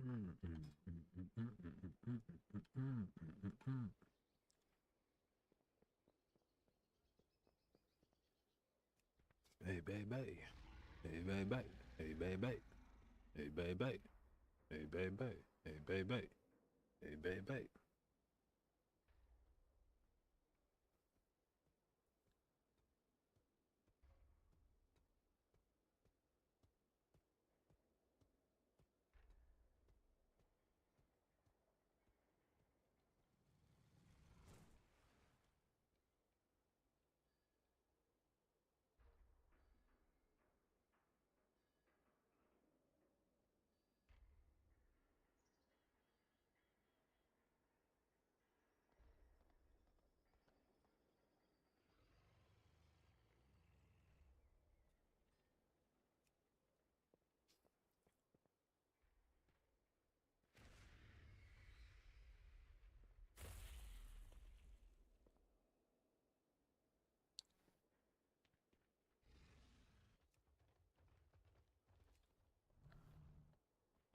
Hey baby, hey baby, hey baby, hey baby, hey baby, hey baby, hey baby.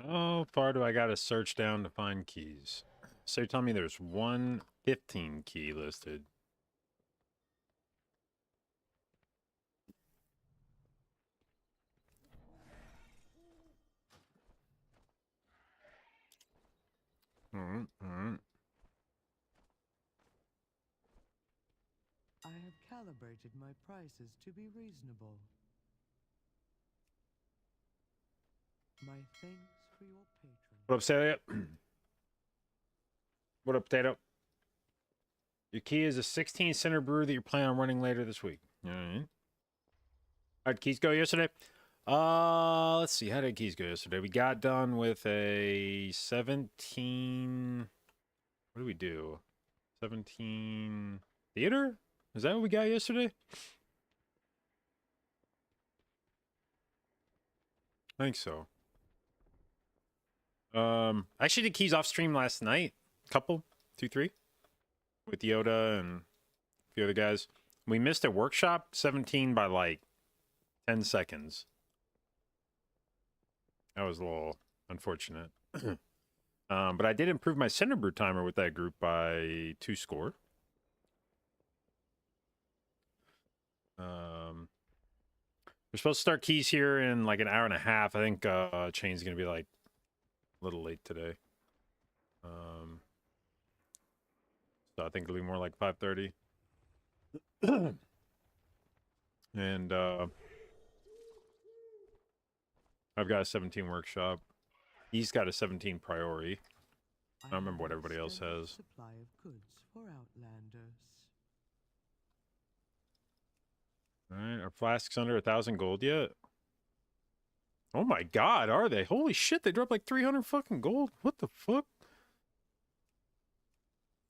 How far do I gotta search down to find keys? So you're telling me there's 115 key listed. Alright. I have calibrated my prices to be reasonable. My thanks for your patronage. What up, Celia? What up, Potato? Your key is a 16 center brew that you're planning on running later this week. Alright. How'd keys go yesterday? Let's see. How did keys go yesterday? We got done with a 17. What did we do? 17 theater? Is that what we got yesterday? I think so. I actually did keys off stream last night. Couple, 2, 3. With Yoda and a few other guys. We missed a workshop 17 by like 10 seconds. That was a little unfortunate. But I did improve my Cinderbrew timer with that group by 2 score. We're supposed to start keys here in like an hour and a half. I think Chain's gonna be like a little late today. So I think it'll be more like 5:30. And I've got a 17 workshop. He's got a 17 priority. I don't remember what everybody else has. Supply of goods for outlanders. Alright, are flasks under 1,000 gold yet? Oh my god, are they? Holy shit, they dropped like 300 fucking gold. What the fuck?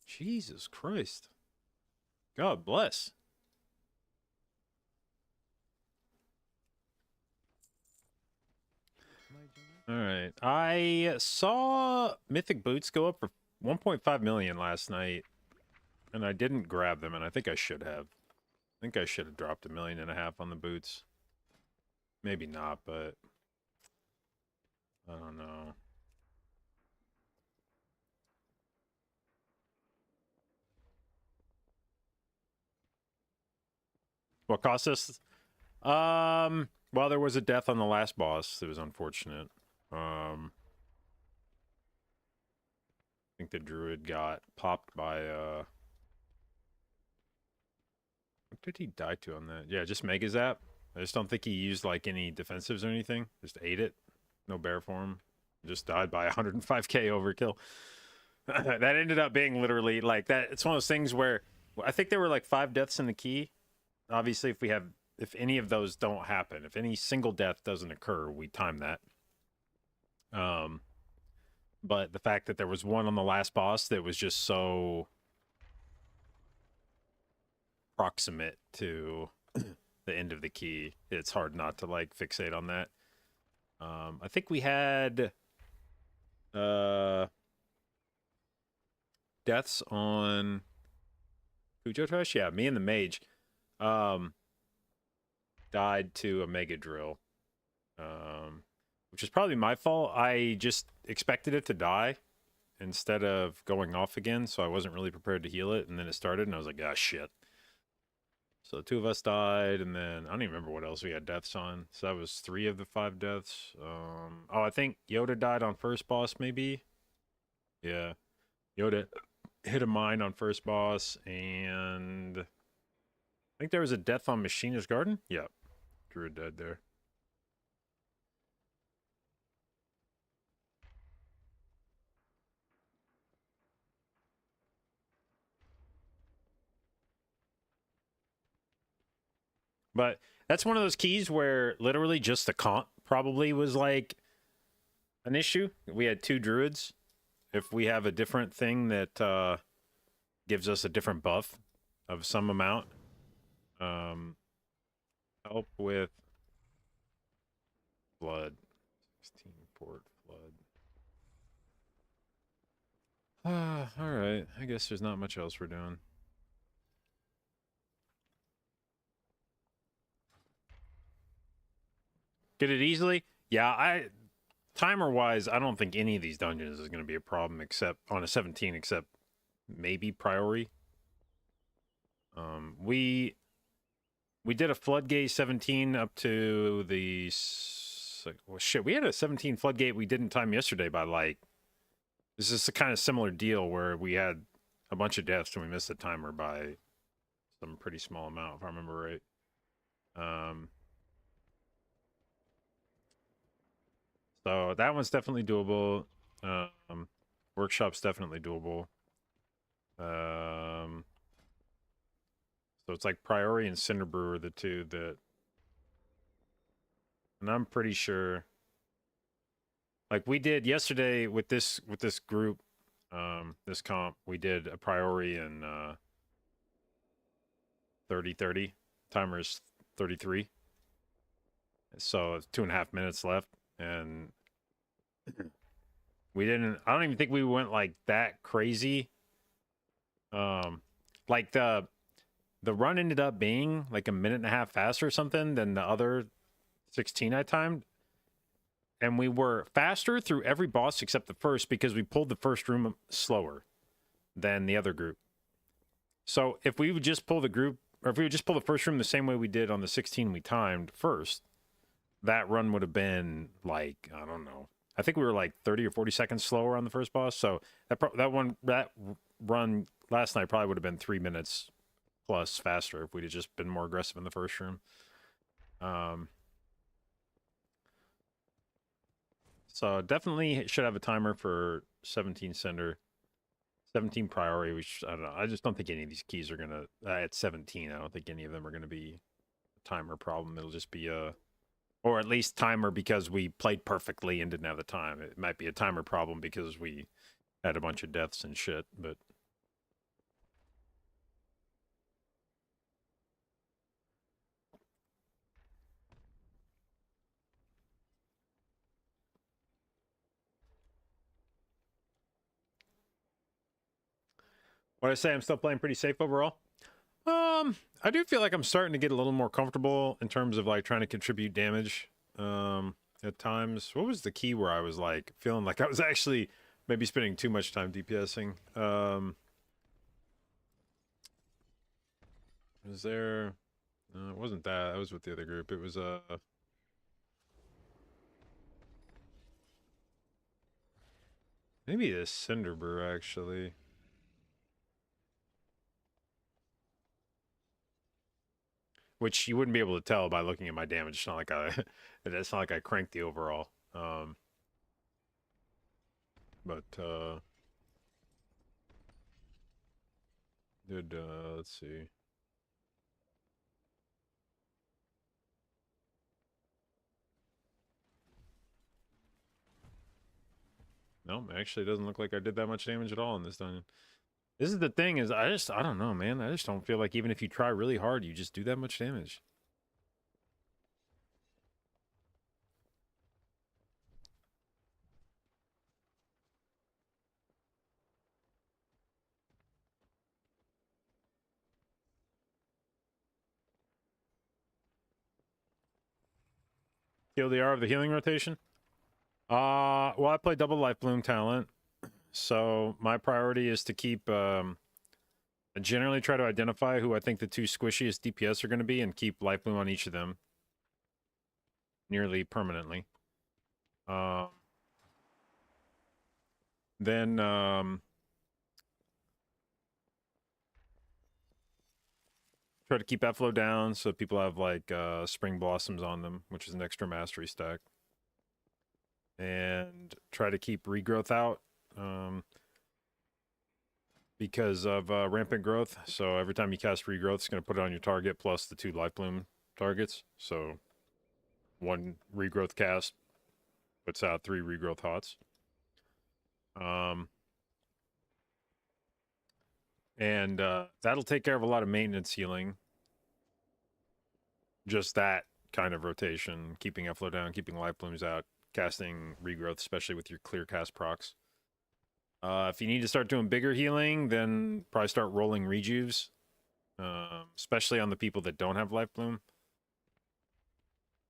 Jesus Christ. God bless. Alright, I saw Mythic Boots go up for 1.5 million last night, and I didn't grab them, and I think I should have. I think I should have dropped 1.5 million on the boots. Maybe not, but I don't know. What cost us? Well, there was a death on the last boss. It was unfortunate. I think the druid got popped by what did he die to on that? Yeah, just Mega Zap. I just don't think he used like any defensives or anything. Just ate it. No bear form. Just died by 105k overkill. That ended up being literally like that. It's one of those things where I think there were like 5 deaths in the key. Obviously, if any of those don't happen, if any single death doesn't occur, we time that. But the fact that there was one on the last boss that was just so proximate to the end of the key, it's hard not to like fixate on that. I think we had deaths on Fujo Trash. Yeah, me and the mage died to a mega drill. which is probably my fault. I just expected it to die instead of going off again, so I wasn't really prepared to heal it, and then it started, and I was like, ah, shit. So 2 of us died, and then I don't even remember what else we had deaths on. So that was 3 of the 5 deaths. Oh, I think Yoda died on first boss, maybe. Yeah, Yoda hit a mine on first boss, and I think there was a death on Machiner's Garden. Yeah, Druid died there. But that's one of those keys where literally just the comp probably was like an issue. We had 2 druids. If we have a different thing that gives us a different buff of some amount, help with flood, 16 port flood. All right. I guess there's not much else we're doing. Get it easily? Yeah, timer wise, I don't think any of these dungeons is going to be a problem except on a 17, except maybe Priori. We did a floodgate 17 up to the well, shit. We had a 17 floodgate we didn't time yesterday by like. This is a kind of similar deal where we had a bunch of deaths and we missed the timer by some pretty small amount, if I remember right. So that one's definitely doable. Workshop's definitely doable. So it's like Priori and Cinderbrew are the 2 that, and I'm pretty sure. Like we did yesterday with this group, this comp, we did a Priori and 30-30. Timer's 33. So it's 2.5 minutes left, and we didn't. I don't even think we went like that crazy. Like the run ended up being like a minute and a half faster or something than the other 16 I timed. And we were faster through every boss except the first because we pulled the first room slower than the other group. So if we would just pull the group, or if we would just pull the first room the same way we did on the 16 we timed first, that run would have been like, I don't know. I think we were like 30 or 40 seconds slower on the first boss. So that run last night probably would have been 3 minutes plus faster if we'd have just been more aggressive in the first room. So definitely should have a timer for 17 Cinder, 17 Priori, which I don't know. I just don't think any of these keys are going to, at 17, I don't think any of them are going to be a timer problem. It'll just be or at least timer because we played perfectly and didn't have the time. It might be a timer problem because we had a bunch of deaths and shit, but. What I say, I'm still playing pretty safe overall. I do feel like I'm starting to get a little more comfortable in terms of like trying to contribute damage. At times, what was the key where I was like feeling like I was actually maybe spending too much time DPSing? Was there? No, it wasn't that. That was with the other group. It was maybe a Cinderbrew actually. Which you wouldn't be able to tell by looking at my damage. It's not like it's not like I cranked the overall. But did let's see. No, actually, it doesn't look like I did that much damage at all in this dungeon. This is the thing is I don't know, man. I just don't feel like even if you try really hard, you just do that much damage. TLDR of the healing rotation. Well, I play double life bloom talent, so my priority is to keep. I generally try to identify who I think the two squishiest DPS are going to be, and keep life bloom on each of them nearly permanently. Then try to keep outflow down so people have like spring blossoms on them, which is an extra mastery stack. And try to keep regrowth out because of rampant growth. So every time you cast regrowth, it's going to put it on your target plus the 2 life bloom targets. So 1 regrowth cast puts out 3 regrowth hots. And that'll take care of a lot of maintenance healing. Just that kind of rotation, keeping outflow down, keeping life blooms out, casting regrowth, especially with your clear cast procs. If you need to start doing bigger healing, then probably start rolling rejuves, especially on the people that don't have life bloom.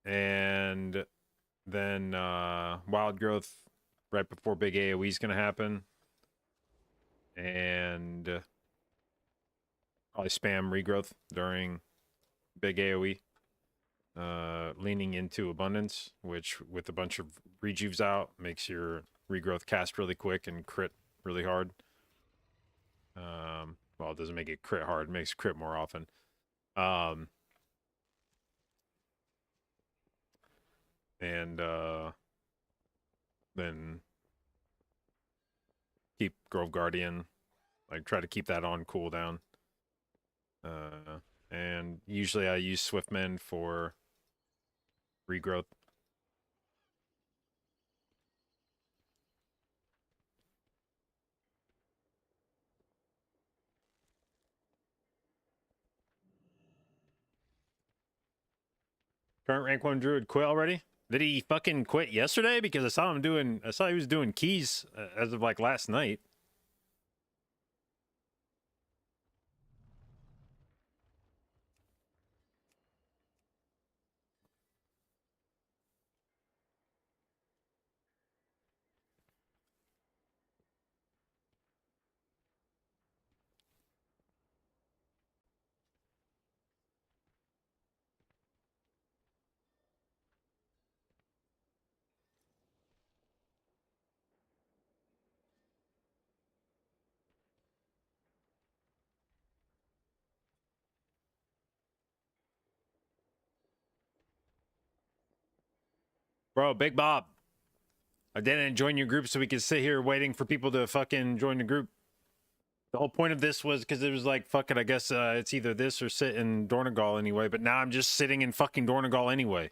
And then wild growth right before big AoE is going to happen. And probably spam regrowth during big AoE. Leaning into abundance, which with a bunch of rejuves out makes your regrowth cast really quick and crit really hard. Well, it doesn't make it crit hard, it makes crit more often. And then keep Grove Guardian, like try to keep that on cooldown. And usually I use Swiftmend for regrowth. Current rank 1 druid quit already? Did he fucking quit yesterday? Because I saw he was doing keys as of like last night. Bro, Big Bob, I didn't join your group so we could sit here waiting for people to fucking join the group. The whole point of this was because it was like, fuck it, I guess it's either this or sit in Dornegal anyway, but now I'm just sitting in fucking Dornegal anyway.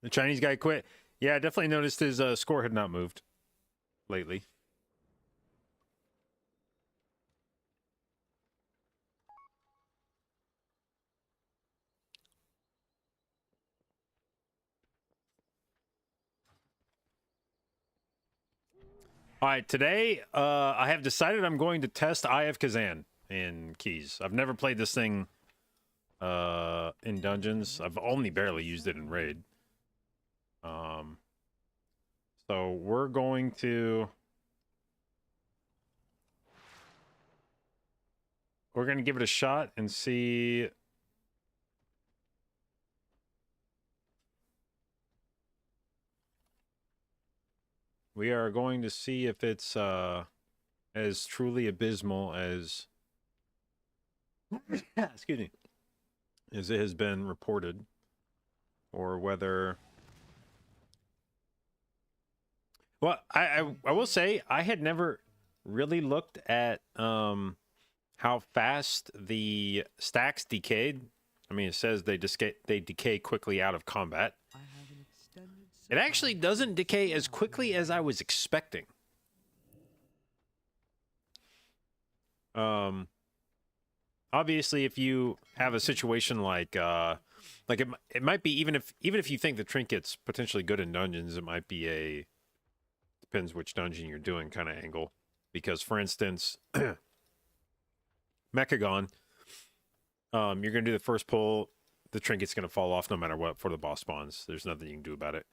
The Chinese guy quit. Yeah, I definitely noticed his score had not moved lately. All right, today I have decided I'm going to test Eye of Kazan in Keys. I've never played this thing in dungeons. I've only barely used it in raid. So we're going to give it a shot and see. We are going to see if it's as truly abysmal as excuse me, as it has been reported, or whether. Well, I will say I had never really looked at how fast the stacks decayed. I mean, it says they decay quickly out of combat. I have an extended It actually supply doesn't of decay as supply. quickly as I was expecting. Obviously, if you have a situation like it might be even if you think the trinket's potentially good in dungeons, it might be a depends which dungeon you're doing kind of angle. Because, for instance, Mechagon, you're going to do the first pull, the trinket's going to fall off no matter what for the boss spawns. There's nothing you can do about it.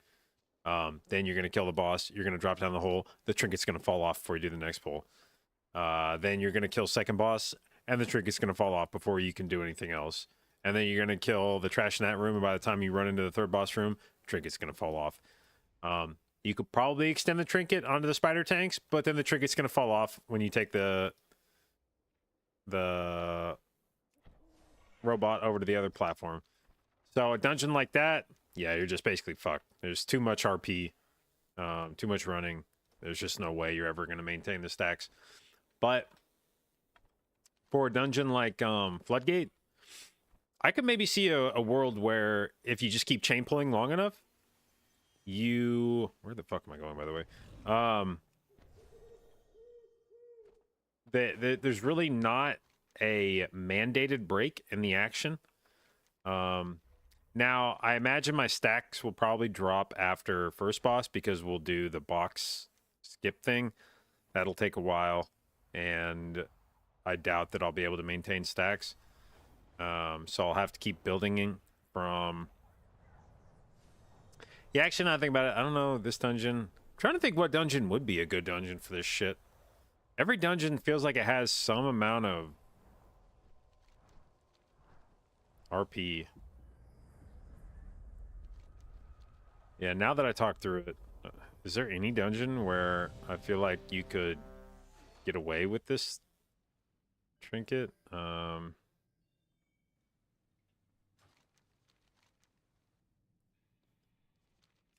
Then you're going to kill the boss. You're going to drop down the hole. The trinket's going to fall off before you do the next pull. Then you're going to kill second boss, and the trinket's going to fall off before you can do anything else. And then you're going to kill the trash in that room, and by the time you run into the third boss room, trinket's going to fall off. You could probably extend the trinket onto the spider tanks, but then the trinket's going to fall off when you take the robot over to the other platform. So a dungeon like that, yeah, you're just basically fucked. There's too much RP, too much running. There's just no way you're ever going to maintain the stacks. But for a dungeon like Floodgate, I could maybe see a world where if you just keep chain pulling long enough, where the fuck am I going, by the way? There's really not a mandated break in the action. Now, I imagine my stacks will probably drop after first boss because we'll do the box skip thing. That'll take a while, and I doubt that I'll be able to maintain stacks. So I'll have to keep building in from... Yeah, actually, now I think about it, I don't know, this dungeon... I'm trying to think what dungeon would be a good dungeon for this shit. Every dungeon feels like it has some amount of RP. Yeah, now that I talk through it, is there any dungeon where I feel like you could get away with this trinket?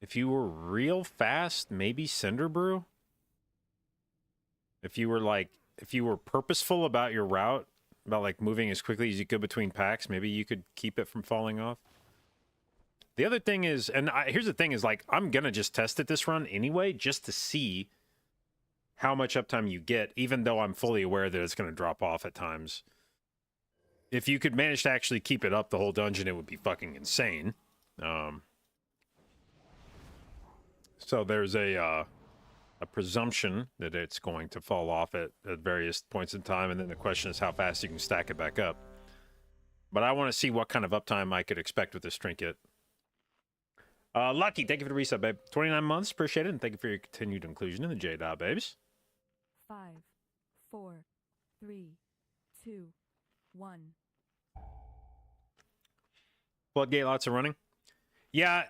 If you were real fast, maybe Cinder Brew? If you were purposeful about your route, about like moving as quickly as you could between packs, maybe you could keep it from falling off. The other thing is, here's the thing is, like, I'm gonna just test it this run anyway, just to see how much uptime you get, even though I'm fully aware that it's gonna drop off at times. If you could manage to actually keep it up the whole dungeon, it would be fucking insane. So there's a presumption that it's going to fall off at various points in time, and then the question is how fast you can stack it back up. But I want to see what kind of uptime I could expect with this trinket. Lucky, thank you for the resub, babe. 29 months, appreciate it, and thank you for your continued inclusion in the J-Dot, babes. 5, 4, 3, 2, 1. Floodgate lots of running. Yeah,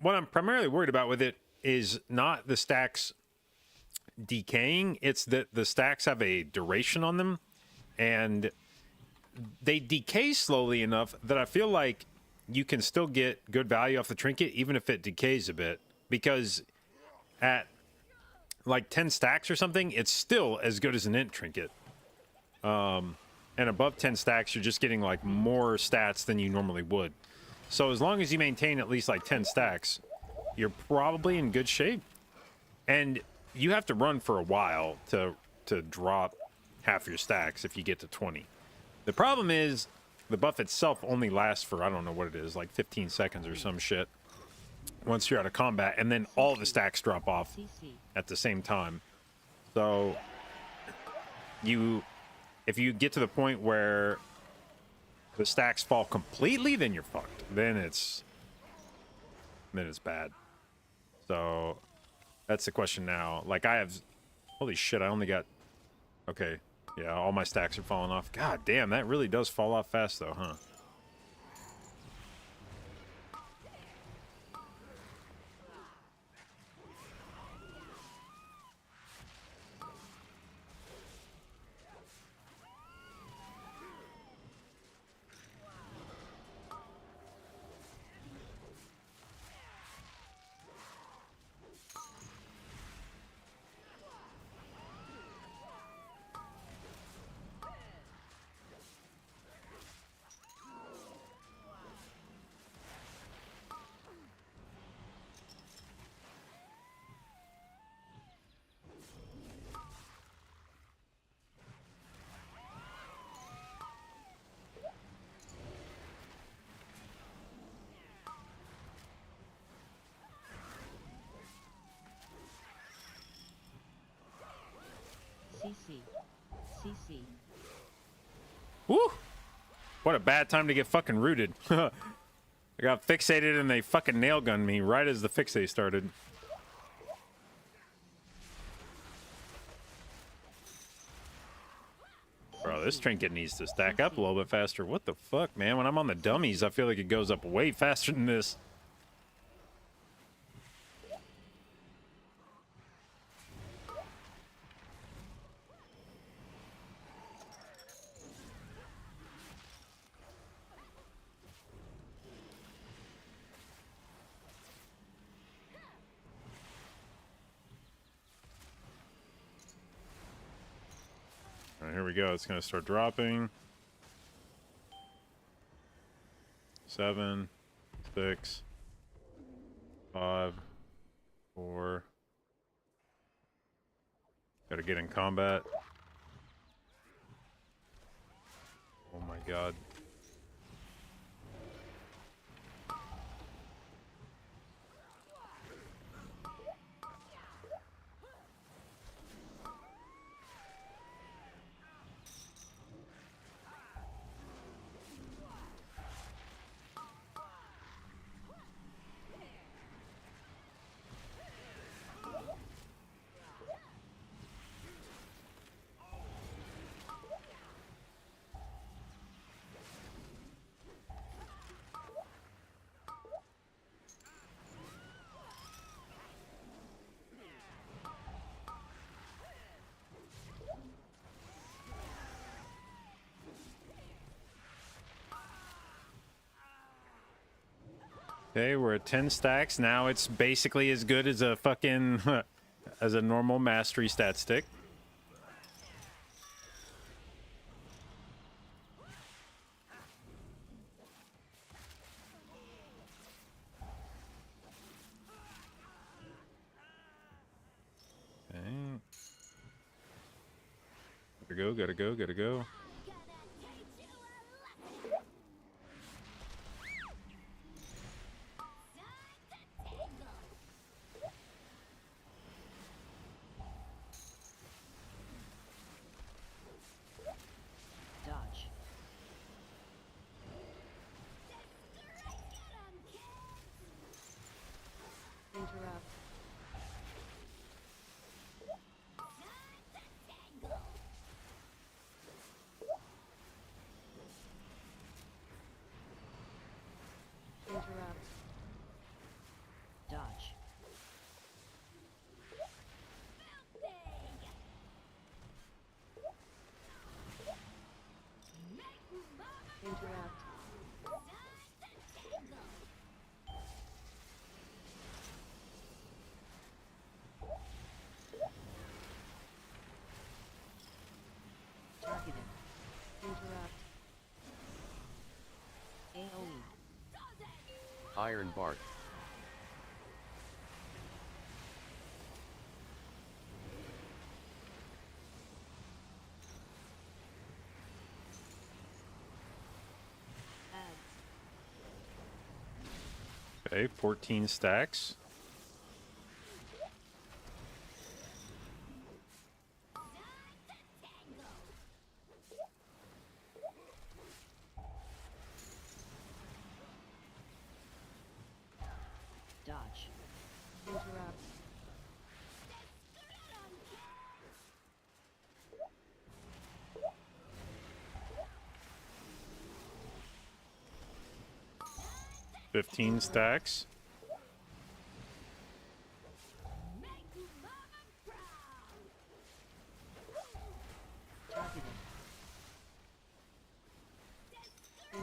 what I'm primarily worried about with it is not the stacks decaying, it's that the stacks have a duration on them, and they decay slowly enough that I feel like you can still get good value off the trinket even if it decays a bit, because at like 10 stacks or something, it's still as good as an int trinket. And above 10 stacks, you're just getting like more stats than you normally would. So as long as you maintain at least like 10 stacks, you're probably in good shape. And you have to run for a while to drop half your stacks if you get to 20. The problem is the buff itself only lasts for, I don't know what it is, like 15 seconds or some shit once you're out of combat, and then all the stacks drop off at the same time. So if you get to the point where the stacks fall completely, then you're fucked. Then it's bad. So that's the question now. Like, I have... Holy shit, I only got... Okay. Yeah, all my stacks are falling off. God damn, that really does fall off fast, though, huh? CC. CC. Woo! What a bad time to get fucking rooted. I got fixated and they fucking nail gunned me right as the fixate started. Bro, this trinket needs to stack up a little bit faster. What the fuck, man? When I'm on the dummies, I feel like it goes up way faster than this. All right, here we go. It's going to start dropping. 7, 6, 5, 4. Gotta get in combat. Oh my god. Okay, we're at 10 stacks. Now it's basically as good as a fucking... as a normal mastery stat stick. Okay. Gotta go, gotta go, gotta go. Dodge. Interrupt. Interrupt. Dodge. Interrupt. Targeted. Interrupt. AoE. Iron Bark. Ads. Okay, 14 stacks. Dodge. Interrupt. 15 stacks. Targeted.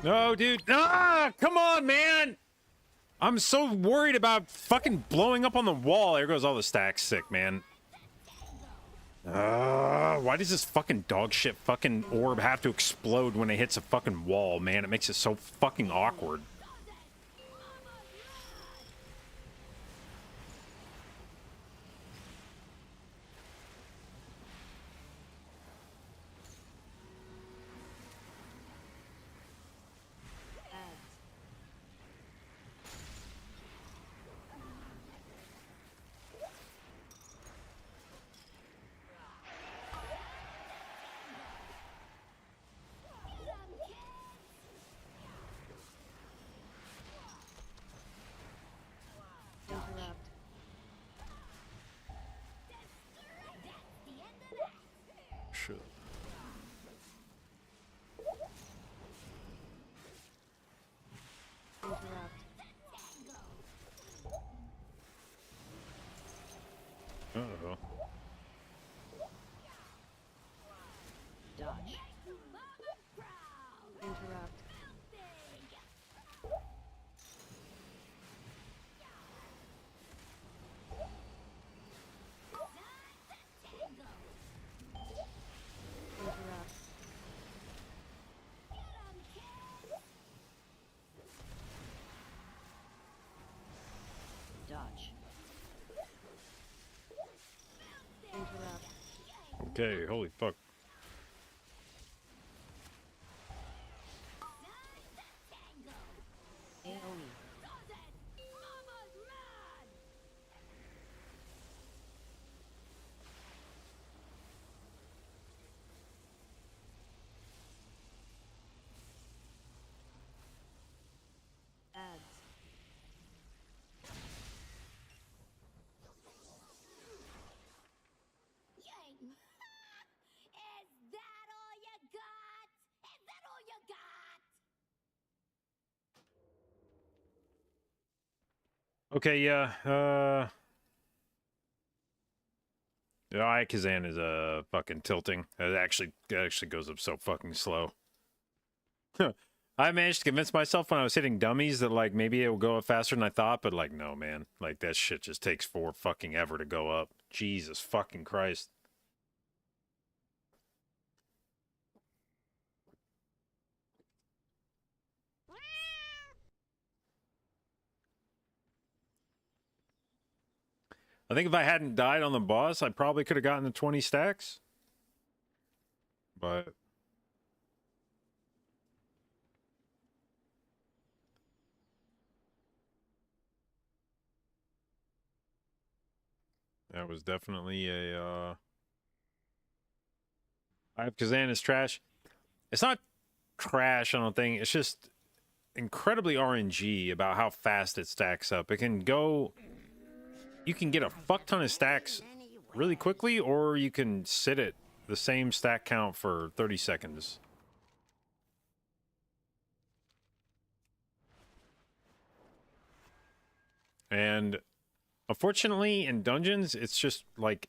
No, dude. Ah, come on, man. I'm so worried about fucking blowing up on the wall. There goes all the stacks. Sick, man. Why does this fucking dog shit fucking orb have to explode when it hits a fucking wall, man? It makes it so fucking awkward. Ads. Uh-oh. Dodge. Interrupt. Interrupt. Dodge. Interrupt. Okay, holy fuck. AoE. Ads. Is that all you got? Is that all you got? Okay, yeah. Yeah, Kazan is fucking tilting. It actually goes up so fucking slow. I managed to convince myself when I was hitting dummies that like maybe it will go up faster than I thought, but like no, man. Like that shit just takes for fucking ever to go up. Jesus fucking Christ. I think if I hadn't died on the boss, I probably could have gotten the 20 stacks. But that was definitely a I have Kazan is trash. It's not trash, I don't think. It's just incredibly RNG about how fast it stacks up. It can go you can get a fuck ton of stacks really quickly, or you can sit at the same stack count for 30 seconds. And unfortunately, in dungeons, it's just like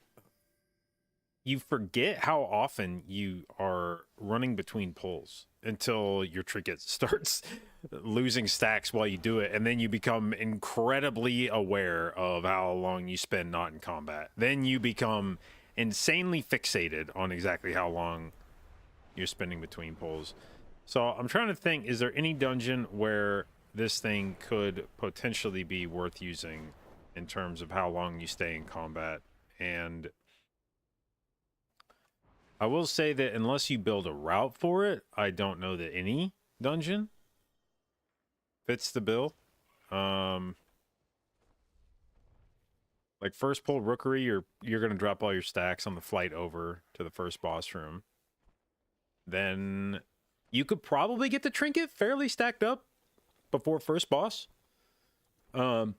you forget how often you are running between pulls until your trinket starts losing stacks while you do it, and then you become incredibly aware of how long you spend not in combat. Then you become insanely fixated on exactly how long you're spending between pulls. So I'm trying to think, is there any dungeon where this thing could potentially be worth using in terms of how long you stay in combat? And I will say that unless you build a route for it, I don't know that any dungeon fits the bill. Like first pull Rookery, you're gonna drop all your stacks on the flight over to the first boss room. Then you could probably get the trinket fairly stacked up before first boss. Then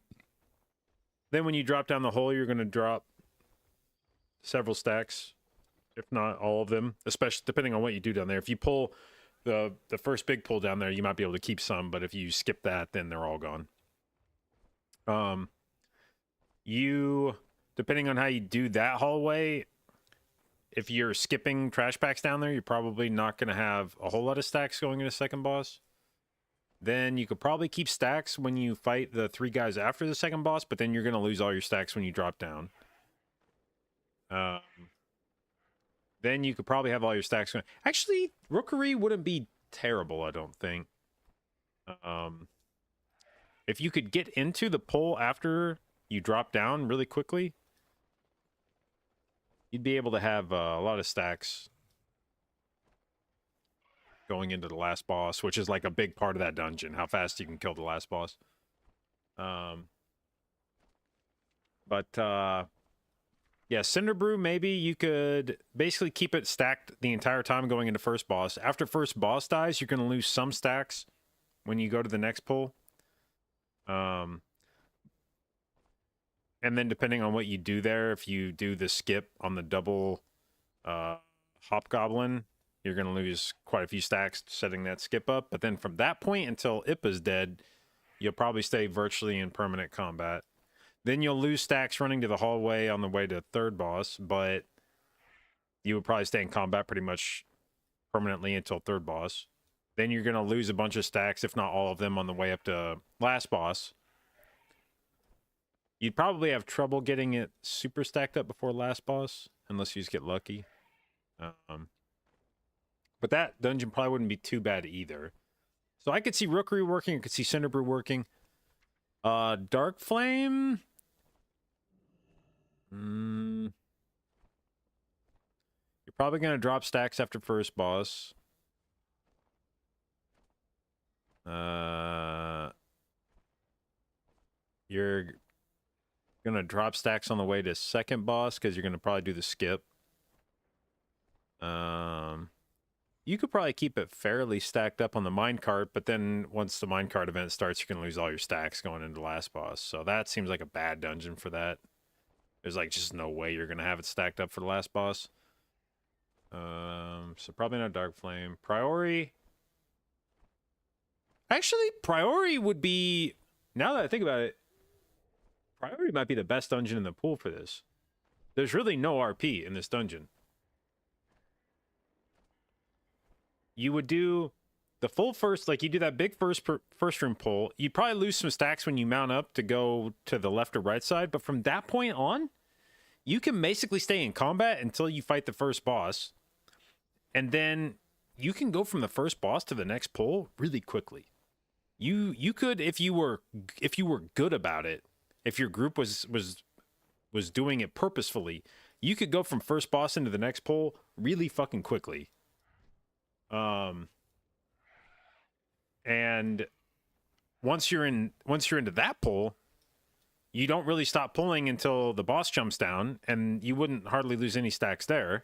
when you drop down the hole, you're gonna drop several stacks, if not all of them, especially depending on what you do down there. If you pull the first big pull down there, you might be able to keep some, but if you skip that, then they're all gone. You, depending on how you do that hallway, if you're skipping trash packs down there, you're probably not going to have a whole lot of stacks going into second boss. Then you could probably keep stacks when you fight the 3 guys after the second boss, but then you're going to lose all your stacks when you drop down. Then you could probably have all your stacks going. Actually, Rookery wouldn't be terrible, I don't think. If you could get into the pull after you drop down really quickly, you'd be able to have a lot of stacks going into the last boss, which is like a big part of that dungeon, how fast you can kill the last boss. Yeah, Cinder Brew, maybe you could basically keep it stacked the entire time going into first boss. After first boss dies, you're going to lose some stacks when you go to the next pull. And then depending on what you do there, if you do the skip on the double Hobgoblin, you're going to lose quite a few stacks setting that skip up. But then from that point until Ippa's dead, you'll probably stay virtually in permanent combat. Then you'll lose stacks running to the hallway on the way to third boss, but you would probably stay in combat pretty much permanently until third boss. Then you're going to lose a bunch of stacks, if not all of them, on the way up to last boss. You'd probably have trouble getting it super stacked up before last boss, unless you just get lucky. But that dungeon probably wouldn't be too bad either. So I could see Rookery working, I could see Cinderbrew working. Dark Flame... You're probably going to drop stacks after first boss. You're going to drop stacks on the way to second boss because you're going to probably do the skip. You could probably keep it fairly stacked up on the minecart, but then once the minecart event starts, you're going to lose all your stacks going into last boss. So that seems like a bad dungeon for that. There's like just no way you're going to have it stacked up for the last boss. So probably not Dark Flame. Priori. Actually, Priori would be, now that I think about it, Priori might be the best dungeon in the pool for this. There's really no RP in this dungeon. You would do the full first, like you do that big first room pull. You'd probably lose some stacks when you mount up to go to the left or right side. But from that point on, you can basically stay in combat until you fight the first boss. And then you can go from the first boss to the next pull really quickly. You could, if you were good about it, if your group was doing it purposefully, you could go from first boss into the next pull really fucking quickly. And once you're into that pull, you don't really stop pulling until the boss jumps down, and you wouldn't hardly lose any stacks there.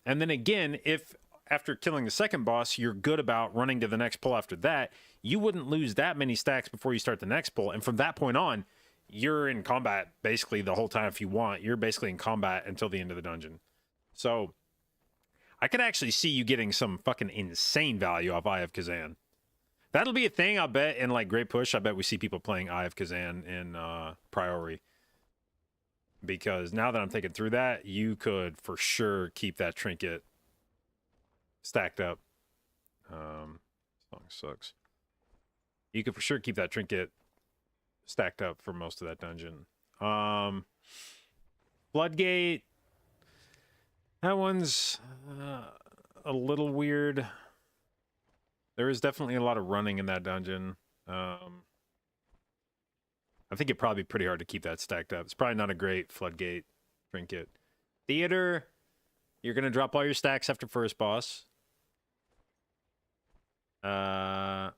And then again, if after killing the second boss, you're good about running to the next pull after that, you wouldn't lose that many stacks before you start the next pull. And from that point on, you're in combat basically the whole time if you want. You're basically in combat until the end of the dungeon. So I could actually see you getting some fucking insane value off Eye of Kazan. That'll be a thing, I'll bet, in like Great Push. I bet we see people playing Eye of Kazan in Priori. Because now that I'm thinking through that, you could for sure keep that trinket stacked up. Song sucks. You could for sure keep that trinket stacked up for most of that dungeon. Floodgate. That one's a little weird. There is definitely a lot of running in that dungeon. I think it'd probably be pretty hard to keep that stacked up. It's probably not a great Floodgate trinket. Theater, you're going to drop all your stacks after first boss. Yeah,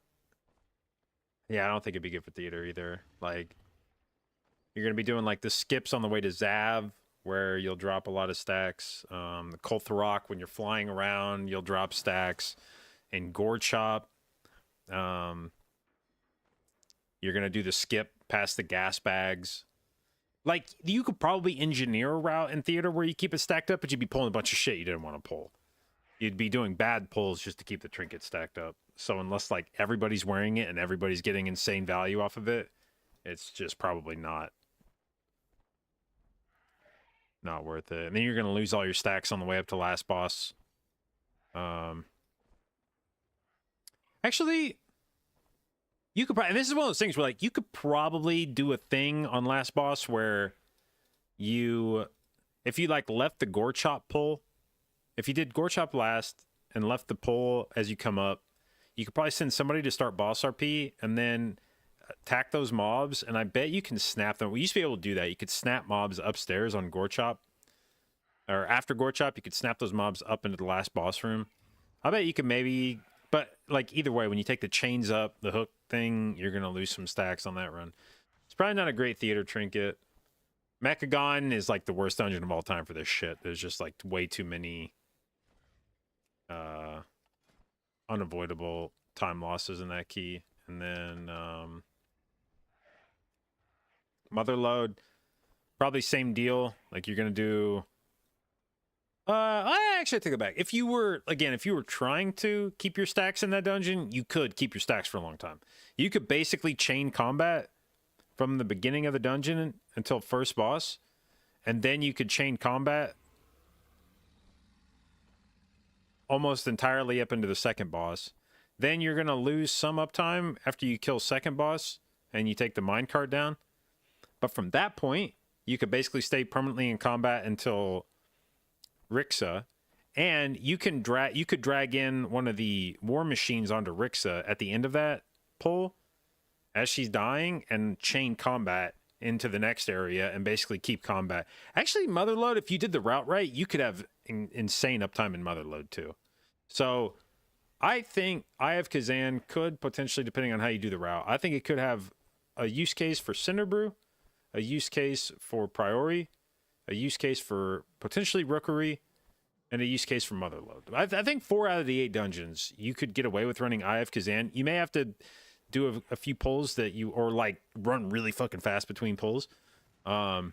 I don't think it'd be good for theater either. Like, you're going to be doing like the skips on the way to Zav, where you'll drop a lot of stacks. The Koltharok, when you're flying around, you'll drop stacks. And Gore Chop, you're going to do the skip past the gas bags. Like, you could probably engineer a route in theater where you keep it stacked up, but you'd be pulling a bunch of shit you didn't want to pull. You'd be doing bad pulls just to keep the trinket stacked up. So unless, like, everybody's wearing it and everybody's getting insane value off of it, it's just probably not worth it. And then you're going to lose all your stacks on the way up to last boss. Actually, you could probably, and this is one of those things where, like, you could probably do a thing on last boss where if you, like, left the Gore Chop pull, if you did Gore Chop last and left the pull as you come up, you could probably send somebody to start boss RP and then attack those mobs, and I bet you can snap them. We used to be able to do that. You could snap mobs upstairs on Gore Chop, or after Gore Chop, you could snap those mobs up into the last boss room. I bet you could maybe, but like either way, when you take the chains up, the hook thing, you're going to lose some stacks on that run. It's probably not a great theater trinket. Mechagon is like the worst dungeon of all time for this shit. There's just like way too many unavoidable time losses in that key. And then Motherload, probably same deal. Like you're going to do... I actually take it back. If you were trying to keep your stacks in that dungeon, you could keep your stacks for a long time. You could basically chain combat from the beginning of the dungeon until first boss, and then you could chain combat almost entirely up into the second boss. Then you're going to lose some uptime after you kill second boss and you take the minecart down. But from that point, you could basically stay permanently in combat until Rixa, and you could drag in one of the war machines onto Rixa at the end of that pull as she's dying and chain combat into the next area and basically keep combat. Actually, Motherlode, if you did the route right, you could have insane uptime in Motherlode too. So I think Eye of Kazan could potentially, depending on how you do the route, I think it could have a use case for Cinderbrew, a use case for Priori, a use case for potentially Rookery, and a use case for Motherlode. I think 4 out of the 8 dungeons, you could get away with running Eye of Kazan. You may have to do a few pulls that you, or like run really fucking fast between pulls, that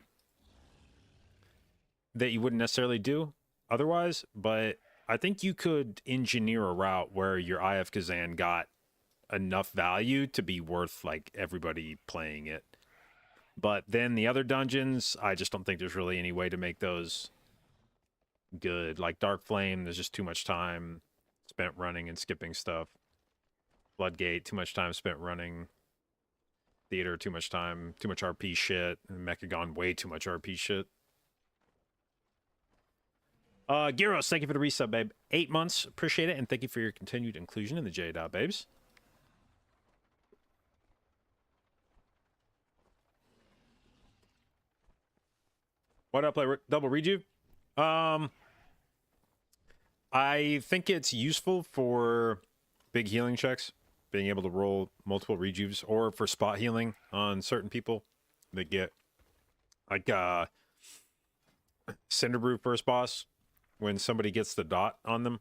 you wouldn't necessarily do otherwise, but I think you could engineer a route where your Eye of Kazan got enough value to be worth like everybody playing it. But then the other dungeons, I just don't think there's really any way to make those good. Like Dark Flame, there's just too much time spent running and skipping stuff. Floodgate, too much time spent running. Theater, too much time, too much RP shit. And Mechagon, way too much RP shit. Gyros, thank you for the resub, babe. 8 months, appreciate it, and thank you for your continued inclusion in the J.Babes. What up, double reju? I think it's useful for big healing checks, being able to roll multiple rejuves, or for spot healing on certain people that get like Cinderbrew first boss. When somebody gets the dot on them,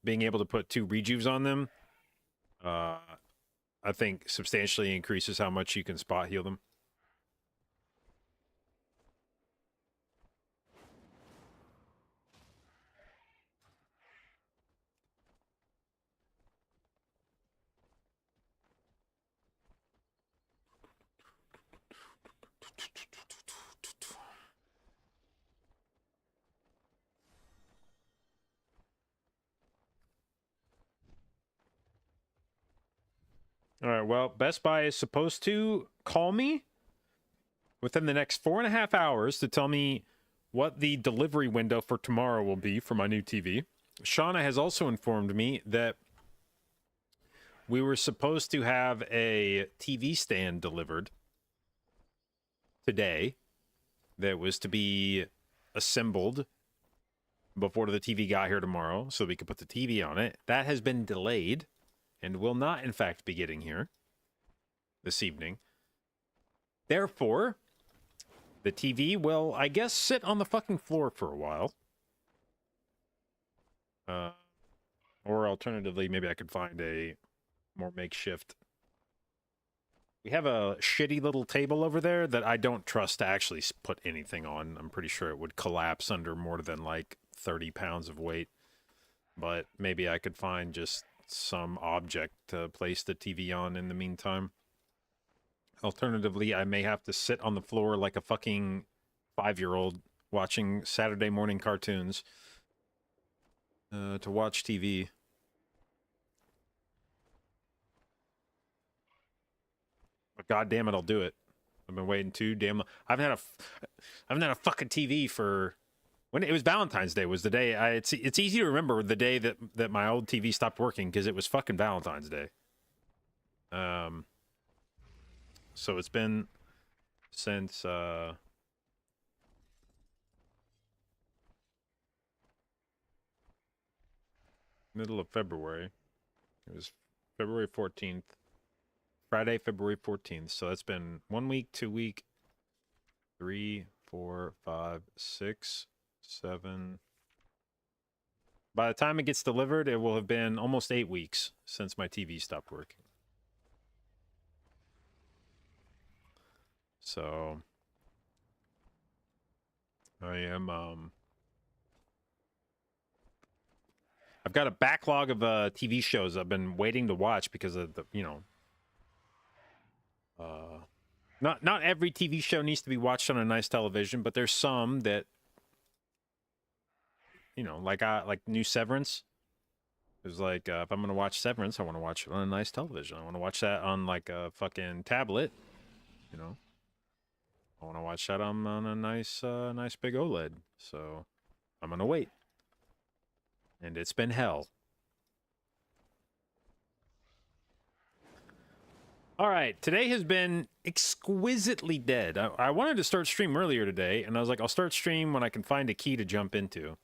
being able to put 2 rejuves on them, I think substantially increases how much you can spot heal them. All right, well, Best Buy is supposed to call me within the next 4.5 hours to tell me what the delivery window for tomorrow will be for my new TV. Shauna has also informed me that we were supposed to have a TV stand delivered today that was to be assembled before the TV got here tomorrow so we could put the TV on it. That has been delayed and will not, in fact, be getting here this evening. Therefore, the TV will, I guess, sit on the fucking floor for a while. Or alternatively, maybe I could find a more makeshift. We have a shitty little table over there that I don't trust to actually put anything on. I'm pretty sure it would collapse under more than like 30 pounds of weight. But maybe I could find just some object to place the TV on in the meantime. Alternatively, I may have to sit on the floor like a fucking 5-year-old watching Saturday morning cartoons to watch TV. But god damn it, I'll do it. I've been waiting too damn long. I haven't had a fucking TV for when it was Valentine's Day was the day it's easy to remember the day that my old TV stopped working because it was fucking Valentine's Day. So it's been since middle of February. It was February 14th. Friday, February 14th. So that's been 1 week, 2 week, 3, 4, 5, 6, 7. By the time it gets delivered, it will have been almost 8 weeks since my TV stopped working. So I am I've got a backlog of TV shows I've been waiting to watch because of the, Not every TV show needs to be watched on a nice television, but there's some that, you know, like new Severance. It was like, if I'm gonna watch Severance, I want to watch it on a nice television. I want to watch that on like a fucking tablet, you know. I want to watch that on a nice big OLED. So I'm gonna wait, and it's been hell. All right, today has been exquisitely dead. I wanted to start stream earlier today, and I was like, I'll start stream when I can find a key to jump into.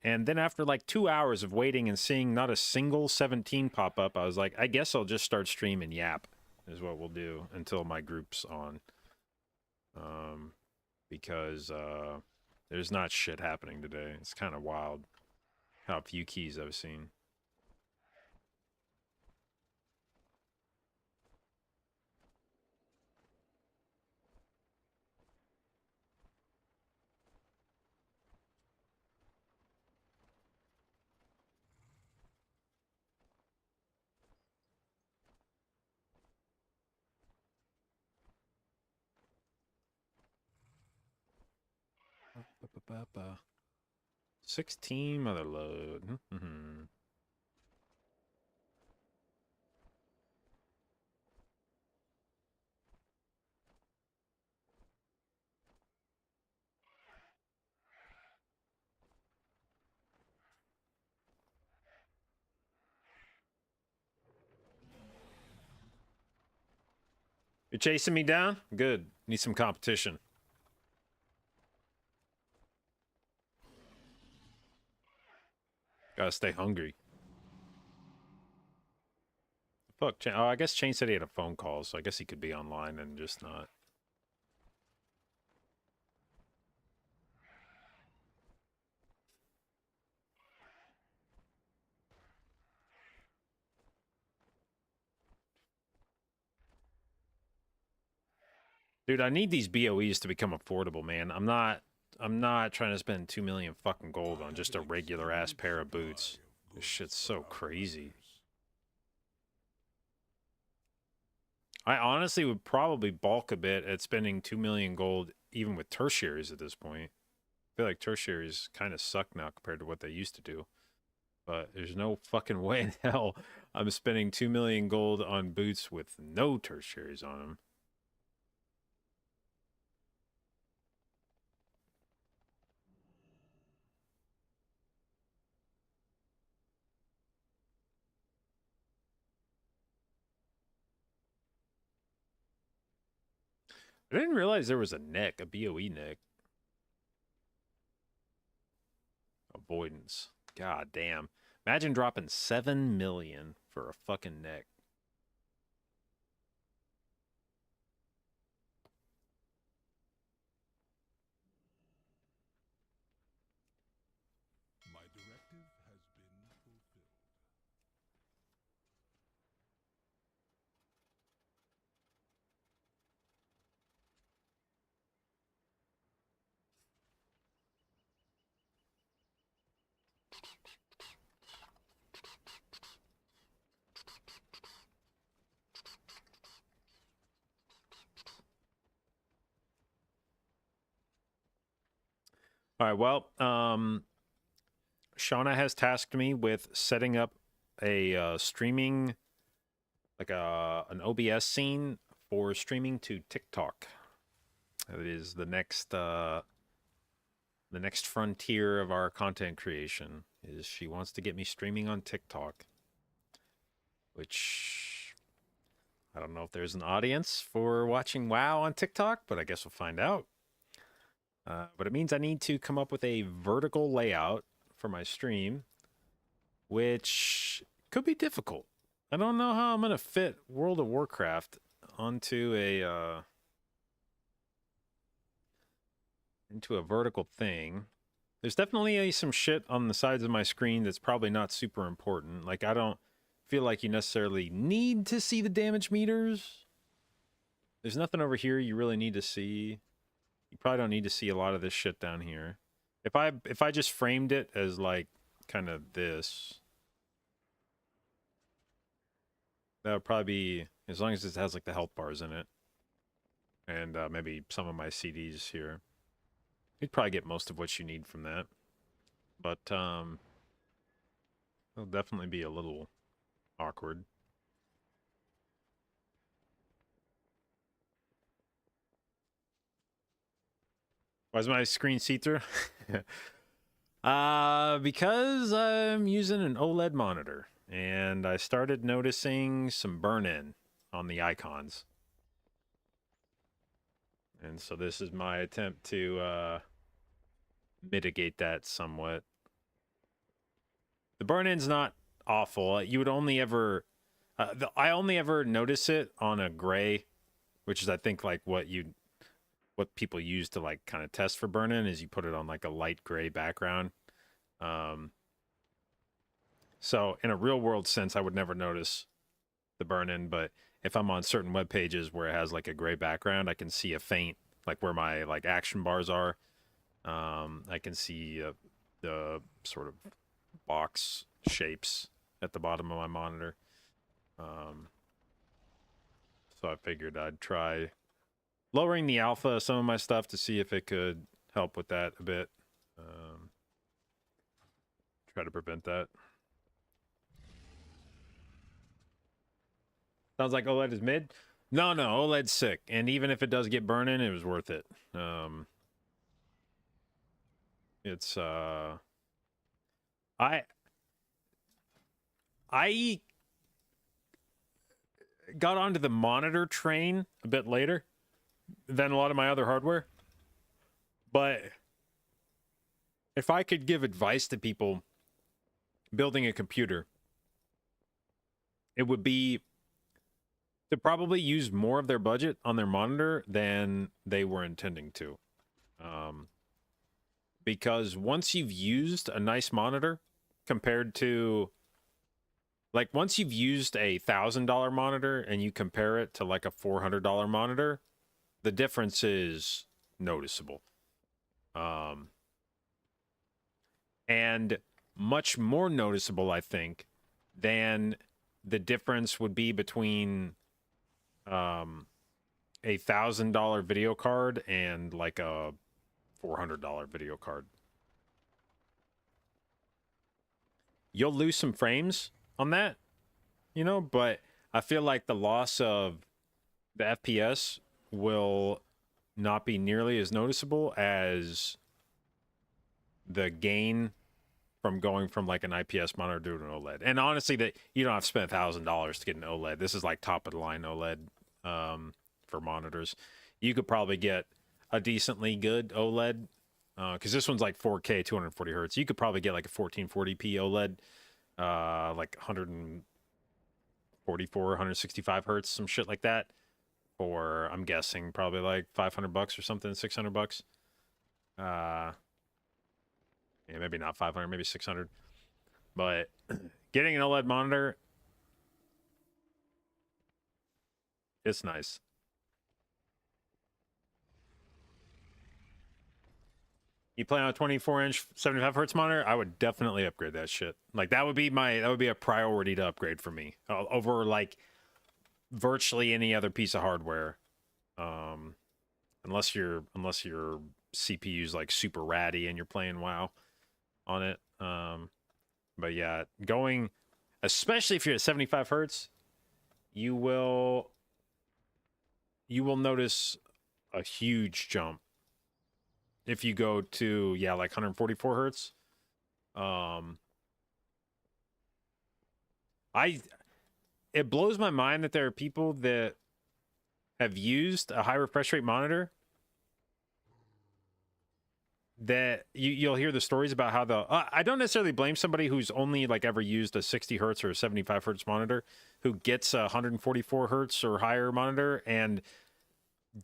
And then after like 2 hours of waiting and seeing not a single 17 pop up, I was like, I guess I'll just start stream and yap is what we'll do until my group's on. Because there's not shit happening today. It's kind of wild how few keys I've seen. Ba-ba-ba-ba. 16 mother load. You're chasing me down? Good. Need some competition. Gotta stay hungry. Fuck. Oh, I guess Chain said he had a phone call, so I guess he could be online and just not. Dude, I need these BOEs to become affordable, man. I'm not trying to spend 2 million fucking gold on just a regular ass pair of boots. This shit's so crazy. I honestly would probably balk a bit at spending 2 million gold even with tertiaries at this point. I feel like tertiaries kind of suck now compared to what they used to do. But there's no fucking way in hell I'm spending 2 million gold on boots with no tertiaries on them. I didn't realize there was a neck, a BOE neck. Avoidance. God damn. Imagine dropping 7 million for a fucking neck. My directive has been fulfilled. All right, well, Shauna has tasked me with setting up a streaming, like an OBS scene for streaming to TikTok. It is the next frontier of our content creation. Is she wants to get me streaming on TikTok, which I don't know if there's an audience for watching WoW on TikTok, but I guess we'll find out. But it means I need to come up with a vertical layout for my stream, which could be difficult. I don't know how I'm going to fit World of Warcraft onto a into a vertical thing. There's definitely some shit on the sides of my screen that's probably not super important. Like, I don't feel like you necessarily need to see the damage meters. There's nothing over here you really need to see. You probably don't need to see a lot of this shit down here. If I just framed it as like kind of this, that would probably be, as long as it has like the health bars in it. and maybe some of my CDs here. You'd probably get most of what you need from that, but it'll definitely be a little awkward. Why is my screen see-through? Because I'm using an OLED monitor, and I started noticing some burn-in on the icons. And so this is my attempt to mitigate that somewhat. The burn-in's not awful. You would only ever... I only ever notice it on a gray, which is, I think, like what people use to like kind of test for burn-in is you put it on like a light gray background. So in a real world sense, I would never notice the burn-in, but if I'm on certain web pages where it has like a gray background, I can see a faint, like where my like action bars are. I can see the sort of box shapes at the bottom of my monitor. So I figured I'd try lowering the alpha of some of my stuff to see if it could help with that a bit. Try to prevent that. Sounds like OLED is mid. No, OLED's sick. And even if it does get burn-in, it was worth it. It's I got onto the monitor train a bit later than a lot of my other hardware. But if I could give advice to people building a computer, it would be to probably use more of their budget on their monitor than they were intending to. Because once you've used a nice monitor compared to, like, once you've used a $1,000 monitor and you compare it to like a $400 monitor, the difference is noticeable. And much more noticeable, I think, than the difference would be between a $1,000 video card and like a $400 video card. You'll lose some frames on that, you know, but I feel like the loss of the FPS will not be nearly as noticeable as the gain from going from like an IPS monitor to an OLED. And honestly, that you don't have to spend $1,000 to get an OLED. This is like top of the line OLED for monitors. You could probably get a decently good OLED because this one's like 4K 240 hertz. You could probably get like a 1440p OLED, like 144 165 hertz, some shit like that, for I'm guessing probably like $500 or something, $600. Yeah, maybe not 500, maybe 600. But getting an OLED monitor, it's nice. You play on a 24-inch 75 hertz monitor, I would definitely upgrade that shit. Like that would be a priority to upgrade for me over like virtually any other piece of hardware. Unless your CPU's like super ratty and you're playing WoW on it. But yeah, going, especially if you're at 75 hertz, you will notice a huge jump if you go to, yeah, like 144 hertz. It blows my mind that there are people that have used a high refresh rate monitor that you'll hear the stories about how I don't necessarily blame somebody who's only like ever used a 60 hertz or a 75 hertz monitor who gets a 144 hertz or higher monitor and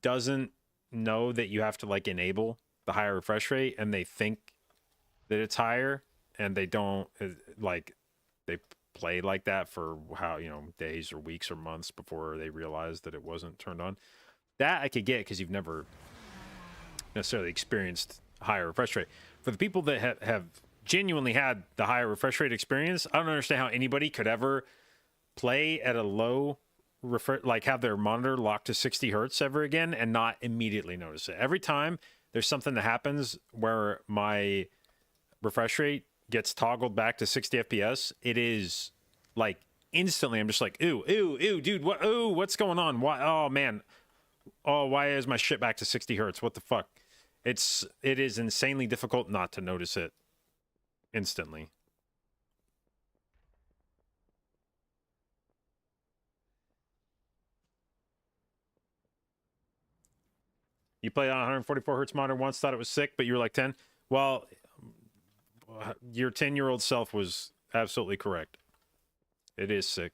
doesn't know that you have to like enable the higher refresh rate, and they think that it's higher, and they don't, like, they play like that for days or weeks or months before they realize that it wasn't turned on. That I could get because you've never necessarily experienced higher refresh rate. For the people that have genuinely had the higher refresh rate experience, I don't understand how anybody could ever play at a low like have their monitor locked to 60 hertz ever again and not immediately notice it. Every time there's something that happens where my refresh rate gets toggled back to 60 FPS, it is like instantly I'm just like, ooh, dude, what's going on? Why? Oh man. Oh, why is my shit back to 60 hertz? What the fuck? It is insanely difficult not to notice it instantly. You played on 144 hertz monitor once, thought it was sick, but you were like 10. Well, your 10-year-old self was absolutely correct. It is sick.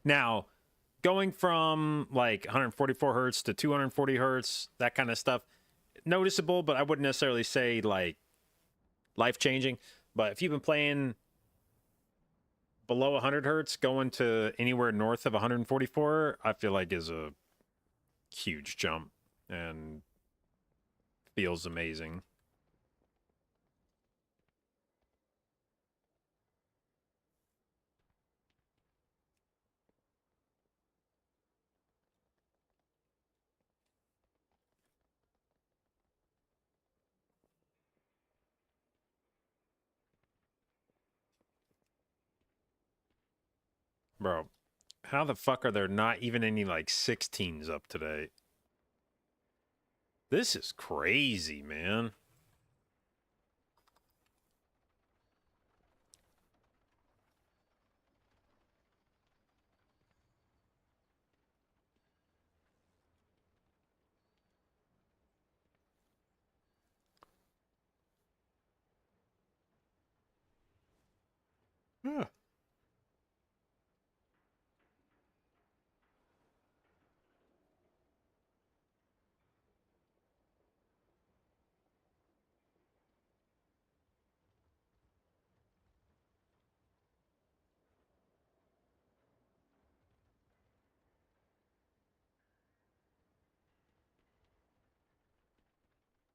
Now, going from like 144 hertz to 240 hertz, that kind of stuff, noticeable, but I wouldn't necessarily say like life changing. But if you've been playing below 100 hertz, going to anywhere north of 144, I feel like is a huge jump and feels amazing. Bro, how the fuck are there not even any like 16s up today? This is crazy, man. Yeah.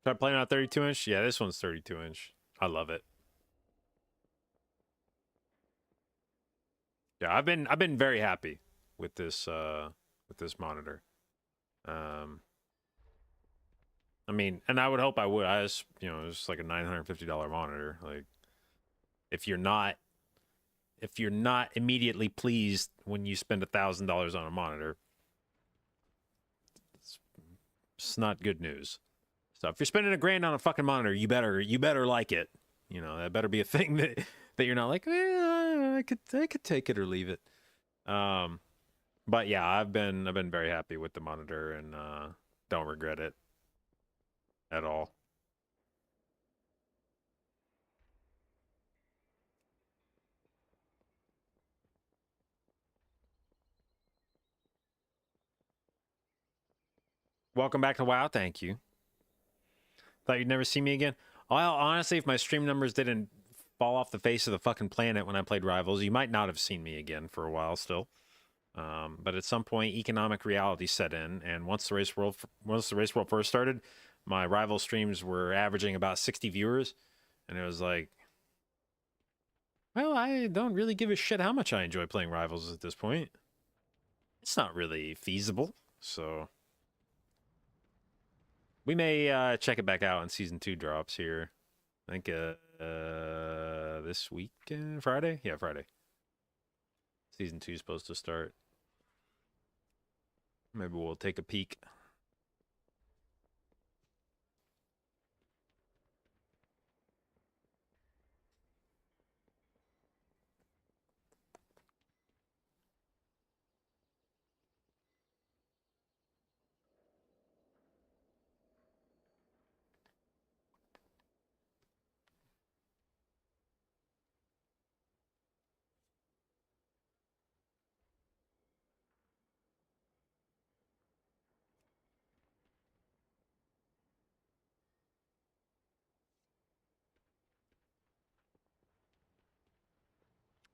Start playing on 32 inch? Yeah, this one's 32 inch. I love it. Yeah, I've been very happy with this monitor. I mean, and I would hope I would. I just, it's like a $950 monitor. Like if you're not immediately pleased when you spend $1,000 on a monitor, it's not good news. So if you're spending $1,000 on a fucking monitor, you better like it. That better be a thing that you're not like, I could take it or leave it. But yeah, I've been very happy with the monitor and don't regret it at all. Welcome back to WoW. Thank you. Thought you'd never see me again. Well, honestly, if my stream numbers didn't fall off the face of the fucking planet when I played Rivals, you might not have seen me again for a while still. But at some point, economic reality set in, and once the race world first started, my rival streams were averaging about 60 viewers, and it was like, well, I don't really give a shit how much I enjoy playing Rivals at this point. It's not really feasible, so we may check it back out when Season 2 drops here. I think this week, Friday? Yeah, Friday. Season 2 is supposed to start. Maybe we'll take a peek.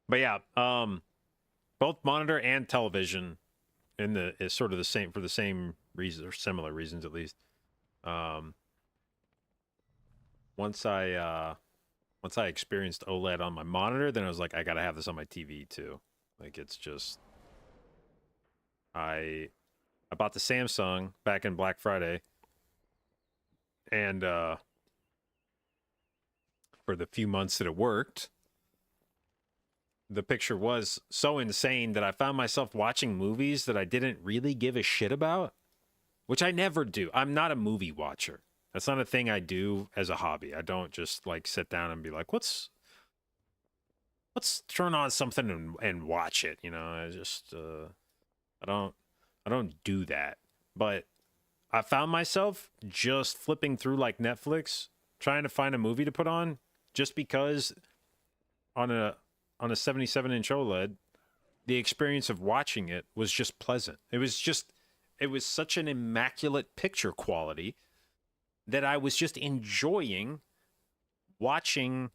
But yeah, both monitor and television is sort of the same for the same reasons or similar reasons at least. Um, once I experienced OLED on my monitor, then I was like, I gotta have this on my TV too. Like it's just I bought the Samsung back in Black Friday, and for the few months that it worked, the picture was so insane that I found myself watching movies that I didn't really give a shit about, which I never do. I'm not a movie watcher. That's not a thing I do as a hobby. I don't just like sit down and be like, let's turn on something and watch it. You know, I just I don't do that. But I found myself just flipping through like Netflix, trying to find a movie to put on, just because on a 77-inch OLED, the experience of watching it was just pleasant. It was such an immaculate picture quality that I was just enjoying watching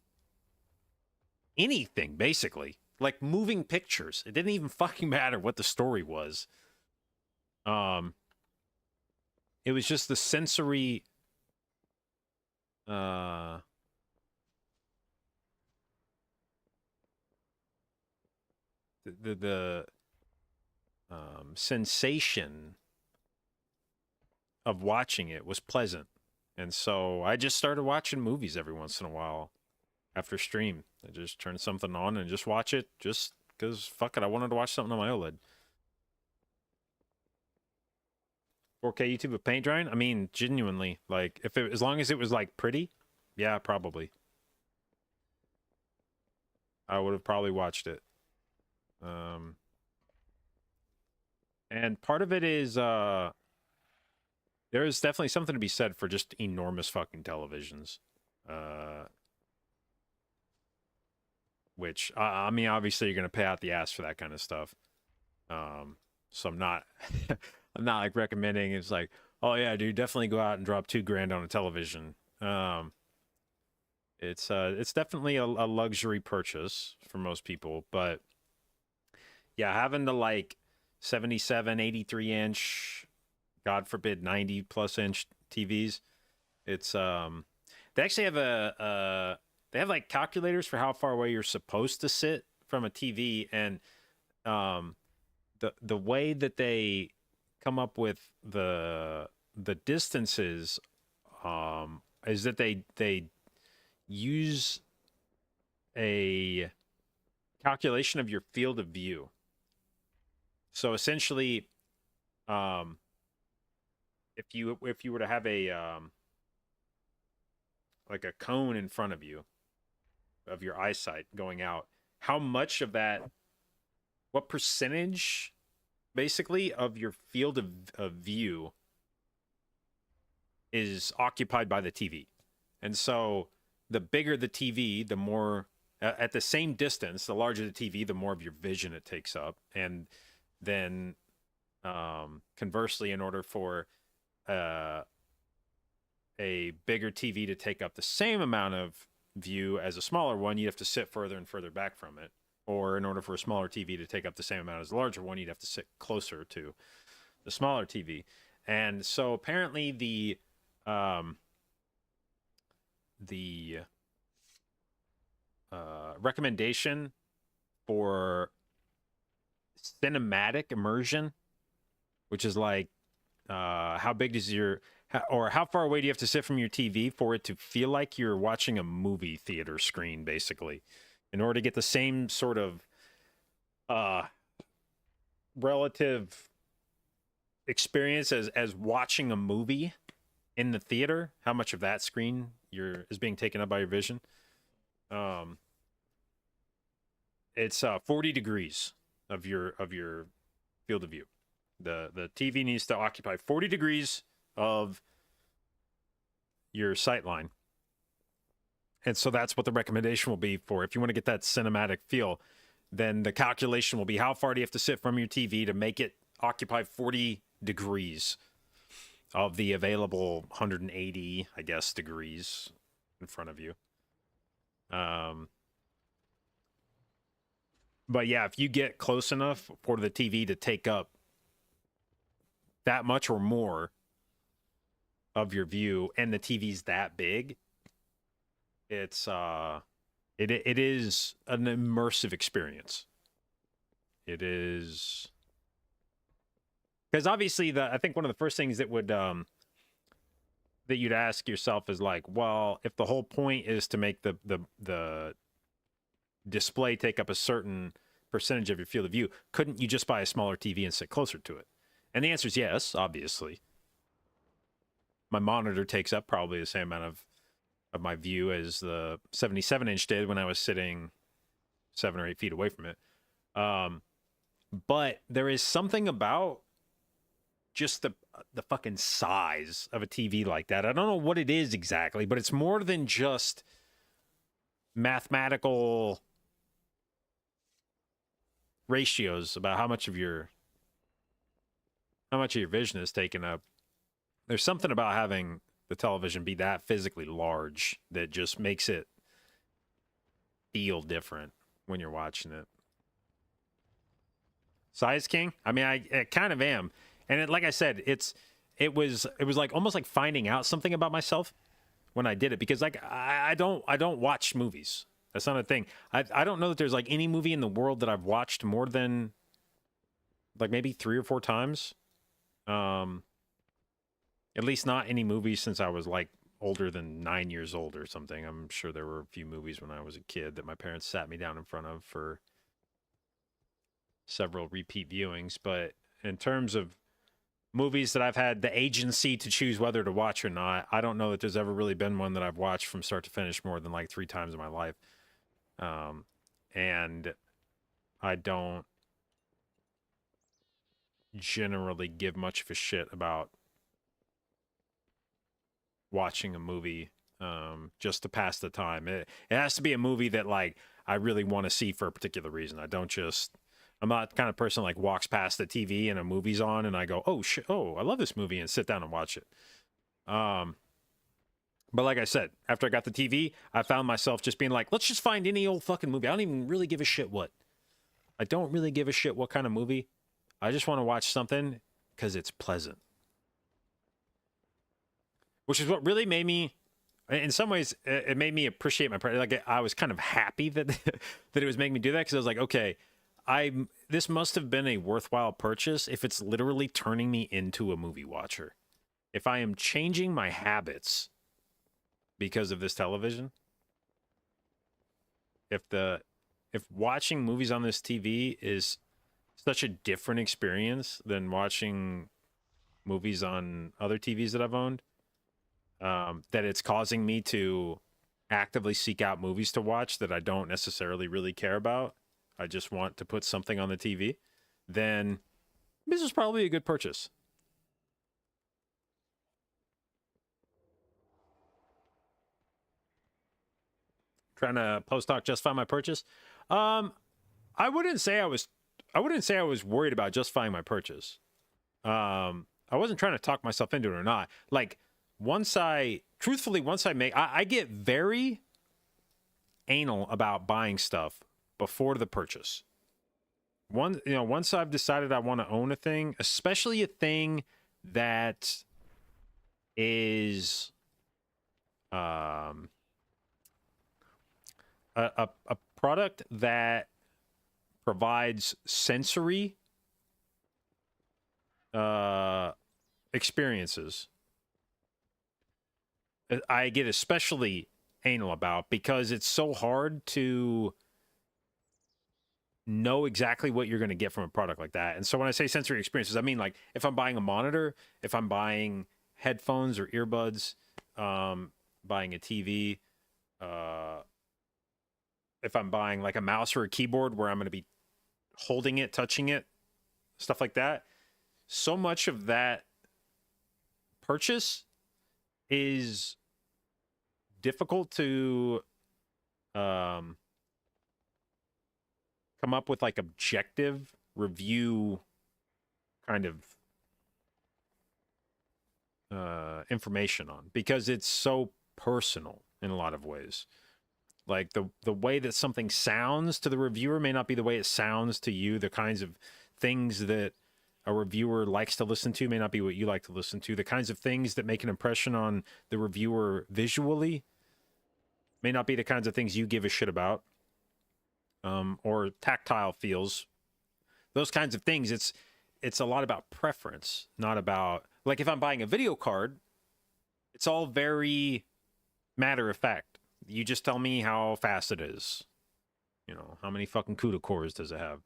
anything, basically. Like moving pictures. It didn't even fucking matter what the story was. It was just the sensory the sensation of watching it was pleasant. And so I just started watching movies every once in a while after stream. I just turn something on and just watch it just because, fuck it, I wanted to watch something on my OLED. 4K YouTube with paint drying? I mean, genuinely, like, as long as it was, like, pretty, yeah, probably. I would have probably watched it. And part of it is, there is definitely something to be said for just enormous fucking televisions. Which, I mean, obviously you're going to pay out the ass for that kind of stuff. So I'm not, I'm not like recommending it's like, oh yeah, dude, definitely go out and drop $2,000 on a television. It's definitely a luxury purchase for most people, but yeah, having the like 77, 83 inch, God forbid 90 plus inch TVs, it's they actually have they have like calculators for how far away you're supposed to sit from a TV, and the way that they come up with the distances is that they use a calculation of your field of view. So essentially, if you were to have a like a cone in front of you of your eyesight going out, how much of that, what percentage basically of your field of view is occupied by the TV. And so the bigger the TV, the more at the same distance, the larger the TV, the more of your vision it takes up. And then conversely, in order for a bigger TV to take up the same amount of view as a smaller one, you have to sit further and further back from it. Or in order for a smaller TV to take up the same amount as a larger one, you'd have to sit closer to the smaller TV. And so apparently the recommendation for cinematic immersion, which is like how big does or how far away do you have to sit from your TV for it to feel like you're watching a movie theater screen, basically, in order to get the same sort of relative experience as watching a movie in the theater. How much of that screen is being taken up by your vision? It's 40 degrees of your field of view. The TV needs to occupy 40 degrees of your sight line. And so that's what the recommendation will be for. If you want to get that cinematic feel, then the calculation will be how far do you have to sit from your TV to make it occupy 40 degrees of the available 180, I guess, degrees in front of you. But yeah, if you get close enough for the TV to take up that much or more of your view, and the TV's that big, it's it is an immersive experience. It is, because obviously I think one of the first things that would that you'd ask yourself is like, well, if the whole point is to make the display take up a certain percentage of your field of view, couldn't you just buy a smaller TV and sit closer to it? And the answer is yes, obviously. My monitor takes up probably the same amount of my view as the 77-inch did when I was sitting 7 or 8 feet away from it. But there is something about just the fucking size of a TV like that. I don't know what it is exactly, but it's more than just mathematical ratios about how much of your vision is taken up. There's something about having the television be that physically large that just makes it feel different when you're watching it. Size king? I mean, I kind of am. And like I said, it was like almost like finding out something about myself when I did it, because like I don't watch movies. That's not a thing. I don't know that there's like any movie in the world that I've watched more than like maybe 3 or 4 times. At least not any movies since I was like older than 9 years old or something. I'm sure there were a few movies when I was a kid that my parents sat me down in front of for several repeat viewings. But in terms of movies that I've had the agency to choose whether to watch or not, I don't know that there's ever really been one that I've watched from start to finish more than like 3 times in my life. And I don't generally give much of a shit about watching a movie just to pass the time. It has to be a movie that like I really want to see for a particular reason. I'm not the kind of person like walks past the TV and a movie's on and I go, oh shit, oh, I love this movie, and sit down and watch it. But like I said, after I got the TV, I found myself just being like, let's just find any old fucking movie. I don't even really give a shit what. I don't really give a shit what kind of movie. I just want to watch something because it's pleasant. Which is what really made me, in some ways, it made me appreciate my practice. Like I was kind of happy that that it was making me do that, because I was like, okay, this must have been a worthwhile purchase if it's literally turning me into a movie watcher. If I am changing my habits because of this television, if watching movies on this TV is such a different experience than watching movies on other TVs that I've owned, that it's causing me to actively seek out movies to watch that I don't necessarily really care about, I just want to put something on the TV, then this is probably a good purchase. Trying to post talk justify my purchase. I wouldn't say I was worried about justifying my purchase. I wasn't trying to talk myself into it or not. Like once I get very anal about buying stuff before the purchase. Once I've decided I want to own a thing, especially a thing that is a product that provides sensory experiences, I get especially anal about, because it's so hard to know exactly what you're going to get from a product like that. And so when I say sensory experiences, I mean like if I'm buying a monitor, if I'm buying headphones or earbuds, buying a TV, if I'm buying like a mouse or a keyboard where I'm going to be holding it, touching it, stuff like that. So much of that purchase is difficult to come up with like objective review kind of information on, because it's so personal in a lot of ways. Like the way that something sounds to the reviewer may not be the way it sounds to you. The kinds of things that a reviewer likes to listen to may not be what you like to listen to. The kinds of things that make an impression on the reviewer visually may not be the kinds of things you give a shit about. Or tactile feels. Those kinds of things, it's a lot about preference, not about, like, if I'm buying a video card, it's all very matter of fact. You just tell me how fast it is. You know, how many fucking CUDA cores does it have?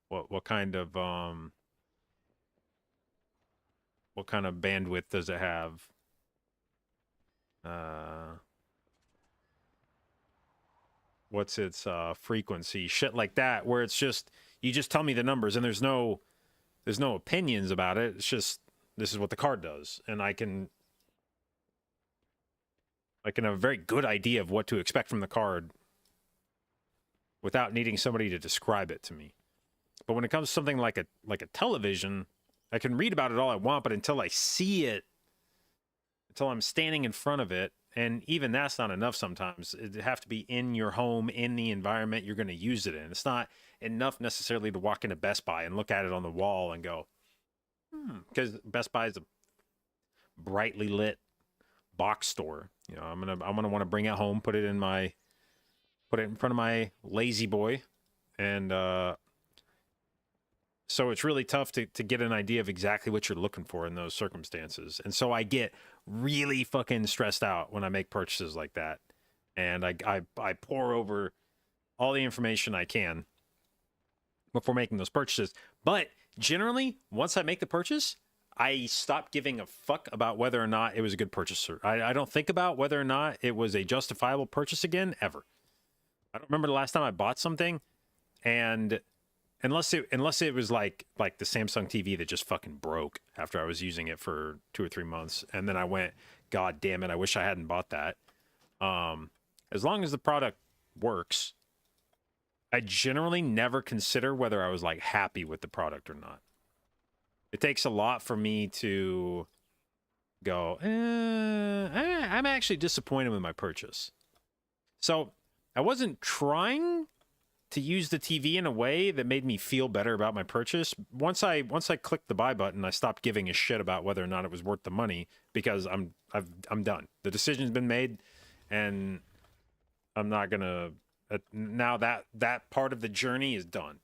What kind of bandwidth does it have? What's its frequency? Shit like that, where it's just, you just tell me the numbers and there's no opinions about it. It's just, this is what the card does, and I can have a very good idea of what to expect from the card without needing somebody to describe it to me. But when it comes to something like a television, I can read about it all I want, but until I see it, until I'm standing in front of it, and even that's not enough sometimes. It'd have to be in your home, in the environment you're going to use it in. It's not enough necessarily to walk into Best Buy and look at it on the wall and go, because Best Buy is a brightly lit box store. You know, I'm gonna want to bring it home, put it in front of my lazy boy, and so it's really tough to get an idea of exactly what you're looking for in those circumstances. And so I get really fucking stressed out when I make purchases like that. And I pour over all the information I can before making those purchases. But generally, once I make the purchase, I stop giving a fuck about whether or not it was a good purchase. I don't think about whether or not it was a justifiable purchase again, ever. I don't remember the last time I bought something, and unless it was like the Samsung TV that just fucking broke after I was using it for 2 or 3 months, and then I went, God damn it, I wish I hadn't bought that. As long as the product works, I generally never consider whether I was like happy with the product or not. It takes a lot for me to go, I'm actually disappointed with my purchase. So I wasn't trying to use the TV in a way that made me feel better about my purchase. Once I clicked the buy button, I stopped giving a shit about whether or not it was worth the money, because I'm done. The decision's been made, and I'm not gonna now that part of the journey is done.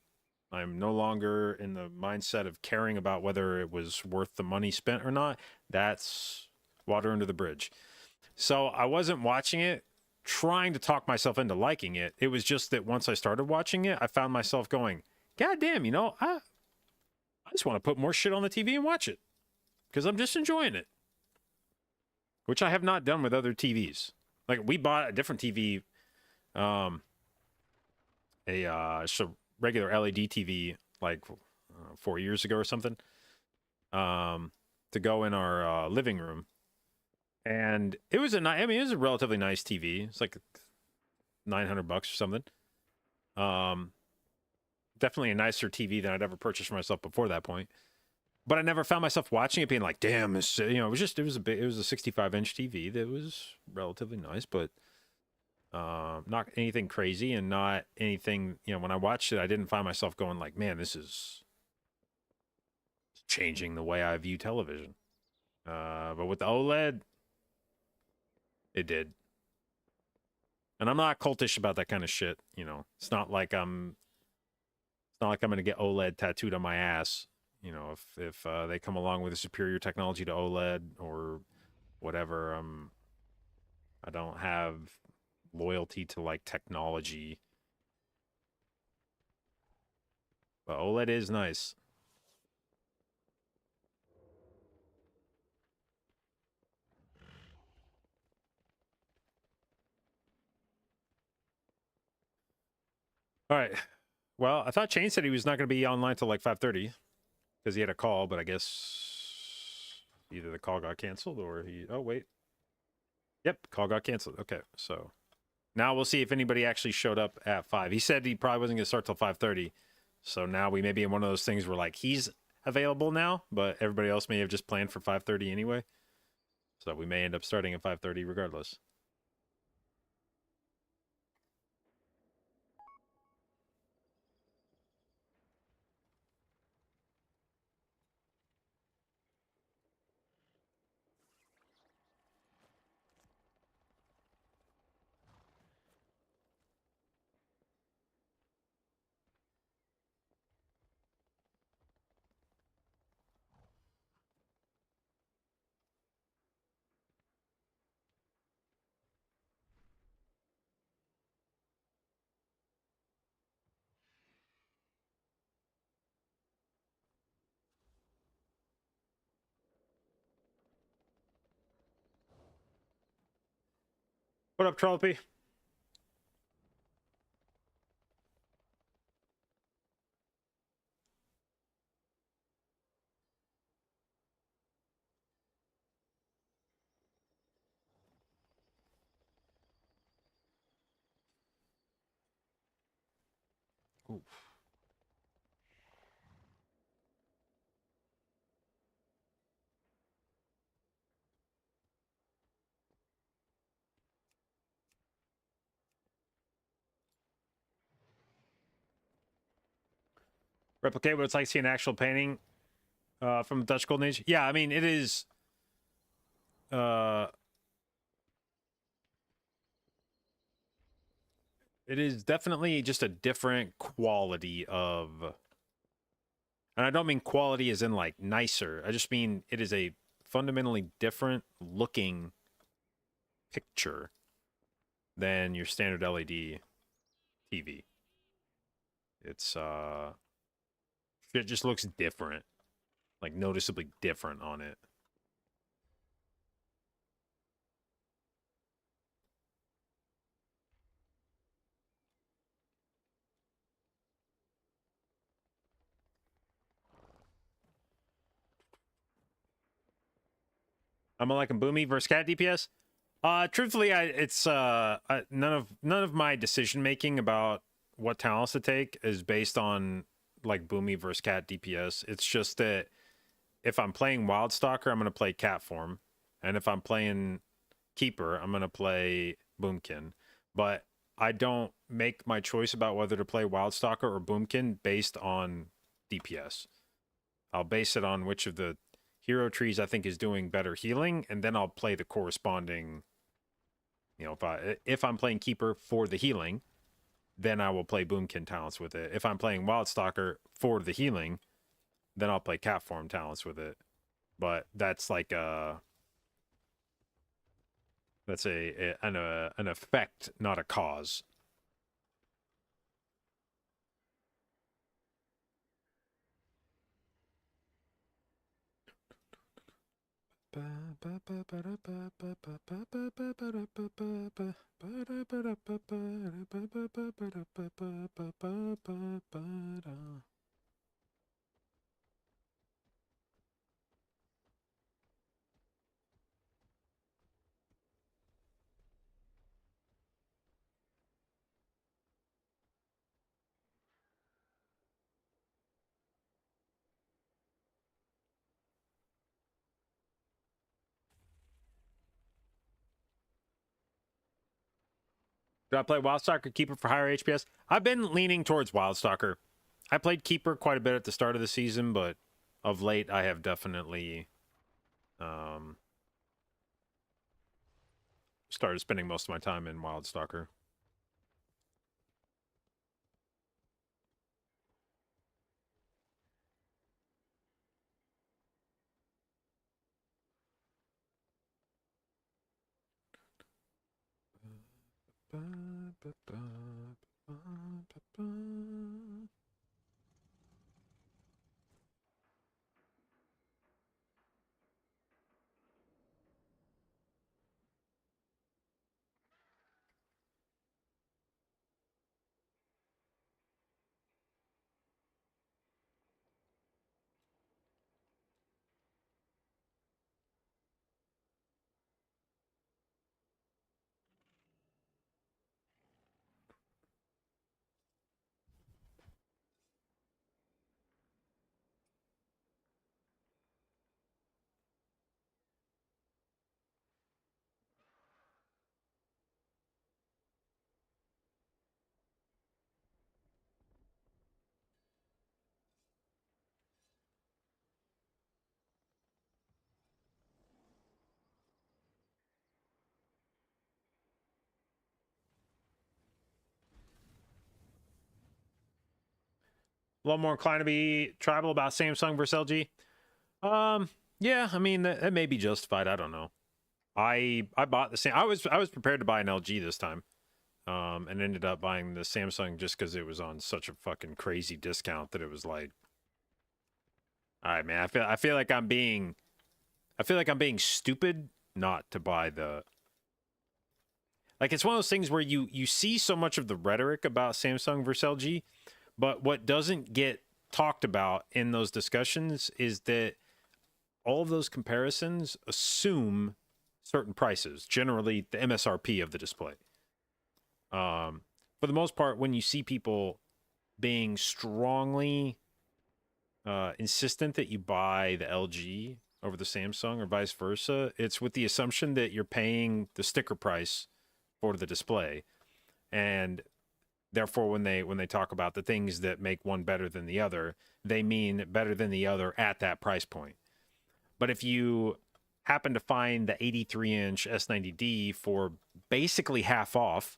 I'm no longer in the mindset of caring about whether it was worth the money spent or not. That's water under the bridge. So I wasn't watching it trying to talk myself into liking it. It was just that once I started watching it, I found myself going, God damn, you know, I just want to put more shit on the TV and watch it, because I'm just enjoying it, which I have not done with other TVs. Like, we bought a different TV, just a regular LED TV, like 4 years ago or something, to go in our living room. And it was it was a relatively nice TV. It's like $900 or something. Definitely a nicer TV than I'd ever purchased for myself before that point. But I never found myself watching it being like, damn, it was a 65-inch TV that was relatively nice, but not anything crazy, and not anything, when I watched it, I didn't find myself going like, man, this is changing the way I view television. But with the OLED, it did. And I'm not cultish about that kind of shit. It's not like I'm going to get OLED tattooed on my ass. If they come along with a superior technology to OLED or whatever, I don't have loyalty to like technology. But OLED is nice. All right. Well, I thought Shane said he was not going to be online till like 5:30 because he had a call, but I guess either the call got canceled or oh, wait. Yep, call got canceled. Okay, so now we'll see if anybody actually showed up at 5. He said he probably wasn't going to start till 5:30. So now we may be in one of those things where like he's available now, but everybody else may have just planned for 5:30 anyway. So we may end up starting at 5:30 regardless. What up, Trollopy? Oof. Replicate what it's like seeing an actual painting from the Dutch Golden Age. Yeah, I mean it is. Uh, it is definitely just a different quality of, and I don't mean quality as in like nicer. I just mean it is a fundamentally different looking picture than your standard LED TV. It's it just looks different, like noticeably different on it. I'm like a Boomy versus Cat DPS. Truthfully, it's none of my decision making about what talents to take is based on like Boomy versus Cat DPS. It's just that if I'm playing Wildstalker, I'm gonna play Cat form, and if I'm playing Keeper, I'm gonna play Boomkin. But I don't make my choice about whether to play Wildstalker or Boomkin based on DPS. I'll base it on which of the hero trees I think is doing better healing, and then I'll play the corresponding. You know, if I'm playing Keeper for the healing, then I will play Boomkin talents with it. If I'm playing Wildstalker for the healing, then I'll play Cat form talents with it. But that's like that's an effect, not a cause. Do I play Wildstalker Keeper for higher HPS? I've been leaning towards Wildstalker. I played Keeper quite a bit at the start of the season, but of late I have definitely started spending most of my time in Wildstalker. little more inclined to be tribal about Samsung versus LG. Yeah, I mean that may be justified. I don't know. I bought the same. I was prepared to buy an LG this time, and ended up buying the Samsung just because it was on such a fucking crazy discount that it was like, all right, man. I feel like I'm being stupid not to buy the. Like, it's one of those things where you see so much of the rhetoric about Samsung versus LG, but what doesn't get talked about in those discussions is that all of those comparisons assume certain prices, generally the MSRP of the display. For the most part, when you see people being strongly insistent that you buy the LG over the Samsung or vice versa, it's with the assumption that you're paying the sticker price for the display, and therefore when they talk about the things that make one better than the other, they mean better than the other at that price point. But if you happen to find the 83-inch S90D for basically half off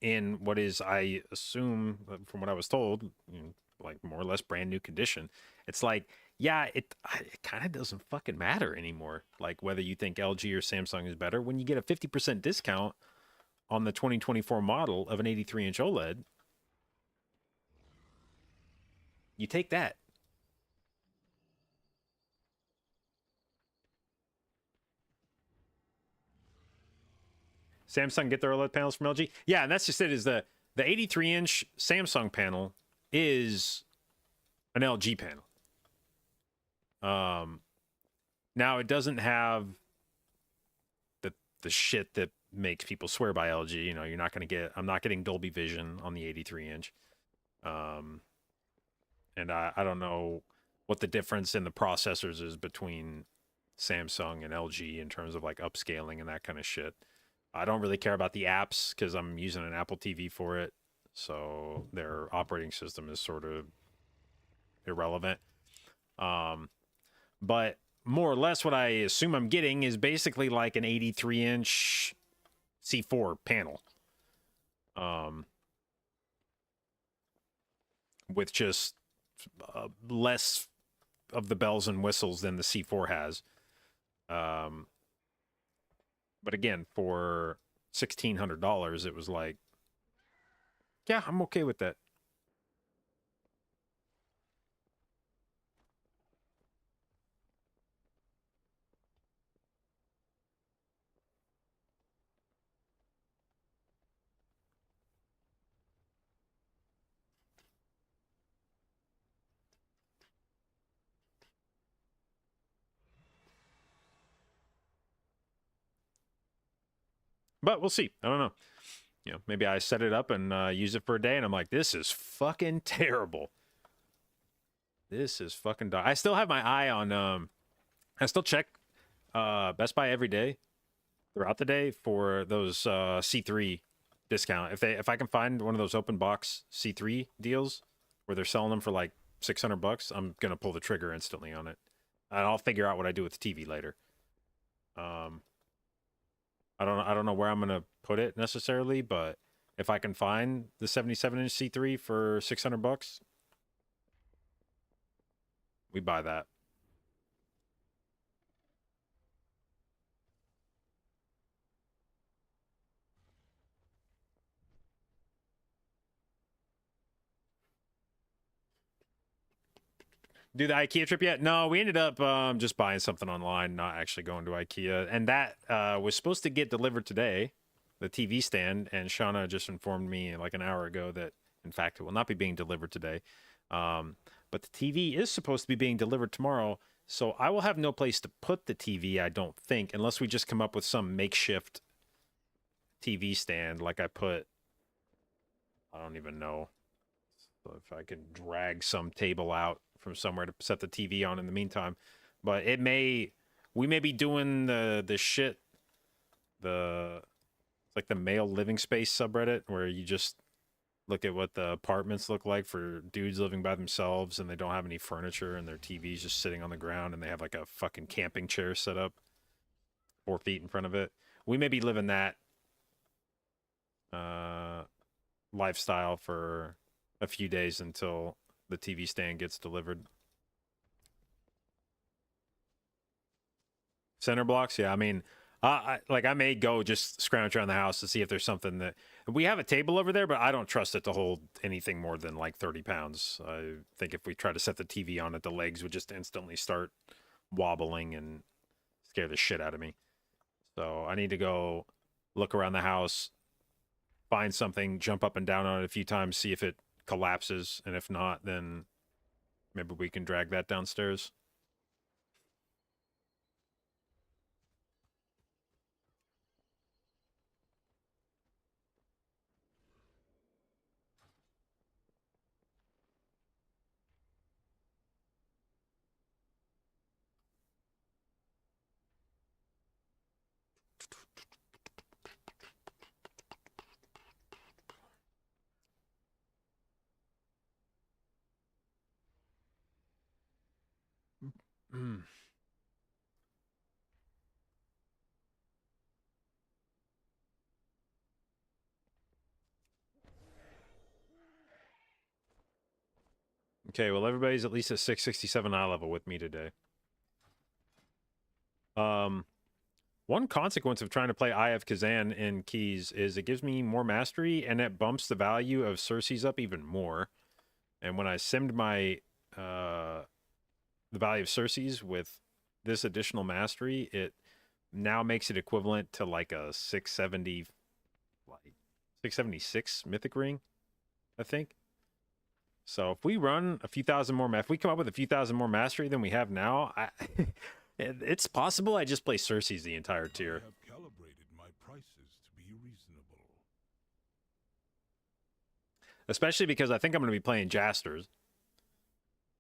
in what is, I assume, from what I was told, like more or less brand new condition, it's like, yeah, it kind of doesn't fucking matter anymore. Like whether you think LG or Samsung is better, when you get a 50% discount on the 2024 model of an 83-inch OLED, you take that. Samsung get their OLED panels from LG? Yeah, and that's just it, is the 83-inch Samsung panel is an LG panel. Now it doesn't have the shit that makes people swear by LG. You know, I'm not getting Dolby Vision on the 83-inch. And I don't know what the difference in the processors is between Samsung and LG in terms of like upscaling and that kind of shit. I don't really care about the apps because I'm using an Apple TV for it. So their operating system is sort of irrelevant. But more or less what I assume I'm getting is basically like an 83-inch C4 panel. With just less of the bells and whistles than the C4 has. But again, for $1,600, it was like, yeah, I'm okay with that. But we'll see. I don't know. You know, maybe I set it up and use it for a day, and I'm like, this is fucking terrible. This is fucking I still have my eye on. I still check Best Buy every day, throughout the day, for those C3 discount. If I can find one of those open box C3 deals where they're selling them for like $600, I'm gonna pull the trigger instantly on it, and I'll figure out what I do with the TV later. I don't know where I'm gonna put it necessarily, but if I can find the 77-inch C3 for $600, we buy that. Do the IKEA trip yet? No, we ended up just buying something online, not actually going to IKEA. And that was supposed to get delivered today, the TV stand. And Shauna just informed me like an hour ago that, in fact, it will not be being delivered today. But the TV is supposed to be being delivered tomorrow. So I will have no place to put the TV, I don't think, unless we just come up with some makeshift TV stand. Like I don't even know. So if I can drag some table out from somewhere to set the TV on in the meantime. But we may be doing the shit, like the male living space subreddit, where you just look at what the apartments look like for dudes living by themselves and they don't have any furniture and their TV's just sitting on the ground and they have like a fucking camping chair set up 4 feet in front of it. We may be living that lifestyle for a few days until the TV stand gets delivered. Center blocks, yeah. I mean, I may go just scrounge around the house to see if there's something that we have a table over there, but I don't trust it to hold anything more than like 30 pounds. I think if we try to set the TV on it, the legs would just instantly start wobbling and scare the shit out of me. So I need to go look around the house, find something, jump up and down on it a few times, see if it collapses, and if not, then maybe we can drag that downstairs. Okay, well, everybody's at least at 667 eye level with me today. One consequence of trying to play Eye of Kazan in keys is it gives me more mastery, and it bumps the value of Cersei's up even more. And when I simmed my the value of Cersei's with this additional mastery, it now makes it equivalent to like a 670, like 676 mythic ring, I think. So if we run a few thousand more, if we come up with a few thousand more mastery than we have now, it's possible I just play Cersei's the entire tier. I have calibrated my prices to be reasonable. Especially because I think I'm going to be playing Jasters,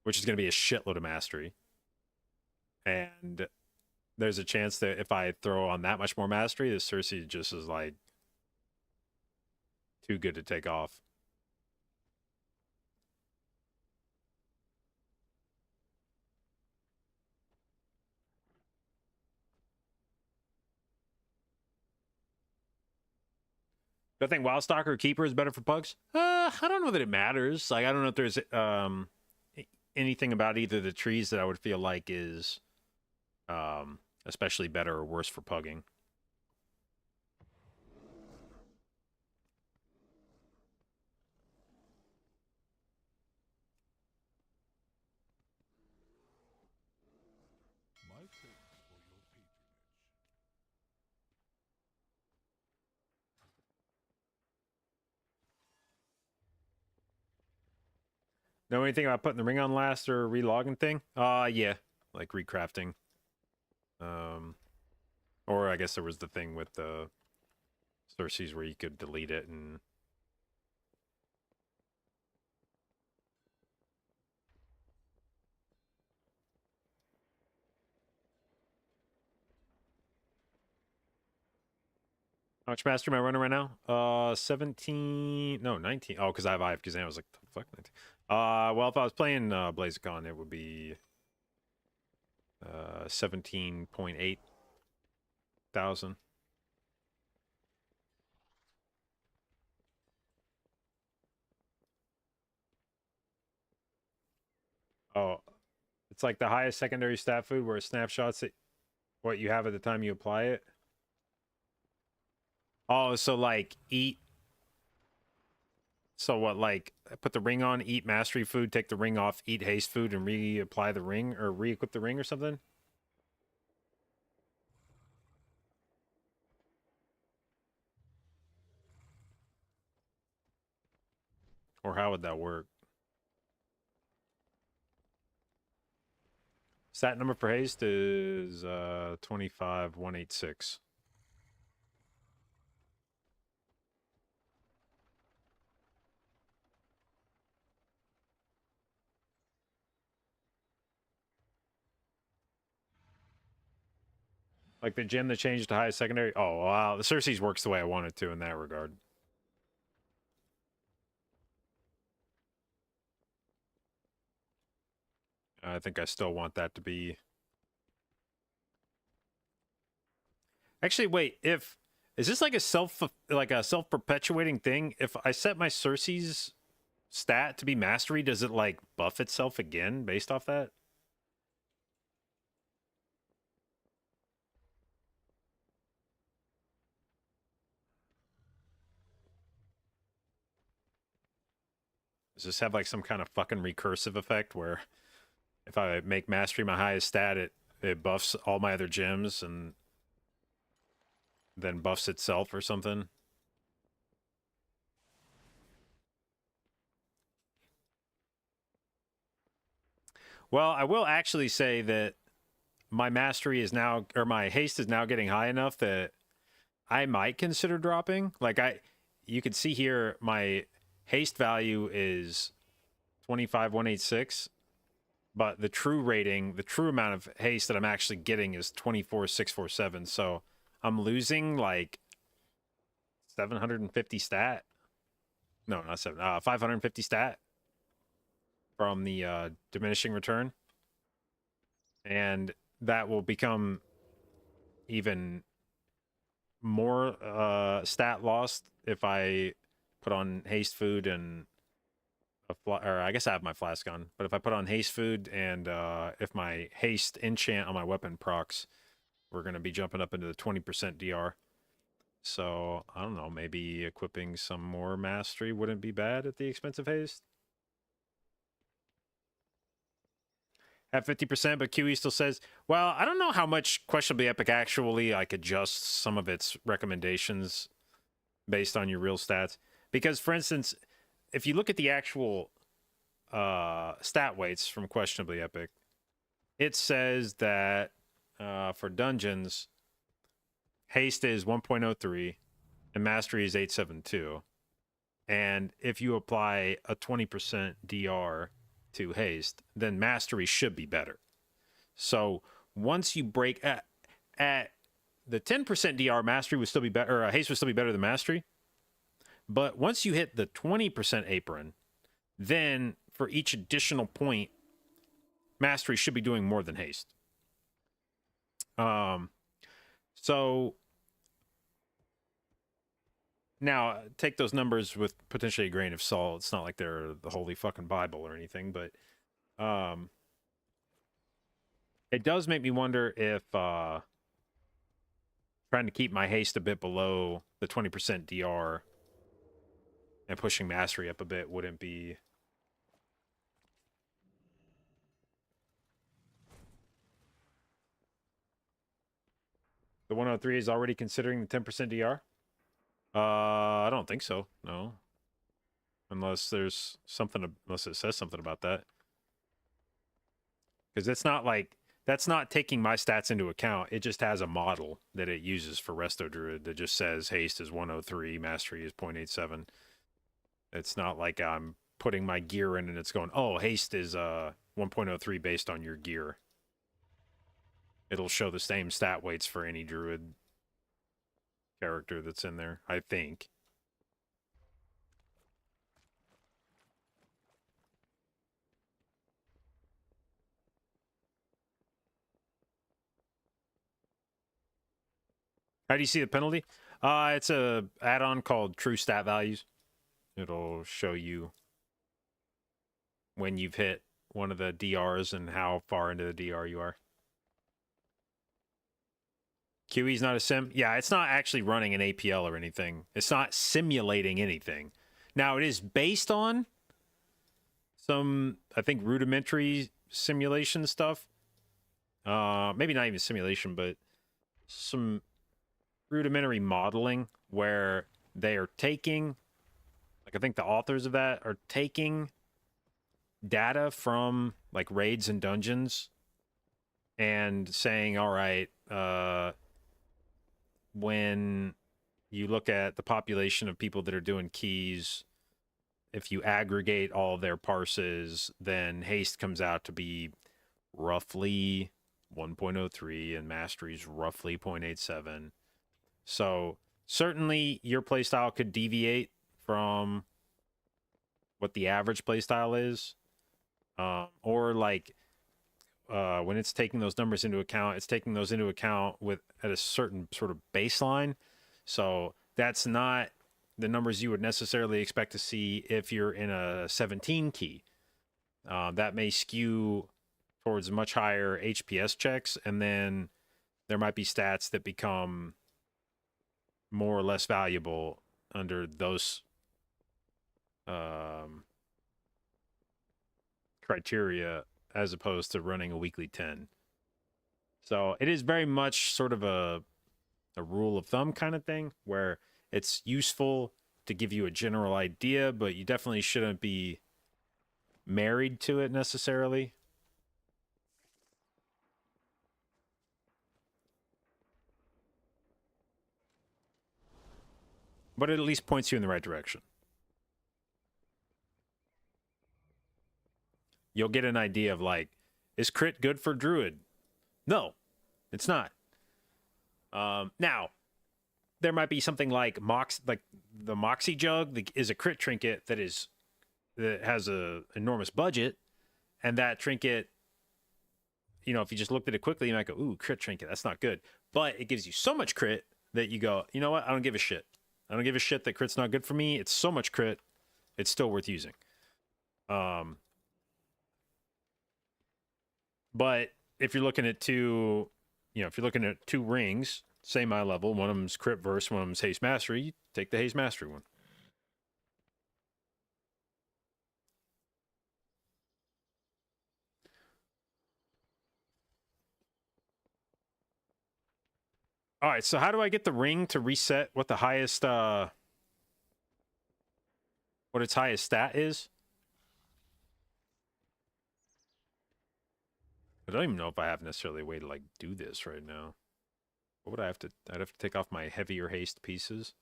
which is going to be a shitload of mastery. And there's a chance that if I throw on that much more mastery, this Cersei just is like too good to take off. Do I think Wildstalker Keeper is better for pugs? I don't know that it matters. Like, I don't know if there's anything about either of the trees that I would feel like is especially better or worse for pugging. My thanks for your patronage. Know anything about putting the ring on last or relogging thing? Yeah, like recrafting. Or I guess there was the thing with the Cersei's where you could delete it and how much mastery am I running right now? 17, no, 19. Oh, because I have Eye of Kazan. I was like, the fuck, 19. Well, if I was playing Blazicon, it would be 17.8 thousand. Oh, it's like the highest secondary stat food where it snapshots it, what you have at the time you apply it. Oh, so like eat. So what, like put the ring on, eat mastery food, take the ring off, eat haste food, and reapply the ring or re-equip the ring or something? Or how would that work? Stat number for haste is 25186. Like the gem that changed to highest secondary. Oh wow, the Cersei's works the way I want it to in that regard. I think I still want that to be. Actually, wait. If is this like a self-perpetuating thing? If I set my Cersei's stat to be mastery, does it like buff itself again based off that? Does this have like some kind of fucking recursive effect where if I make mastery my highest stat, it buffs all my other gems and then buffs itself or something? Well, I will actually say that my mastery is now, or my haste is now getting high enough that I might consider dropping. Like you can see here, my haste value is 25,186, but the true rating, the true amount of haste that I'm actually getting is 24,647. So I'm losing like 750 stat. No, not 550 stat from the diminishing return. And that will become even more stat lost if I put on haste food and or I guess I have my flask on, but if I put on haste food and if my haste enchant on my weapon procs, we're going to be jumping up into the 20% DR. So I don't know, maybe equipping some more mastery wouldn't be bad at the expense of haste. At 50%, but QE still says, well, I don't know how much Questionably Epic actually like adjusts some of its recommendations based on your real stats. Because, for instance, if you look at the actual stat weights from Questionably Epic, it says that for dungeons, haste is 1.03 and mastery is 872. And if you apply a 20% DR to haste, then mastery should be better. So once you break at the 10% DR, mastery would still be better, or haste would still be better than mastery. But once you hit the 20% apron, then for each additional point, mastery should be doing more than haste. So now take those numbers with potentially a grain of salt. It's not like they're the holy fucking Bible or anything, but it does make me wonder if trying to keep my haste a bit below the 20% DR and pushing mastery up a bit wouldn't be... The 103 is already considering the 10% DR? I don't think so, no. Unless there's something, unless it says something about that. Because it's not like, that's not taking my stats into account. It just has a model that it uses for Resto Druid that just says haste is 103, mastery is 0.87. It's not like I'm putting my gear in and it's going, oh, haste is 1.03 based on your gear. It'll show the same stat weights for any druid character that's in there, I think. How do you see the penalty? It's a add-on called True Stat Values. It'll show you when you've hit one of the DRs and how far into the DR you are. QE's not a sim? Yeah, it's not actually running an APL or anything. It's not simulating anything. Now, it is based on some, I think, rudimentary simulation stuff. Maybe not even simulation, but some rudimentary modeling where they are taking, like I think the authors of that are taking data from like raids and dungeons and saying, all right, when you look at the population of people that are doing keys, if you aggregate all their parses, then haste comes out to be roughly 1.03 and mastery's roughly 0.87. So certainly your playstyle could deviate from what the average playstyle is. Or like when it's taking those numbers into account, it's taking those into account with at a certain sort of baseline. So that's not the numbers you would necessarily expect to see if you're in a 17 key. That may skew towards much higher HPS checks, and then there might be stats that become more or less valuable under those criteria as opposed to running a weekly 10. So it is very much sort of a rule of thumb kind of thing where it's useful to give you a general idea, but you definitely shouldn't be married to it necessarily. But it at least points you in the right direction. You'll get an idea of like, is crit good for druid? No, it's not. Now, there might be something like like the Moxie Jug that is a crit trinket that has a enormous budget, and that trinket, you know, if you just looked at it quickly, you might go, "Ooh, crit trinket, that's not good." But it gives you so much crit that you go, "You know what? I don't give a shit. I don't give a shit that crit's not good for me. It's so much crit, it's still worth using." But if you're looking at two rings, same eye level, one of them's crit verse, one of them's haste mastery, you take the haste mastery one. All right, so how do I get the ring to reset what the highest what its highest stat is? I don't even know if I have necessarily a way to like do this right now. What would I have to? I'd have to take off my heavier haste pieces.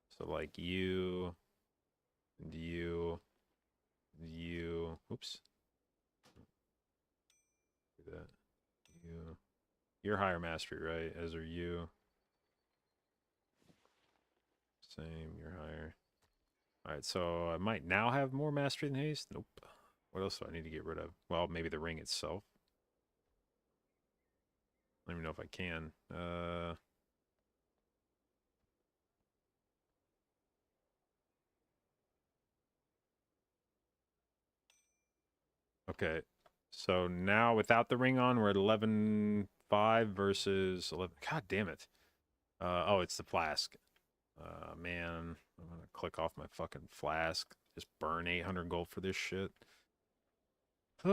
So like you, and you. Oops. Do that. You. You're higher mastery, right? As are you. Same. You're higher. All right. So I might now have more mastery than haste. Nope. What else do I need to get rid of? Well, maybe the ring itself. I don't even know if I can. Okay. So now without the ring on, we're at 11.5 versus 11. God damn it. Oh, it's the flask. Man, I'm gonna click off my fucking flask. Just burn 800 gold for this shit. Do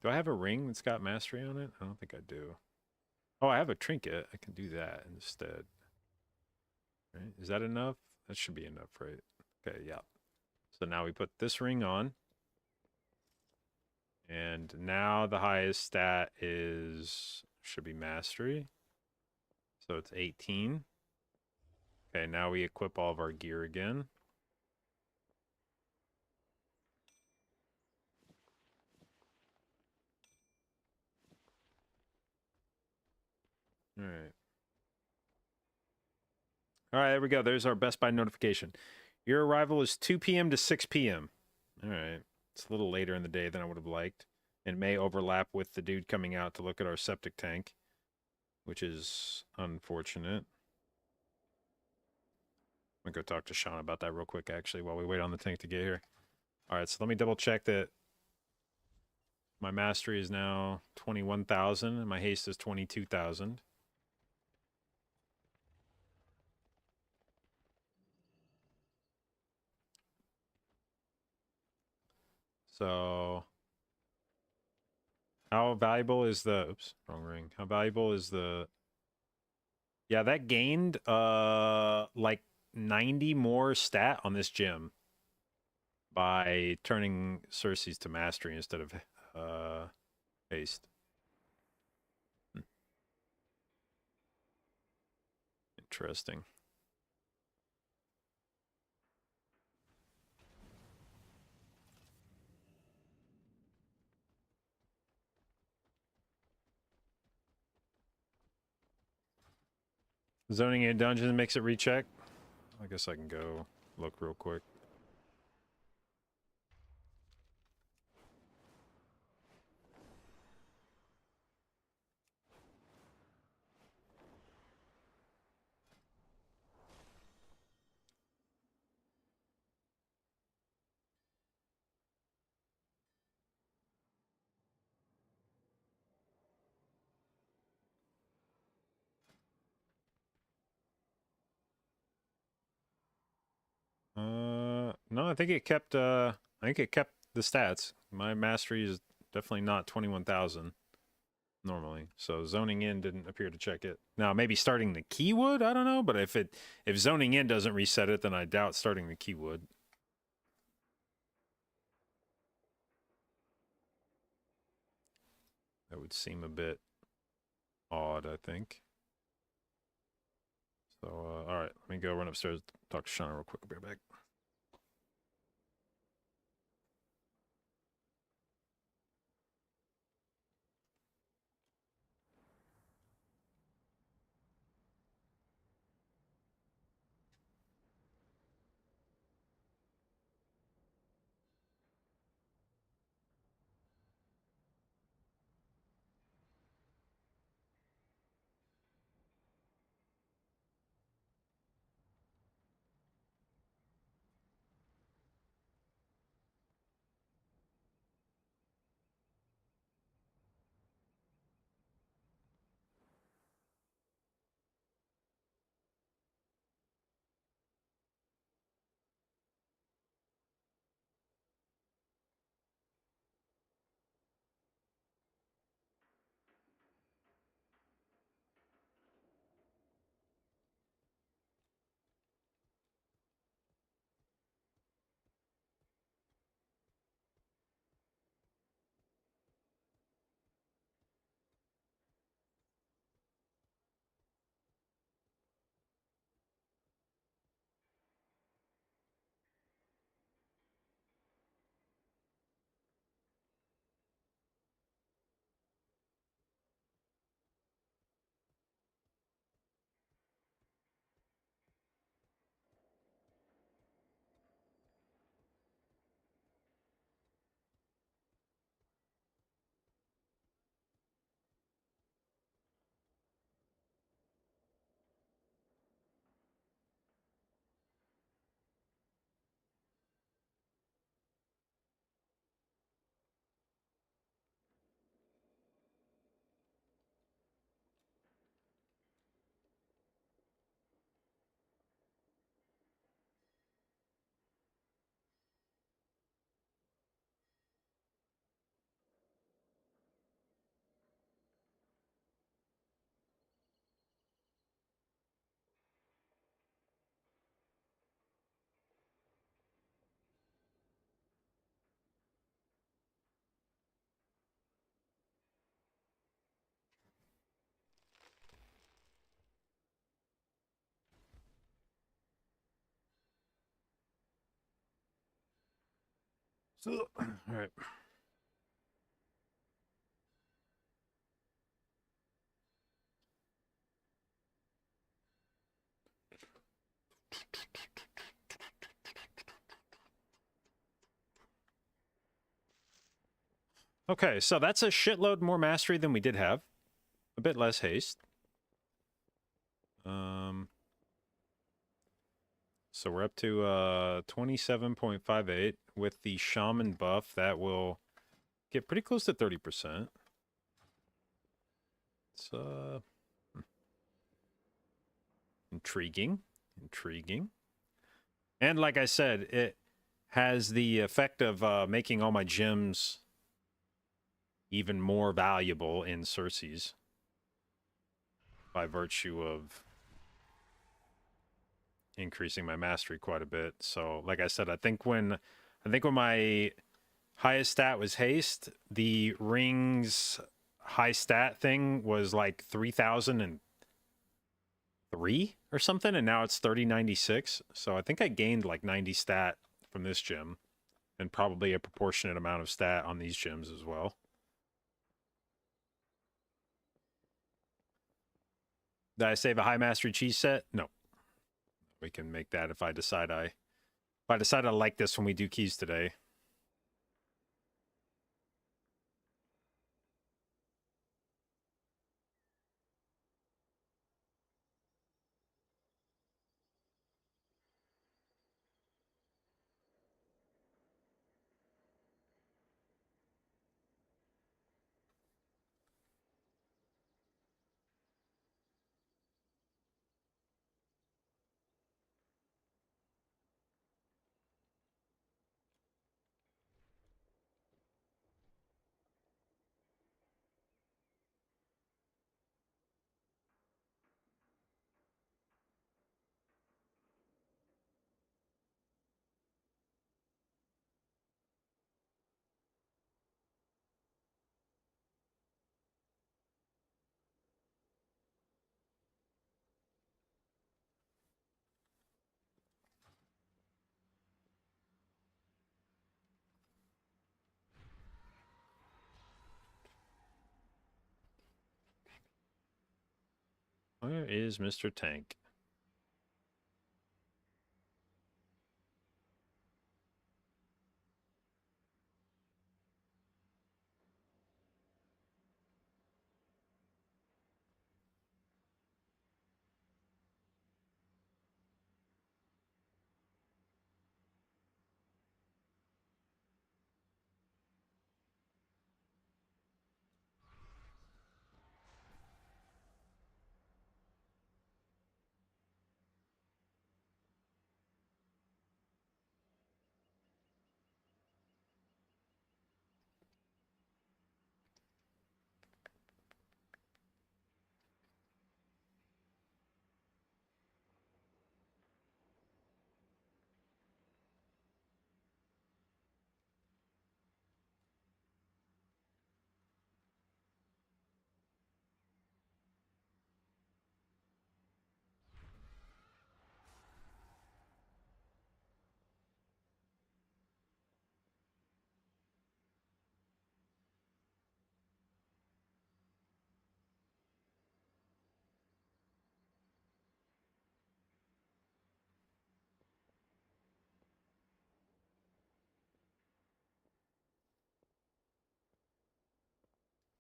I have a ring that's got mastery on it? I don't think I do. Oh, I have a trinket. I can do that instead. Right? Is that enough? That should be enough, right? Okay, yeah. So now we put this ring on. And now the highest stat should be mastery. So it's 18. Okay, now we equip all of our gear again. All right. All right, there we go. There's our Best Buy notification. Your arrival is 2 p.m. to 6 p.m. All right. It's a little later in the day than I would have liked. And may overlap with the dude coming out to look at our septic tank, which is unfortunate. I'm going to go talk to Sean about that real quick, actually, while we wait on the tank to get here. All right, so let me double check that my mastery is now 21,000 and my haste is 22,000. So how valuable is the oops, wrong ring. How valuable is the yeah, that gained like 90 more stat on this gem by turning Cersei's to mastery instead of haste. Interesting. Zoning in dungeon makes it recheck. I guess I can go look real quick. No, I think it kept. I think it kept the stats. My mastery is definitely not 21,000 normally. So zoning in didn't appear to check it. Now maybe starting the key would. I don't know, but if zoning in doesn't reset it, then I doubt starting the key would. That would seem a bit odd, I think. So, all right, let me go run upstairs, talk to Shauna real quick. I'll be right back. So, all right. Okay, so that's a shitload more mastery than we did have. A bit less haste. So we're up to 27.58 with the shaman buff. That will get pretty close to 30%. It's intriguing. Intriguing. And like I said, it has the effect of making all my gems even more valuable in Cersei's by virtue of increasing my mastery quite a bit. So, like I said, I think when my highest stat was haste, the ring's high stat thing was like 3,003 or something, and now it's 3096. So I think I gained like 90 stat from this gem, and probably a proportionate amount of stat on these gems as well. Did I save a high mastery cheese set? No. We can make that if I decide I like this when we do keys today. Where is Mr. Tank?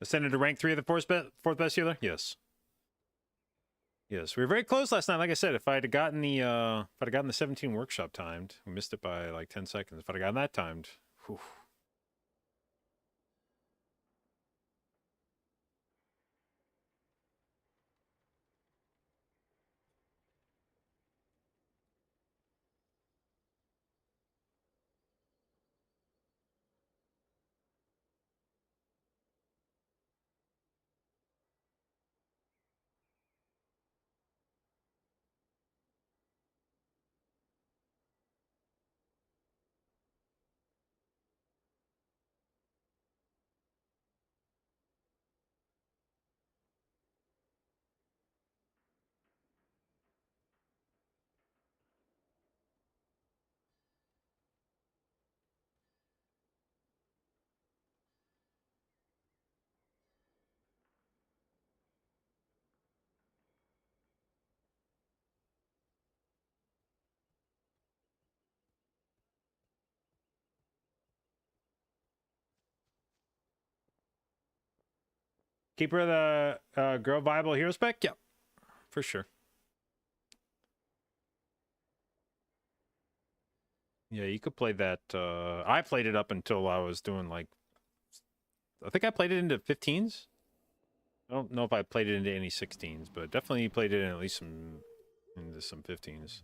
Ascended to rank 3 of the fourth best healer? Yes. Yes, we were very close last night. Like I said, if I'd gotten the 17 workshop timed, we missed it by like 10 seconds. If I'd gotten that timed, whew. Keeper of the Girl Viable Hero spec? Yep, for sure. Yeah, you could play that. I played it up until I was doing like, I think I played it into 15s. I don't know if I played it into any 16s, but definitely played it in at least into some 15s.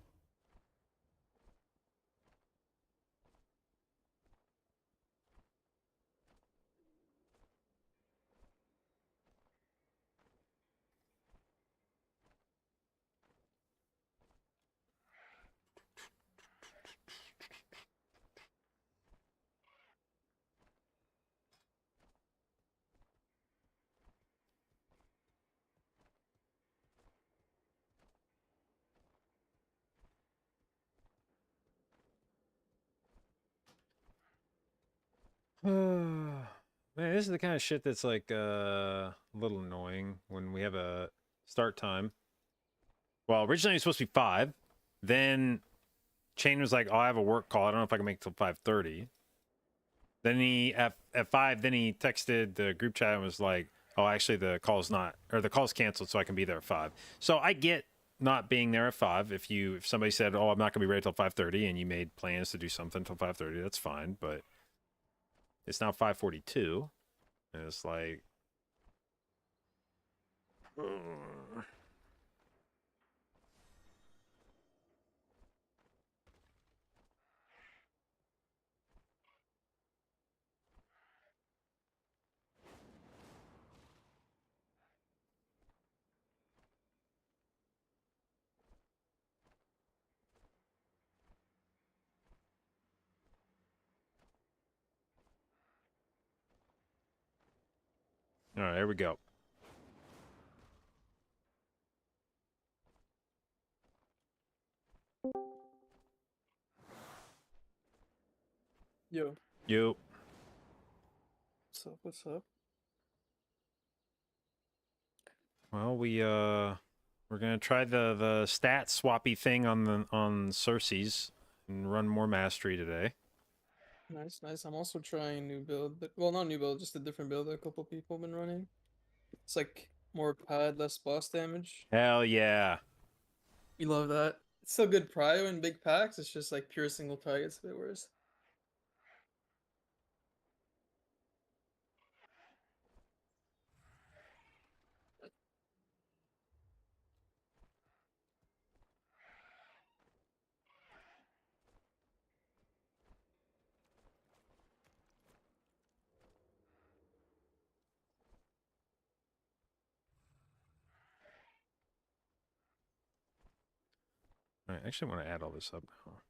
Man, this is the kind of shit that's like a little annoying when we have a start time. Well, originally it was supposed to be 5. Then Chain was like, "Oh, I have a work call. I don't know if I can make it till 5:30." Then he at 5, then he texted the group chat and was like, "Oh, actually the call's canceled, so I can be there at 5." So I get not being there at 5. If somebody said, "Oh, I'm not gonna be ready till 5:30," and you made plans to do something till 5:30, that's fine. But it's now 5:42, and it's like, all right, here we go. Yo, You. what's up? What's up? Well, We're gonna try the stat swappy thing on Cersei's and run more mastery today. Nice, nice. I'm also trying new build, but well, not new build, just a different build that a couple people have been running. It's like more pad, less boss damage. Hell yeah! We love that. It's still good prio in big packs. It's just like pure single targets a bit worse. I actually want to add all this up now.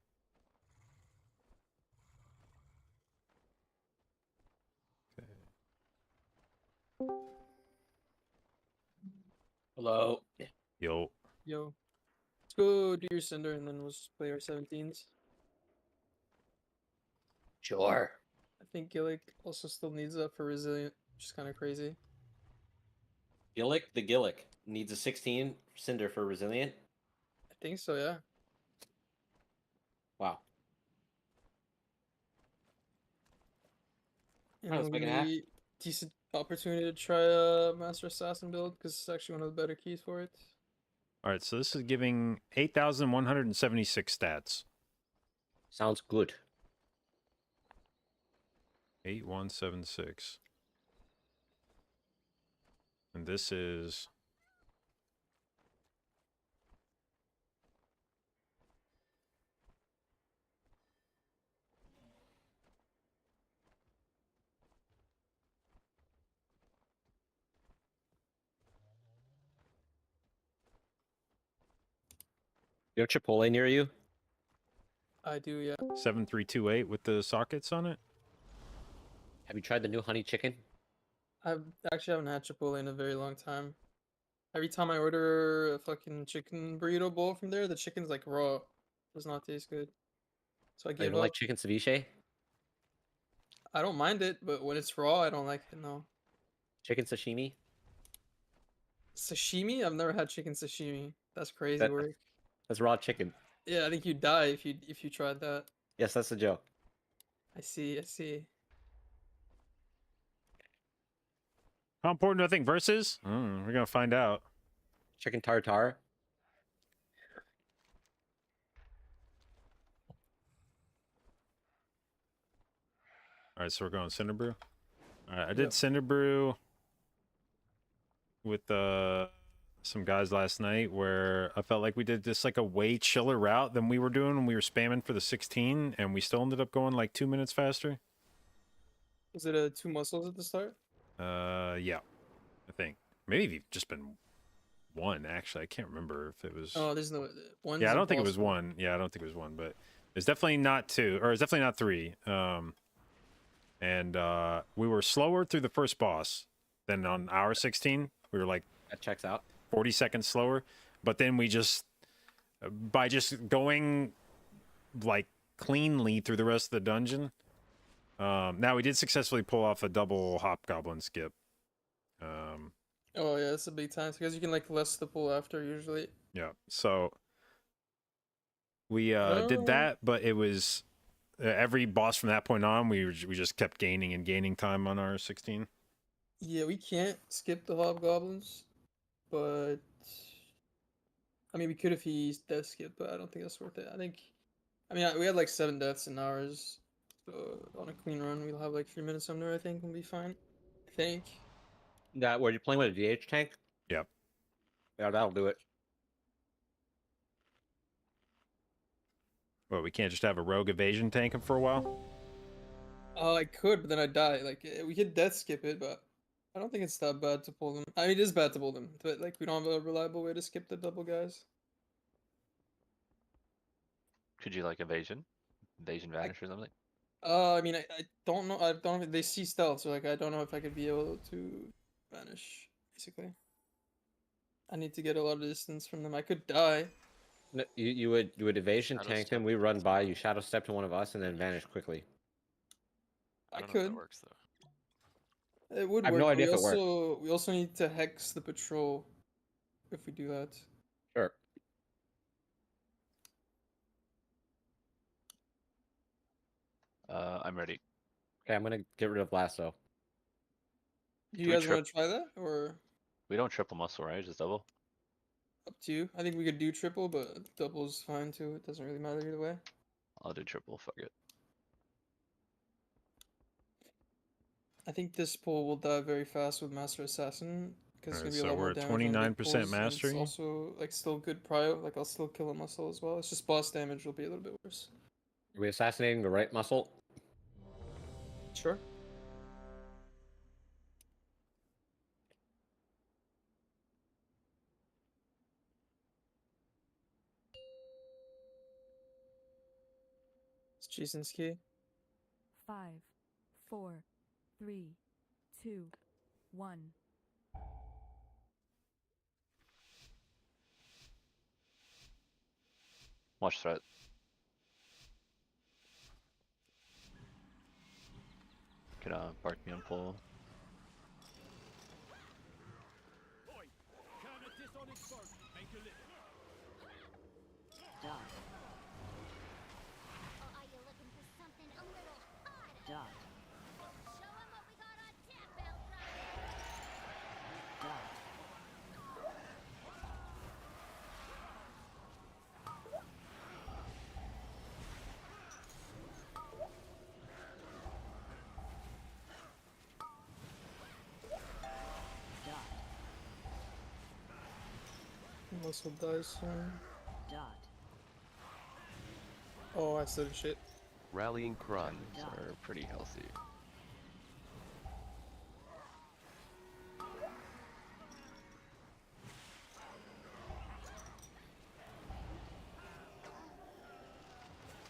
Hello. Yo, Yo, let's go do your Cinder and then we'll just play our 17s. Sure. I think Gillick also still needs that for Resilient, which is kind of crazy. Gillick, the Gillick needs a 16 Cinder for Resilient. I think so, yeah. Wow. And Alright, let's make it happen. we decent opportunity to try a Master Assassin build because it's actually one of the better keys for it. all right. So this is giving 8,176 stats. Sounds good. 8176. And this is You have Chipotle near you? I do, yeah. 7328 with the sockets on it. Have you tried the new honey chicken? I actually haven't had Chipotle in a very long time. Every time I order a fucking chicken burrito bowl from there, the chicken's like raw. Does not taste good. So I Oh, you gave don't up. like chicken ceviche? I don't mind it, but when it's raw, I don't like it, no. Chicken sashimi? Sashimi? I've never had chicken sashimi. That's crazy That- work. That's raw chicken. Yeah, I think you'd die if you tried that. Yes, that's the joke. I see, I see. How important do I think versus? We're gonna find out. Chicken tartare? All right, so we're going Cinder Brew. All right, I did Yep. Cinder Brew with some guys last night where I felt like we did just like a way chiller route than we were doing when we were spamming for the 16, and we still ended up going like 2 minutes faster. Was it a 2 muscles at the start? Yeah, I think maybe just been one actually. I can't remember if it was. Oh, there's no one. Yeah, I don't think it was one. Yeah, I don't think it was one, but it's definitely not two, or it's definitely not three. And we were slower through the first boss than on our 16. We were like That checks out. 40 seconds slower, but then we just by just going like cleanly through the rest of the dungeon. Now we did successfully pull off a double hobgoblin skip. Oh yeah, it's a big time because you can like less the pull after usually. Yeah, so we did Oh. that, but it was every boss from that point on, we just kept gaining and gaining time on our 16. Yeah, we can't skip the hobgoblins, but I mean we could if he death skip, but I don't think that's worth it. I mean we had like 7 deaths in ours, so on a clean run we'll have like 3 minutes under. I think we'll be fine. I think. That were you playing with a DH tank? Yep. Yeah, that'll do it. Well, we can't just have a rogue evasion tanking for a while. I could, but then I'd die. Like we could death skip it, but I don't think it's that bad to pull them. I mean, it is bad to pull them, but like we don't have a reliable way to skip the double guys. Could you like evasion vanish or something? I mean, I don't know. I don't. They see stealth, so like I don't know if I could be able to vanish. Basically, I need to get a lot of distance from them. I could die. No, you would evasion Shadow tank step them. We run is by. fine. You shadow step to one of us and then vanish quickly. I don't know if could. that works though. It would I have work. no but idea if it works. we also need to hex the patrol if we do that. I'm ready. Okay, I'm gonna get rid of lasso. Do Do you we guys want to try that, or We don't triple muscle, right? Just double. up to you? I think we could do triple, but double is fine too. It doesn't really matter either way. I'll do triple. Fuck it. I think this pull will die very fast with Master Assassin because it's Alright, gonna be a so lot more we're at damage on big 29% pulls, and it's mastery. also like still good prio. Like I'll still kill a muscle as well. It's just boss damage will be a little bit worse. Are we assassinating the right muscle? Sure. It's Jason's key. 5, 4, 3, 2, 1. Watch threat. Can bark me on pull. Or are you looking for something a little harder? Show 'em what we got on tap, Beltran. Muscle dies soon. Oh, I said shit. Rallying cry. These are pretty healthy.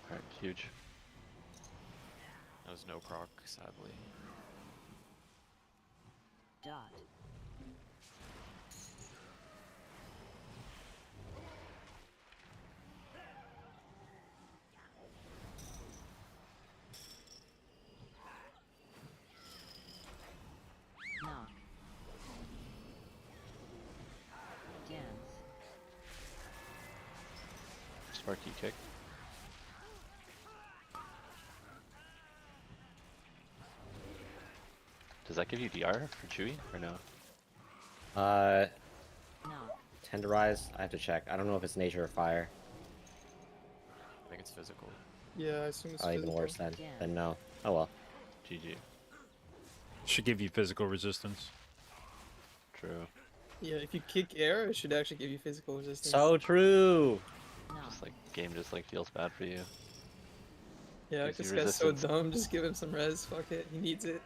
Alright, huge. That was no proc, sadly. Sparky kick. Does that give you DR for Chewy or no? Tenderize. I have to check. I don't know if it's nature or fire. I think it's physical. Yeah, I assume it's Oh, even physical. worse then. Then no. Oh well. GG. Should give you physical resistance. True. Yeah, if you kick air, it should actually give you physical resistance. So true. Just like game just like feels bad for you. Yeah, gives you this guy's so resistance. dumb. Just give him some res. Fuck it. He needs it.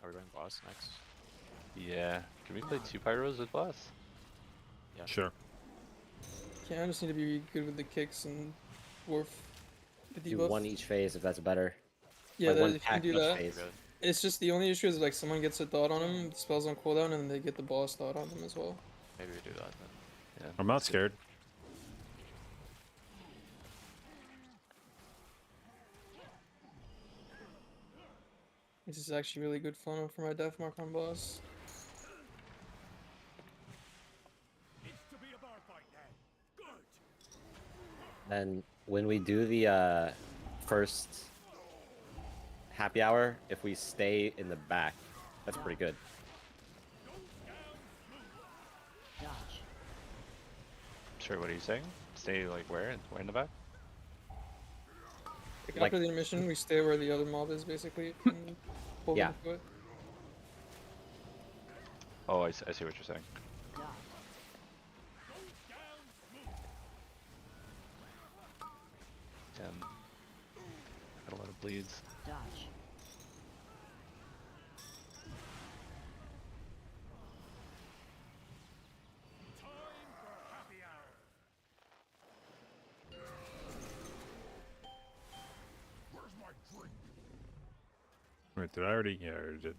Are we going boss next? Yeah. Can we play 2 pyros with boss? Yeah. Sure. Yeah, I just need to be good with the kicks and Worf the Do debuff. one each phase if that's better. Yeah, like that, one if you can pack do each that. phase. It's just the only issue is like someone gets a dot on him, the spell's on cooldown, and then they get the boss dot on them as well. Maybe we do that then. Yeah. I'm not scared. This is actually really good fun for my death mark on boss. Then when we do the first happy hour, if we stay in the back, that's pretty good. Sure, what are you saying? Stay like where? Where in the back? Like, Like- after the intermission, we stay where the other mob is basically. And pull Yeah. them to it. Oh, I see what you're saying. Got a lot of bleeds. Wait, did I already? Yeah, I already did.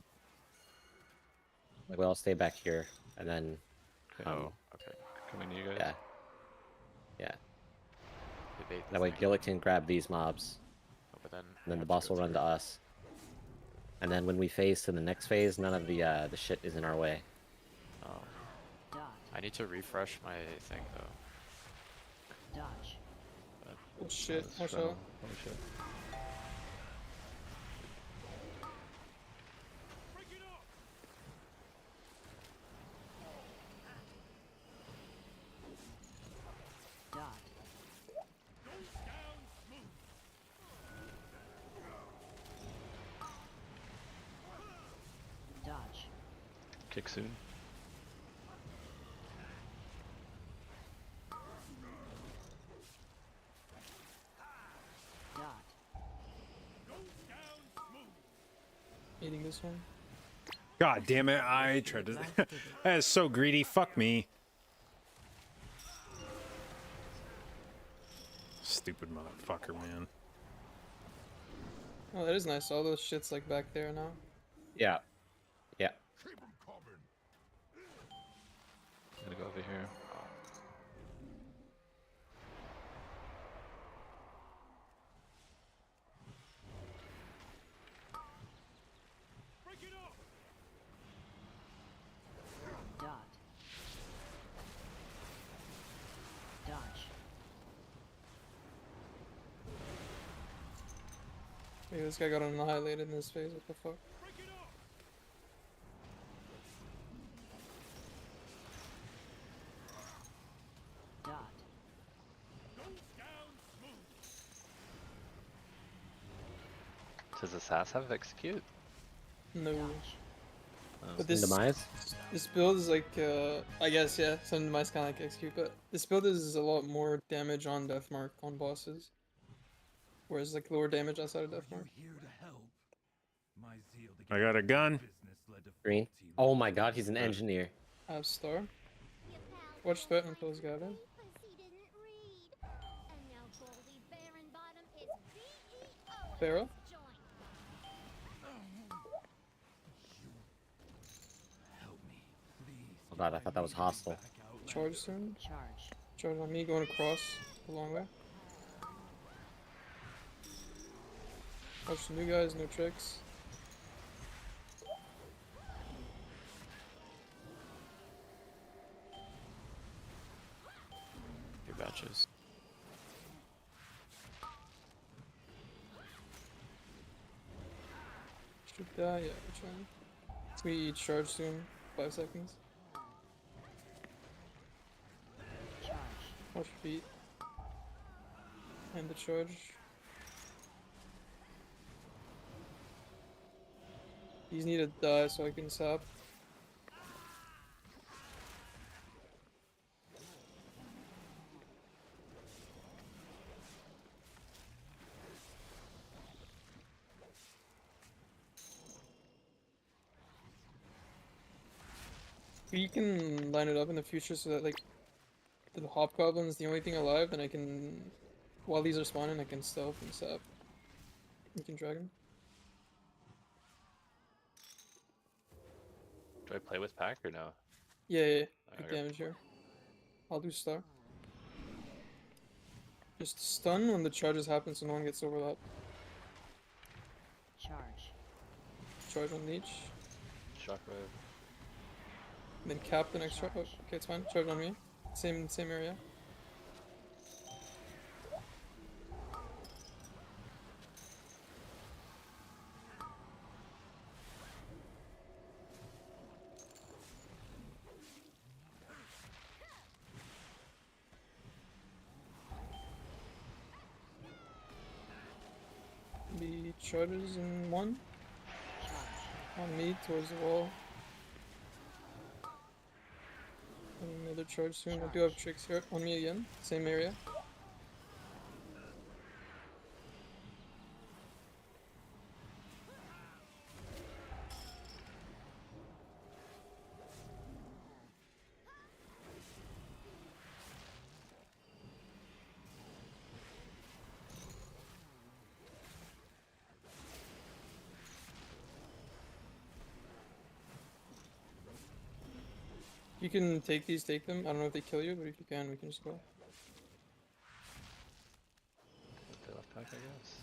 Like, we'll all stay back here, and then Okay, Oh, okay. coming to you guys. yeah, yeah. Debate That way Gillick can grab these mobs, Oh, but then and then the boss will run to us. And then when we phase to the next phase, none of the shit is in our way. I need to refresh my thing though. Dodge. Oh shit, Let's watch try out. one. Oh shit. Dot. Dodge. Kick soon. Dot. Eating this one. God damn it! I tried to. That is so greedy. Fuck me. Stupid motherfucker, man. Oh, that is nice. All those shit's like back there now. Yeah. Yeah. I'm gonna go over here. Dot. Dodge. Hey, this guy got annihilated in his face. What the fuck? Dot. Does Assassin have execute? No. Dodge. Oh. But this Demise? this build is like I guess yeah, some demise kinda like execute, but this build is a lot more damage on Deathmark on bosses. Whereas like lower damage outside of Deathmark. I got a gun. Green. Oh my god, he's an engineer. I have star. Watch that until he's got it. Because he didn't read. And now Goldie Baronbottom is CEO Pharaoh? of this joint. Oh god, I thought that was hostile. Charge soon. Charge. Charge on me going across the long way. Watch the new guys, no tricks. Two batches. Should die, yeah, we're trying. We charge soon. 5 seconds. Charge. Watch your feet. And the charge. These need to die so I can sap. We can line it up in the future so that like the hobgoblin's the only thing alive, then I can, while these are spawning, I can stealth and sap. We can drag him. Do I play with pack or no? Yeah, yeah, yeah. Big Okay. damage here. I'll do star. Just stun when the charges happen so no one gets overlapped. Charge. Charge on leech. Shockwave. And then cap the next charge. Oh, okay, it's fine. Charge on me. Same area. The charges in 1. Charge. On me towards the wall. And another charge soon. I do have tricks here. On me again. Same area. You can take these, take them. I don't know if they kill you, but if you can, we can just go. Play left pack, I guess.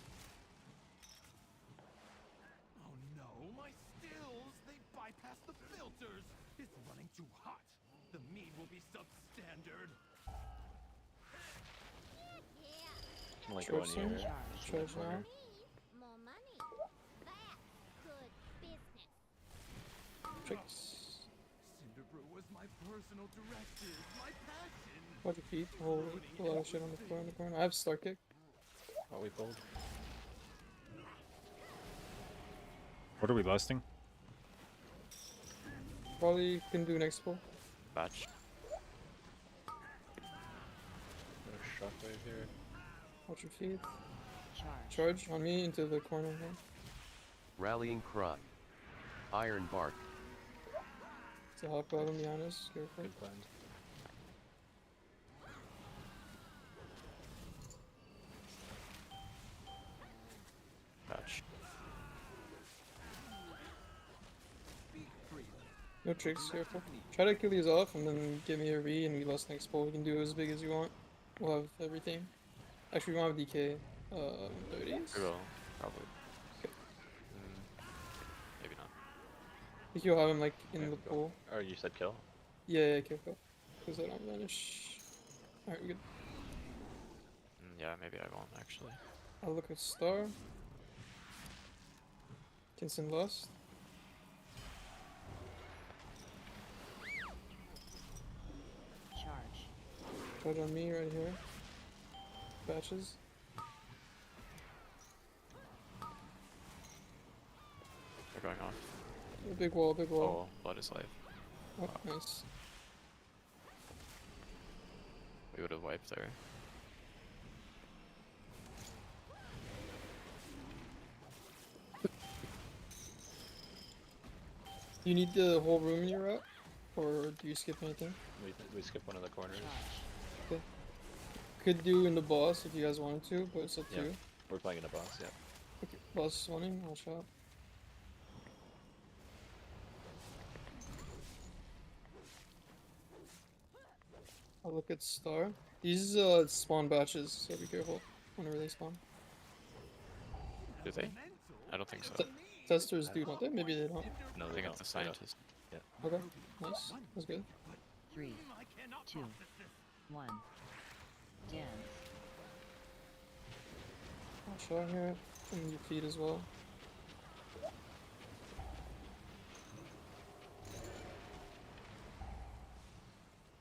Oh no, my stills! They bypass the filters! It's running too hot. The mead will Can like go Short in swing. here. Charge. Charge now. Me, more money. That's good business. Tricks. Watch your feet. Hold a lot of shit on the corner. I have star kick. Oh, we pulled. What are we lusting? Probably can do next pull. Batch. No shockwave here. Watch your feet. Charge. Charge on me into the corner here. Rallying cry. Iron bark. It's a hot bottom behind us. Careful. Good plan. Batch. No tricks, careful. Try to kill these off and then give me a re and we lost next pull. We can do as big as you want. We'll have everything. Actually, we won't have DK. 30s. We will, probably. Okay. Maybe not. I think you'll have him like in the pool. Or you said kill? Yeah, kill. Because I don't vanish. Alright, we good. Yeah, maybe I won't actually. I'll look at star. Can send lost. Charge. Charge on me right here. Batches. They're going off. Big wall, big wall. Oh, blood is life. Oh, nice. We would have wiped there. You need the whole room in your route? Or do you skip anything? We skip one of the corners. Charge. Could do in the boss if you guys wanted to, but it's up to Yeah. you. We're playing in a boss, yeah. Okay, boss is wanting, I'll shot. I'll look at star. These spawn batches, so be careful whenever they spawn. Do they? I don't think so. Testers do, don't they? Maybe they don't. No, I they think don't. it's the They don't. scientist. Okay, nice. That's good. 3, 2, 1. Dance. I'll shot here. And your feet as well.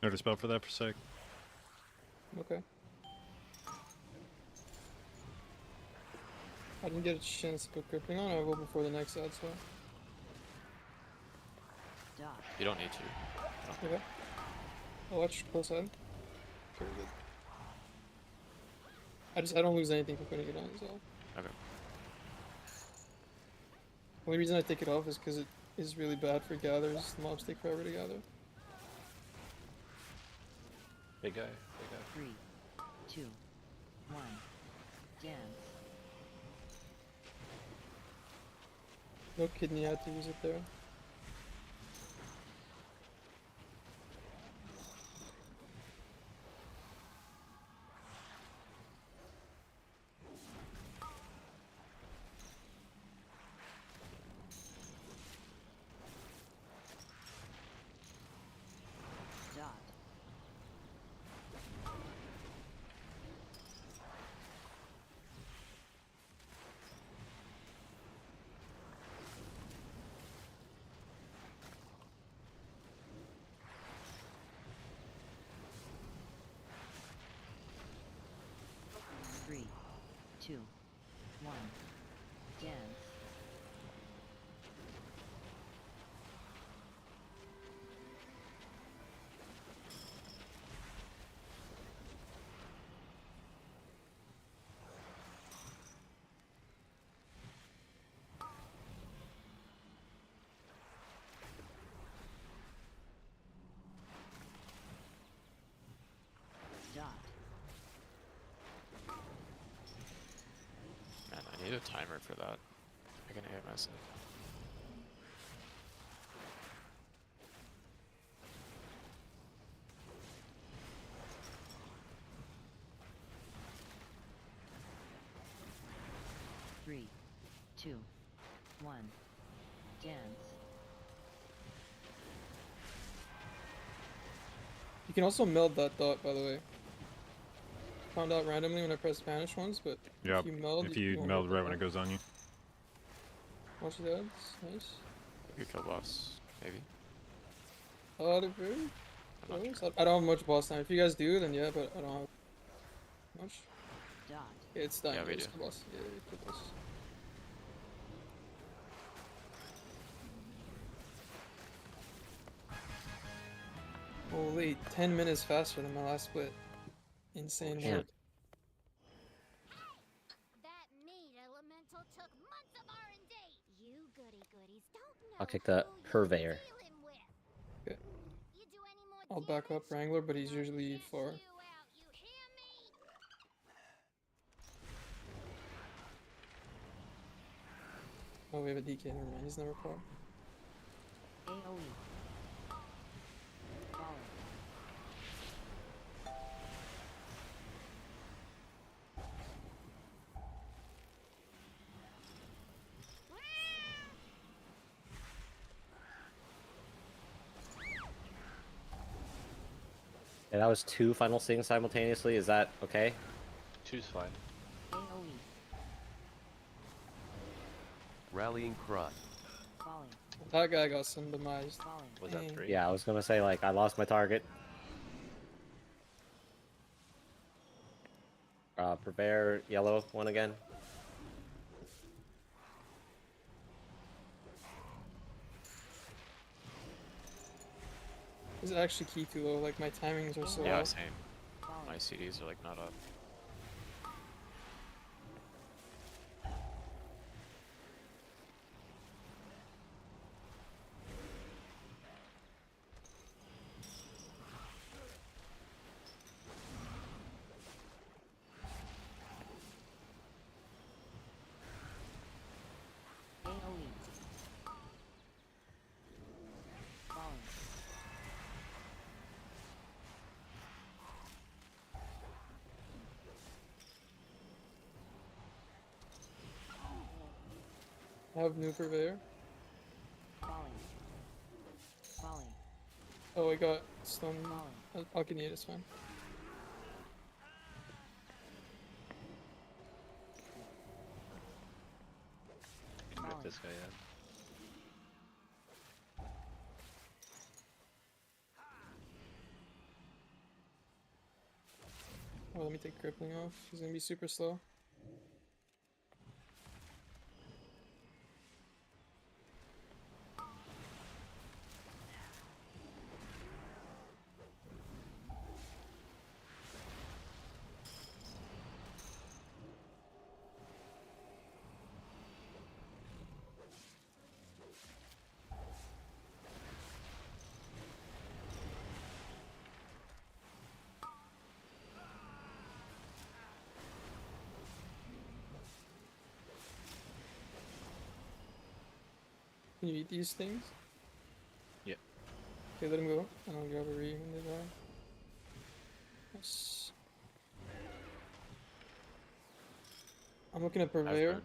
Notice spell for that for a sec. Okay. I didn't get a chance to put crippling on, I will before the next ad, so. Dot. You don't need to. Okay. I'll watch close side. Very good. I don't lose anything for putting it on, so. Okay. Only reason I take it off is because it is really bad for gathers. The mobs take forever to gather. Big guy. 3, 2, 1. Dance. No kidney, I had to use it there. Dot. Three, 2, 1. Dance. Dot. Man, I need a timer for that. I can AMS it. Three, 2, 1. Dance. You can also meld that dot, by the way. Found out randomly when I pressed Spanish once, but Yep. if you meld, If you won't meld hit the right when it dot. goes on you. Watch that. Nice. We kill boss, maybe. They're very I'm not close. sure. I don't have much boss time. If you guys do, then yeah, but I don't have much. Dot. Yeah, it's time. Yeah, we It's do. the boss. Yeah, it's the boss. Holy, 10 minutes faster than my last split. Insane Damn. work. That meat elemental took months of R&D. You goody goodies don't know I'll kick the who you're purveyor. dealing with. Okay. You do any more I'll back up damage, Wrangler, but he's I'll usually get far. you out, you hear me? Oh, we have a DK. Never mind. He's never far. AoE. Falling. Yeah, that was 2 final things simultaneously. Is that okay? Two's fine. AoE. Rallying cry. Falling. That guy got some demised. Falling. Was that Dang. 3? Yeah, I was gonna say, like, I lost my target. Purveyor, yellow one again. This is actually key too low. Like my timings are so Yeah, off. same. Falling. My CDs are like not up. AoE. Falling. I have new purveyor. Falling. Falling. Oh, I got stun. Falling. I'll get it. It's fine. Can rip this guy in. Oh, let me take crippling off. He's gonna be super slow. Can you eat these things? Yep. Okay, let him go. And I'll grab a re when they die. Yes. I'm looking at purveyor. Asgard.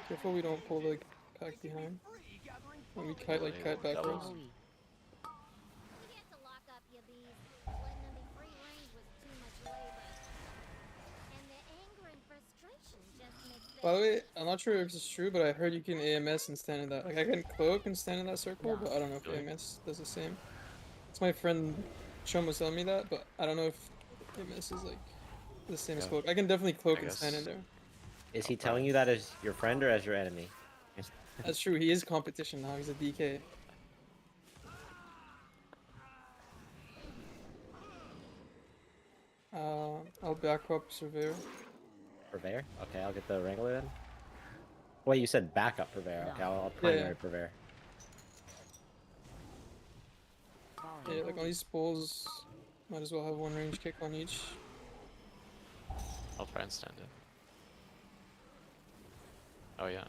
Careful we don't pull the pack behind. When we kite like kite backwards. AoE. We had to lock up your bees. Letting them be free range was too much labor. And the anger and frustration just makes By the way, I'm not sure if this is true, but I heard you can AMS and stand in that. Like I can cloak and stand in that circle, but I don't know if Really? AMS does the same. It's my friend Chum was telling me that, but I don't know if AMS is like the same as Yeah. cloak. I can definitely cloak I and stand in guess. there. Is he telling you that as your friend or as your enemy? That's true. He is competition now. He's a DK. I'll back up Surveyor. Purveyor? Okay, I'll get the Wrangler then. Wait, you said backup Purveyor. Okay, I'll primary Purveyor. Falling. Yeah, like on these pulls, might as well have one range kick on each. I'll try and stand it. Oh yeah.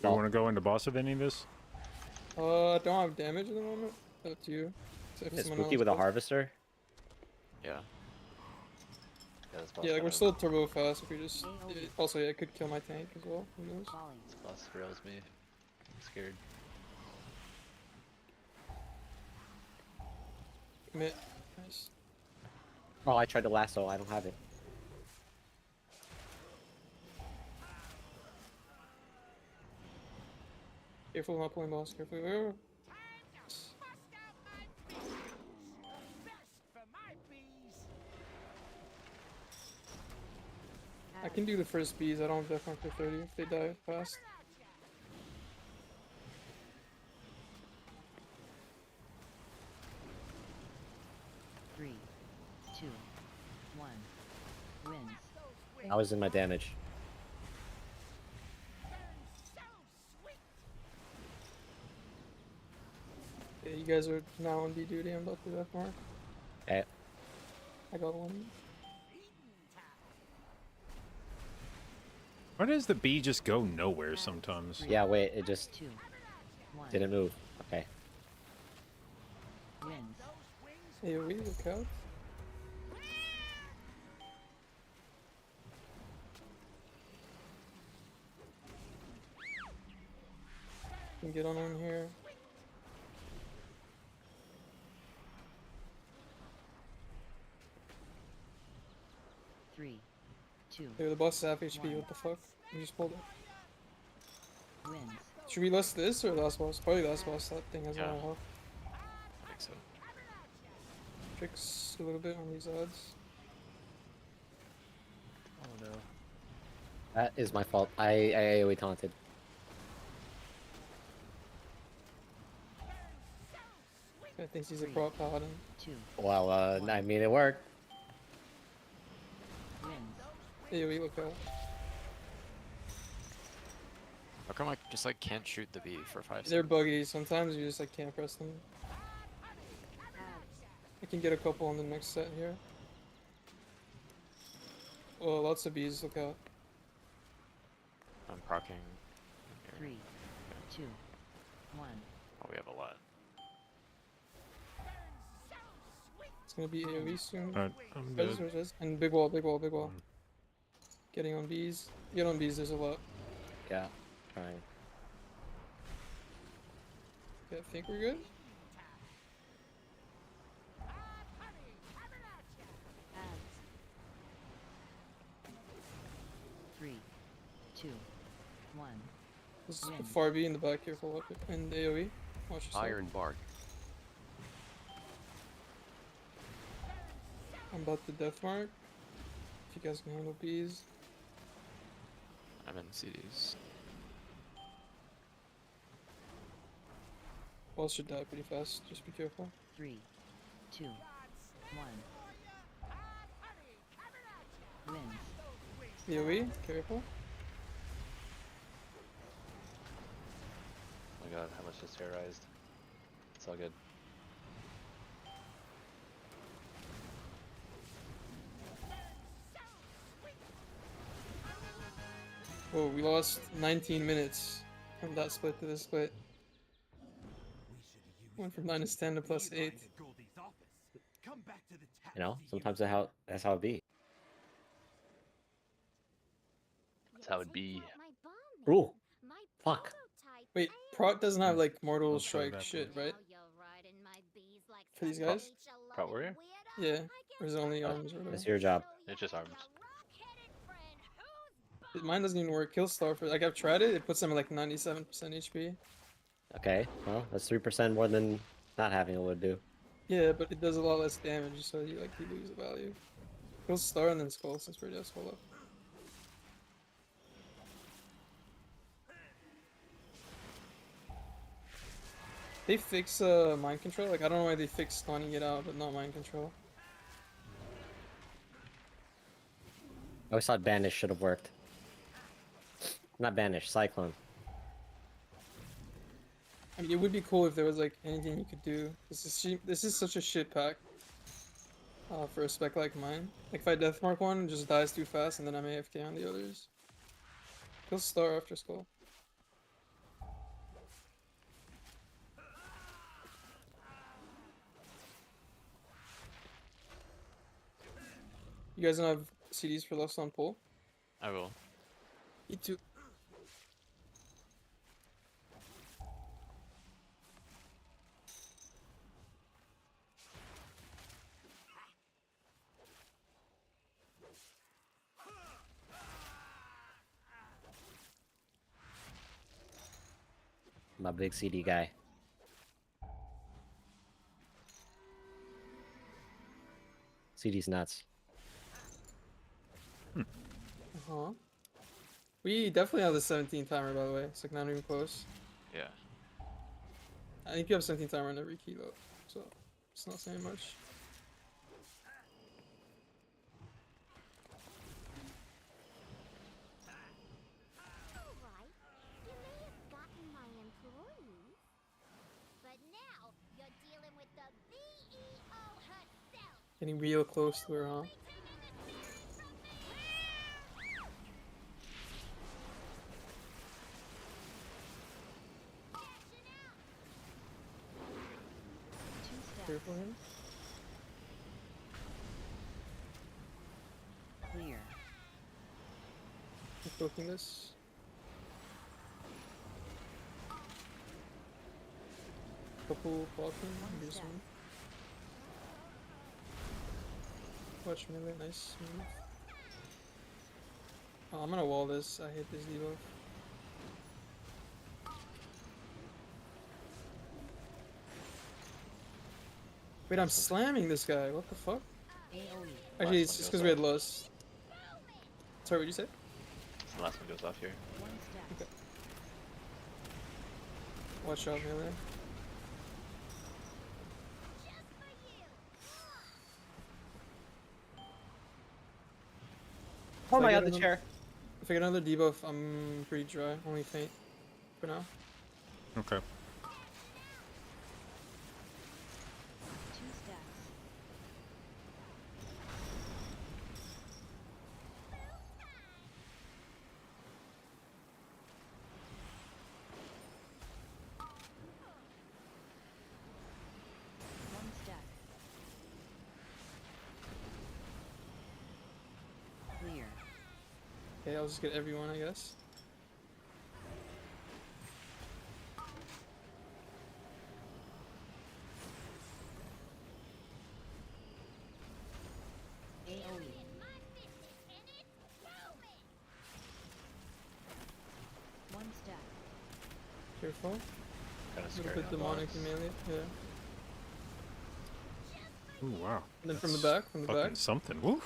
Do you want to go into boss of any of this? I don't have damage at the moment. Up to you. Except for Is someone Spooky else with a does. harvester? Yeah. Yeah, this boss Yeah, like kind we're of- still turbo fast if we just. AoE. Also, yeah, it could kill my tank as well. Who knows? Falling. This boss throws me. I'm scared. Commit. Nice. Oh, I tried to lasso. I don't have it. Careful, not pulling boss. Careful. Oh. I can do the first bees. I don't have death mark for 30 if they die fast. Three, two, one. Wins. I was in my damage. Yeah, you guys are now on B duty. I'm about to death mark. Okay. I got one. Why does the bee just go nowhere sometimes? Yeah, wait, it just Two, one. didn't move. Okay. Wins. AoE, look out. Can get on in here. Three, two. Dude, the boss is half HP. What the fuck? You just pulled it. Wins. Should we list this or last boss? Probably last boss. That thing has a lot of Yeah. health. I think so. Tricks a little bit on these odds. Oh no. That is my fault. I AoE taunted. I think he's a prop paladin. Two. Well, I mean, it worked. Wins. AoE, look out. How come I just like can't shoot the bee for 5 seconds? They're buggy. Sometimes you just like can't press them. I can get a couple on the next set here. Oh, lots of bees. Look out. I'm proccing. Here. Three, two, one. Oh, we have a lot. It's gonna be AoE soon. Alright, I'm Res, dead. res, res. And big wall, big wall, big wall. Getting on bees. Get on bees. There's a lot. Yeah. Trying. Okay, I think we're good. Three, two, one. This is Win. far B in the back. Careful up it. And AoE. Watch yourself. Iron Bark. I'm about to death mark. If you guys can handle bees. I'm in CDs. Boss should die pretty fast. Just be careful. Three, two, one. Wins. AoE. Careful. Oh my god, how much is terrorized? It's all good. Whoa, we lost 19 minutes from that split to this split. Went from -10 to +8. You know, sometimes that's how it be. That's how it be. Ooh. Fuck. Wait, Prot doesn't have like Mortal I'll show Strike that shit, one. right? For these guys? Prot warrior? Yeah. Or is it only arms or It's whatever? your job. It's just arms. Mine doesn't even work. Killstar for like I've tried it. It puts them at like 97% HP. Okay. Well, that's 3% more than not having it would do. Yeah, but it does a lot less damage, so you lose the value. Killstar and then Skull since we're just full up. They fix mind control. Like I don't know why they fix stunning it out, but not mind control. I always thought Banish should have worked. Not Banish, Cyclone. I mean, it would be cool if there was like anything you could do. This is such a shit pack. For a spec like mine. Like if I deathmark one, it just dies too fast, and then I'm AFK on the others. Kill Star after Skull. You guys don't have CDs for left on pull? I will. Me too. My big CD guy. CD's nuts. Uh-huh. We definitely have the 17 timer, by the way. It's like not even close. Yeah. I think you have 17 timer on every key though, so it's not saying much. Alright, you may have gotten my employees, but now you're dealing with the CEO herself. Getting real close to her, huh? Here for him. Clear. I'm cooking this. Couple blocking. Do some. Watch melee, nice move. Oh, I'm gonna wall this. I hate this debuff. Wait, I'm slamming this guy. What the fuck? AoE. Actually, Last it's one just goes because we had off. lost. Sorry, what'd you say? The last one goes off here. 1 stack. Okay. Watch out, melee. Oh If I my get god, the another- chair. If I get another debuff, I'm pretty dry. Only faint for now. Okay. 2 stacks. One stack. Clear. Okay, I'll just get everyone, I guess. AoE. One stack. Careful. Kind of A little scary bit on demonic boss. in melee. Yeah. Ooh, wow. And then from the That's back, from the fucking back. something. Woo.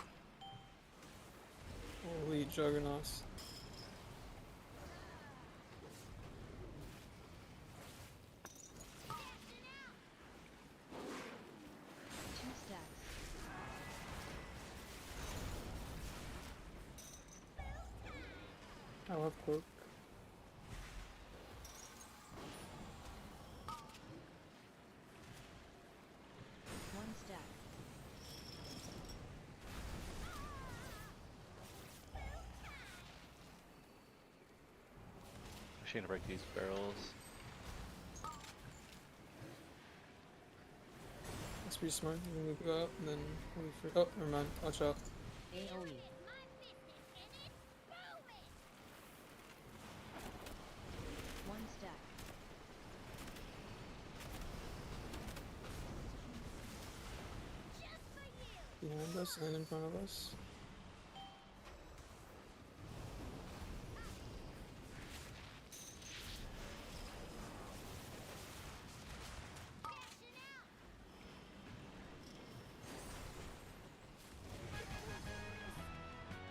Holy juggernauts. Two stacks. I'll have cloak. One stack. Actually gonna break these barrels. That's pretty smart. You can go up and then we'll be free. Oh, never mind. Watch out. AoE. One stack. Behind us and in front of us.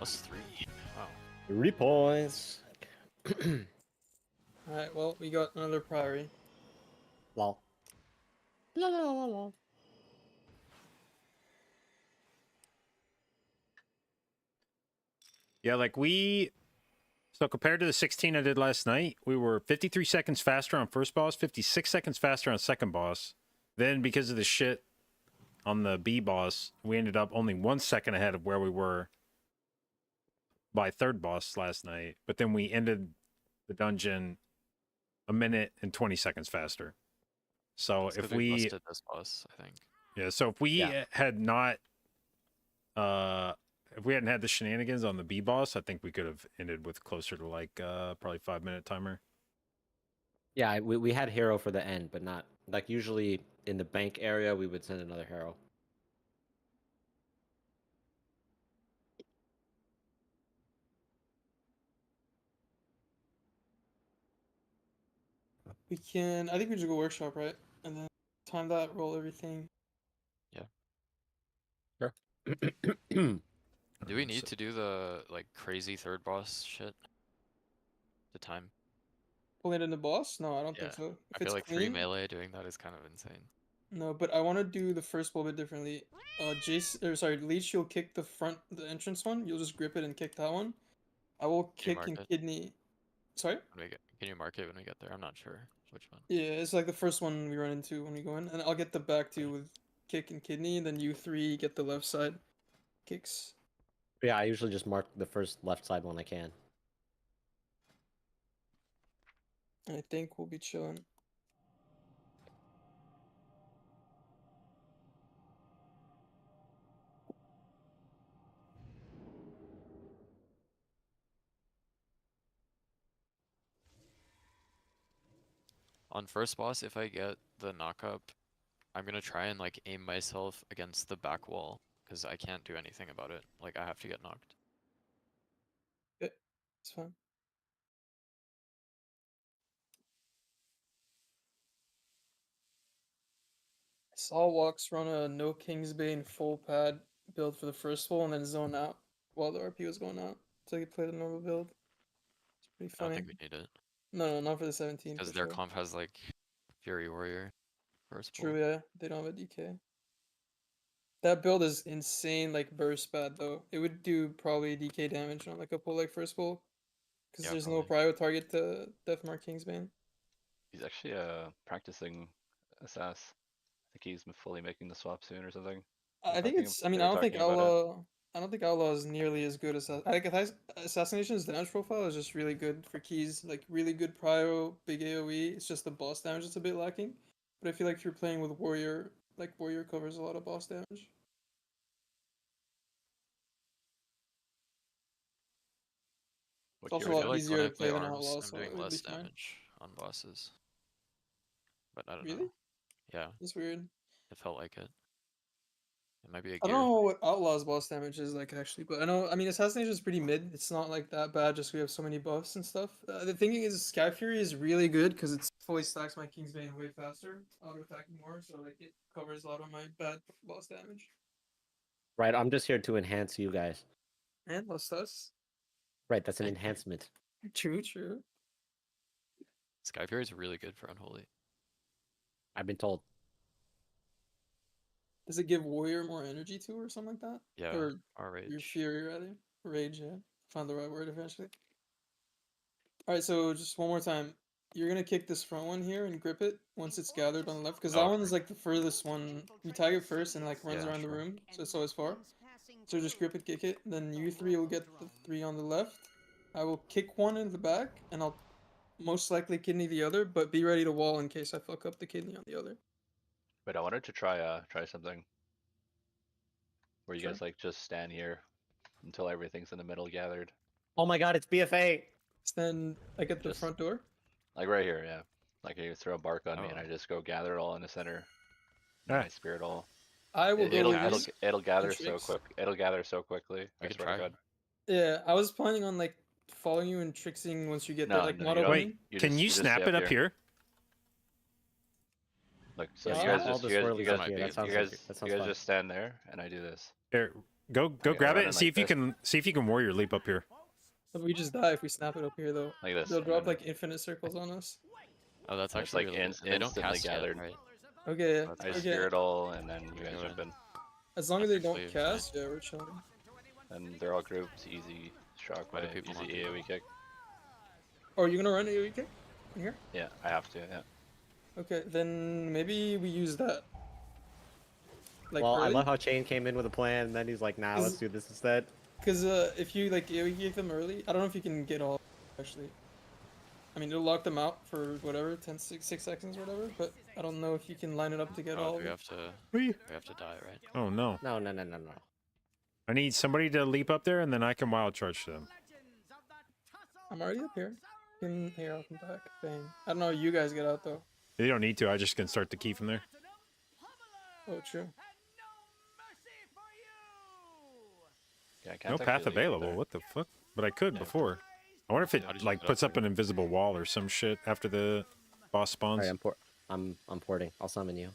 +3. Wow. 3 points. Alright, well, we got another priory. Lol. La la la la. Yeah, like so compared to the 16 I did last night, we were 53 seconds faster on first boss, 56 seconds faster on second boss. Then because of the shit on the B boss, we ended up only 1 second ahead of where we were by third boss last night. But then we ended the dungeon a minute and 20 seconds faster. So It's if 'cause we busted this boss, I think. yeah, so if we Yeah. had not if we hadn't had the shenanigans on the B boss, I think we could have ended with closer to like probably 5-minute timer. Yeah, we had hero for the end, but not like usually in the bank area we would send another hero. We can. I think we just go workshop, right? And then time that, roll everything. Do we need to do the like crazy third boss shit? The time? Pull it in the boss? No, I don't Yeah. think so. I If feel it's like 3 clean, melee doing that is kind of insane. no. But I want to do the first bowl a bit differently. Jace, or sorry, Leech, you'll kick the entrance one. You'll just grip it and kick that one. I will Can you kick mark and it? kidney. Sorry? Can you mark it when we get there? I'm not sure which one. Yeah, it's like the first one we run into when we go in, and I'll get the back two with kick and kidney, and then you three get the left side kicks. Yeah, I usually just mark the first left side when I can. And I think we'll be chilling. On first boss, if I get the knock up, I'm gonna try and like aim myself against the back wall because I can't do anything about it. Like I have to get knocked. Okay, it's fine. Saw Walks run a no Kingsbane full pad build for the first wall and then zone out while the RP was going out. So he played a normal build. It's pretty I don't funny. think we need it No, not for the 17. because For their sure. comp has like Fury Warrior first pull. True, yeah. They don't have a DK. That build is insane, like burst bad though. It would do probably DK damage on like a pull like first pull. Because Yeah, there's no probably. prio target to Deathmark Kingsbane. He's actually practicing Assass. I think he's fully making the swap soon or something. I think it's. I mean, They I were don't think talking about it. Outlaw. I don't think Outlaw is nearly as good as. I think Assassination's damage profile is just really good for keys. Like really good prio, big AOE. It's just the boss damage that's a bit lacking. But I feel like if you're playing with Warrior, like Warrior covers a lot of boss damage. It's What also gear a are we I feel lot doing? like when easier I to play play than arms, Outlaw, I'm so doing it would be less fine. damage on bosses. But I don't Really? know. Yeah, That's weird. it felt like it. It might be a I don't gear know thing. what Outlaw's boss damage is like actually, but I know. I mean, Assassination is pretty mid. It's not like that bad. Just we have so many buffs and stuff. The thinking is Sky Fury is really good because it fully stacks my Kingsbane way faster, auto attacking more, so like it covers a lot of my bad boss damage. Right, I'm just here to enhance you guys. And less us. Right, that's an enhancement. True, true. Sky Fury is really good for Unholy. I've been told. Does it give Warrior more energy too, or something like that? Yeah, Or our your rage. Fury rather? Rage, yeah. Found the right word eventually. All right, so just one more time. You're gonna kick this front one here and grip it once it's gathered on the left, because that Okay. one's like the furthest one. You tag it first and like runs Yeah, around the sure. room, so it's always far. So just grip it, kick it. Then you three will get the three on the left. I will kick one in the back, and I'll most likely kidney the other, but be ready to wall in case I fuck up the kidney on the other. Wait, I wanted to try something where you Sure. guys like just stand here until everything's in the middle gathered. Oh my god, it's BFA! Stand like at the Just front door. like right here, yeah. Like you throw a bark on me and Oh. I just go gather it all in the center. And Ah. I spirit all. I will go It'll with it'll this. it'll gather so tricks. quick. It'll gather so quickly. We I can swear try. to God. Yeah, I was planning on like following you and tricksing once you get there, No, like no, not you don't. Wait, opening. can you just snap stay it up here? Look, so Yeah, you snap guys all just the you guys swirlies you up guys here, that sounds you like- guys that sounds you guys fun. just stand there and I do this. Here, go I grab run it in and see like if you this. can warrior leap up here. But we just die if we snap it up here though. Like this, They'll and drop then- like infinite circles on us. Oh, that's And it's, actually like, really good. And they don't instantly cast yet, gathered. right? Okay, yeah. That's I Okay. spirit all and then you We guys go jump in. As long as That's they don't actually fine. cast, yeah, we're chilling. And they're all grouped, easy Why do shockwave, people easy not do AoE that? kick. Oh, are you gonna run AoE kick? In here? Yeah, I have to, yeah. Okay, then maybe we use that. Like Well, I early? love how Chain came in with a plan, and then he's like, nah, let's do this instead. Because if you like AoE kick them early, I don't know if you can get all actually. I mean, it'll lock them out for whatever, 6 seconds or whatever, but I don't know if you can line it up to get Oh, all do of we it. have to Whee! we have to die, right? Oh no. No. I need somebody to leap up there and then I can wild charge them. I'm already up here. Here, I'll come back. Bang. I don't know how you guys get out though. You don't need to, I just can start the key from there. Oh, true. Yeah, I can't No actually path leave it available, there. what the fuck? But I could Yeah. before. I wonder if How did it you like get up puts up there? an invisible wall or some shit after the Boss spawns. Alright, I'm porting. I'll summon you.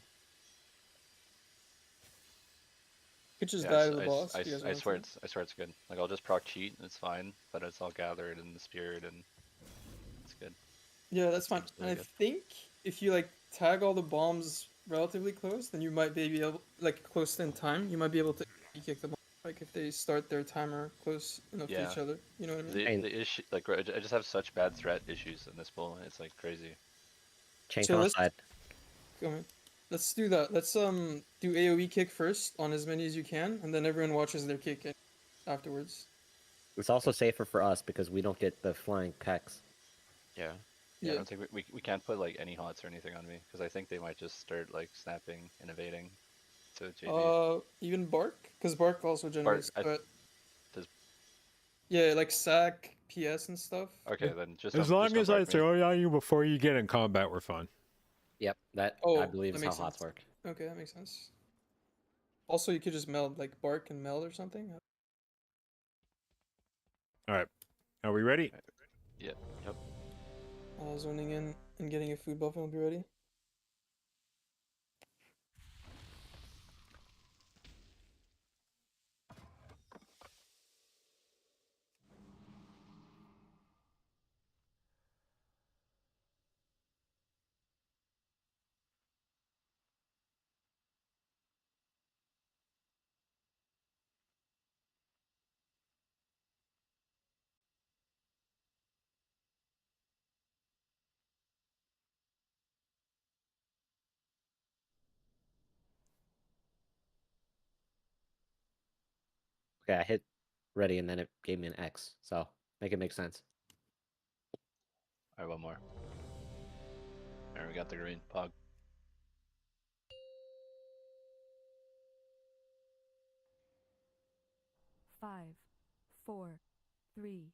Could just Yeah, die to the boss. I, if you guys I want swear to. it's good. Like I'll just proc cheat and it's fine, but it's all gathered in the spirit and it's good. Yeah, that's fine. Seems And really I good. think if you like tag all the bombs relatively close, then you might be able, like close in time, you might be able to kick the bomb. Like if they start their timer close enough to Yeah. each other. You know what I mean? The And- the issue, like I just have such bad threat issues in this bull. It's like crazy. Chain So on let's side. go ahead. Let's do that. Let's do AoE kick first on as many as you can, and then everyone watches their kick afterwards. It's also safer for us because we don't get the flying pecks. Yeah. Yeah, I Yeah. don't think we can't put like any hots or anything on me because I think they might just start like snapping and evading to JB. Even Bark, because Bark also generates I- threat. does- Yeah, like sack, PS, and stuff. Okay, then just As don't, long just don't as I bark me. throw it on you before you get in combat, we're fine. Yep, that Oh, I believe that is how makes hots sense. work. Okay, that makes sense. Also, you could just meld, like Bark and meld or something. All right, are we ready? Yep. Zoning in and getting a food buff, and we'll be ready. Okay, I hit ready and then it gave me an X, so make it make sense. Alright, one more. Alright, we got the green pog. Five, four, three,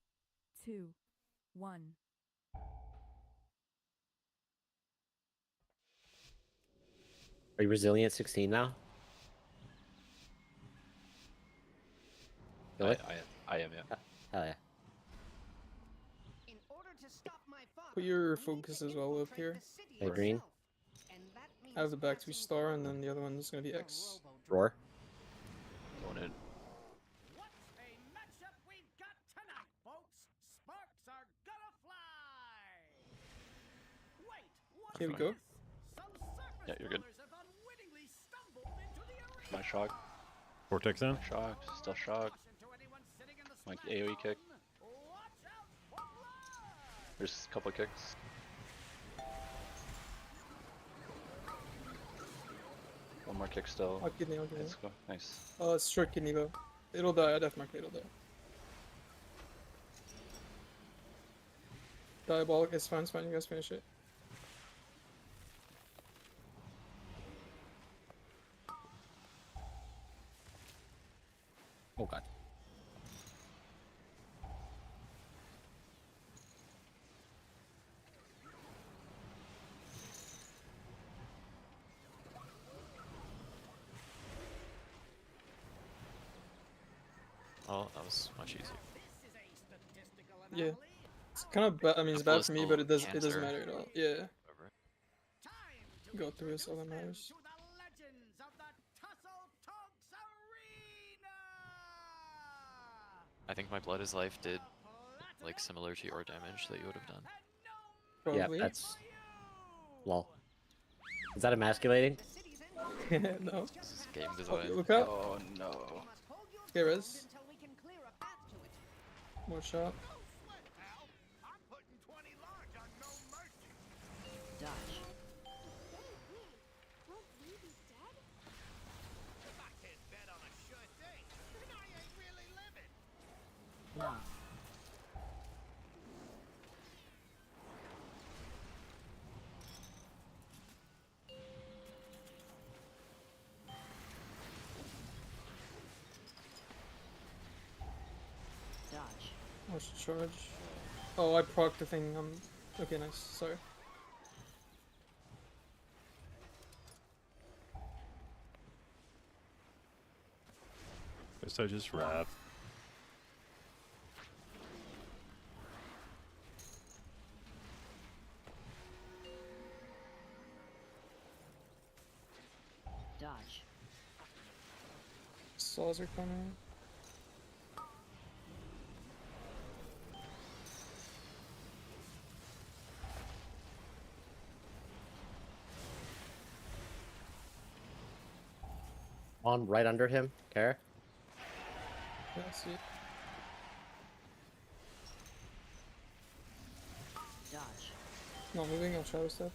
two, one. Are you resilient 16 now? I Really? I am, yeah. Hell yeah. Put your focus as well up here. Hey, green. I have the back 2 star, and then the other one is gonna be X. Roar. Going in. Here we go. Yeah, you're good. My shock. Vortex in. Shock. Still shock. My AoE kick. There's a couple kicks. One more kick still. I'll kidney, I'll kidney. Let's go. Nice. Oh, it's short kidney though. It'll die, I definitely it'll die. Diabolic, it's fine, you guys finish it. Oh god. Oh, that was much easier. Yeah. It's kind of bad, I mean it's bad for me, but it doesn't Cancer. matter at all. Yeah. Whatever. Go through this, all that matters. I think my Blood is Life did like similar to your damage that you would have done. Probably. Yeah, that's... Lol. Is that emasculating? No. This is game Oh, design. look out. Oh no. Okay, res. More shot. Dodge. Won't we be dead? No. Dodge. Watch the charge. Oh, I proc the thing. Okay, nice. Sorry. Guess I just wrap. Dodge. Saws are coming. On right under him, Kara. Yeah, I see it. Dodge. Not moving, I'll shadow step.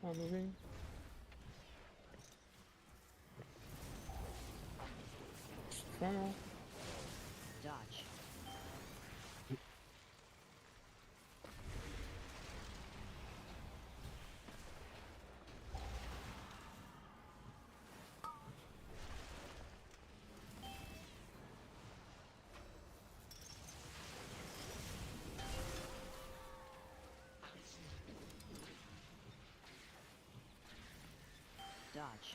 Not moving. Chrono. Dodge. Dodge.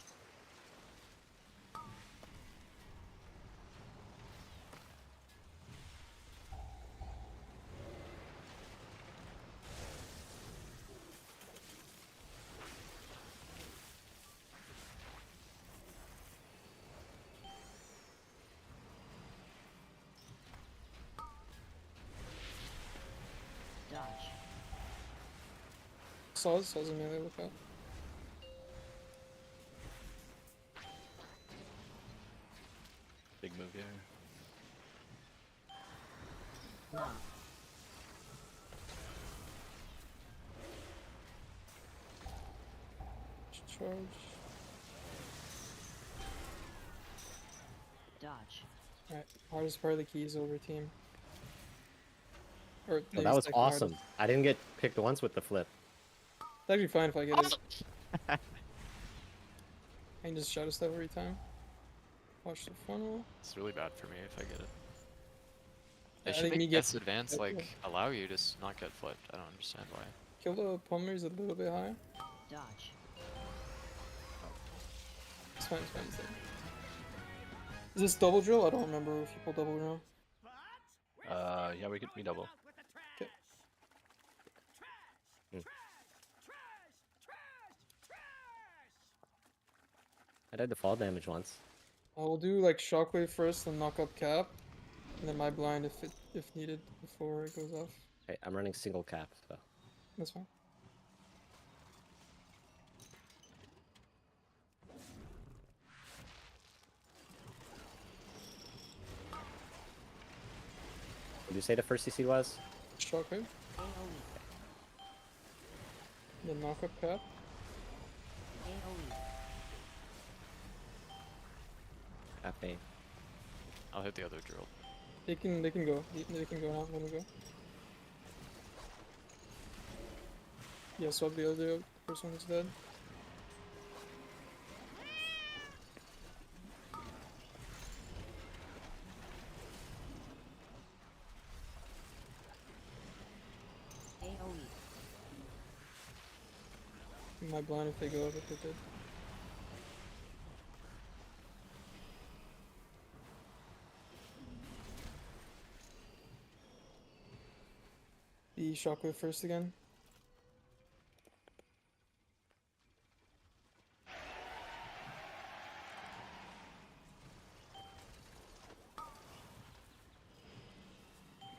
Dodge. Saws in melee, look out. Big move here. No. Charge. Dodge. Alright, hardest part of the keys over team. Or Oh, maybe that was second hardest. awesome. I didn't get picked once with the flip. It's actually fine if I get it. I can just shadow step every time. Watch the funnel. It's really bad for me if I get it. They I should think me make gets guess advance yeah. like allow you to not get flipped. I don't understand why. Kill the Palmer's a little bit higher. Dodge. It's fine, it's fine. It's fine. Is this double drill? I don't remember if you pull double drill. Yeah, we could be double. Okay. I did the fall damage once. I will do like shockwave first, then knock up cap, and then my blind if needed before it goes off. Okay, I'm running single cap, so. That's fine. What did you say the first CC was? Shockwave, AoE. then knock up cap. AoE. Cafe. I'll hit the other drill. They can go. They can go now. Let me go. Yeah, swap the other first one is dead. AoE. My blind if they go up if they did. The shockwave first again.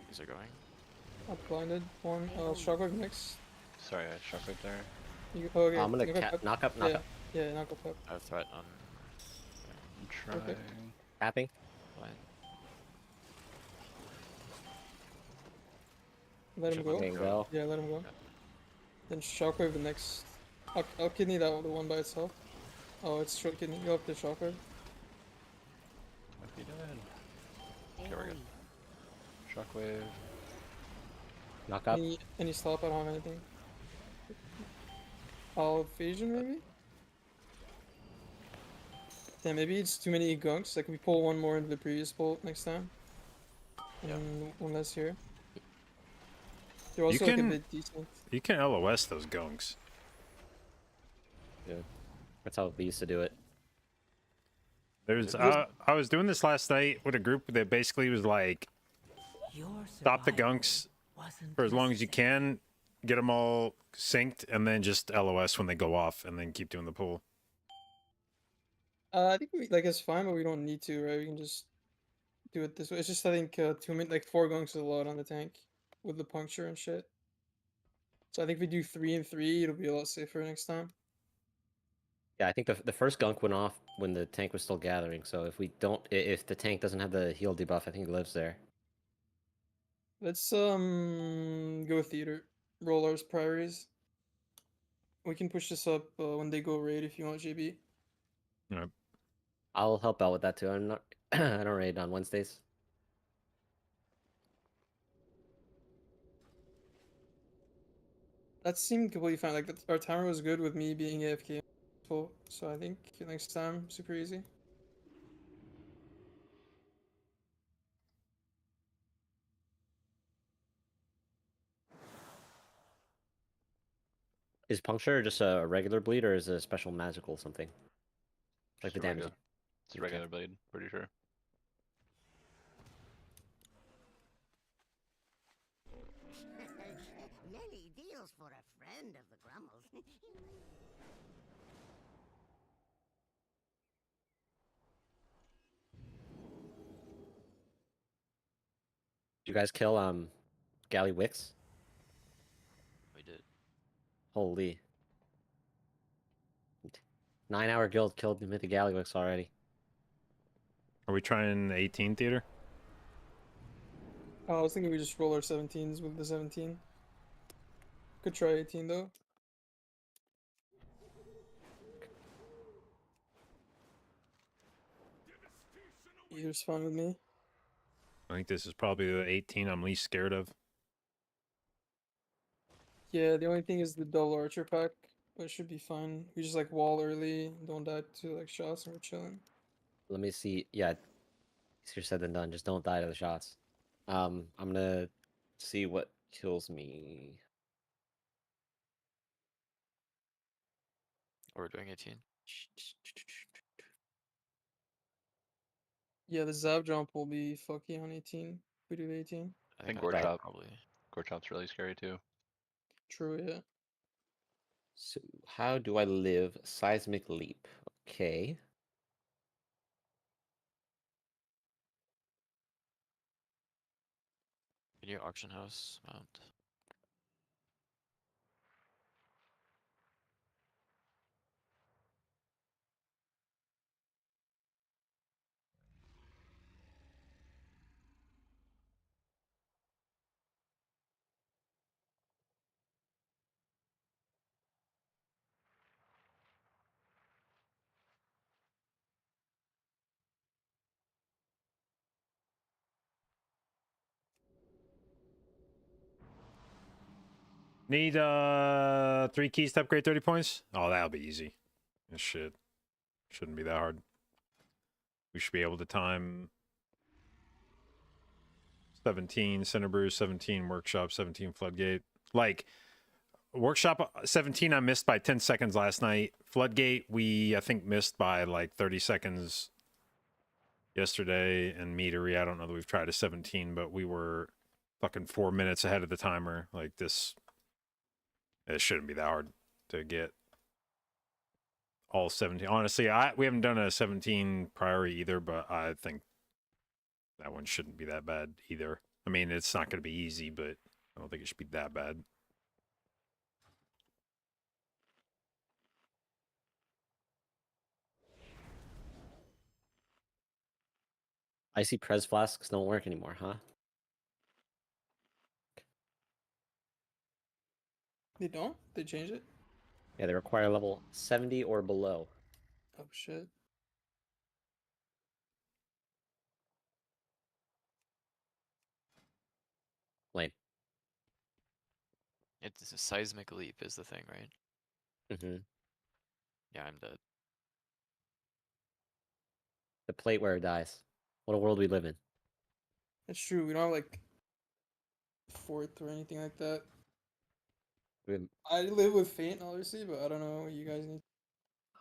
These are going. Up blinded. One. Shockwave next. Sorry, I shockwave there. You, oh, okay. I'm gonna knock up. knock up, Yeah, knock up. yeah, knock up. I have threat on I'm trying. Okay. Capping. line. Let him go. Okay, go. Yeah, let him go. Then shockwave the next. I'll kidney that one, the one by itself. Oh, it's short kidney. Go up to shockwave. Might be dead. Okay, we're good. Shockwave. Knock up. Any stop? I don't have anything. I'll evasion maybe. Yeah, maybe it's too many gunks. Like we pull one more into the previous bolt next time. And one less here. They're also like a bit decent. You can LOS those gunks. Yeah. That's how we used to do it. There's Because- I was doing this last night with a group that basically was like, Your stop the survival gunks wasn't for as long as you necessary. can, get them all synced, and then just LOS when they go off, and then keep doing the pull. I think like it's fine, but we don't need to, right? We can just do it this way. It's just I think 2 minutes, like 4 gunks is a lot on the tank with the puncture and shit. So I think if we do 3 and 3, it'll be a lot safer next time. Yeah, I think the first gunk went off when the tank was still gathering. So if we don't, if the tank doesn't have the heal debuff, I think it lives there. Let's go theater. Roll ours priorities. We can push this up when they go raid if you want, JB. Yep. I'll help out with that too. I'm not. I don't raid on Wednesdays. That seemed completely fine. Like our timer was good with me being AFK, so I think next time super easy. Is puncture just a regular bleed or is it a special magical something? Like Just the a damage. regular, it's a Okay. regular blade, pretty sure. Many deals for a friend of the Grummles. Did you guys kill Galley Wicks? We did. Holy. 9-hour guild killed him with the Galley Wicks already. Are we trying 18 theater? I was thinking we just roll our 17s with the 17. Could try 18 though. Either's fine with me. I think this is probably the 18 I'm least scared of. Yeah, the only thing is the double archer pack, but it should be fine. We just like wall early, don't die to like shots, and we're chilling. Let me see. Yeah, easier said than done. Just don't die to the shots. I'm gonna see what kills me. Or we're doing 18. Yeah, the Zab jump will be fucky on 18. We do the 18. I think think Gore I Chop, probably. Gore Chop's really scary too. True, yeah. So how do I live seismic leap? Okay. Can you auction house mount? Need 3 keys to upgrade 30 points? Oh, that'll be easy. This shit shouldn't be that hard. We should be able to time 17 Center Brew, 17 Workshop, 17 Floodgate. Like, Workshop 17 I missed by 10 seconds last night. Floodgate we I think missed by like 30 seconds yesterday. And Meadery, I don't know that we've tried a 17, but we were fucking 4 minutes ahead of the timer. Like this, it shouldn't be that hard to get all 17. Honestly, we haven't done a 17 priority either, but I think that one shouldn't be that bad either. I mean, it's not going to be easy, but I don't think it should be that bad. Icy Prez flasks don't work anymore, huh? They don't? They changed it? Yeah, they require level 70 or below. Oh shit. Lame. It's a seismic leap is the thing, right? Mm-hmm. Yeah, I'm dead. The plate where it dies. What a world we live in. That's true. We don't have like fourth or anything like that. We- I live with Faint, obviously, but I don't know what you guys need.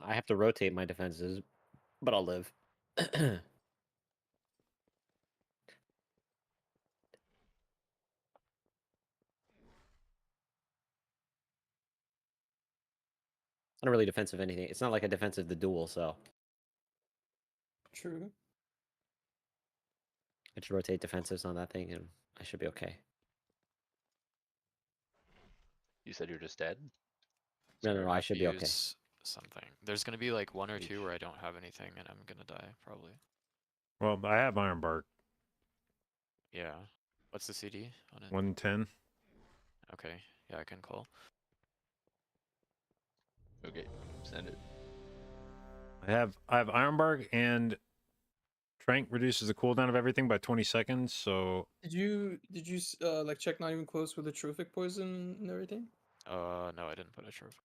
I have to rotate my defenses, but I'll live. Not really defensive anything. It's not like a defensive the duel, so True. I just rotate defensives on that thing and I should be okay. You said you're just dead? No, Sorry, no, I have should to be okay. use something. There's gonna be like one or two Yeesh. where I don't have anything and I'm gonna die, probably. Well, I have Iron Bark. Yeah. What's the CD on it? 110. Okay, yeah, I can call. Okay, send it. I have Iron Bark, and Trank reduces the cooldown of everything by 20 seconds. So Did you like check not even close with the trophic poison and everything? No, I didn't put a trophy.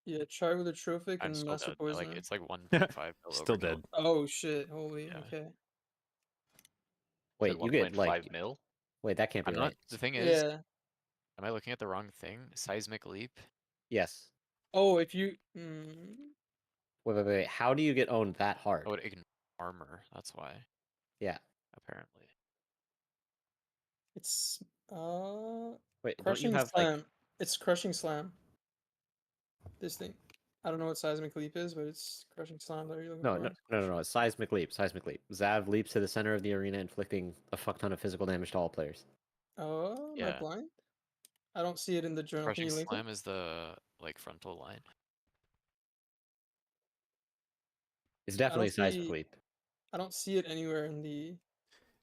Yeah, try with the trophic I'm and still master dead. poison. Like, it's like 1.5 mil still overkill. dead. Oh shit! Holy. Yeah. Okay. Wait, you get like 1.5 mil? wait, that can't be I'm not. right. The thing is, Yeah. am I looking at the wrong thing? Seismic leap? Yes. Oh, if you. Wait. How do you get owned that hard? I would ignore armor. That's why. Yeah. Apparently. It's Wait, don't you crushing have slam. like It's crushing slam. This thing. I don't know what seismic leap is, but it's crushing slam that you're looking for. no. It's seismic leap. Seismic leap. Zav leaps to the center of the arena, inflicting a fuck ton of physical damage to all players. Oh, am I Yeah. blind? I don't see it in the journal. Can Crushing you link it? slam is the like frontal line. It's I definitely don't seismic see. leap. I don't see it anywhere in the.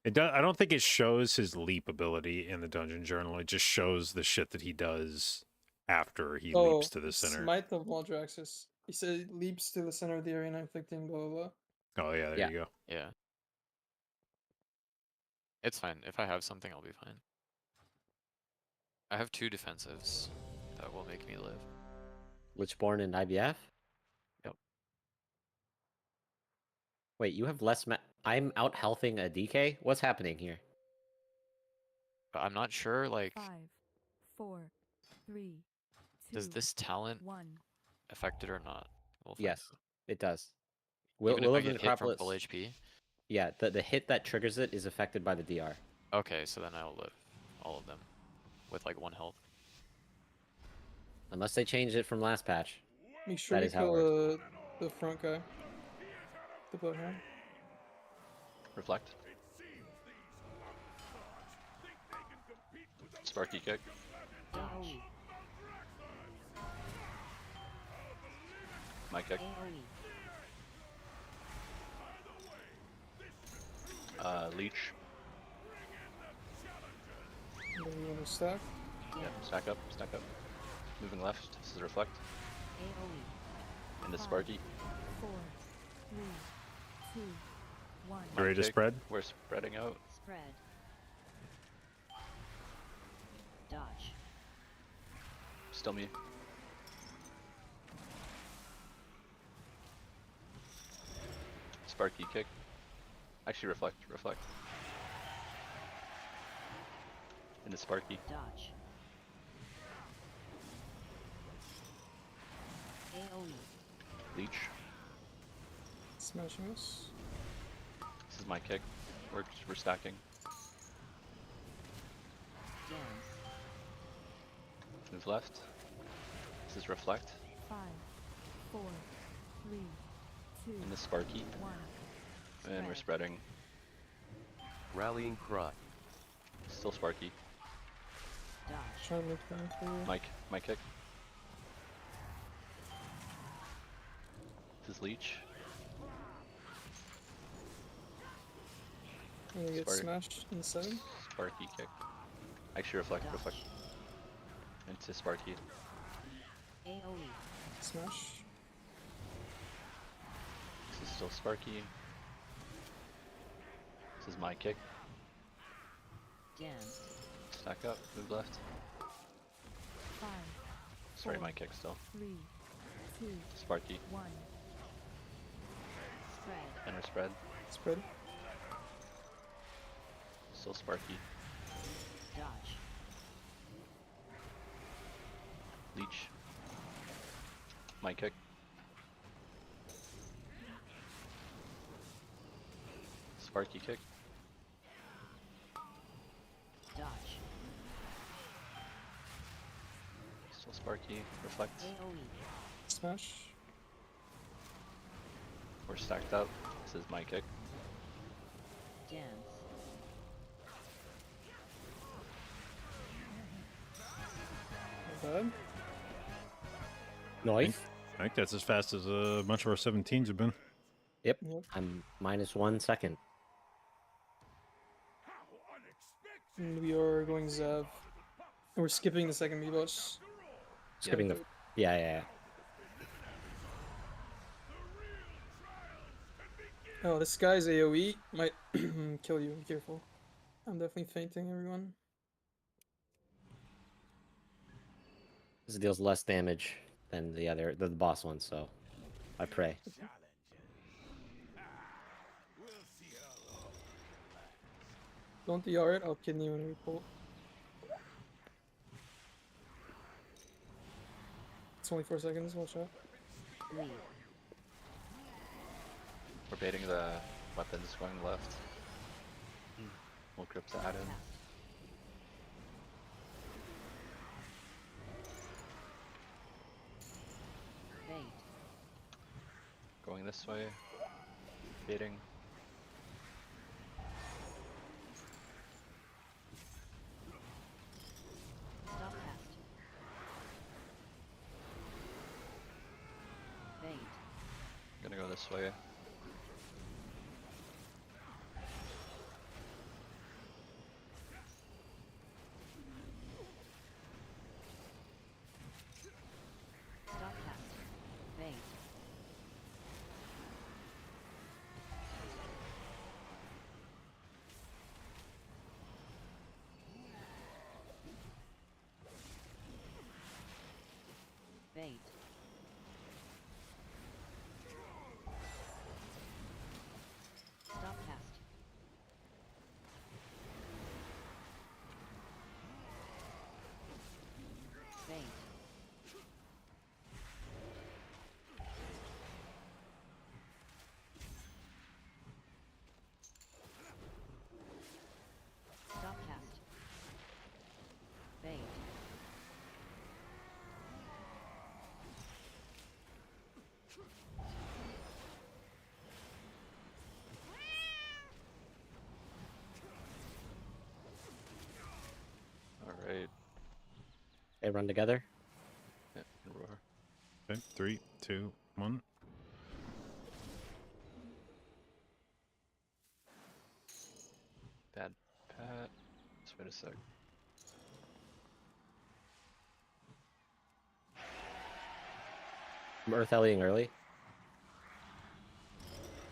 It does. I don't think it shows his leap ability in the dungeon journal. It just shows the shit that he does after he leaps to the center. Smite of Waldraxis. He said leaps to the center of the arena, inflicting blah blah blah. Oh yeah, there Yeah. you go. Yeah. It's fine. If I have something, I'll be fine. I have 2 defensives that will make me live. Lichborn and IBF? Yep. Wait, you have less I'm out healthing a DK? What's happening here? But I'm not sure, like, 5, 4, 3, 2, does this talent 1. affect it or not? We'll find Yes, out. it does. Even Will if I of the get hit from Necropolis. full HP? Yeah, the hit that triggers it is affected by the DR. Okay, so then I'll live. All of them. With like 1 health. Unless they changed it from last patch. Make sure That you is how it kill the front guy. The bloodhound. Reflect. Sparky kick. AoE. My kick. AoE. Leech. And then you want to stack. Yeah, stack up, stack up. Moving left. This is reflect. AoE. Into Sparky. 4, 3, 2, 1. My Ready to kick. spread? We're spreading out. Spread. Dodge. Still me. Sparky kick. Actually, reflect. Into Sparky. Dodge. AoE. Leech. Smashing us. This is my kick. We're stacking. Dance. Move left. This is reflect. 5, 4, 3, 2, Into Sparky. 1. And we're spreading. Rallying cry. Still Sparky. Dodge. Trying to make that for you. My kick. This is Leech. And you get Spark. smashed in 7. Sparky kick. Actually, reflect. Into Sparky. AoE. Smash. This is still Sparky. This is my kick. Dance. Stack up. Move left. 5, Sorry, 4, my kick still. 3, 2, Sparky. 1. Spread. And we're spread. Spread. Still Sparky. Dodge. Leech. My kick. Sparky kick. Dodge. Still Sparky. Reflect. AoE. Smash. We're stacked up. This is my kick. Dance. Not bad. Nice. I think that's as fast as a bunch of our 17s have been. Yep. Yep. I'm -1 second. And we are going Zav. And we're skipping the second me boss. Skipping the. Yeah. Oh, this guy's AoE might kill you. Be careful. I'm definitely fainting, everyone. This deals less damage than the boss one, so I pray. Don't DR it, I'll kidney when we pull. It's only 4 seconds, watch out. Lead. We're baiting the weapons going left. We'll grip to add in. Bait. Going this way. Baiting. Stop cast. Bait. Gonna go this way. Stop cast. Bait. Bait. Stop cast. Bait. Stop cast. Bait. Alright. They run together. Yeah, roar. Okay, 3, 2, 1. Bad pat. Just wait a sec. I'm earth Ellieing early.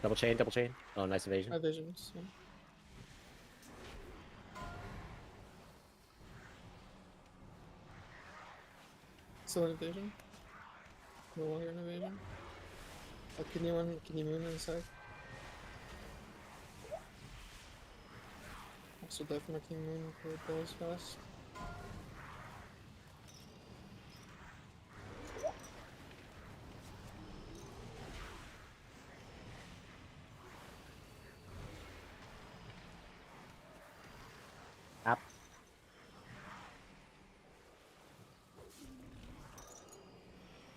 Double chain, double chain. Oh, nice evasion. My visions. Yeah. Still an evasion. No longer an evasion. A kidney one, kidney moon inside. Also die from a king moon for it goes fast. App.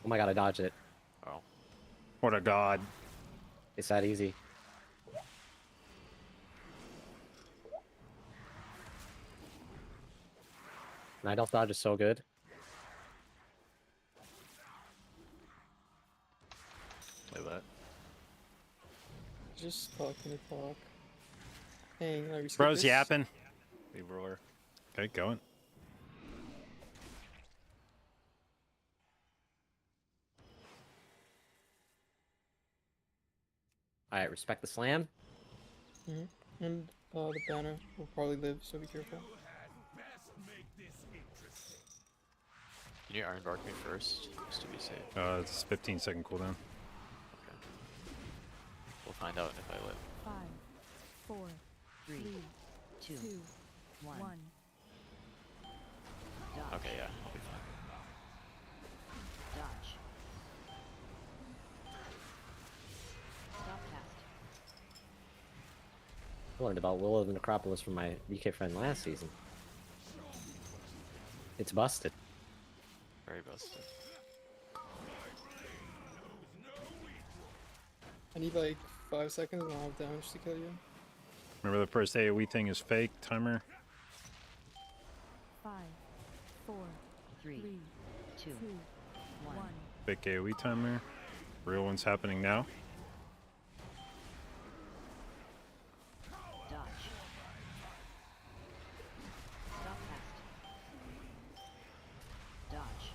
Oh my god, I dodged it. Oh. What a god. It's that easy. Night Elf dodge is so good. Play that. Just talking to talk. Dang, I reskipped Bro's this. yapping. We roar. Okay, going. Alright, respect the slam. And the banner will probably live, so be careful. Can you Iron Bark me first, just to be safe? It's 15-second cooldown. Okay. We'll find out if I live. 5, 4, 3, 3, 2, 2, 1. 1. Dodge. Okay, yeah, I'll be fine. Dodge. Stop cast. I learned about Will of the Necropolis from my DK friend last season. It's busted. Very busted. I need like 5 seconds and I'll have damage to kill you. Remember the first AoE thing is fake timer? 5, 4, Three, 3, two, 2, one. 1. Fake AoE timer. Real one's happening now. Dodge. Stop cast. Dodge.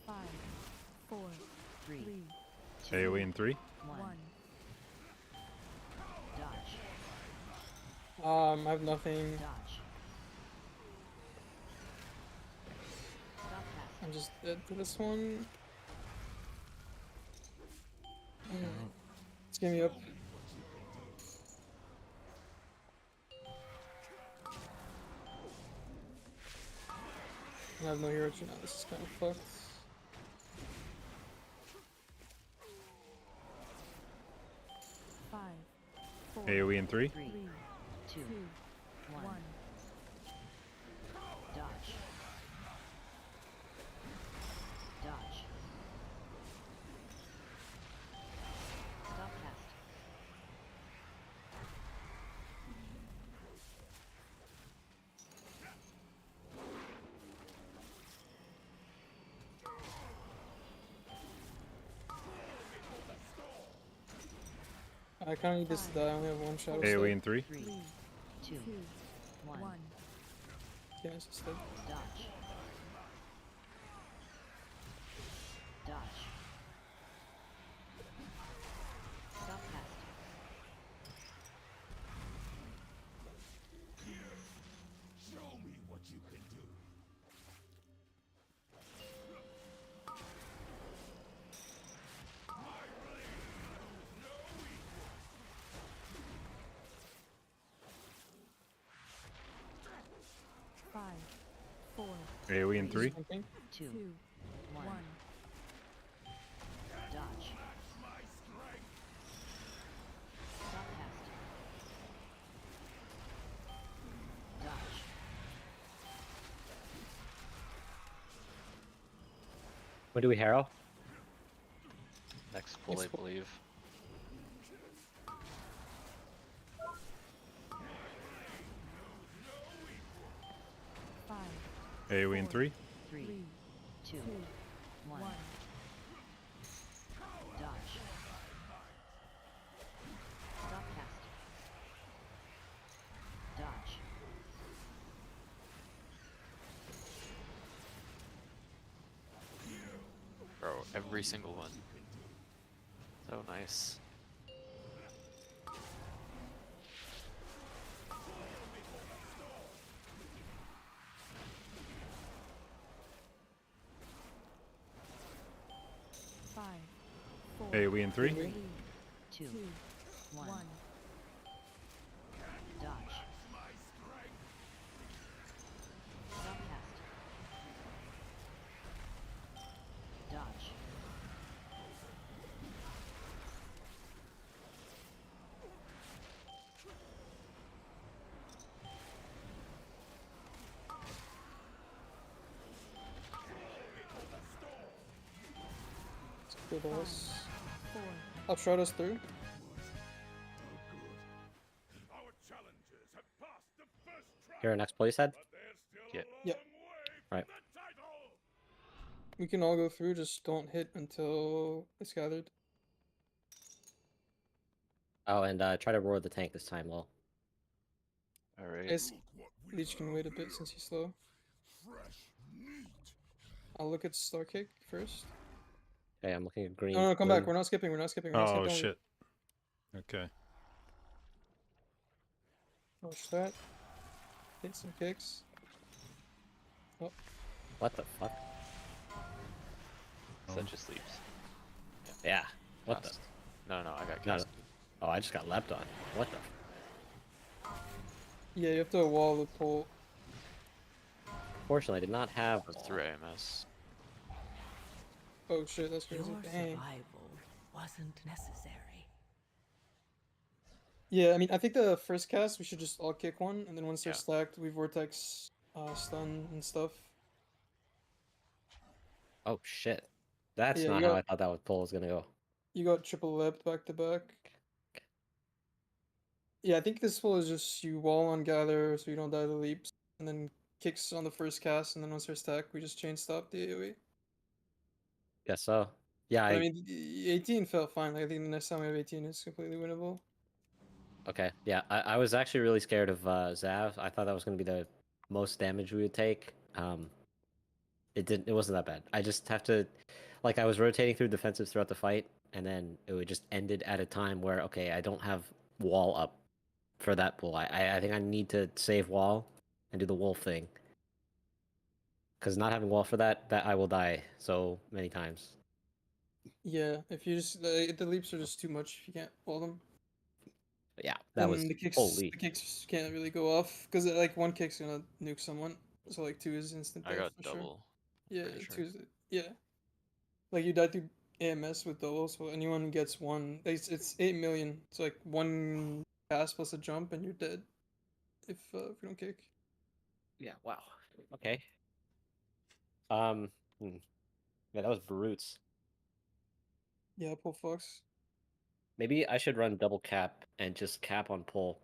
Five, 4, Three, 3, AoE in 3. 1. 1. Dodge. I have nothing. Dodge. Stop cast. I'm just dead to this one. Let's get me up. I have no hero now. This is kind of fucked. Five, 4, AoE in 3. 3, 3, 2, 2, 1. 1. Dodge. Dodge. Stop cast. I kind of need this to die. I only have one shadow AoE step. in 3. 3, 3, 2, 2, 1. 1. Yeah, it's just dead. Dodge. Dodge. Stop cast. Show me what you can do. 5, 4, AoE in 3. Something. 2, 2, 1. 1. Dodge. Stop cast. Dodge. When do we harrow? Next pull, I Next pull. believe. Five, AoE in 3. 3, 3, 2, 2, 1. 1. Dodge. Stop cast. Dodge. Bro, every single one. So nice. Five, 4, AoE in 3. 3, 2, 2, 1. 1. Dodge. Stop cast. Dodge. Let's kill those. 4, I'll shroud us through. Our challengers have passed the first try, Here, next pull, you said? but there's still Yeah. a long Yep. way Right. for the title. We can all go through, just don't hit until it's gathered. Oh, and try to roar the tank this time, Lol. Alright. Guys, Look what we Leech can wait a bit since he's slow. fresh meat. I'll look at Star Kick first. Okay, I'm looking at green. No, come back. blue. We're not skipping. We're not skipping. We're not Oh skipping. shit. Okay. Watch that. Hit some kicks. Oh, What the fuck? Set just sleeps. Yeah. What the? Cast. No, I got No, cast. Oh, I just got leapt on. What the? Yeah, you have to wall the pole. Fortunately, I did not have. Through AMS. Oh shit, that's crazy. Your Dang. survival wasn't necessary. Yeah, I mean, I think the first cast we should just all kick one, and then once they're Yeah. stacked, we vortex, stun and stuff. Oh shit. That's Yeah, not how I thought that pull was gonna go. you got triple leapt back to back. Yeah, I think this pull is just you wall on gather so you don't die to leaps, and then kicks on the first cast, and then once they're stacked, we just chain stop the AoE. Guess so. Yeah, But I mean, 18 felt fine. Like, I think the next time we have 18 is completely winnable. Okay, yeah, I was actually really scared of Zav. I thought that was going to be the most damage we would take. It wasn't that bad. I just have to, like, I was rotating through defensives throughout the fight, and then it would just ended at a time where, okay, I don't have wall up for that pull. I think I need to save wall and do the wolf thing. Because not having wall for that I will die so many times. Yeah, if you just the leaps are just too much if you can't wall them. But yeah, that was the kicks. holy. The kicks can't really go off because like one kick's gonna nuke someone. So like two is instant I death got for sure. double. Yeah, pretty sure. two is yeah. Like you die through AMS with double, so anyone who gets one, it's 8 million. It's like one pass plus a jump and you're dead if you don't kick. Yeah, wow. Okay. Yeah, that was brutes. Yeah, pull Fox. Maybe I should run double cap and just cap on pull.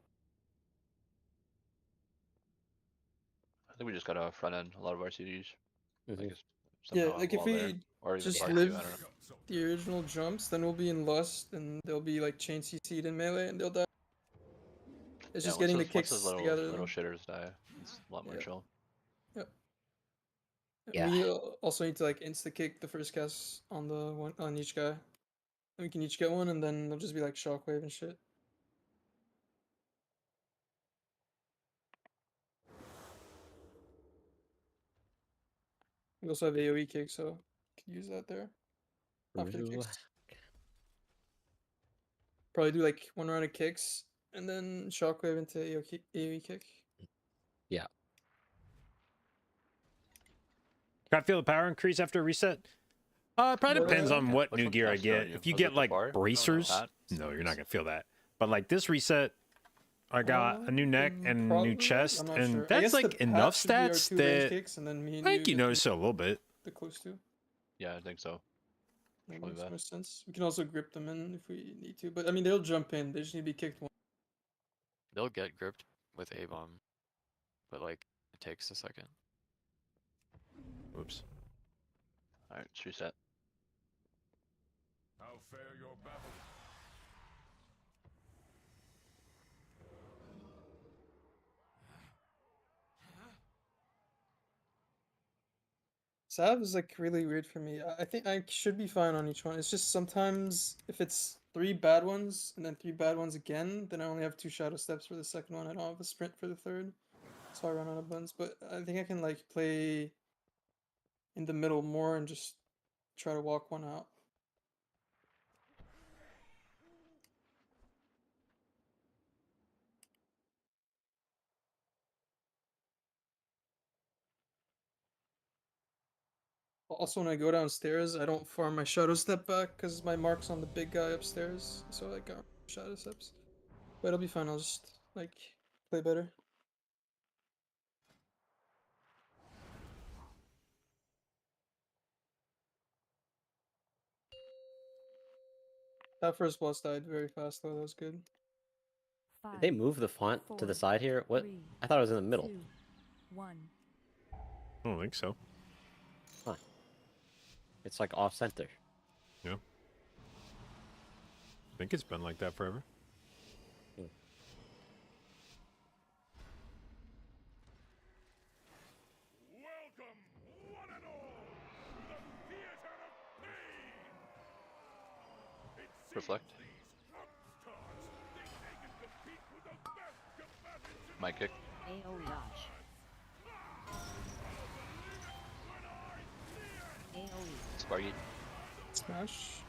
I think we just gotta front end a lot of our CDs. Like it's Yeah, somehow like if wall there, we or even just part live two. I don't know. the original jumps, then we'll be in Lust and they'll be like chain CC'd in melee and they'll die. It's Yeah, just once getting the those kicks little together. little shitters die, it's a lot more Yeah. chill. Yep. Yeah. We also need to like insta kick the first cast on the one on each guy. And we can each get one, and then they'll just be like shockwave and shit. We also have AoE kick, so can use that there. After the True. kicks. Probably do like one round of kicks and then shockwave into AoE kick. Yeah. Can I feel the power increase after a reset? It probably What, depends on what Which new one's gear I faster on get. you? If you Was it get the like bar? bracers, That? no, you're not gonna feel that. But like this reset, I got a new neck and Probably, new chest, I'm not and sure. I that's guess like the enough path should be our stats two range that kicks, and then me and I think you get notice it a little bit. the close to. Yeah, I think so. That Probably makes bad. more sense. We can also grip them in if we need to, but I mean they'll jump in. They just need to be kicked once. They'll get gripped with A-bomb, but like it takes a second. Oops. All right, let's reset. How fare your battle? Sav is like really weird for me. I think I should be fine on each one. It's just sometimes if it's 3 bad ones and then 3 bad ones again, then I only have 2 shadow steps for the second one. I don't have a sprint for the third, so I run out of buns. But I think I can like play in the middle more and just try to walk one out. Also, when I go downstairs, I don't farm my shadow step back because my mark's on the big guy upstairs. So I got shadow steps. But it'll be fine. I'll just like play better. That first boss died very fast though. That was good. Did they move the font to the side here? What? I thought it was in the middle. 2, 1. I don't think so. Huh. It's like off center. Yeah. I think it's been like that forever. Welcome, one and all, to the theater of pain. It seems Reflect. these upstarts think they can compete with the best combatants in My kick. AoE dodge. AoE. Sparky. Smash.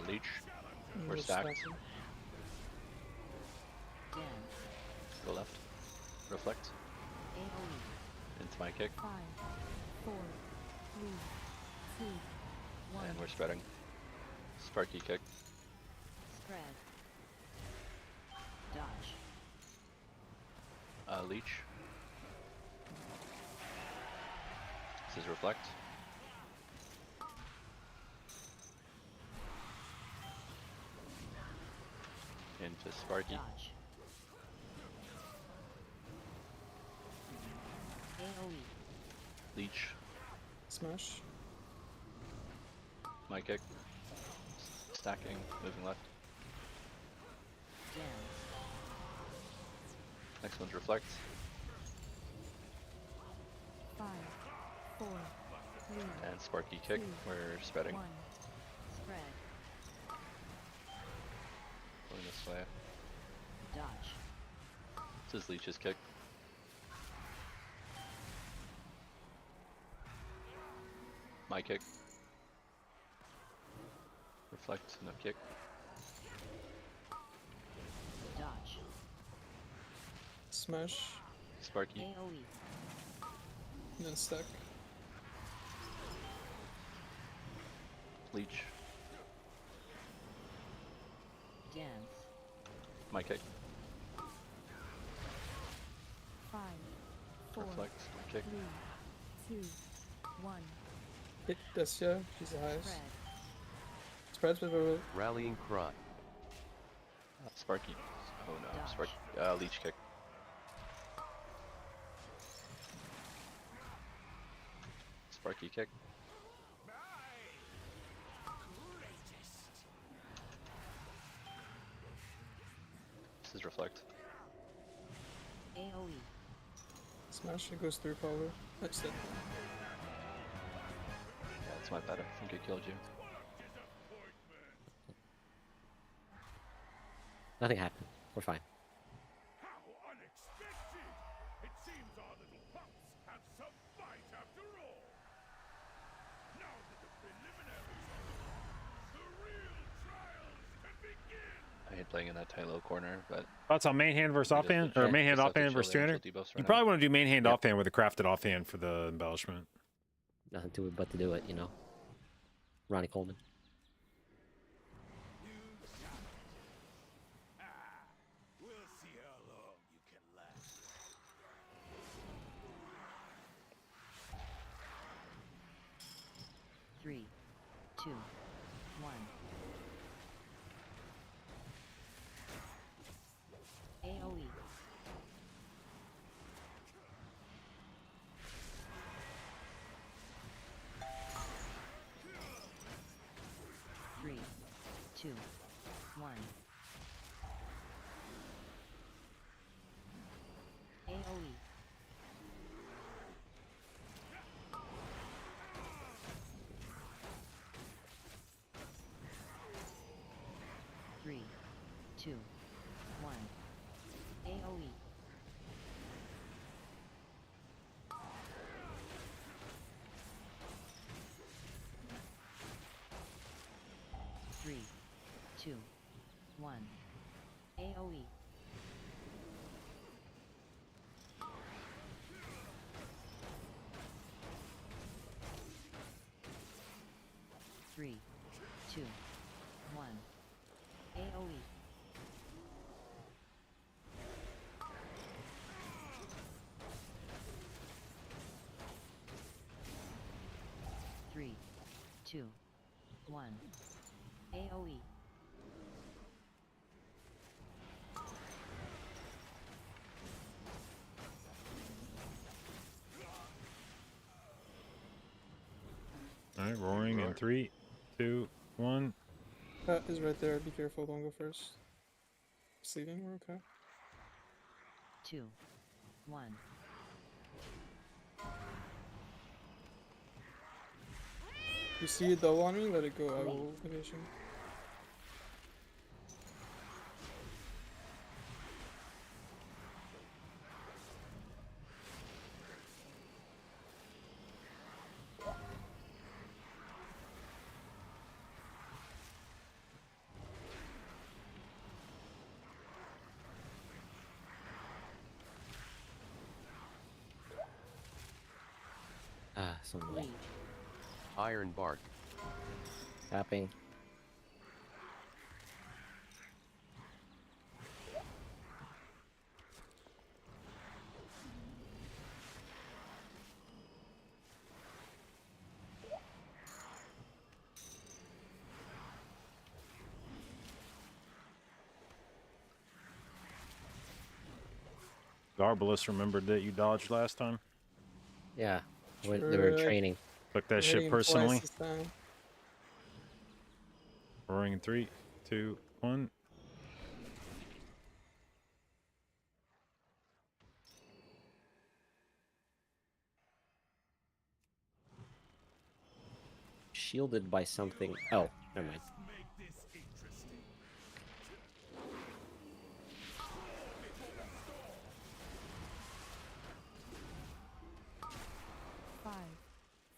Leech. And We're we're stacked. stacking. Dance. Go left. Reflect. AoE. Into my kick. 5, 4, 3, 2, 1. And we're spreading. Sparky kick. Spread. Dodge. Leech. This is reflect. Into Sparky. Dodge. AoE. Leech. Smash. My kick. Stacking. Moving left. Dance. Next one's reflect. 5, 4, 3, And Sparky kick. Two. We're spreading. 1. Spread. Going this way. Dodge. This is Leech's kick. My kick. Reflect, no kick. Dodge. Smash. Sparky. AoE. And then stack. Leech. Dance. My kick. 5, 4, Reflect, kick. 3, 2, 1. Hit Destia. She's the highest. Spread. Spread. Rallying cry. Sparky. Oh no, Dodge. Sparky. Leech kick. Sparky kick. This is reflect. AoE. Smash. It goes through probably. That's it. That's my bad. I think I killed you. Nothing happened. We're fine. How unexpected! It seems our little pups have some fight after all. Now that the preliminaries are over, the real trials can begin. I hate playing in that tight low corner, but Thoughts on main hand versus we just offhand, have or to- main hand just have to offhand chill versus the angel 200? debuffs for You now. probably want to do main hand Yep. offhand with a crafted offhand for the embellishment. Nothing to it but to do it, you know. Ronnie Coleman. We'll see how long you can last. 3, 2, 1. AoE. Three, two, one. AoE. Three, two, one. AoE. Three, two, one. AoE. Three, two, one. AoE. Three, two, one. AoE. All right, roaring in 3, 2, 1. Pat is right there. Be careful. Don't go first. Sleeping. We're okay. Two, one. You see a double on me? Let it go. I will evasion. So annoying. Iron Bark. Tapping. Garbalus remembered that you dodged last time. Yeah, when they were True, training. Took that we're hitting shit him twice personally. this time. Roaring in 3, 2, 1. Shielded by something. Oh, never mind. Make this interesting. 5,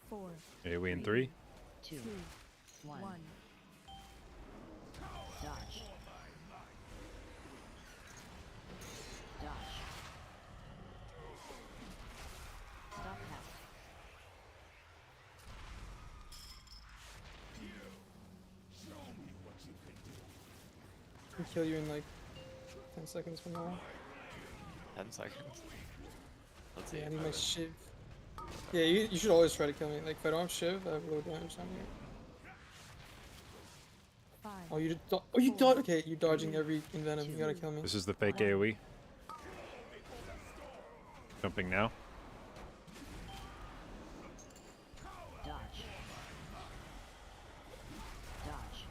4, AoE in 3. 2, 2, 1. 1. Dodge. Dodge. Stop cast. I'll kill you in like 10 seconds from now. 10 seconds. Let's see. Yeah, I if need I my win. shiv. Yeah, you should always try to kill me. Like, if I don't have shiv, I have low damage on you. 5, Oh, you did. Oh, you dodge. Okay, you're dodging every envenom. You gotta kill me. This is the fake AoE. Jumping now. Dodge. Dodge.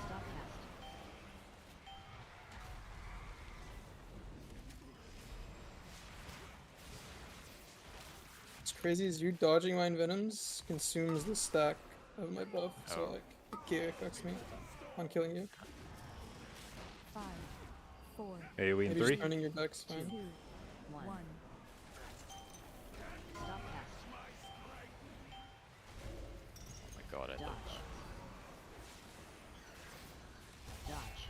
Stop cast. What's crazy is you dodging my envenoms consumes the stack of my buff, so Oh. like it affects me on killing you. 5, 4, AoE in Maybe 3. just running your deck's 2, fine. 1. Stop cast. Oh my god, I Dodge. thought Dodge.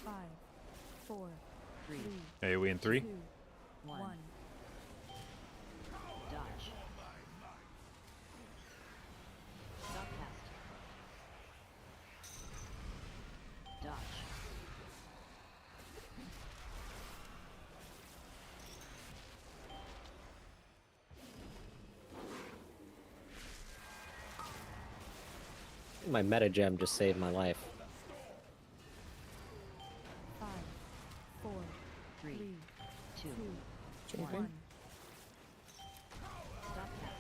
Five, 4, 3, 3, AoE in 3. 2, 1. 1. Dodge. Stop cast. Dodge. My meta gem just saved my life. 5, 4, 3, 3, 2, 2, Jumping. 1. stop cast.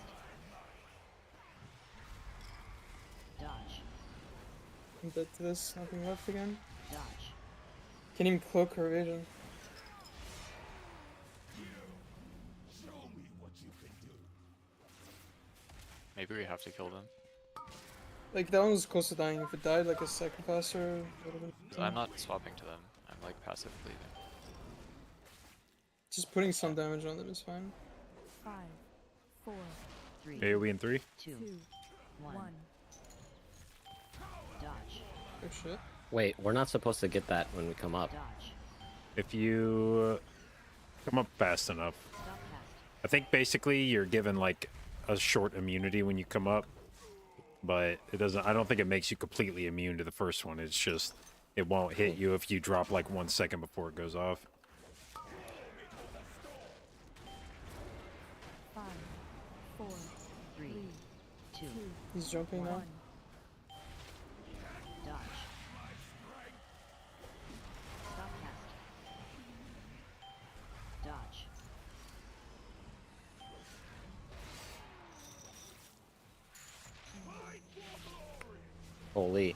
Dodge. I'm dead to this. Nothing left again. Dodge. Can't even cloak her vision. maybe we have to kill them. Like that one was close to dying. If it died like a sacrificer, it would have been. I'm not swapping to them. I'm like passive leaving. Just putting some damage on them is fine. 5, 4, 3, AoE in 3. 2, 2, 1. 1. Dodge. Oh shit. Wait, we're not supposed to get that when we come up. Dodge. If you come up fast enough. Stop cast. I think basically you're given like a short immunity when you come up, but it doesn't. I don't think it makes you completely immune to the first one. It's just it won't hit you if you drop like 1 second before it goes off. 5, 4, 3, 2, 2, He's jumping 1. now. dodge. Stop cast. Dodge. Holy.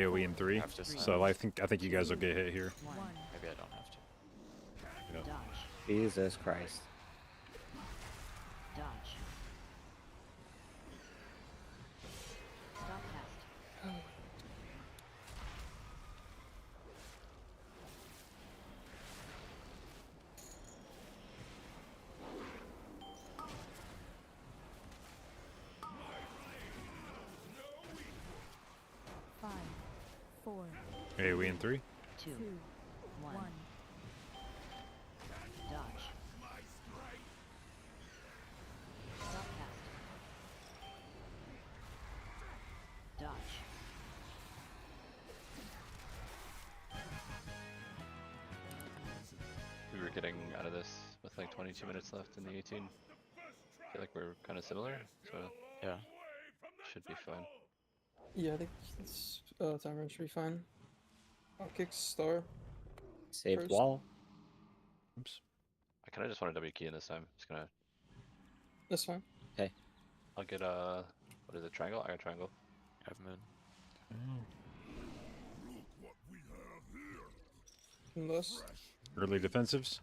AoE in 3. Have to So I think you guys will get hit here. One. Maybe I don't have to. Yeah. Dodge. Jesus Christ. Dodge. Stop cast. Five, four, AoE in 3. Two. two, One. one. Dodge. Stop cast. Dodge. We were getting out of this with like 22 minutes left in the 18. I feel like we're kind of similar, so Yeah. should be fine. Yeah, I think it's time run should be fine. I'll kick star. Saved First. wall. Oops. I kind of just want to W key in this time. Just gonna. That's fine. I'll get what is it? Triangle? I got triangle. I have moon. Unless Early defensives.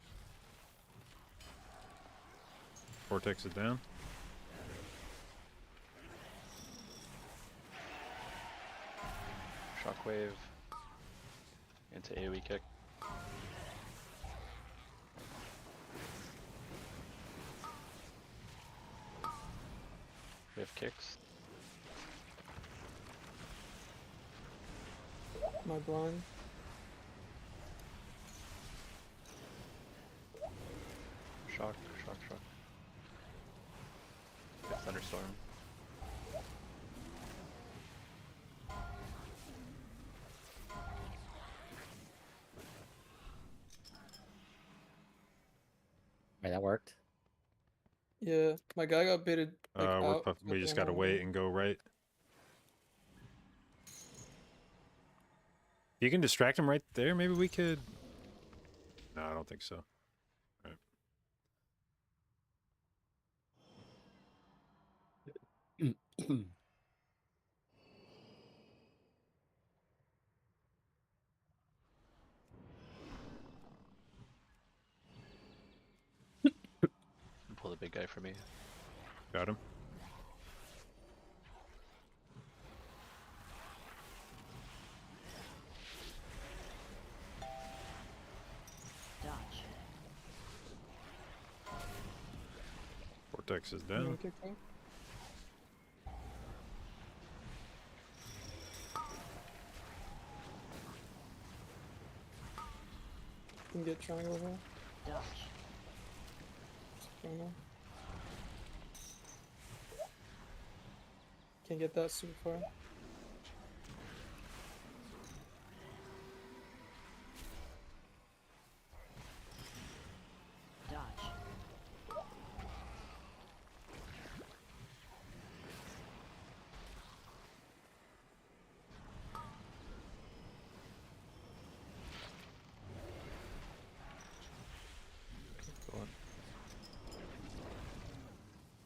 Vortex is down. Shockwave. Into AoE kick. We have kicks. my blind. Shock, shock, shock. Get thunderstorm. Right, that worked. Yeah, my guy got baited. Like, out, so we just I gotta don't wait know. and go right. You can distract him right there. Maybe we could. No, I don't think so. Right. Pull the big guy for me. Got him. Dodge. Vortex is You wanna down. kick that? Can get triangle here. Dodge. Triangle. Can't get that super far. Dodge. Go on.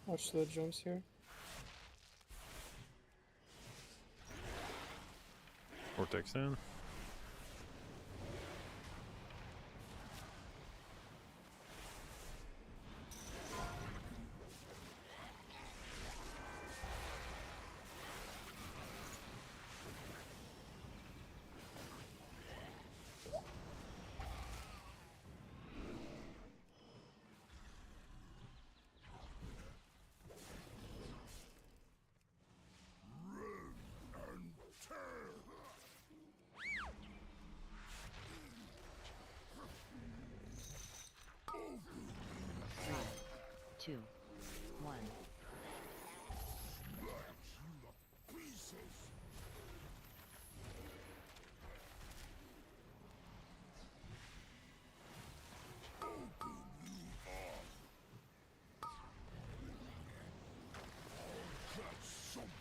Watch the jumps here. Vortex down. Five, two, one.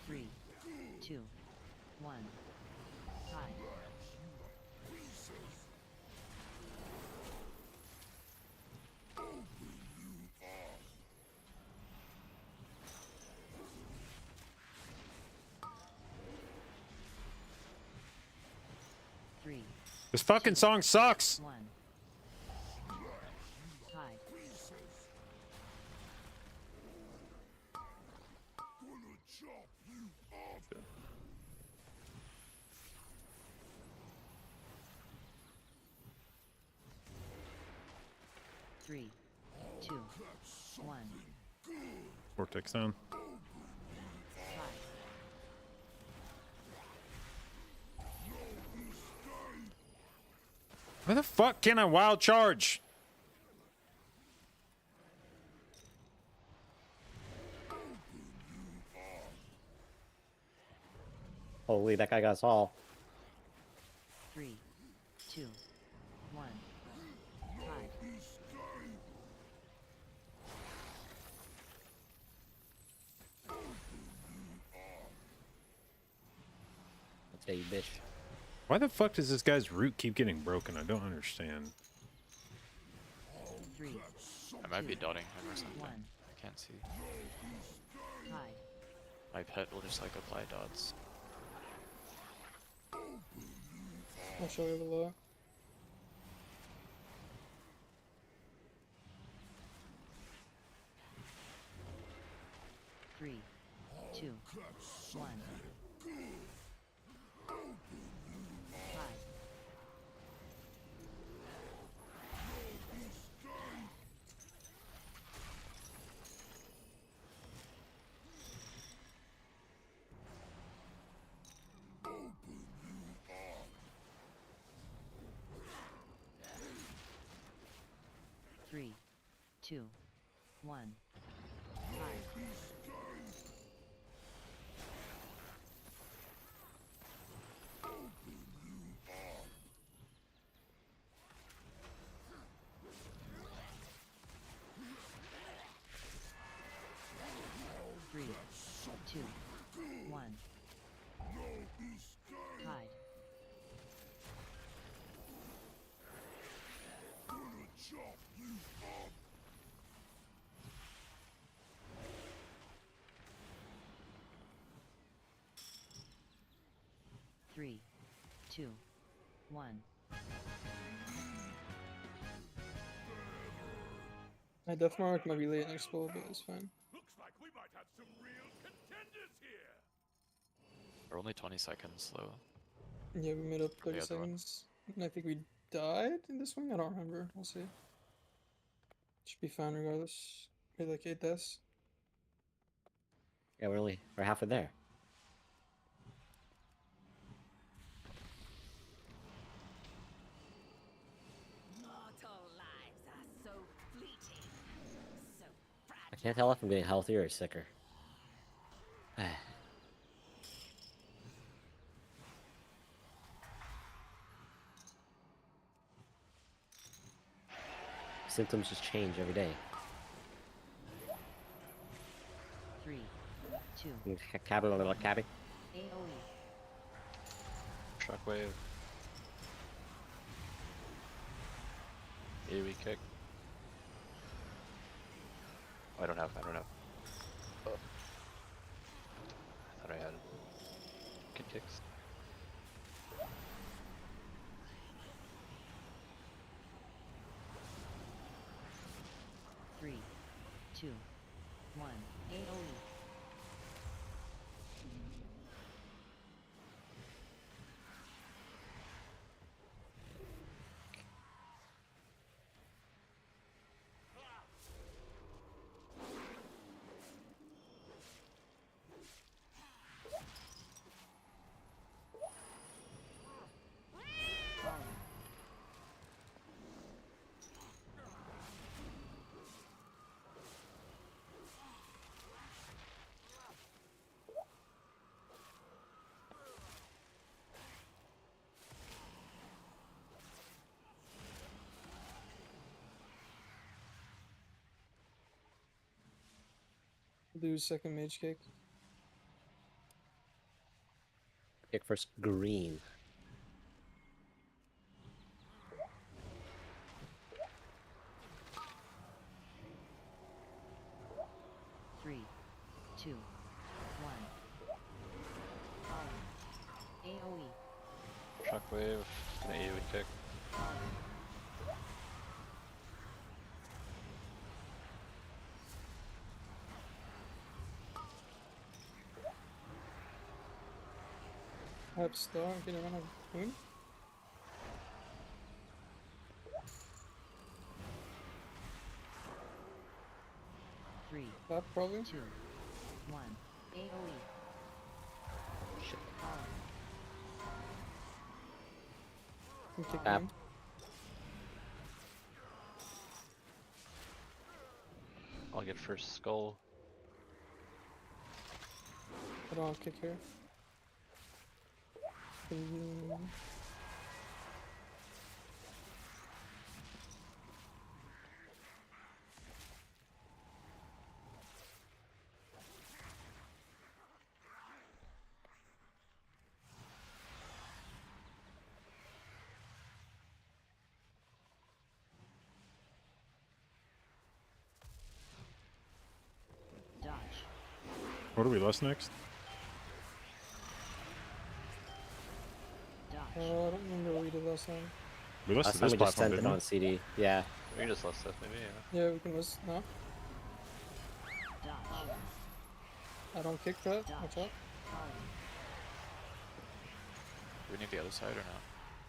Three, two, one. High. This fucking song sucks. 1. Tide. Three, two, 1. Vortex down. Tide. Where the fuck can I wild charge? Holy, that guy got us all. 3, 2, 1. Tide. Let's get you, bitch. Why the fuck does this guy's root keep getting broken? I don't understand. 3, I might be dotting him or something. 1. I can't see. Tide. My pet will just like apply dots. I'll show you the law. Three, two, 1. Tide. Three, two, 1. Tide. 3, 2, 1. Tide. Three, two, 1. My Death Mark might be late next bowl, but it's fine. Looks like we might have some real contenders here. We're only 20 seconds though. Yeah, we made up 30 other one. seconds. And I think we died in this one? I don't remember. We'll see. Should be fine regardless. We had like 8 deaths. Yeah, we're halfway there. Mortal lives are so fleeting, so I can't tell if I'm getting healthier or sicker. Symptoms just change every day. 3, 2, Cabby, little cabby. AoE. Shockwave. AoE kick. Oh, I don't have. Oh. I thought I had kick kicks. Three, two, 1. AoE. Falling. Lose second mage kick. Pick first green. Three, two, 1. Falling. AoE. Shockwave. An AoE kick. Perhaps star, I'm gonna run a moon. Three, That probably. 2, 1. AoE. Shit. I'm kicking Tap. him. I'll get first skull. I don't kick here. Dodge. What do we lost next? Dodge. I don't remember what we did last time. We lost Last to time this we just platform, sent it didn't we? on CD. Yeah. We just lost stuff, maybe. Yeah. Yeah, we can list now. Dodge. I don't kick that. Watch out. Do we need the other side or not?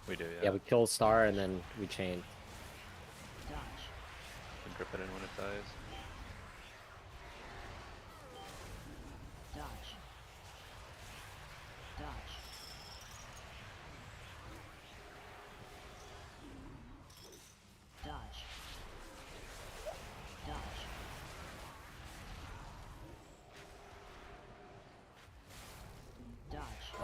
We do. Yeah, we kill Star and then we chain. Dodge. And grip it in when it dies. Dodge. Dodge. Dodge. Dodge. Dodge.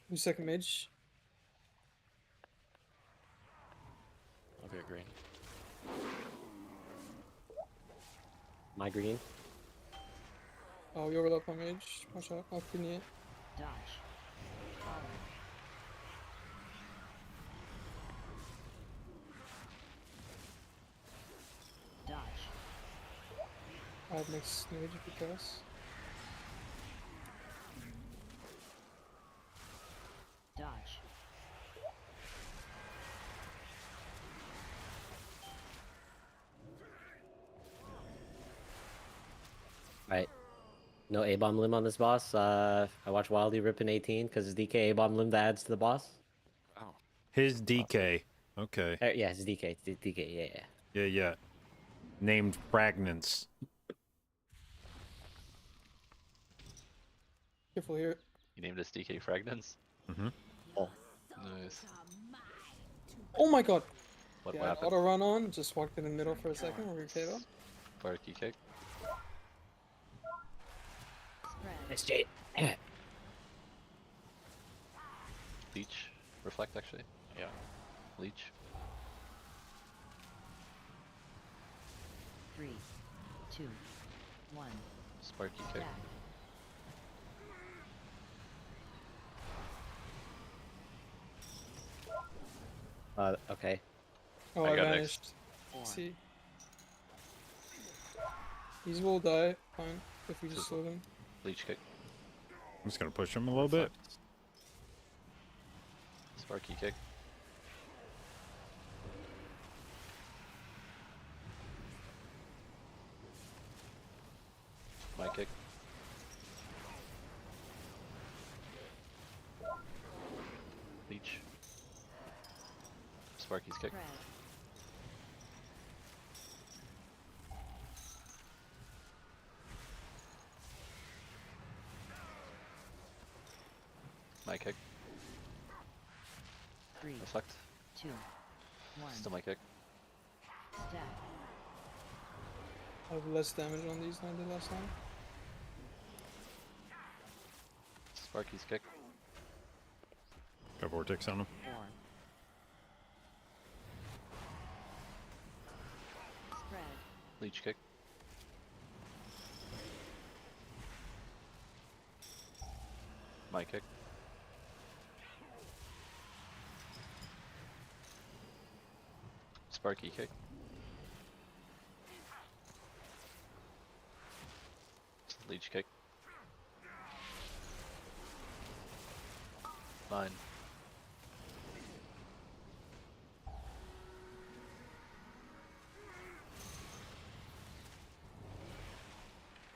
Who's second mage? Okay, green. My green. Oh, you overlap on mage. Watch out. I'll clean it. Dodge. Dodge. I have next mage if you pass. Dodge. Right. No A-bomb limb on this boss. I watch Wildy ripping 18 because his DK A-bomb limb that adds to the boss. Oh. His DK. Okay. Yeah, his DK. DK. Yeah, yeah. Yeah, yeah. Named Fragments. Careful here. You named us DK Fragments. Mm-hmm. Oh. Nice. Oh my god! What Yeah, happened? auto run on. Just walked in the middle for a second. Where we KO. Fire key kick. Spread. Nice Jade. Leech. Reflect actually. Yeah. Leech. 3, 2, 1. Sparky kick. Back. Okay. Oh, I I got next. vanished. 4. See. These will die. Fine. If we just Just- slow them. Leech kick. I'm just gonna push him a little bit. Sparky kick. My kick. Leech. Sparky's kick. Spread. My kick. 3, Reflect. 2, 1. Still my kick. Stack. I have less damage on these than I did last time. Sparky's kick. Got Vortex on him. 4. Leech kick. My kick. Sparky kick. Leech kick. Mine.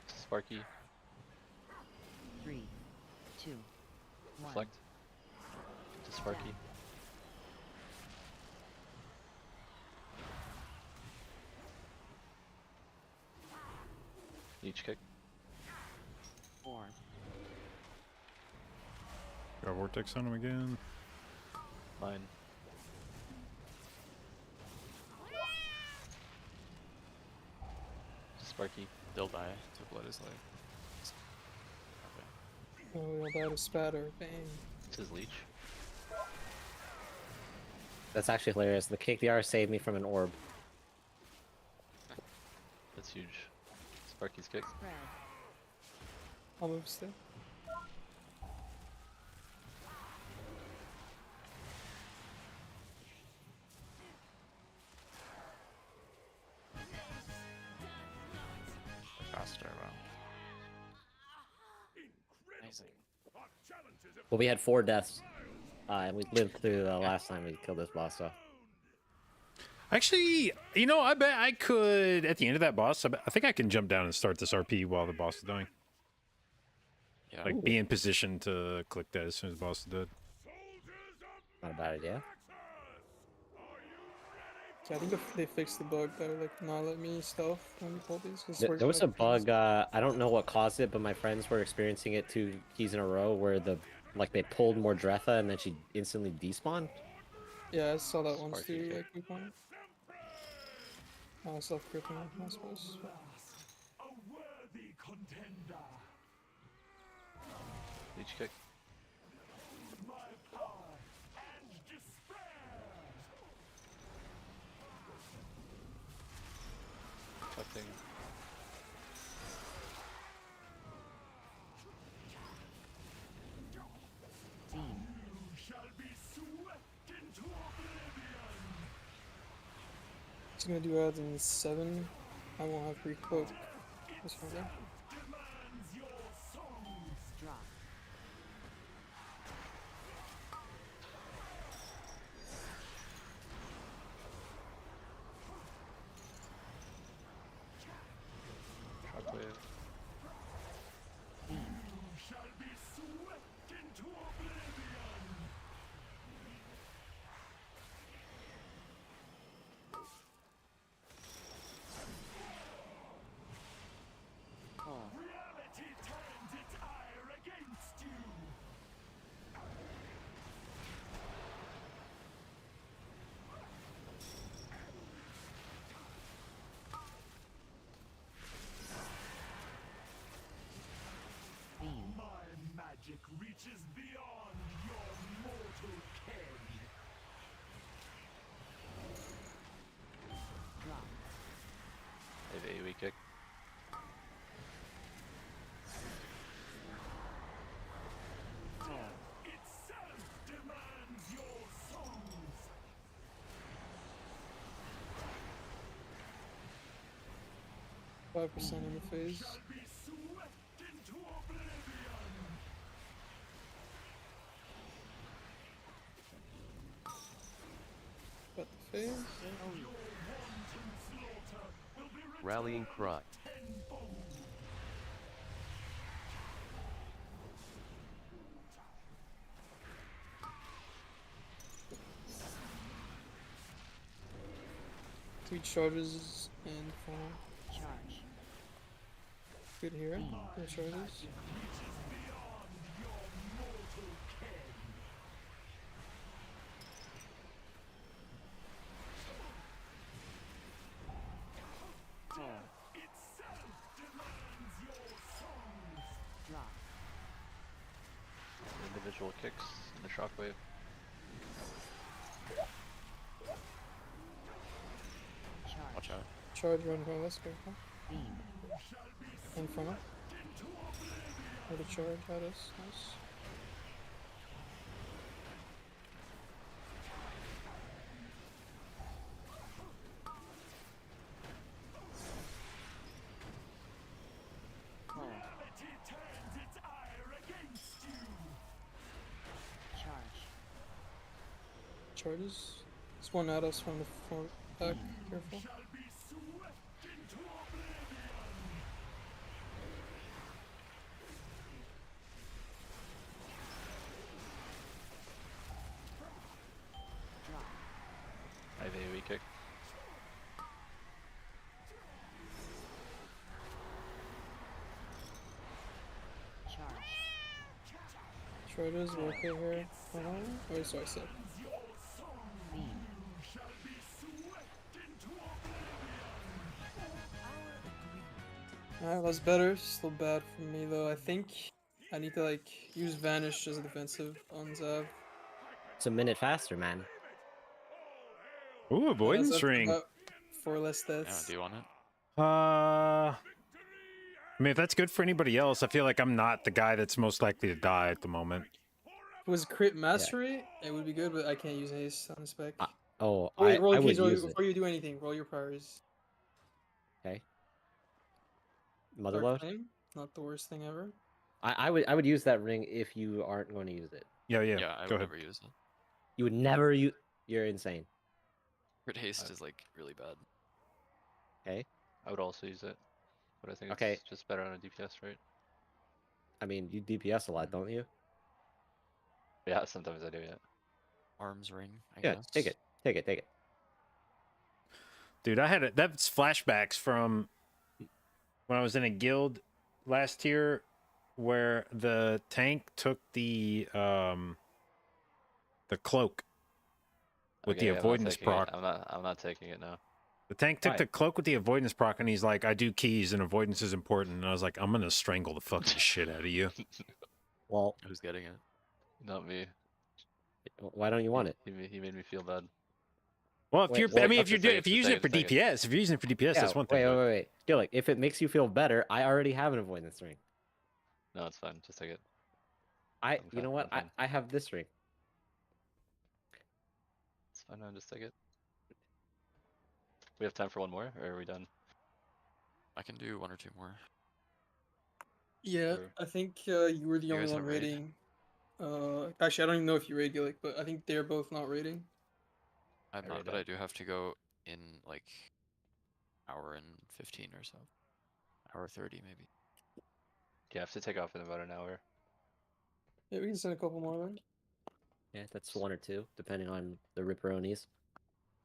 Sparky. 3, 2, 1. Reflect. To Sparky. Leech kick. 4, Got vortex on him again. Mine. Sparky. They'll die to blood is like. Okay. Oh, we all died of spatter. Bang. This is Leech. That's actually hilarious. The KDR saved me from an orb. That's huge. Sparky's kick. spread, I'll move still. Faster, wow. Amazing. Well, we had 4 deaths, and we lived through the last time we killed this boss. So Actually, you know, I bet I could, at the end of that boss, I think I can jump down and start this RP while the boss is dying. Yeah. Like, be in position to click that as soon as the boss is dead. not a bad idea. So I think they fixed the bug that would like not let me stealth when we pull these. 'Cause There we're, was a like, bug. I don't know what caused it, but my friends were experiencing it 2 keys in a row, where they pulled more Dretha and then she instantly despawned. Yeah, I saw that once Sparky too. kick. Like we won. Self-gripping, I suppose. A worthy contender. Leech kick. My power and despair. Reflecting. beam, You shall be swept into oblivion. It's gonna do ads in 7. I won't have pre-cloak. This one there. Demands your souls. drop, Shockwave. You shall be swept into oblivion. pull, Reality turns its ire against you. beam, My magic reaches beyond your mortal ken. drop, I have AoE kick. pull, Itself demands your souls. $5% in the phase. Shall be swept into oblivion. Got the phase. AoE, Wanton slaughter will be Rallying cry. tenfold. Three charges and 4. charge, Good here. 3 charges. pull, Itself demands your souls. drop, Individual kicks and a shockwave. Watch charge, out. charge right in front of us. Careful. Beam. In front of. Or the charge at us. Nice. Pull. Charge. Charges. There's one at us from the front back. Careful. Drop. I have AoE kick. Charge. Charges. We're okay here. Wait, sorry, sir. Beam. Alright, that's better. Still bad for me though. I think I need to like use Vanish as a defensive on Zav. It's a minute faster, man. Ooh, avoidance That's ring. about 4 less Yeah, deaths. do you want it? I mean, if that's good for anybody else, I feel like I'm not the guy that's most likely to die at the moment. If it was crit mastery, it would be good, but I can't use haste on the spec. Oh, Wait, roll I your would keys use it. before you do anything. Roll your priorities. Okay. Dark Motherload. Flame, not the worst thing ever. I would use that ring if you aren't going to use it. Yeah, Yeah, I go would ahead. never use it. You would never use. You're insane. Crit haste is like really bad. Okay. I would also use it, but I think Okay. it's just better on a DPS, right? I mean, you DPS a lot, don't you? Yeah, sometimes I do. Yeah. Arms ring, I Yeah. guess. Take it. Take it. Take it. Dude, that's flashbacks from when I was in a guild last year where the tank took the cloak with Okay, the I'm not avoidance taking it. proc. I'm not taking it now. The tank took Why? the cloak with the avoidance proc, and he's like, I do keys, and avoidance is important. And I was like, I'm going to strangle the fucking shit out of you. Well, Who's getting it? Not me. why don't you want it? He made me feel bad. Well, if Wait, you're, wait, I mean, I'll if you're just take it, if you're just using it take for it, just take DPS, if you're using it for DPS, that's one thing. Wait, but- wait, wait. Gillick, if it makes you feel better, I already have an avoidance ring. No, it's fine. Just take it. You fine, know what? I'm fine. I have this ring. It's fine. No, just take it. We have time for one more, or are we done? I can do 1 or 2 more. Yeah, Sure. I think you were the You only guys one have raid? raiding. Actually, I don't even know if you raid Gillick, but I think they're both not raiding. I'm I not, read but that. I do have to go in like hour and 15 or so. Hour 30 maybe. Yeah, I have to take off in about an hour. Yeah, we can send a couple more then. Yeah, that's 1 or 2, depending on the ripperonis.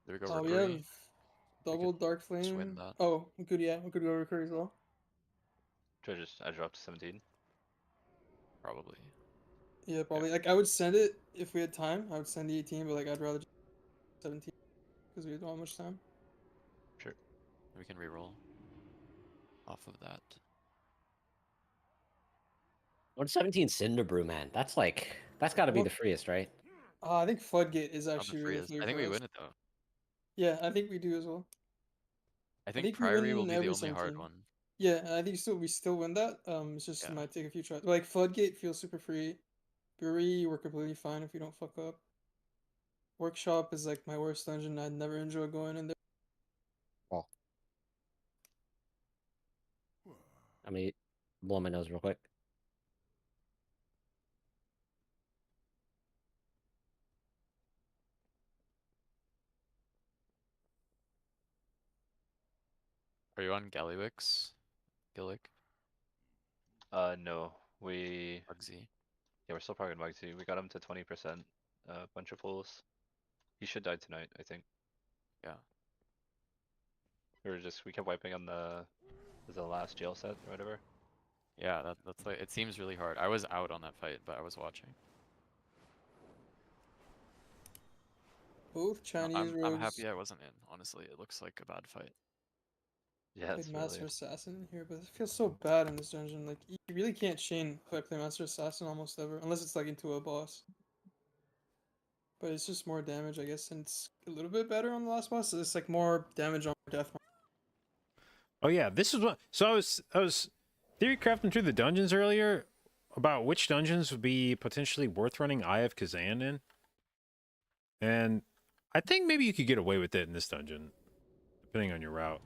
There we go, We Rookery. have double Dark win Flame. that. Oh, we could go Recur as well. I dropped to 17. Probably. Yeah, probably. Like I would send it if we had time. I would send the 18, but like I'd rather just 17 because we don't have much time. Sure. We can reroll off of that. 117 Cinderbrew, man. That's got to be Well- the freest, right? I think Floodgate is Not the actually really freest. free I think for we us. win it though. Yeah, I think we do as well. I think think we Priory will win be the every only hard 17. one. Yeah, I think we still win that. It's just Yeah. it might take a few tries. Like Floodgate feels super free. Brewery, we're completely fine if you don't fuck up. Workshop is like my worst dungeon. I'd never enjoy going in there. I mean, blow my nose real quick. Are you on Gallywix? Gillick? No. Yeah, Bugsy? we're still probably going to We got him to 20%. Bunch of pulls. He should die tonight, I think. Yeah. We kept wiping on the last jail set or whatever. Yeah, that's like, it seems really hard. I was out on that fight, but I was watching. Both No, Chinese rogues. I'm happy I wasn't in, honestly. It looks like a bad fight. Yeah, Played it's Master really. Assassin in here, but it feels so bad in this dungeon. Like you really can't chain if I play Master Assassin almost ever, unless it's like into a boss. But it's just more damage, I guess, and it's a little bit better on the last boss. So it's like more damage on death. Oh yeah, this is what. So I was theory crafting through the dungeons earlier about which dungeons would be potentially worth running Eye of Kazan in, and I think maybe you could get away with it in this dungeon, depending on your route.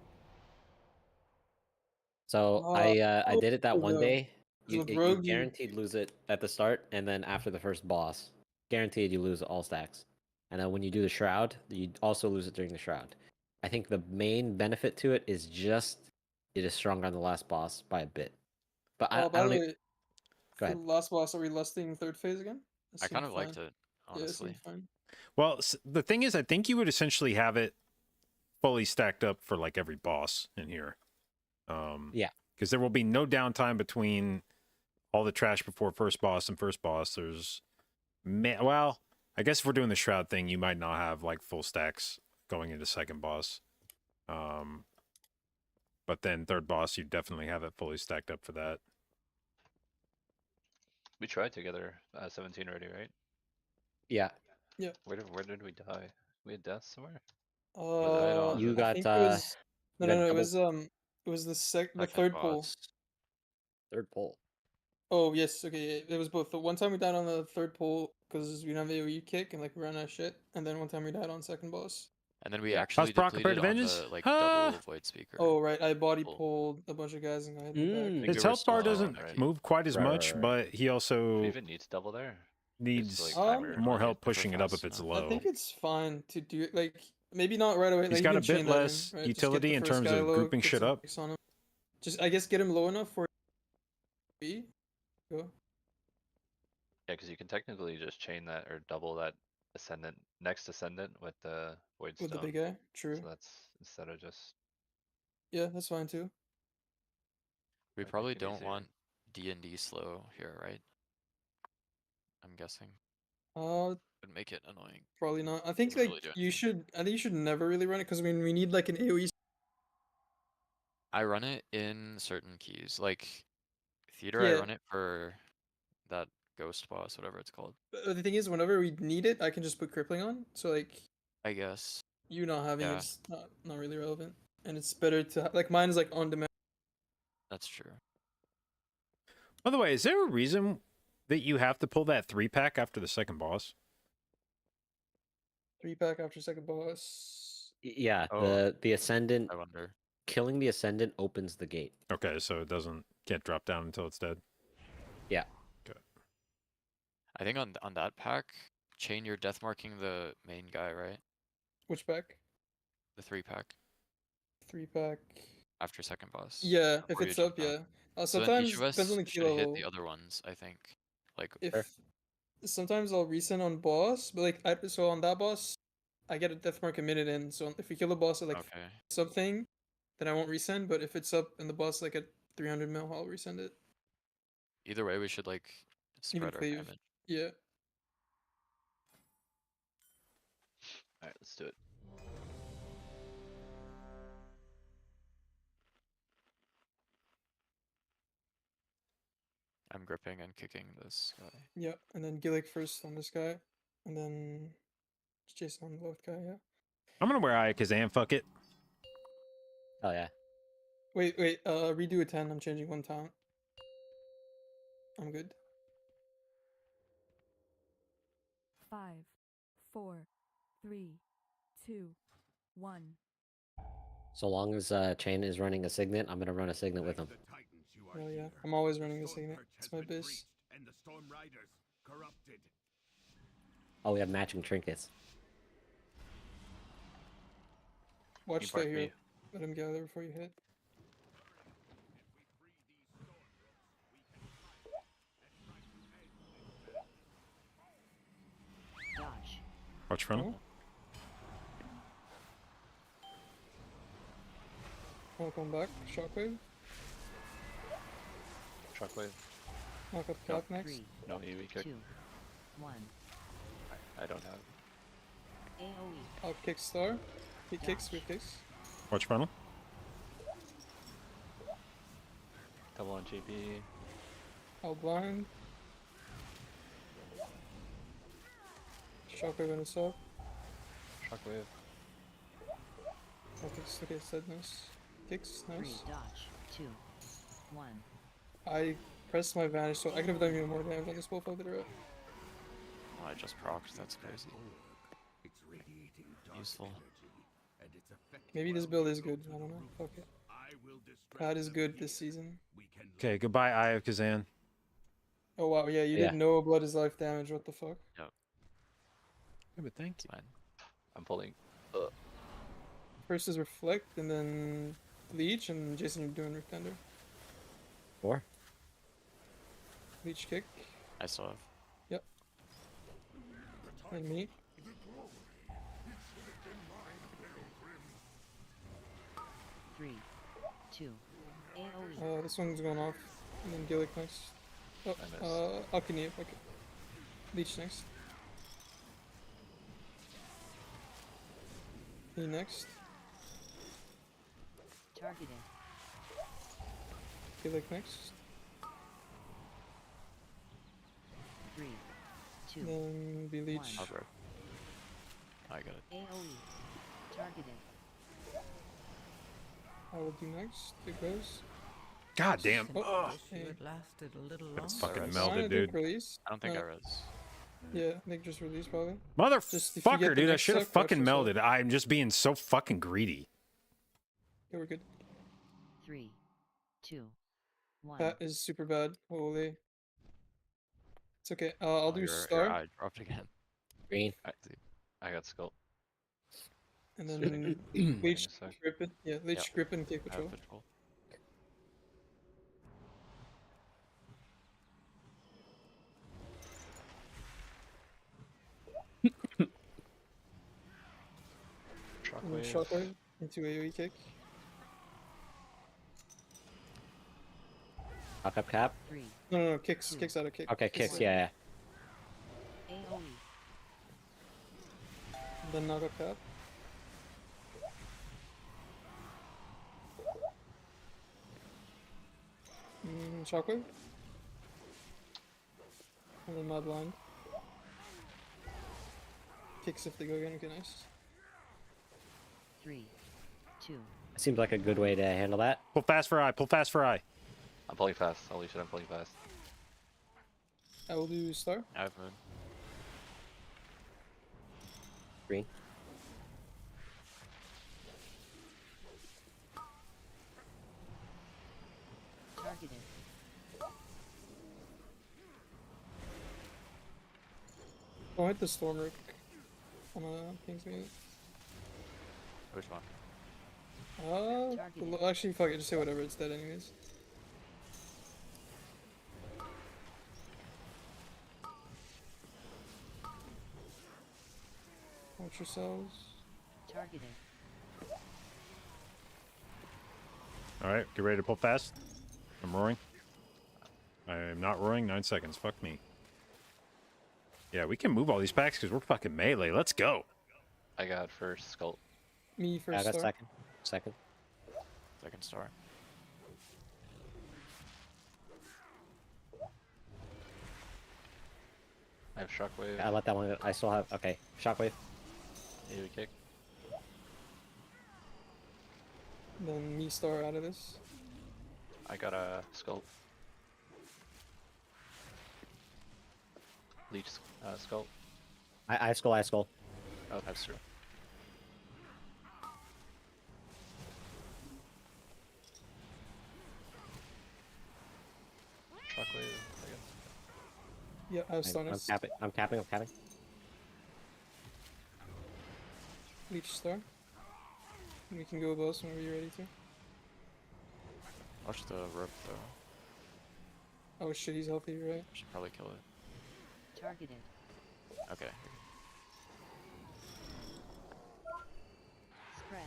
So I did it that one Rogue. day. So You with you Rogue, you guaranteed lose it at the start, and then after the first boss, guaranteed you lose all stacks. And then when you do the shroud, you also lose it during the shroud. I think the main benefit to it is just it is stronger on the last boss by a bit. But I by don't the even way, go for ahead. the last boss, are we lusting third phase again? That I kind seemed of fine. liked it, Yeah, it honestly. seemed fine. Well, the thing is, I think you would essentially have it fully stacked up for like every boss in here. Yeah. Because there will be no downtime between all the trash before first boss and first boss. There's, well, I guess if we're doing the shroud thing, you might not have like full stacks going into second boss. But then third boss, you definitely have it fully stacked up for that. We tried together 17 already, right? Yeah. Where did we die? We had death somewhere? died on You I got think it was you no, got it double was the second third pull. boss. third pull. Oh yes, okay, yeah, it was both. The one time we died on the third pull because we didn't have AoE kick and like we ran out of shit, and then one time we died on second boss. And then we Yeah. actually How's Brock depleted compared to on Vengeance? the like Huh? double void speaker. Oh right, I body pull. pulled a bunch of guys and got hit in the I back. think His we were health bar still doesn't on, right? move quite as Right, right, much, right. but he Do we also even need double there? needs Just, Um, more Okay, help if we're pushing it up fast if it's enough. I low. think it's fine to do it. Like maybe not right away. He's like, got you a can chain bit that in, less right? Just get utility the in first terms guy of low, grouping get shit some up. hits on him. Just I guess get him low enough for B. Go. Yeah, because you can technically just chain that or double that ascendant, next ascendant with the void With the stone. big guy. True. So that's instead of just Yeah, that's fine too. We Might probably make it don't easier. want D&D slow here, right? I'm guessing. Would make it annoying. probably not. I think Doesn't like really do you anything. should. I think you should never really run it because I mean we need like an AOE. I run it in certain keys. Like theater, I Yeah. run it for that ghost boss, whatever it's called. But the thing is, whenever we need it, I can just put crippling on. So like I guess. you not having Yeah. it's not really relevant, and it's better to like mine is like on demand. That's true. By the way, is there a reason that you have to pull that 3-pack after the second boss? 3-pack after second boss. Yeah, Oh. the ascendant I wonder. killing the ascendant opens the gate. Okay, so it doesn't get dropped down until it's dead. Yeah. Okay. I think on that pack, chain you're death marking the main guy, right? Which pack? The 3-pack 3-pack. after second boss. Yeah, if before you it's jump up, down. yeah. So then Sometimes each of depends on us the key should hit level. the other ones, I think. Like If sometimes I'll resend on boss, but like so on that boss, I get a death mark a minute in. So if we kill the boss at like okay. something, then I won't resend. But if it's up and the boss like at 300 mil, I'll resend it. Either way, we should like Even spread our cleave. damage. Yeah. Alright, let's do it. I'm gripping and kicking this guy. Yeah, and then Gillick first on this guy, and then Jason on the left guy. Yeah. I'm gonna wear Eye of Kazan, fuck it. Oh yeah. Wait. Redo a 10. I'm changing one talent. I'm good. 5, 4, 3, 2, 1. So long as Chain is running a signet, I'm gonna run a signet with him. Oh yeah, I'm always running the signet. It's my base. And the Storm Riders corrupted. Oh, we have matching trinkets. Watch bark that here. me. Let him gather before you hit. Dodge. Watch front. Oh. Wanna come back? Shockwave. Shockwave. Knock up cap next. 3, No AoE kick. 2, 1. I don't have. AoE. I'll kick star. He kicks, we kicks. Watch frontal. Double on GP. I'll blind. Shockwave and a sub. Shockwave. I'll kick sticky sadness. Kicks, 3, nice. dodge, 2, 1. I pressed my vanish, so I could have done even more damage on this wolf if I did it right. Oh, I just procced. That's crazy. It's radiating Useful. and its effect Maybe this build is good. I don't know. Fuck it. I will distract That is them good here. this season. We can Okay, goodbye, Eye of Kazan. Oh wow, yeah, you Yeah. did no blood is life damage. What the fuck? Yeah, but thank It's you. fine. I'm pulling. First is reflect, and then leech, and Jason, you're doing Ricktender. 4. Leech kick, I still have. and me. 3, 2. AoE. This one's going off, and then Gillick next. Oh, I missed. Alchemy, okay. Leech next. Me next. Targeted. Gillick next. 3, 2. Then be leech. I'll grab. I got it. AoE. Targeted. I will do next. It goes. God damn. Oh, Ugh. okay. lasted a little That's longer. fucking Fine, Fine, I melded, think dude. release. I don't think Uh, I res. Yeah, I think just release probably. Just if you get Motherfucker, the dude. I next should have suck, watch fucking yourself. melded. I'm just being so fucking greedy. Yeah, we're good. 3, 2, 1. That is super bad. Holy. It's okay. I'll Oh, do your star, eye dropped again. Green. I got skull. and then Wait leech a sec. grip it. Yeah, leech Yep. grip and take I have control. patrol. And then Shockwave. shockwave into AoE kick. Knock up cap. 3, No, kicks out of kick. Okay, kicks. Yeah, yeah. AoE. And then knock up cap. Shockwave. And then my blind. Kicks if they go again. Okay, nice. 3, 2. Seems like a good way to handle that. Pull fast for eye. Pull fast for eye. I'm pulling fast. Holy shit, I'm pulling fast. I will do star. I have moon. Green. Targeted. I'll hit the storm rook on King's Meat. Which one? Well, actually, fuck it, just say whatever, it's dead anyways. Watch yourselves. Targeted. Alright, get ready to pull fast. I'm roaring. I am not roaring. 9 seconds. Fuck me. Yeah, we can move all these packs because we're fucking melee. Let's go. I got first skull. Me Yeah, first I got star. second. Second. Second star. I have shockwave. I let that one go. I still have. Okay. Shockwave. AoE kick. Then me star out of this. I got a skull. Leech skull. I skull. I skull. Oh, that's true. Shockwave, I guess. Yeah, I have I'm stunners. capping. I'm capping. I'm capping. Leech star. And we can go boss whenever you're ready to. Watch the rope though. Oh shit, he's healthy, you're right. Should probably kill it. Targeted. Okay. Spread.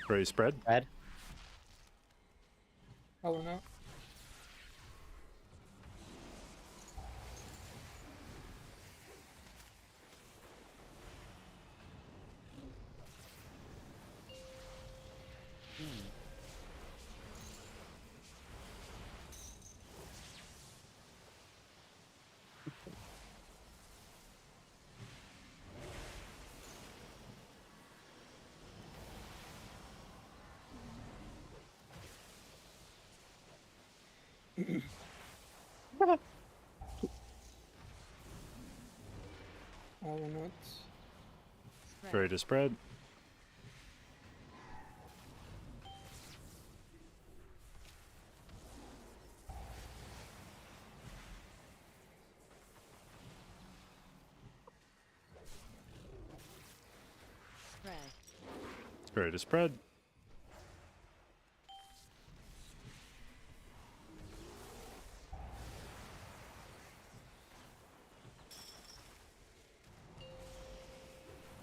Ready to spread? Red. Howling out. Oh, we're not. Spread. Ready to spread. Spread. Ready to spread.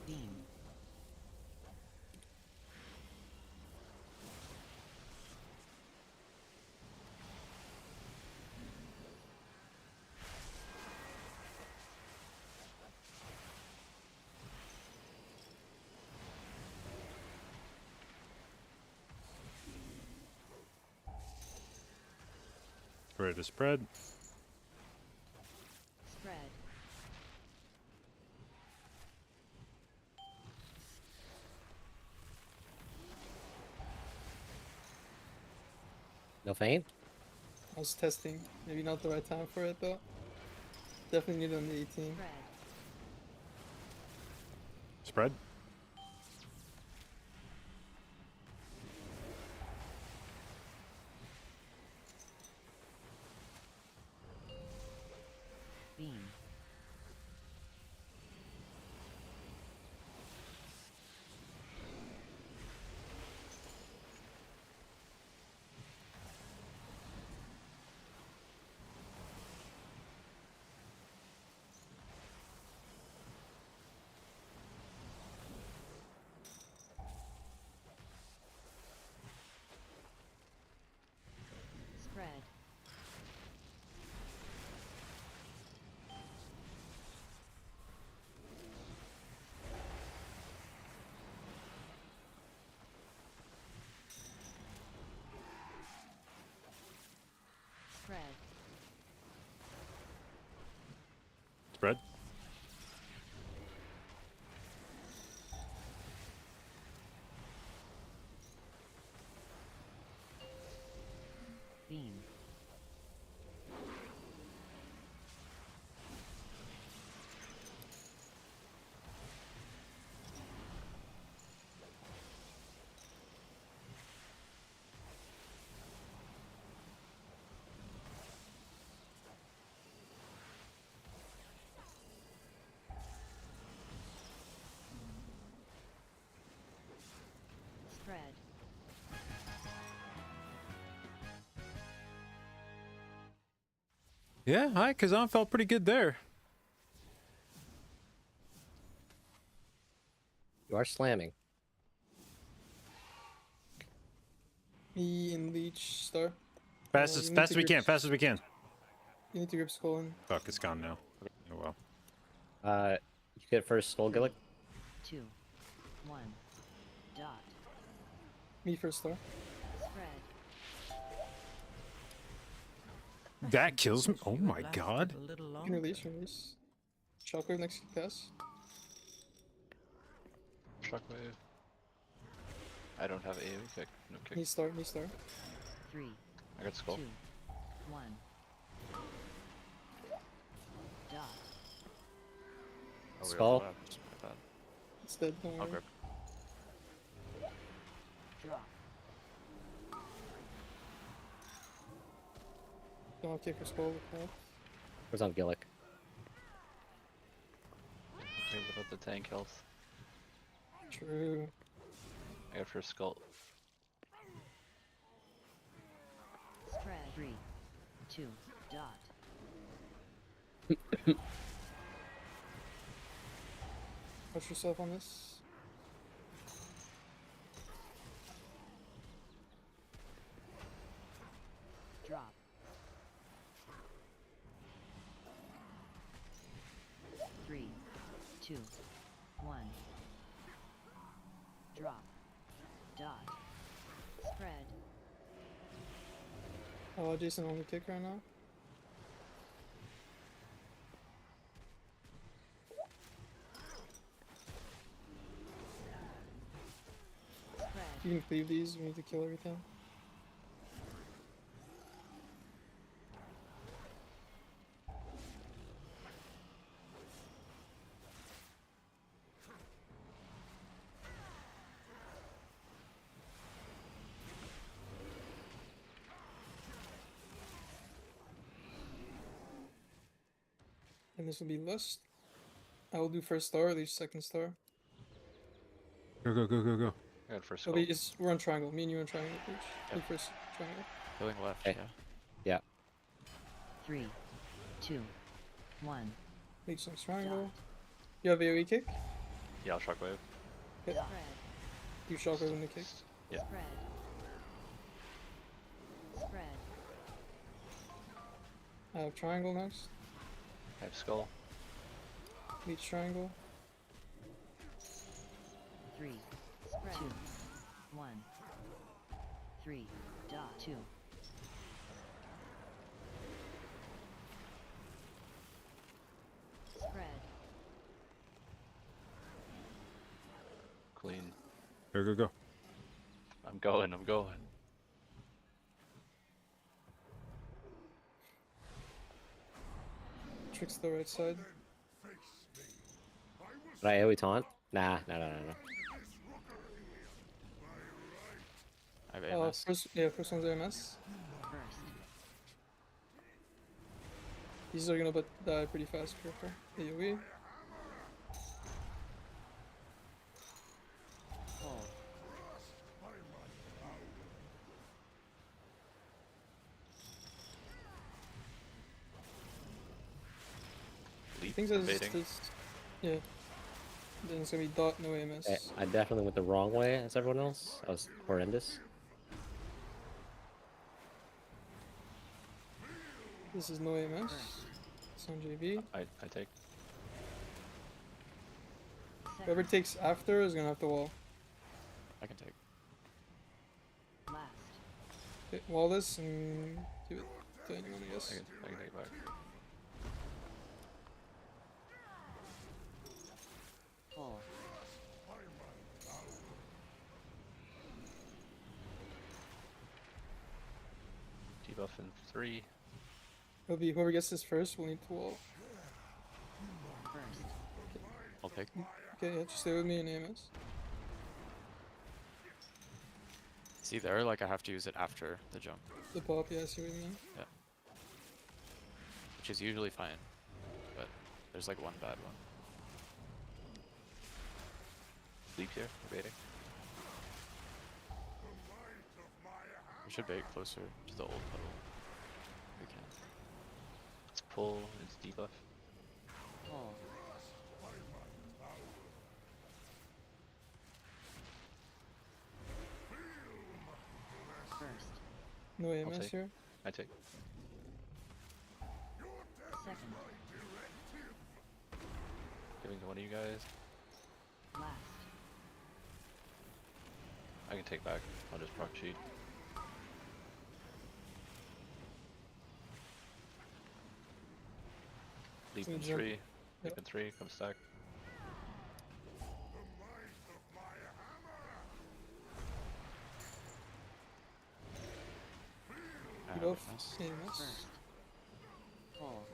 Beam. Ready to spread. Spread. No feint? I was testing. Maybe not the right time for it though. Definitely need it on the 18. Spread. Spread. Beam. Spread. Spread. Spread. Beam. Spread. Yeah, hi, Kazan felt pretty good there. You are slamming. Me and Leech star. Fast you as need fast to as we can. grip- Fast as we can. You need to grip skull in. Fuck, it's gone now. Oh well. You get first Soul Gillick. 2. 1. Dot. Me first star. Spread. That kills me. Oh my god. You can release, release. Shockwave next pass. Shockwave. I don't have AoE kick. No kick. Me star, me star. 3. I got skull. 2. 1. Dot. Oh, we Skull. overlapped. My bad. It's dead, don't I'll worry. grip. Drop. Don't have kick or skull with that. Where's on Gillick? Okay, what about the tank health? True. I got first skull. Spread. 3. 2. Dot. Push yourself on this. Drop. 3. 2. 1. Drop. Dot. Spread. Oh, Jason only kick right now. Spread. You can cleave these, we need to kill everything. And this will be Lust. I will do first star, at least second star. Go, go, go, go, go. I got first It'll skull. be, we're on triangle. Me and you on triangle, Peach. Yep. Do first triangle. Going left, Okay. yeah. 3, 2, 1. Leech next triangle. You have AoE kick? Yeah, I'll shockwave. Okay. Spread. You shockwave in the kick. Yeah. Spread. Spread. I have triangle next. I have skull. Leech triangle. 3, spread. 2, 1. 3, dot 2. Spread. Clean. Go, go, go. I'm going, I'm going. Tricks the right side. Did I AoE taunt? Nah, no, no, no, no. I have AMS. First one's AMS. First. These are gonna die pretty fast, careful. AoE. Pull. Leap, Things are baiting. just, yeah. Then it's gonna be dot, no AMS. I definitely went the wrong way as everyone else. I was horrendous. This is no AMS. It's on JV. I take. Whoever takes after is gonna have to wall. I can take. Last. Okay, wall this and give it to anyone, I guess. I can take it back. Pull. Debuff in 3. It'll be whoever gets this first will need to wall. First. I'll take. Okay, yeah, just stay with me in AMS. See there, like I have to use it after the jump, The pop, yeah, I see what you mean. which is usually fine. But there's like one bad one. Leap here, baiting. We should bait closer to the old puddle. We can. Let's pull, it's debuff. Pull. First. No AMS take. here. I take. Second. Giving to one of you guys. Last. I can take back. I'll just proc cheat. Leap in Gonna jump. 3. Leap Yep. in 3. Come stack. I You have both AMS. AMS. First. Pull.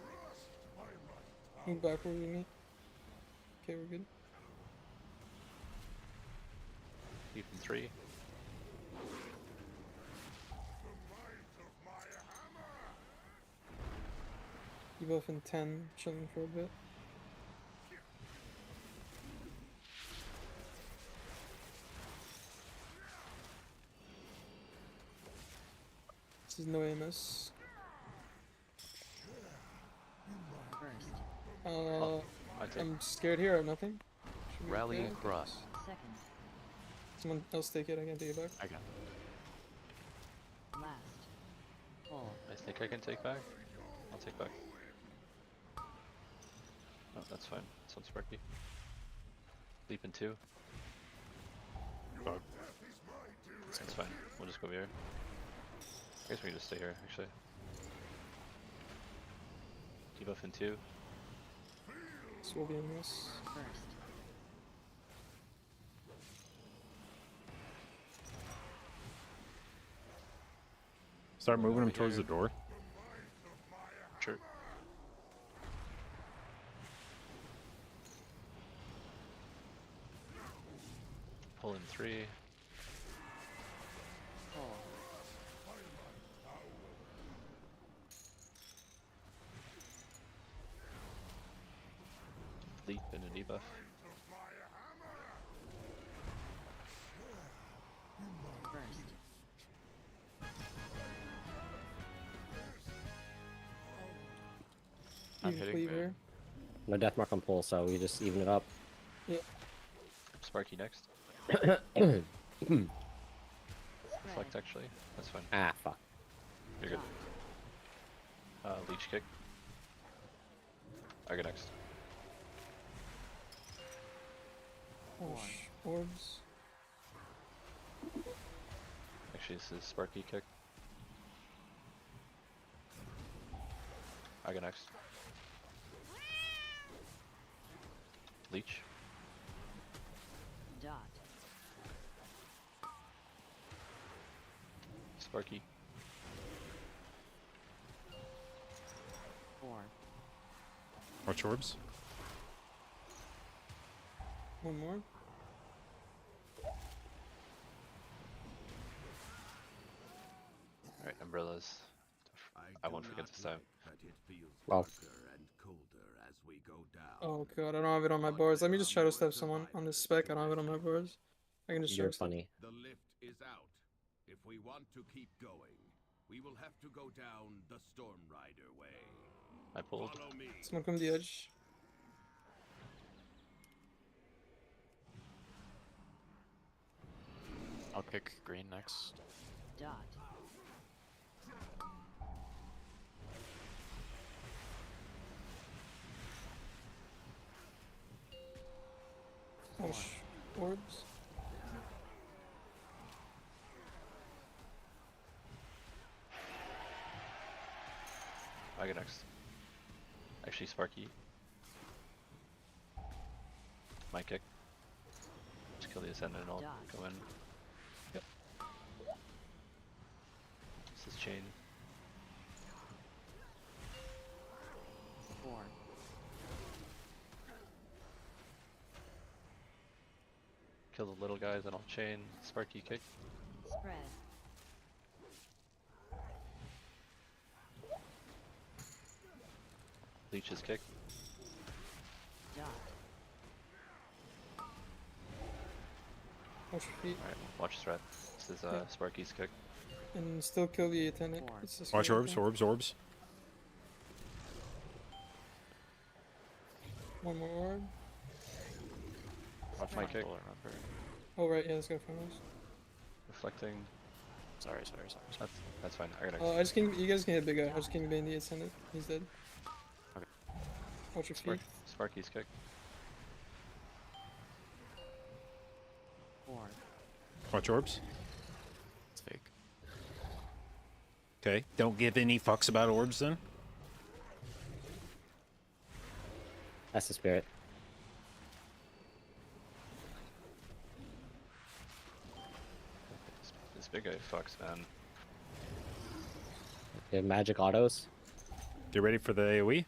Move backward with me. Okay, we're good. Leap in 3. You both in 10, chilling for a bit. This is no AMS. First. I take. I'm scared here, I have nothing. Should be Rallying okay. cry. Second. Someone else take it, I can take it back. I can. Last. Pull. I think I can take back. I'll take back. Oh, that's fine. Sounds sparky. Leap in 2. Fuck. That's fine. We'll just go over here. I guess we can just stay here, actually. Debuff in 2. This will be in this. First. Start moving him towards the door. Sure. Pull in 3. Pull. debuff. First. I'm Even hitting cleaver. No death mark on pull, so we just even it up. Sparky next. Spread. Reflect actually. That's fine. Ah, fuck. You're good. Leech kick. I go next. Orbs. Actually, this is Sparky kick. I go next. Leech. Dot. Sparky. 4. Watch orbs. One more. Alright, umbrellas. I won't forget this time. Well, Oh god, I don't have it on my boards. Let me just shadow step someone on this spec. I don't have it on my boards. I can just you're shadow step. funny. The lift is out. If we want to keep going, we will have to go down the Storm Rider way. I pulled. Follow me. Someone come to the edge. I'll pick green next. Dot. Orbs. I go next. Actually, Sparky. My kick. Just kill the Ascendant and I'll go in. Yep. This is chain. 4. Kill the little guys and I'll chain. Sparky kick. Spread. Leech's kick. Dot. Watch your feet. Alright, watch threat. This is Yeah. Sparky's kick. And still kill the attendant. Four. It's this Watch one, orbs, okay? orbs, orbs. One more orb. Watch my kick. Remember. Oh right, yeah, let's go from us. Reflecting. Sorry. That's fine. I got next. Oh, I just can. You guys can hit big guy. I just king bane the attendant. He's dead. Okay. Watch your feet. Sparky's kick. 4. Watch orbs. It's fake. Okay. Don't give any fucks about orbs then. That's the spirit. This big guy fucks, man. They have magic autos. Get ready for the AoE.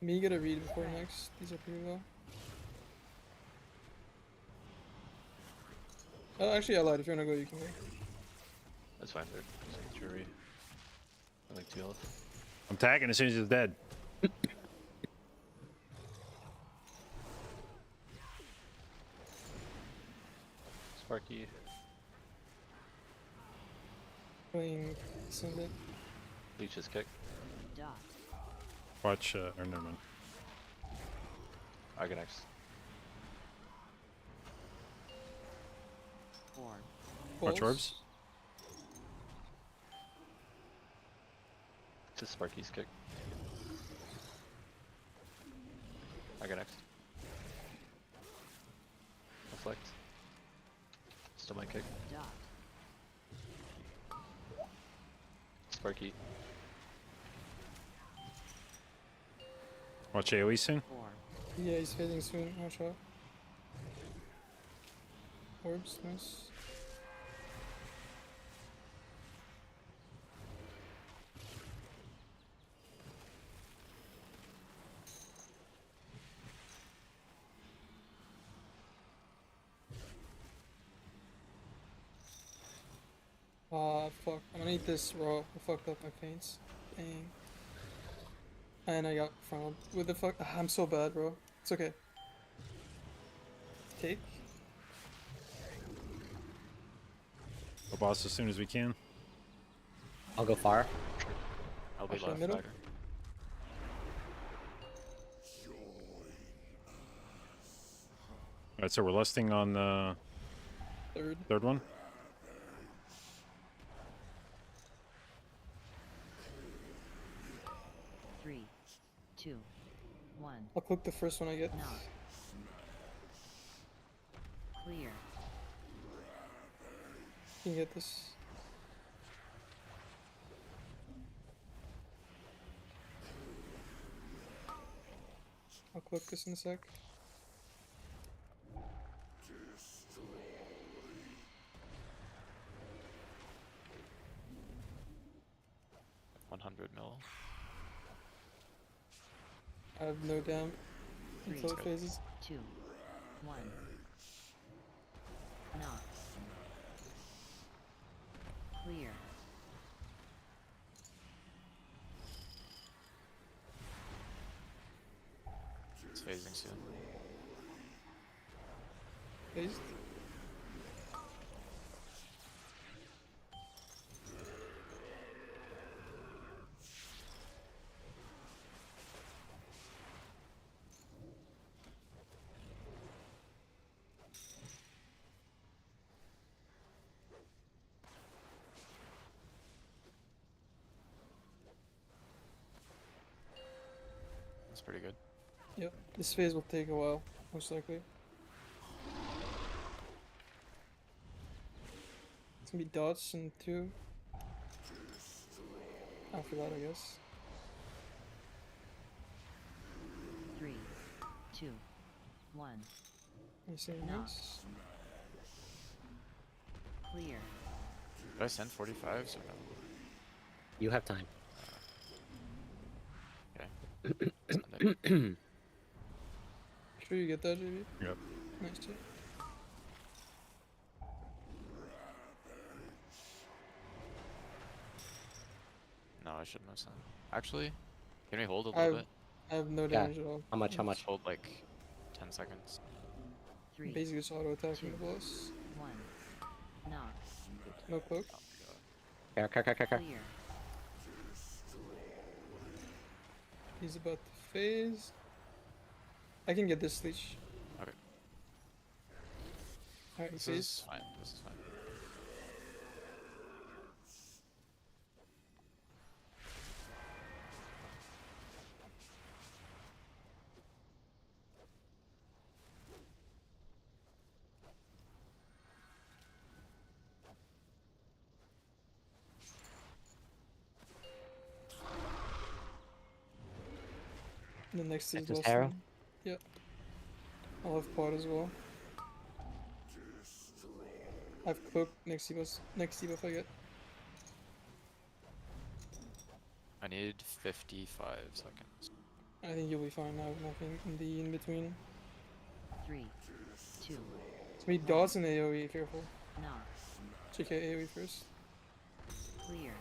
Me get a read before next. These are pretty low. Oh, actually, I lied. If you wanna go, you can go. That's fine, dude. It's jury. I like 2 health. I'm tagging as soon as it's dead. Sparky. Playing Ascendant. Leech's kick. Dot. Watch, or never mind. I go next. 4. Watch Pulse. orbs. This is Sparky's kick. I go next. Reflect. Still my kick. Dot. Sparky. Watch AoE soon. 4. Yeah, he's fading soon. Watch out. Orbs, nice. Ah, fuck. I'm gonna eat this raw. I fucked up my feints. Dang. And I got front with the fuck. I'm so bad, bro. It's okay. Take. Go boss as soon as we can. I'll go far. I'll be Actually, left middle. dagger. Alright, so we're lusting on the Third. one. 3, 2, 1. I'll click the first one I get. Knock. Clear. You can get this. I'll click this in a sec. $100 mil. I have no damn until it Let's go. phases. 2, 1. Knock. Clear. It's phasing soon. Phased. That's pretty good. Yep. This phase will take a while, most likely. It's gonna be dots and 2. After that, I guess. 3, 2, 1. Anything Knock. nice? Clear. Did I send 45s or no? You have time. Okay. Send it. Sure you get that, JB? Yep. Nice too. No, I shouldn't have sent. Actually, can we hold a I little have, bit? I have no Yeah. damage at all. How much? How much? Hold like 10 seconds. 3, Basically just auto attacking Two. the boss. 1. Knock. No cloak. Oh my god. Care. Clear. He's about to phase. I can get this leech. Okay. Alright, This phase. is fine. This is fine. The next is Texas lost. Harrow? one. Yep. I'll have pot as well. I have cloak next debuff I get. I need 55 seconds. I think you'll be fine. I have nothing in the in between. 3, 2, It's gonna be dots and AoE, careful. knock. Check out AoE first. Clear.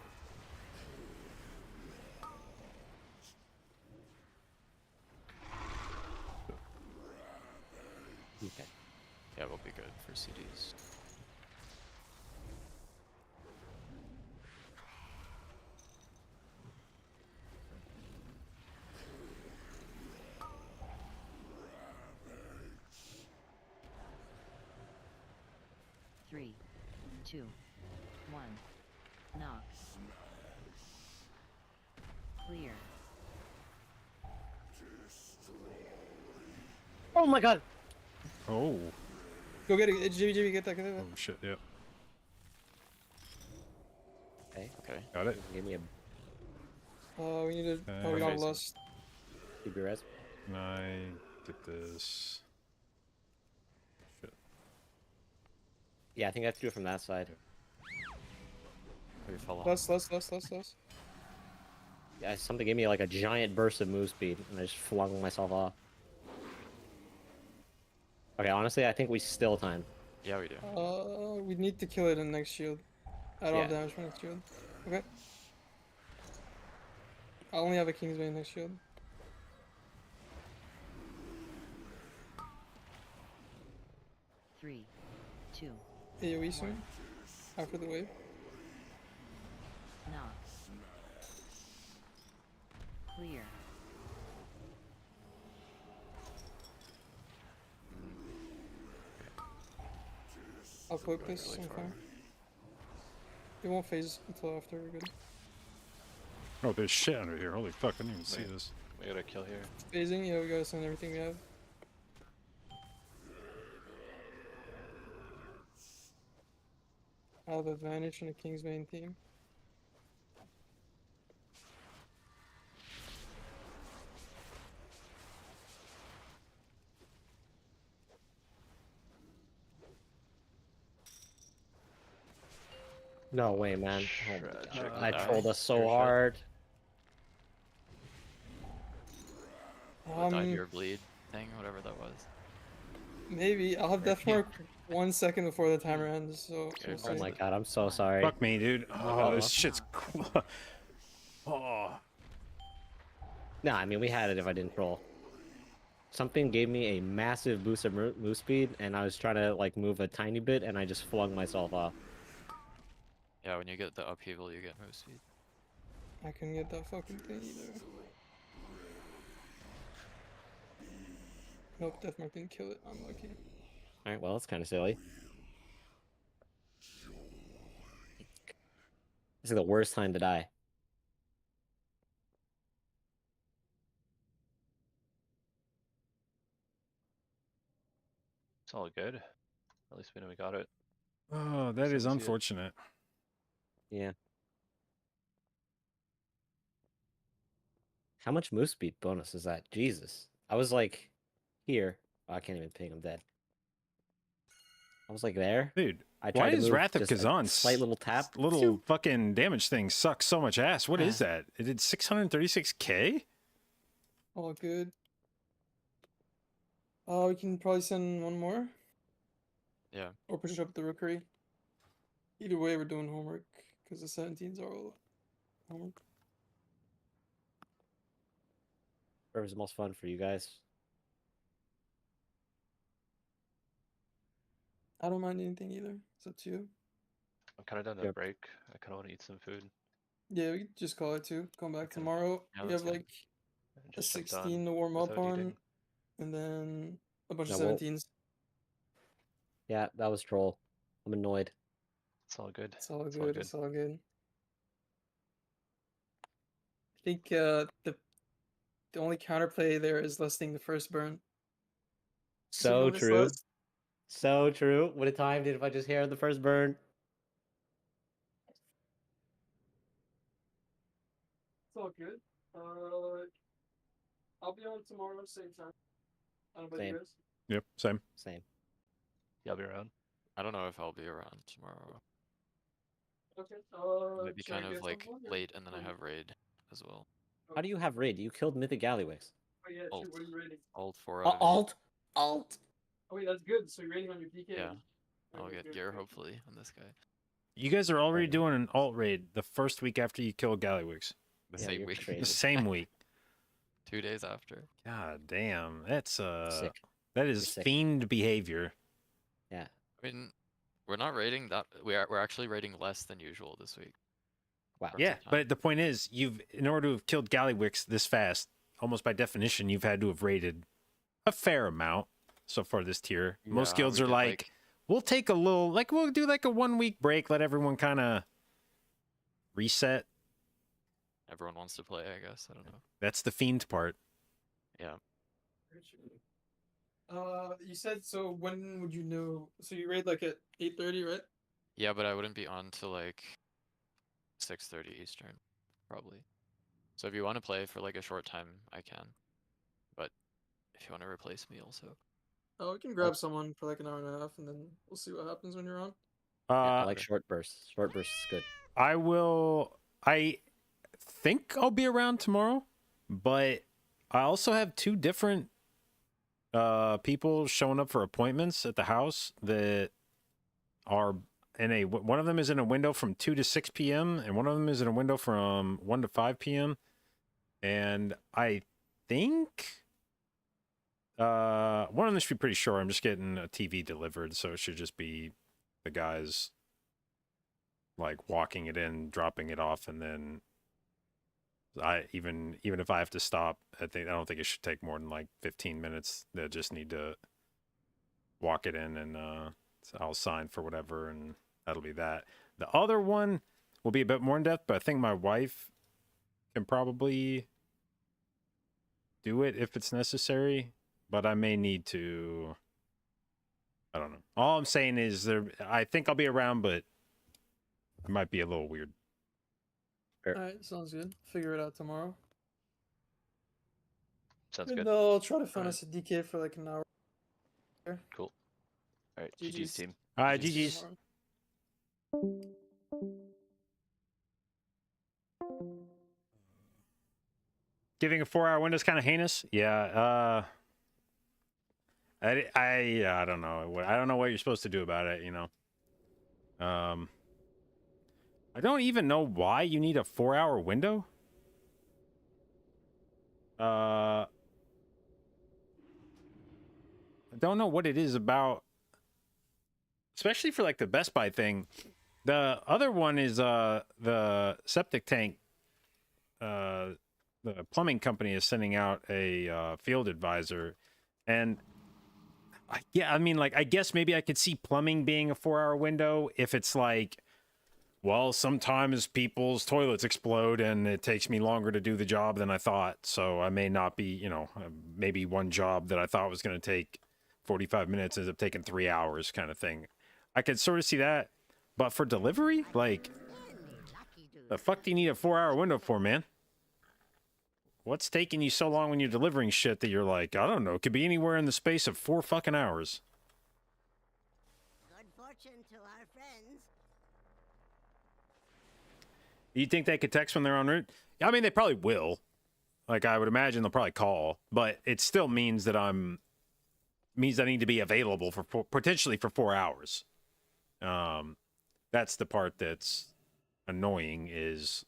Okay. Yeah, we'll be good for CDs. Three, 2, 1. Knock. Clear. Oh my god! Oh. Go get it. JB, get that. Get that. Oh shit. Yep. Okay. Okay. Got it. Give me a We need to. Oh, we We're got phasing. lost. keep your res. Can I get this? Shit. Yeah, I think I have to do it from that side. We fell off. Lost. Yeah, something gave me like a giant burst of move speed, and I just flung myself off. Okay, honestly, I think we still time. Yeah, we do. We need to kill it in next shield. I don't Yeah. have damage for next shield. Okay. I only have a Kingsbane next shield. Three, two, AoE soon. After the wave. knock. Clear. I'll cloak Going this really on far. fire. It won't phase until after we're good. Oh, there's shit under here. Holy fuck, I didn't even see Wait. this. We got a kill here. Phasing, yeah, we gotta send everything we have. I'll have advantage from the Kingsbane team. No way, man. Oh my Shred, God. check I that. trolled us so Your shred. hard. The 9-year bleed thing, whatever that was. Maybe I'll have death mark 1 second before the timer ends. So Okay, we'll Oh see. my God, I'm so sorry. Fuck me, dude. Oh, Uh-oh. this shit's cool. Oh. Nah, I mean, we had it if I didn't troll. Something gave me a massive boost of move speed, and I was trying to like move a tiny bit, and I just flung myself off. Yeah, when you get the upheaval, you get move speed. I couldn't get that fucking thing either. Nope, death mark didn't kill it. Unlucky. All right, well, that's kind of silly. This is the worst time to die. It's all good. At least we know we got it. Oh, that So is we see it. unfortunate. Yeah. How much move speed bonus is that? Jesus. I was like here. Oh, I can't even ping. I'm dead. I was like there. Dude, I why tried to is move Wrath of just a Kazan's slight little tap. little fucking damage thing sucks so much ass? What is Ah. that? It did 636k? All good. We can probably send one more. Yeah. Or push up the rookery. Either way, we're doing homework because the 17s are all homework. Whatever's the most fun for you guys. I don't mind anything either. It's up to you. I'm kind of done to Yep. break. I kind of want to eat some food. Yeah, we could just call it too. Come back Okay. tomorrow. Yeah, we that's have fine. like a Just jumped 16 on to warm up without on, eating. and then a bunch No, of well- 17s. Yeah, that was troll. I'm annoyed. It's all good. It's all It's good. all good. It's all good. I think the only counterplay there is listing the first burn. So notice true. less? So true. Would have timed it if I just hear the first burn. It's all good. I'll be on tomorrow same time. I don't know about you Same. guys. Yep, same. Same. Yeah, I'll be around. I don't know if I'll be around tomorrow. Okay. Maybe should I kind of guess like someone, or- late, and then I have raid as well. How do you have raid? You killed Mythic Galliwix. Oh yeah, Alt. shoot, what are you rating? Alt 4 out of 8. Alt! Alt! Oh wait, that's good. So you're rating on your PK. Yeah. I'll Okay, get good, gear good. hopefully on this guy. You guys are already Okay. doing an alt raid the first week after you kill Galliwix. The Yeah, same you're week. The crazy. same week. 2 days after. God damn. That's Sick. that is sick. fiend behavior. Yeah. I mean, we're not raiding that. We're actually raiding less than usual this week. Wow. From Yeah, some time. but the point is, in order to have killed Galliwix this fast, almost by definition, you've had to have raided a fair amount so far this tier. Most Yeah, guilds we are did, like, we'll take a little, like, we'll do like a 1 week break, let everyone kind of reset. Everyone wants to play, I guess. I don't know. That's the fiend part. Yeah. You said so. When would you know? So you raid like at 8:30, right? Yeah, but I wouldn't be on till like 6:30 Eastern, probably. So if you want to play for like a short time, I can. But if you want to replace me also. Oh, we can grab someone for like an hour and a half, and then we'll see what happens when you're on. Yeah, I Uh, like short bursts. Short bursts is good. I think I'll be around tomorrow, but I also have 2 different people showing up for appointments at the house that are one of them is in a window from 2 to 6 p.m. and one of them is in a window from 1 to 5 p.m. And I think one of them should be pretty sure. I'm just getting a TV delivered, so it should just be the guys like walking it in, dropping it off, and then even if I have to stop, I don't think it should take more than like 15 minutes. They just need to walk it in, and so I'll sign for whatever, and that'll be that. The other one will be a bit more in depth, but I think my wife can probably do it if it's necessary. But I may need to. I don't know. All I'm saying is I think I'll be around, but it might be a little weird. Alright, sounds good. Figure it out tomorrow. Sounds And good. I'll try to find Alright. us a DK for like an hour. Cool. All right, GG's. GG's team. All right, See you GG's. tomorrow. Giving a 4-hour window is kind of heinous. Yeah. I don't know. I don't know what you're supposed to do about it. You know. I don't even know why you need a 4-hour window. I don't know what it is about, especially for like the Best Buy thing. The other one is the septic tank. The plumbing company is sending out a field advisor, and I mean, like, I guess maybe I could see plumbing being a 4-hour window if it's like, well, sometimes people's toilets explode and it takes me longer to do the job than I thought, so I may not be, you know, maybe one job that I thought was going to take 45 minutes ends up taking 3 hours, kind of thing. I could sort of see that, but for delivery, like, the fuck do you need a 4-hour window for, man? What's taking you so long when you're delivering shit that you're like, I don't know, it could be anywhere in the space of 4 fucking hours. Good fortune to our friends. You think they could text when they're en route? I mean, they probably will. Like, I would imagine they'll probably call, but it still means that I need to be available for potentially for 4 hours. That's the part that's annoying, is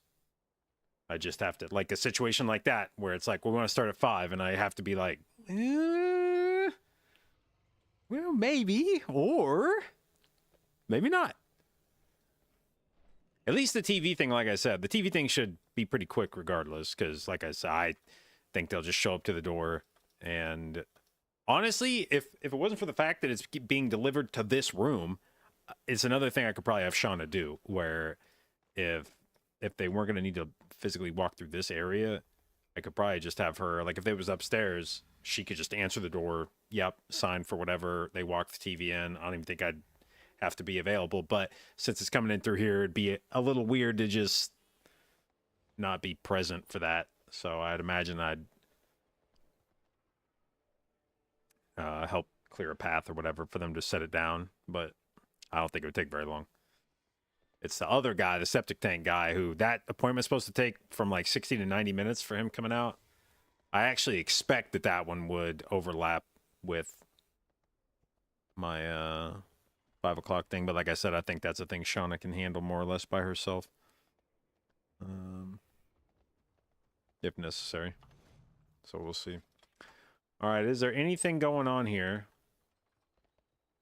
I just have to, like a situation like that where it's like, we want to start at 5 and I have to be like, well, maybe, or maybe not. At least the TV thing, like I said, the TV thing should be pretty quick regardless, because like I said, I think they'll just show up to the door. And honestly, if it wasn't for the fact that it's being delivered to this room, it's another thing I could probably have Shauna do, where if they weren't going to need to physically walk through this area, I could probably just have her, like if they was upstairs, she could just answer the door, yep, sign for whatever, they walk the TV in. I don't even think I'd have to be available, but since it's coming in through here, it'd be a little weird to just not be present for that. So I'd imagine I'd help clear a path or whatever for them to set it down, but I don't think it would take very long. It's the other guy, the septic tank guy, who that appointment's supposed to take from like 60 to 90 minutes for him coming out. I actually expect that one would overlap with my 5 o'clock thing, but like I said, I think that's a thing Shauna can handle more or less by herself, if necessary. So we'll see. All right, is there anything going on here?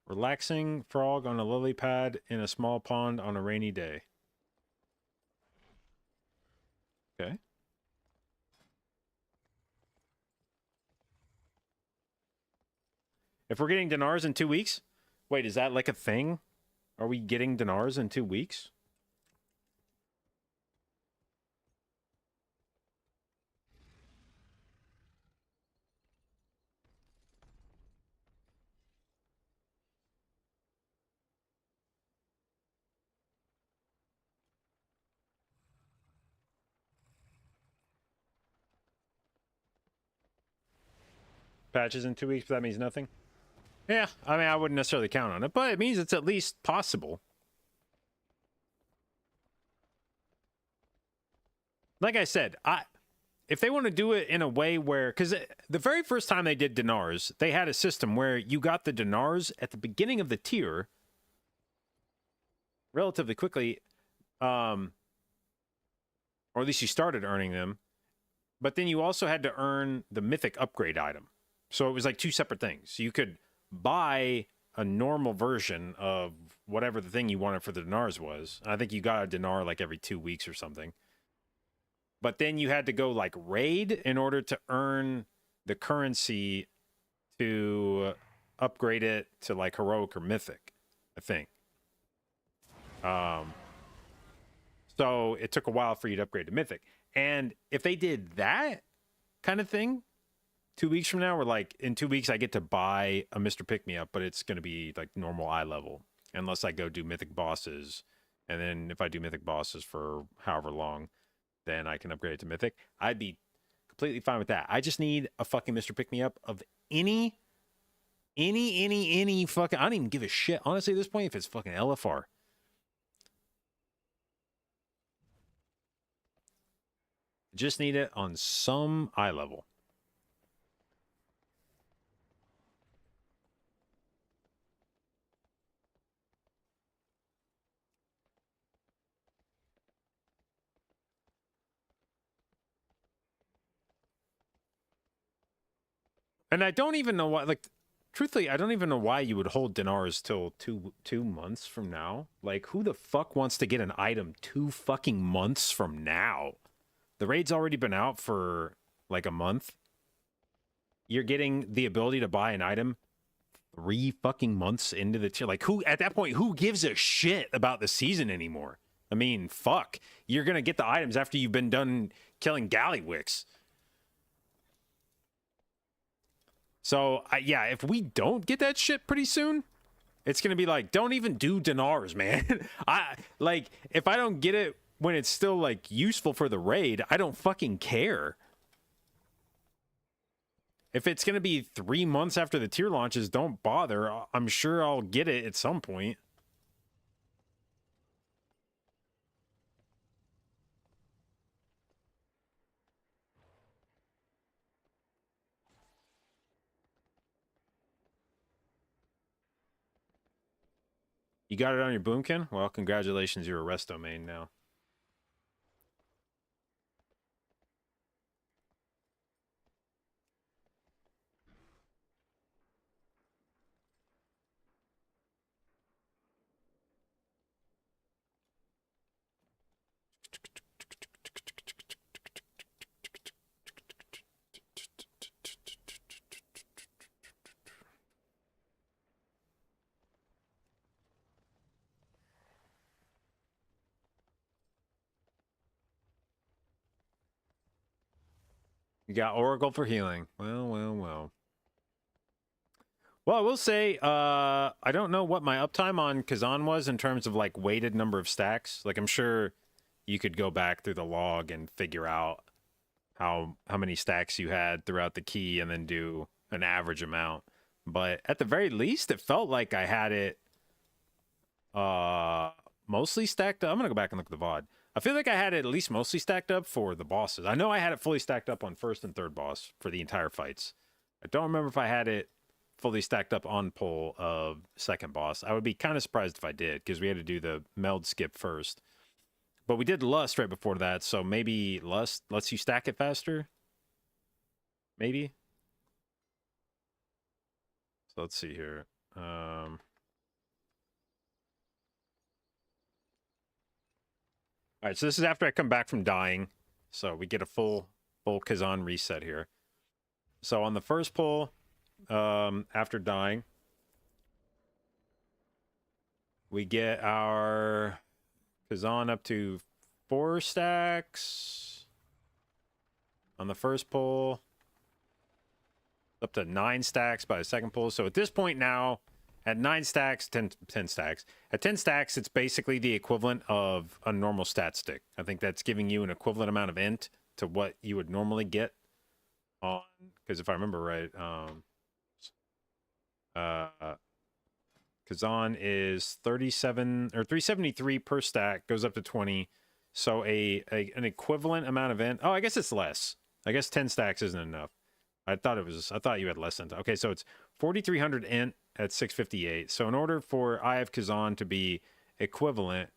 Relaxing frog on a lily pad in a small pond on a rainy day. Okay. If we're getting dinars in 2 weeks? Wait, is that like a thing? Are we getting dinars in 2 weeks? Patches in 2 weeks, but that means nothing? Yeah, I mean, I wouldn't necessarily count on it, but it means it's at least possible. Like I said, if they want to do it in a way where, because the very first time they did dinars, they had a system where you got the dinars at the beginning of the tier, relatively quickly, or at least you started earning them. But then you also had to earn the mythic upgrade item. So it was like two separate things. You could buy a normal version of whatever the thing you wanted for the dinars was. I think you got a dinar like every 2 weeks or something. But then you had to go like raid in order to earn the currency to upgrade it to like heroic or mythic, I think. So it took a while for you to upgrade to mythic. And if they did that kind of thing 2 weeks from now, or like in 2 weeks I get to buy a Mr. Pick Me Up, but it's going to be like normal eye level unless I go do mythic bosses. And then if I do mythic bosses for however long, then I can upgrade it to mythic. I'd be completely fine with that. I just need a fucking Mr. Pick Me Up of any fucking, I don't even give a shit honestly at this point if it's fucking LFR. Just need it on some eye level. And I don't even know why, like, truthfully, I don't even know why you would hold dinars till two months from now. Like, who the fuck wants to get an item 2 fucking months from now? The raid's already been out for like a month. You're getting the ability to buy an item 3 fucking months into the tier. Like, who, at that point, who gives a shit about the season anymore? I mean, fuck. You're gonna get the items after you've been done killing Gallywicks. So, yeah, if we don't get that shit pretty soon, it's going to be like, don't even do dinars, man. Like, if I don't get it when it's still, like, useful for the raid, I don't fucking care. If it's going to be 3 months after the tier launches, don't bother. I'm sure I'll get it at some point. You got it on your boomkin? Well, congratulations, you're a resto main now. You got Oracle for healing. Well, well, well. Well, I will say, I don't know what my uptime on Kazan was in terms of, like, weighted number of stacks. Like, I'm sure you could go back through the log and figure out how many stacks you had throughout the key and then do an average amount. But at the very least, it felt like I had it mostly stacked up. I'm going to go back and look at the VOD. I feel like I had it at least mostly stacked up for the bosses. I know I had it fully stacked up on first and third boss for the entire fights. I don't remember if I had it fully stacked up on pull of second boss. I would be kind of surprised if I did, because we had to do the meld skip first. But we did Lust right before that, so maybe Lust lets you stack it faster? Maybe? So let's see here. All right, so this is after I come back from dying. So we get a full Kazan reset here. So on the first pull, after dying, we get our Kazan up to 4 stacks. On the first pull, up to 9 stacks by the second pull. So at this point now, at 9 stacks, 10 stacks. At 10 stacks, it's basically the equivalent of a normal stat stick. I think that's giving you an equivalent amount of int to what you would normally get on, because if I remember right, Kazan is 37 or 373 per stack, goes up to 20. So an equivalent amount of int. Oh, I guess it's less. I guess 10 stacks isn't enough. I thought you had less than. Okay, so it's 4,300 int at 658. So in order for Eye of Kazan to be equivalent,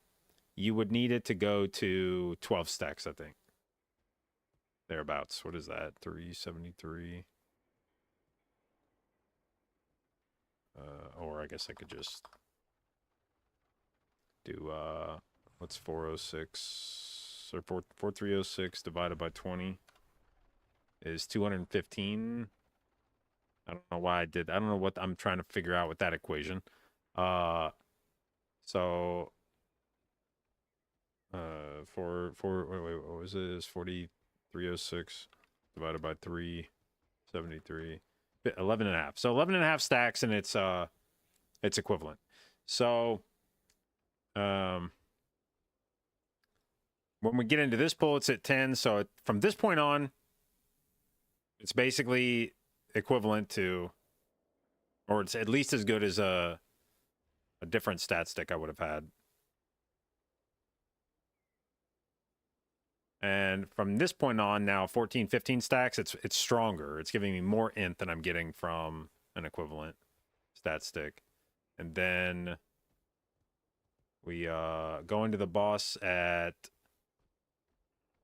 you would need it to go to 12 stacks, I think. Thereabouts. What is that? 373. Or I guess I could just do what's 406 or 4306 divided by 20 is 215. I don't know why I did. I don't know what I'm trying to figure out with that equation. So wait, what was it? It's 4306 divided by 373. 11 and a half. So 11 and a half stacks, and it's equivalent. So when we get into this pull, it's at 10. So from this point on, it's basically equivalent to, or it's at least as good as a different stat stick I would have had. And from this point on, now 14, 15 stacks, it's stronger. It's giving me more int than I'm getting from an equivalent stat stick. And then we go into the boss at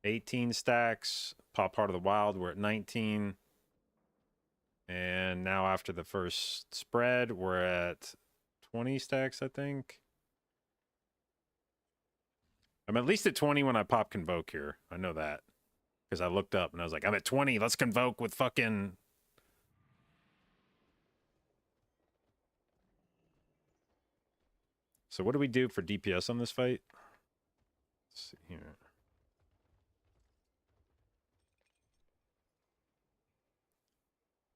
18 stacks. Pop Heart of the Wild, we're at 19. And now after the first spread, we're at 20 stacks, I think. I'm at least at 20 when I pop Convoke here. I know that. Because I looked up and I was like, I'm at 20. Let's Convoke with fucking... So what do we do for DPS on this fight? Let's see here.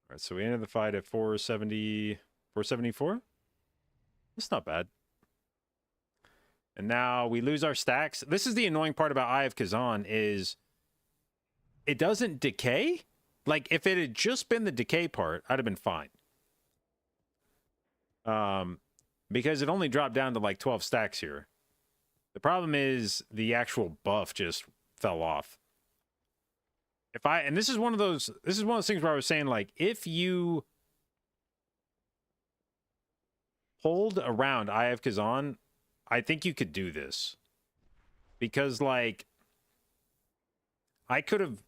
All right, so we ended the fight at 470... 474? That's not bad. And now we lose our stacks. This is the annoying part about Eye of Kazan is it doesn't decay. Like if it had just been the decay part, I'd have been fine. Because it only dropped down to like 12 stacks here. The problem is the actual buff just fell off. And this is one of those things where I was saying, like, if you hold around Eye of Kazan, I think you could do this. Because, like, I could have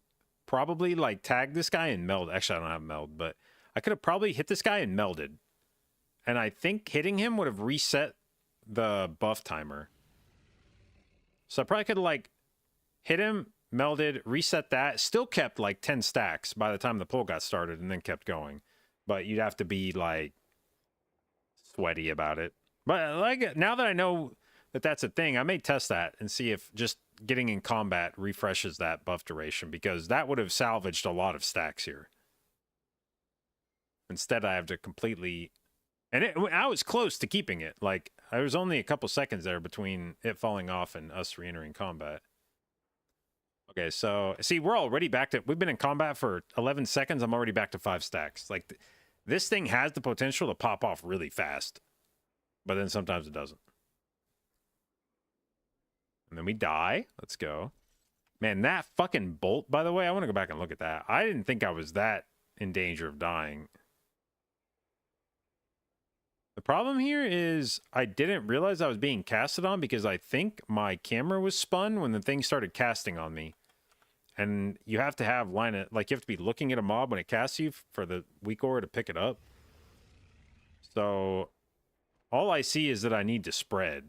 probably, like, tagged this guy and melded. Actually, I don't have meld, but I could have probably hit this guy and melded. And I think hitting him would have reset the buff timer. So I probably could have, like, hit him, melded, reset that. Still kept, like, 10 stacks by the time the pull got started and then kept going. But you'd have to be, like, sweaty about it. But like now that I know that that's a thing, I may test that and see if just getting in combat refreshes that buff duration, because that would have salvaged a lot of stacks here. Instead, I have to completely... And I was close to keeping it. Like, there was only a couple seconds there between it falling off and us re-entering combat. Okay, so, see, we're already back to... We've been in combat for 11 seconds. I'm already back to 5 stacks. Like, this thing has the potential to pop off really fast. But then sometimes it doesn't. And then we die. Let's go. Man, that fucking bolt, by the way, I want to go back and look at that. I didn't think I was that in danger of dying. The problem here is I didn't realize I was being casted on because I think my camera was spun when the thing started casting on me. And you have to have you have to be looking at a mob when it casts you for the weak aura to pick it up. So all I see is that I need to spread.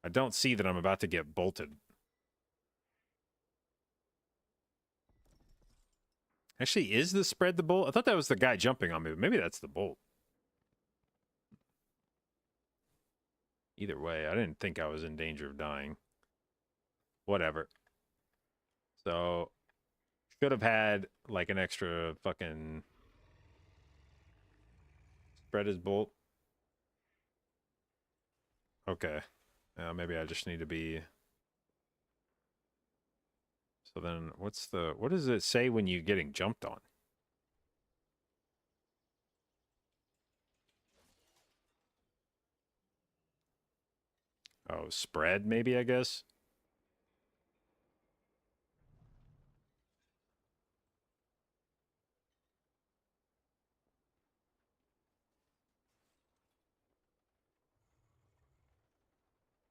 I don't see that I'm about to get bolted. Actually, is the spread the bolt? I thought that was the guy jumping on me, but maybe that's the bolt. Either way, I didn't think I was in danger of dying. Whatever. So, should have had, like, an extra fucking... Spread his bolt. Okay. Maybe I just need to be... So then, what does it say when you're getting jumped on? Oh, spread, maybe, I guess?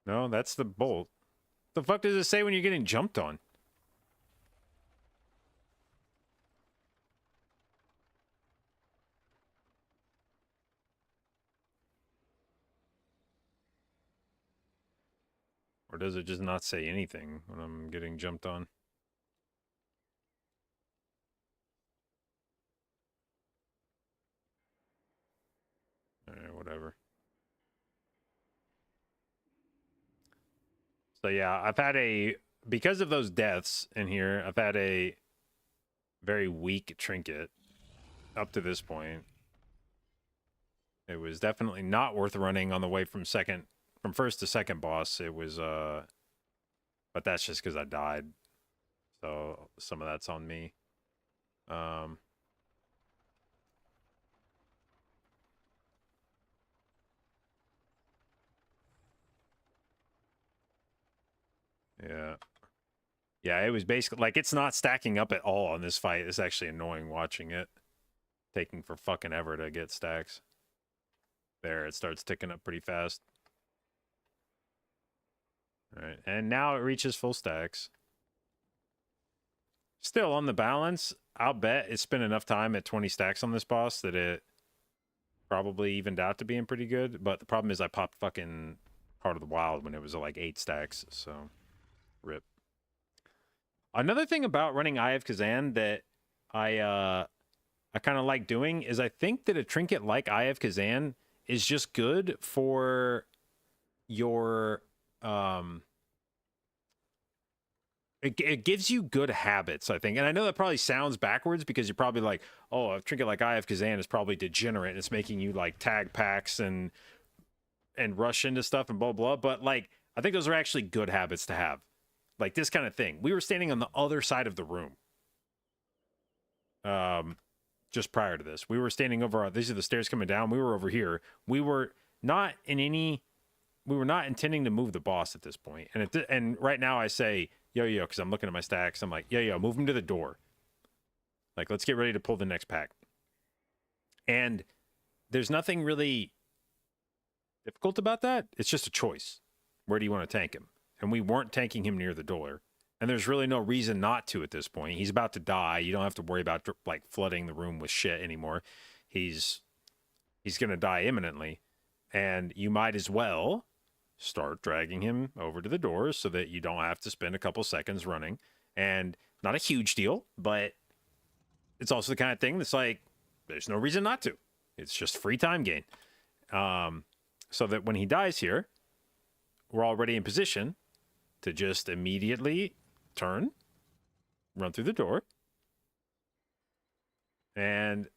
No, that's the bolt. The fuck does it say when you're getting jumped on? Or does it just not say anything when I'm getting jumped on? Whatever. So yeah, I've had because of those deaths in here, I've had a very weak trinket up to this point. It was definitely not worth running on the way from first to second boss. It was but that's just because I died. So some of that's on me. Yeah. Yeah, it was basically like it's not stacking up at all on this fight. It's actually annoying watching it. Taking for fucking ever to get stacks. There, it starts ticking up pretty fast. All right, and now it reaches full stacks. Still on the balance, I'll bet it spent enough time at 20 stacks on this boss that it probably evened out to being pretty good. But the problem is I popped fucking Heart of the Wild when it was like 8 stacks, so rip. Another thing about running Eye of Kazan that I kind of like doing is I think that a trinket like Eye of Kazan is just good for your it gives you good habits, I think. And I know that probably sounds backwards because you're probably like, oh, a trinket like Eye of Kazan is probably degenerate and it's making you like tag packs and rush into stuff and blah blah. But like I think those are actually good habits to have. Like this kind of thing. We were standing on the other side of the room. Just prior to this. We were standing over these are the stairs coming down. We were over here. We were not intending to move the boss at this point. And right now I say, yo, because I'm looking at my stacks. I'm like, yo, move him to the door. Like, let's get ready to pull the next pack. And there's nothing really difficult about that. It's just a choice. Where do you want to tank him? And we weren't tanking him near the door. And there's really no reason not to at this point. He's about to die. You don't have to worry about like flooding the room with shit anymore. He's going to die imminently. And you might as well start dragging him over to the doors so that you don't have to spend a couple seconds running. And not a huge deal, but it's also the kind of thing that's like, there's no reason not to. It's just free time gain. So that when he dies here, we're already in position to just immediately turn, run through the door. And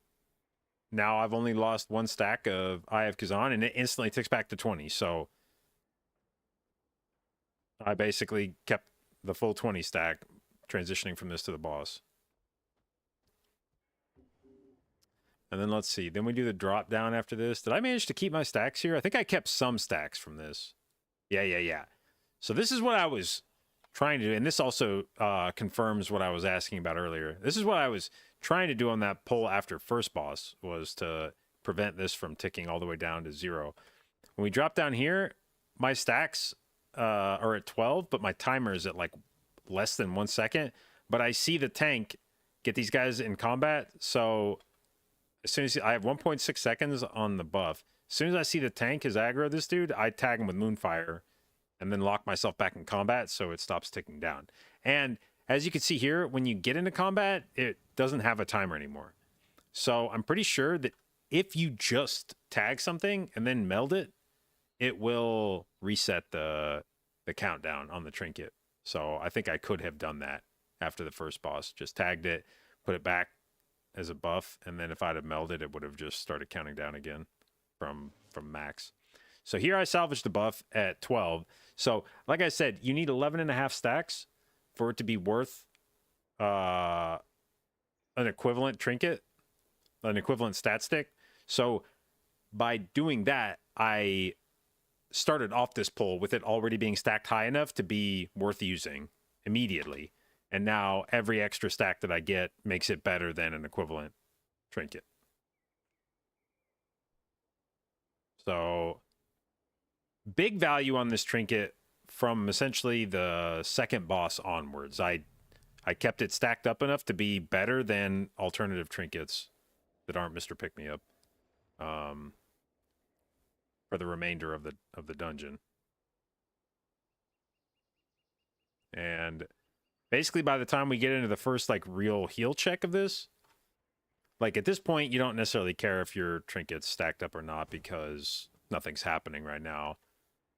now I've only lost 1 stack of Eye of Kazan, and it instantly ticks back to 20. So I basically kept the full 20 stack transitioning from this to the boss. And then let's see. Then we do the drop down after this. Did I manage to keep my stacks here? I think I kept some stacks from this. Yeah. So this is what I was trying to do. And this also confirms what I was asking about earlier. This is what I was trying to do on that pull after first boss, was to prevent this from ticking all the way down to 0. When we drop down here, my stacks are at 12, but my timer is at like less than 1 second. But I see the tank get these guys in combat. So as soon as I have 1.6 seconds on the buff, as soon as I see the tank is aggro this dude, I tag him with Moonfire and then lock myself back in combat so it stops ticking down. And as you can see here, when you get into combat, it doesn't have a timer anymore. So I'm pretty sure that if you just tag something and then meld it, it will reset the countdown on the trinket. So I think I could have done that after the first boss. Just tagged it, put it back as a buff, and then if I'd have melded, it would have just started counting down again from max. So here I salvaged the buff at 12. So like I said, you need 11.5 stacks for it to be worth an equivalent trinket, an equivalent stat stick. So by doing that, I started off this pull with it already being stacked high enough to be worth using immediately. And now every extra stack that I get makes it better than an equivalent trinket. So big value on this trinket from essentially the second boss onwards. I kept it stacked up enough to be better than alternative trinkets that aren't Mr. Pick Me Up for the remainder of the dungeon. And basically by the time we get into the first like real heal check of this, like at this point you don't necessarily care if your trinket's stacked up or not because nothing's happening right now.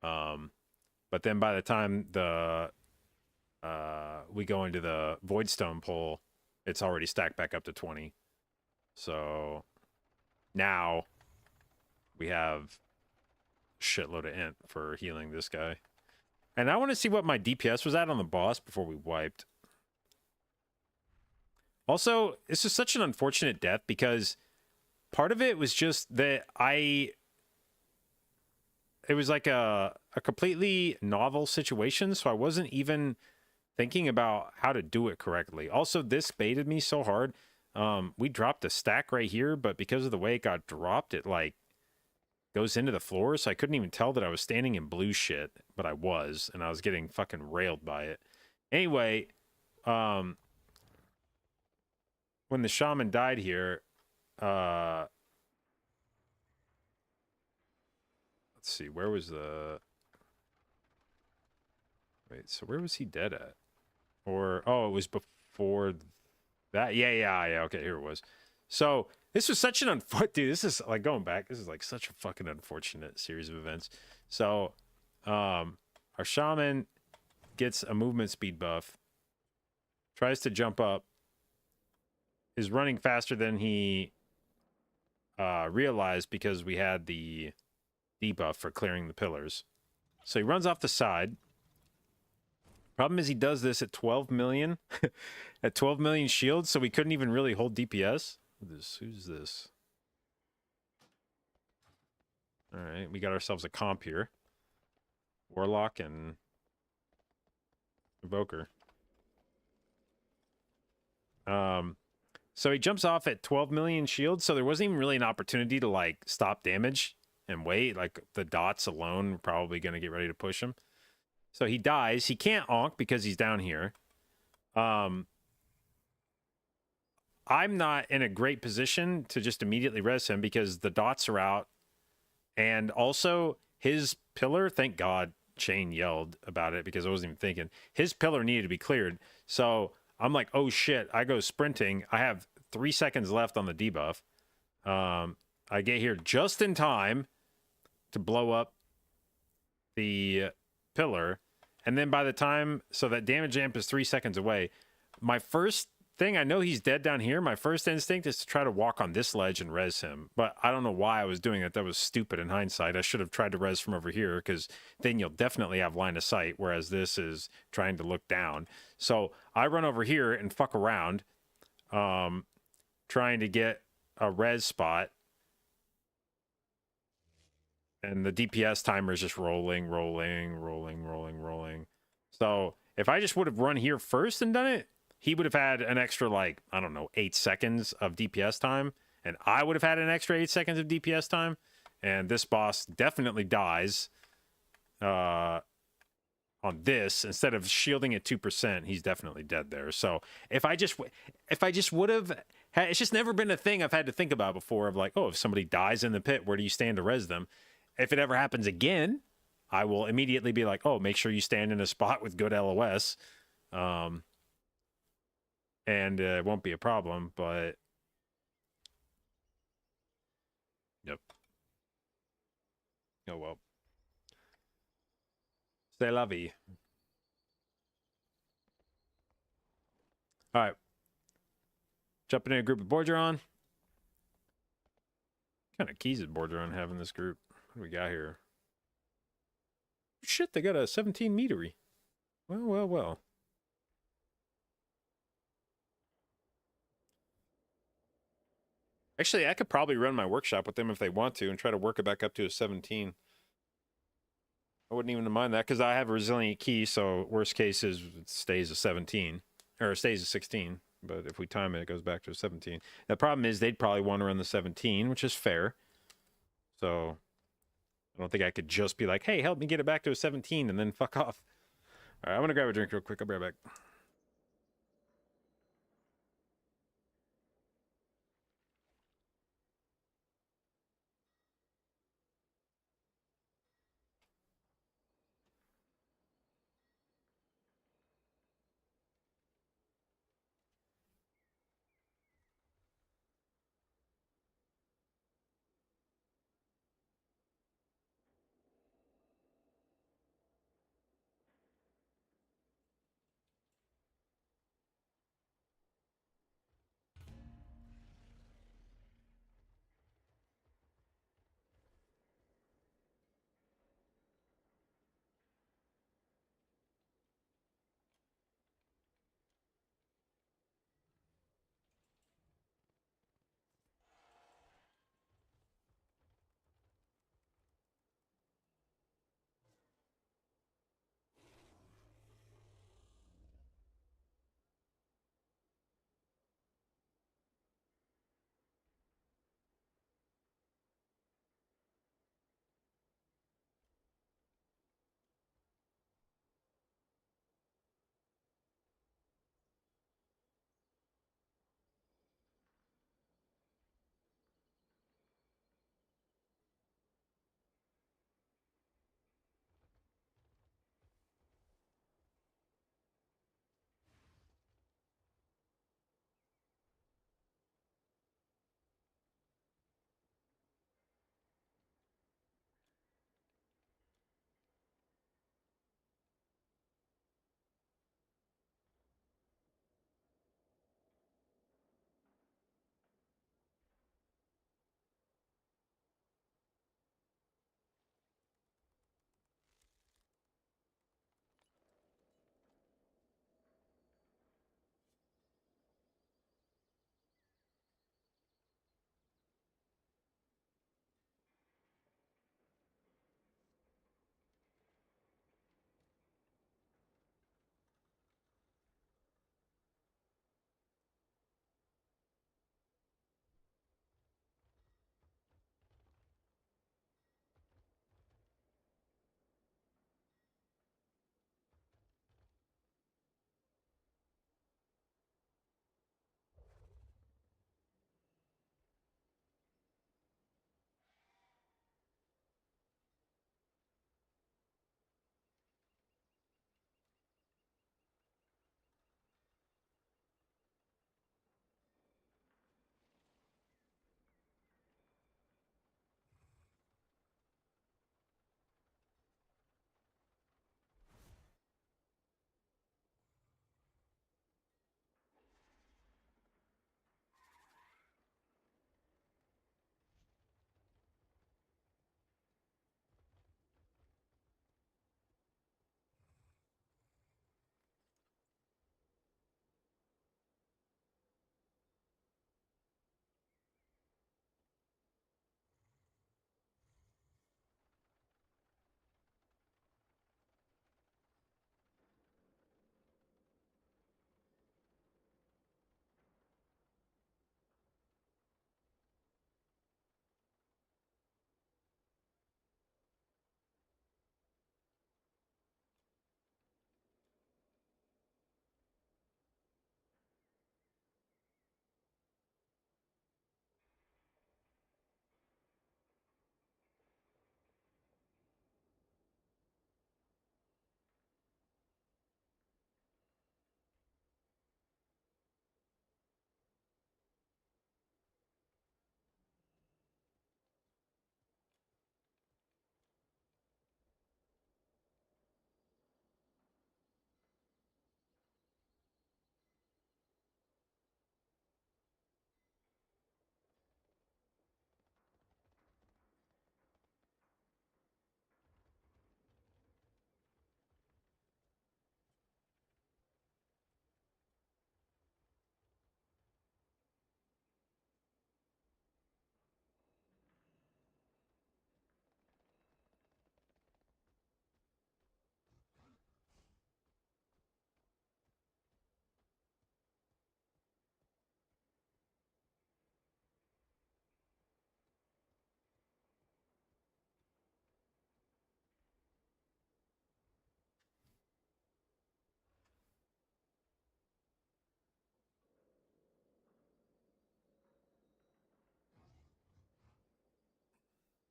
But then by the time we go into the Voidstone pull, it's already stacked back up to 20. So now we have a shitload of int for healing this guy. And I want to see what my DPS was at on the boss before we wiped. Also, this is such an unfortunate death because part of it was just that it was like a completely novel situation, so I wasn't even thinking about how to do it correctly. Also, this baited me so hard. We dropped a stack right here, but because of the way it got dropped, it like goes into the floor, so I couldn't even tell that I was standing in blue shit, but I was, and I was getting fucking railed by it. Anyway, when the shaman died here, let's see, where was the... Wait, so where was he dead at? Or, oh, it was before that? Yeah, okay, here it was. So, this was such an unfortunate... Dude, this is, like, going back, this is, like, such a fucking unfortunate series of events. So, our shaman gets a movement speed buff, tries to jump up, is running faster than he realized because we had the debuff for clearing the pillars. So he runs off the side. Problem is he does this at 12 million. At 12 million shields, so we couldn't even really hold DPS. Who's this? Alright, we got ourselves a comp here. Warlock and Evoker. So he jumps off at 12 million shields, so there wasn't even really an opportunity to, like, stop damage and wait. Like, the dots alone were probably going to get ready to push him. So he dies. He can't onk because he's down here. I'm not in a great position to just immediately res him because the dots are out. And also, his pillar, thank God Shane yelled about it because I wasn't even thinking. His pillar needed to be cleared. So I'm like, oh shit, I go sprinting. I have 3 seconds left on the debuff. I get here just in time to blow up the pillar. And then by the time, so that damage amp is 3 seconds away. My first thing, I know he's dead down here. My first instinct is to try to walk on this ledge and res him. But I don't know why I was doing it. That was stupid in hindsight. I should have tried to res from over here because then you'll definitely have line of sight, whereas this is trying to look down. So I run over here and fuck around, trying to get a res spot. And the DPS timer is just rolling. So if I just would have run here first and done it, he would have had an extra, like, I don't know, 8 seconds of DPS time. And I would have had an extra 8 seconds of DPS time. And this boss definitely dies on this. Instead of shielding at 2%, he's definitely dead there. So if I just would have... It's just never been a thing I've had to think about before of like, oh, if somebody dies in the pit, where do you stand to res them? If it ever happens again, I will immediately be like, oh, make sure you stand in a spot with good LOS. And it won't be a problem, but... Yep. Oh, well. C'est la vie. Alright. Jumping in a group of Borderon. What kind of keys is Borderon have in this group? What do we got here? Shit, they got a 17 metery. Well. Actually, I could probably run my workshop with them if they want to and try to work it back up to a 17. I wouldn't even mind that because I have a resilient key, so worst case is it stays a 17. Or it stays a 16. But if we time it, it goes back to a 17. The problem is they'd probably want to run the 17, which is fair. So, I don't think I could just be like, hey, help me get it back to a 17 and then fuck off. All right, I'm gonna grab a drink real quick. I'll be right back.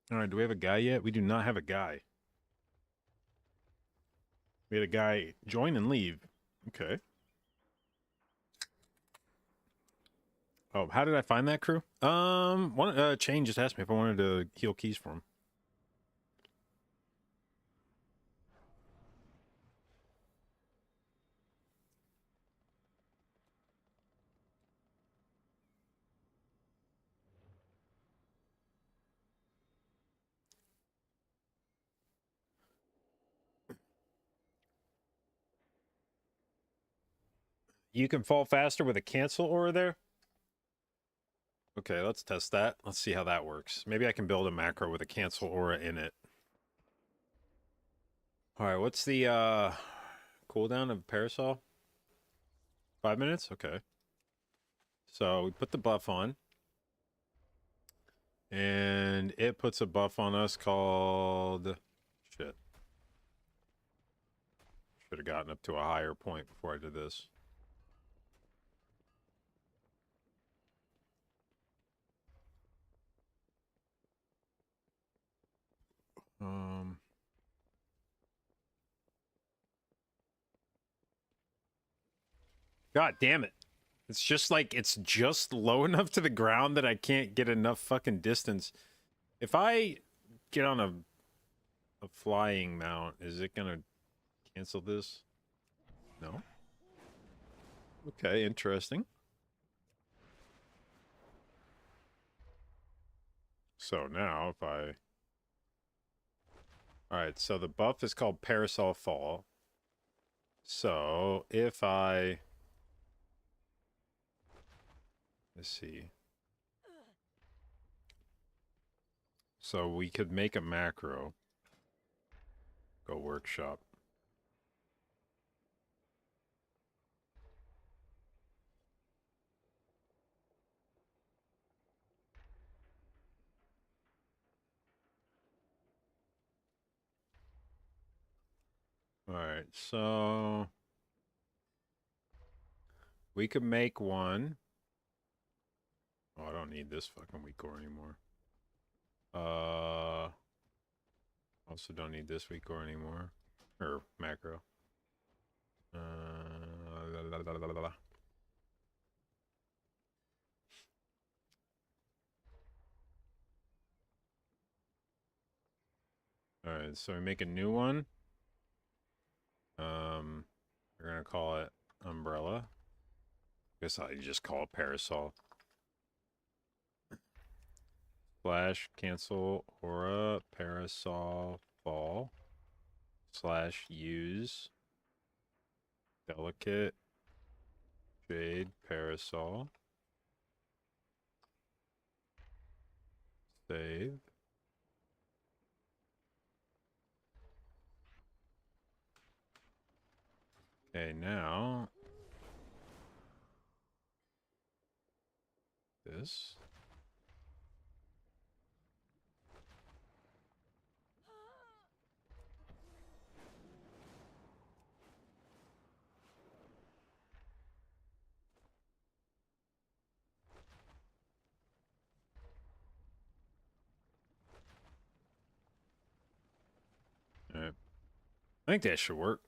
All right, do we have a guy yet? We do not have a guy. We had a guy join and leave. Okay. Oh, how did I find that crew? Chain just asked me if I wanted to heal keys for him. You can fall faster with a cancel aura there? Okay, let's test that. Let's see how that works. Maybe I can build a macro with a cancel aura in it. Alright, what's the cooldown of Parasol? 5 minutes? Okay. So we put the buff on. And it puts a buff on us called... Shit. Should have gotten up to a higher point before I did this. God damn it. It's just like, it's just low enough to the ground that I can't get enough fucking distance. If I get on a flying mount, is it gonna cancel this? No? Okay, interesting. So now if I... Alright, so the buff is called Parasol Fall. So if I... Let's see. So we could make a macro. Go workshop. Alright, so... We could make one. Oh, I don't need this fucking weak core anymore. Also don't need this weak core anymore. Or macro. La, la, la, la, la. Alright, so we make a new one. We're gonna call it Umbrella. Guess I just call it Parasol. Slash cancel aura Parasol Fall. Slash use Delicate Jade Parasol. Save. Okay, now this. Alright. I think that should work.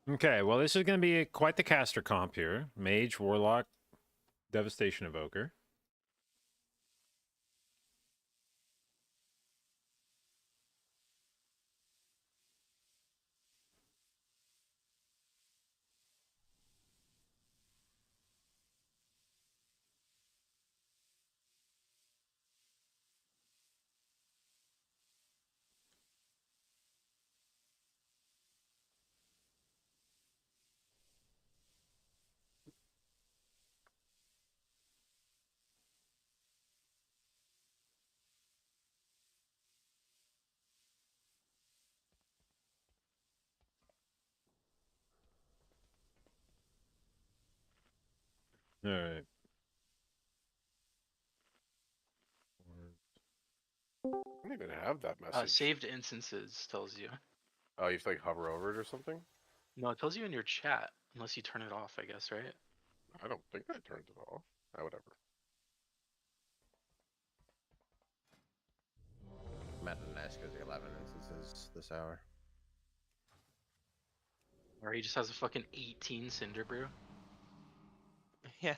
Okay, well, this is going to be quite the caster comp here. Mage, Warlock, Devastation Evoker. All right. I don't even have that message. Saved instances tells you. Oh, you have to like hover over it or something? No, it tells you in your chat, unless you turn it off, I guess, right? I don't think I turned it off. Ah, whatever. Met an Ask the 11 instances this hour. Or he just has a fucking 18 Cinder Brew. Yeah.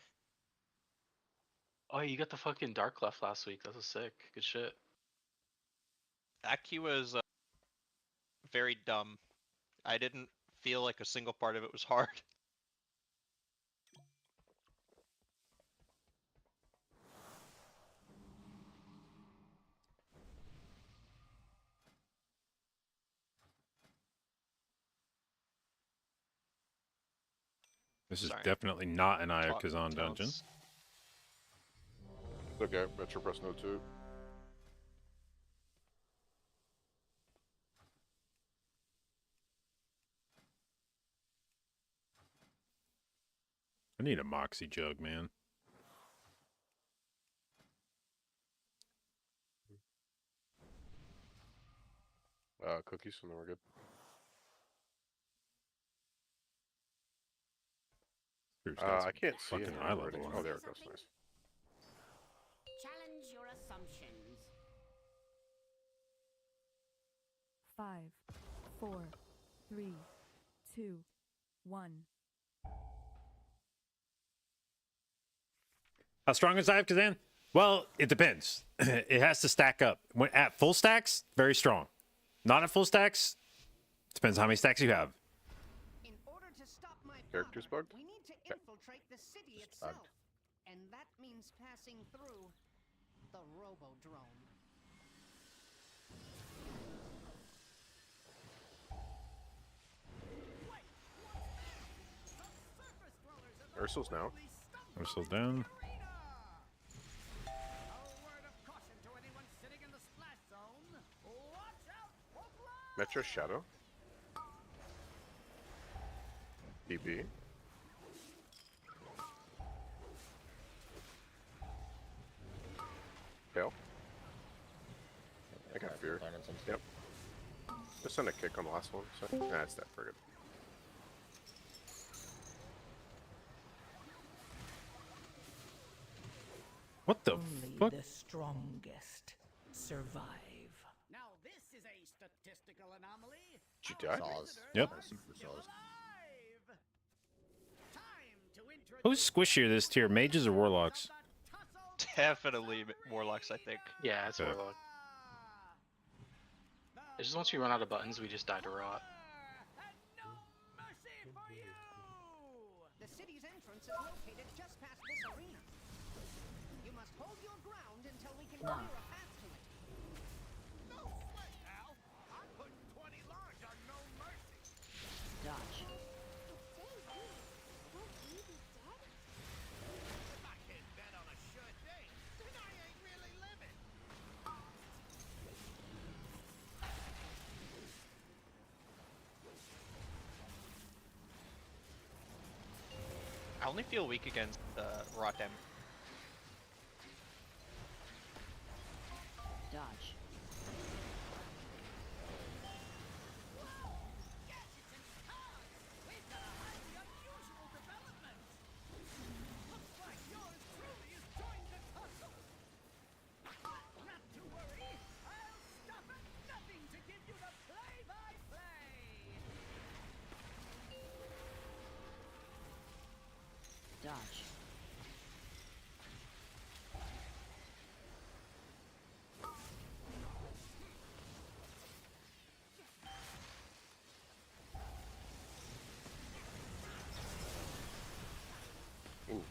Oh, you got the fucking Dark Clef last week. That was sick. Good shit. That key was very dumb. I didn't feel like a single part of it was hard. This is Sorry. definitely not an Eye of Talk- Kazan dungeon. talents. It's okay, Metro press no 2. I need a Moxie jug, man. Cookies, and then we're good. I can't see fucking it eye already. level. Oh, there it goes. Nice. Challenge your assumptions. 5, 4, 3, 2, 1. How strong is Eye of Kazan? Well, it depends. It has to stack up. When at full stacks, very strong. Not at full stacks, depends how many stacks you have. In order to stop my Characters father, bugged? we need to Okay. infiltrate the city Just itself. bugged. And that means passing through the Robodrome. Ursul's now. Ursul down. Metro Shadow. DB. Fail. I got fear. Yep. Just send a kick on the last one. So, nah, it's dead. For good. What the Only fuck? the strongest survive. Now this is a statistical anomaly. Did you die? Yep. Time to introduce Who's squishier this tier? Mages or warlocks? Definitely Warlocks, I think. Yeah, it's Yeah. Warlock. It's just once we run out of buttons, we just die to rot. The city's entrance is located just past this arena. You must hold your ground until we can clear a path to it. No sweat, pal. I'm putting 20 large on no mercy. Dodge. If I can't bet on a sure thing, then I ain't really living. I only feel weak against Rot Dem. Dodge. Not to worry. I'll stop at nothing to give you the play-by-play. Dodge. Ooh.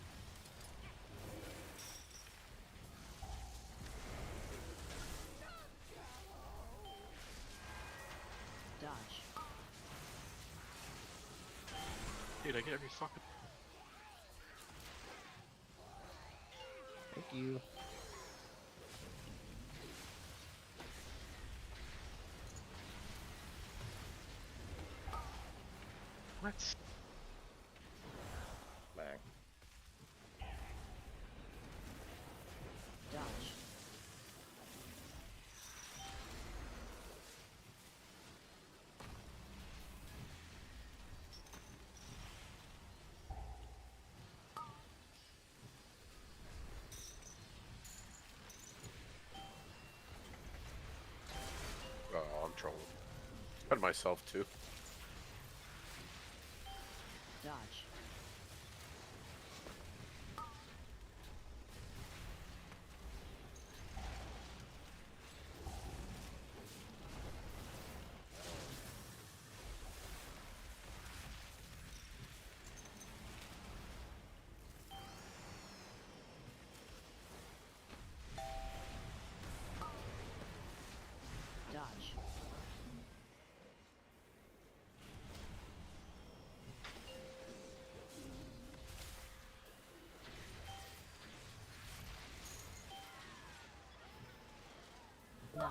Dodge. Dude, I get every fucking. Thank you. What? Bang. Dodge. Oh, I'm trolling. And myself too. Dodge. Dodge. Nah.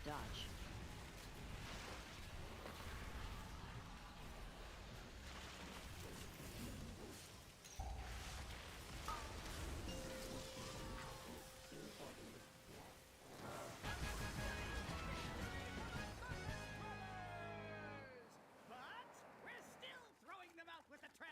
Dodge. But we're still throwing them out with the trash.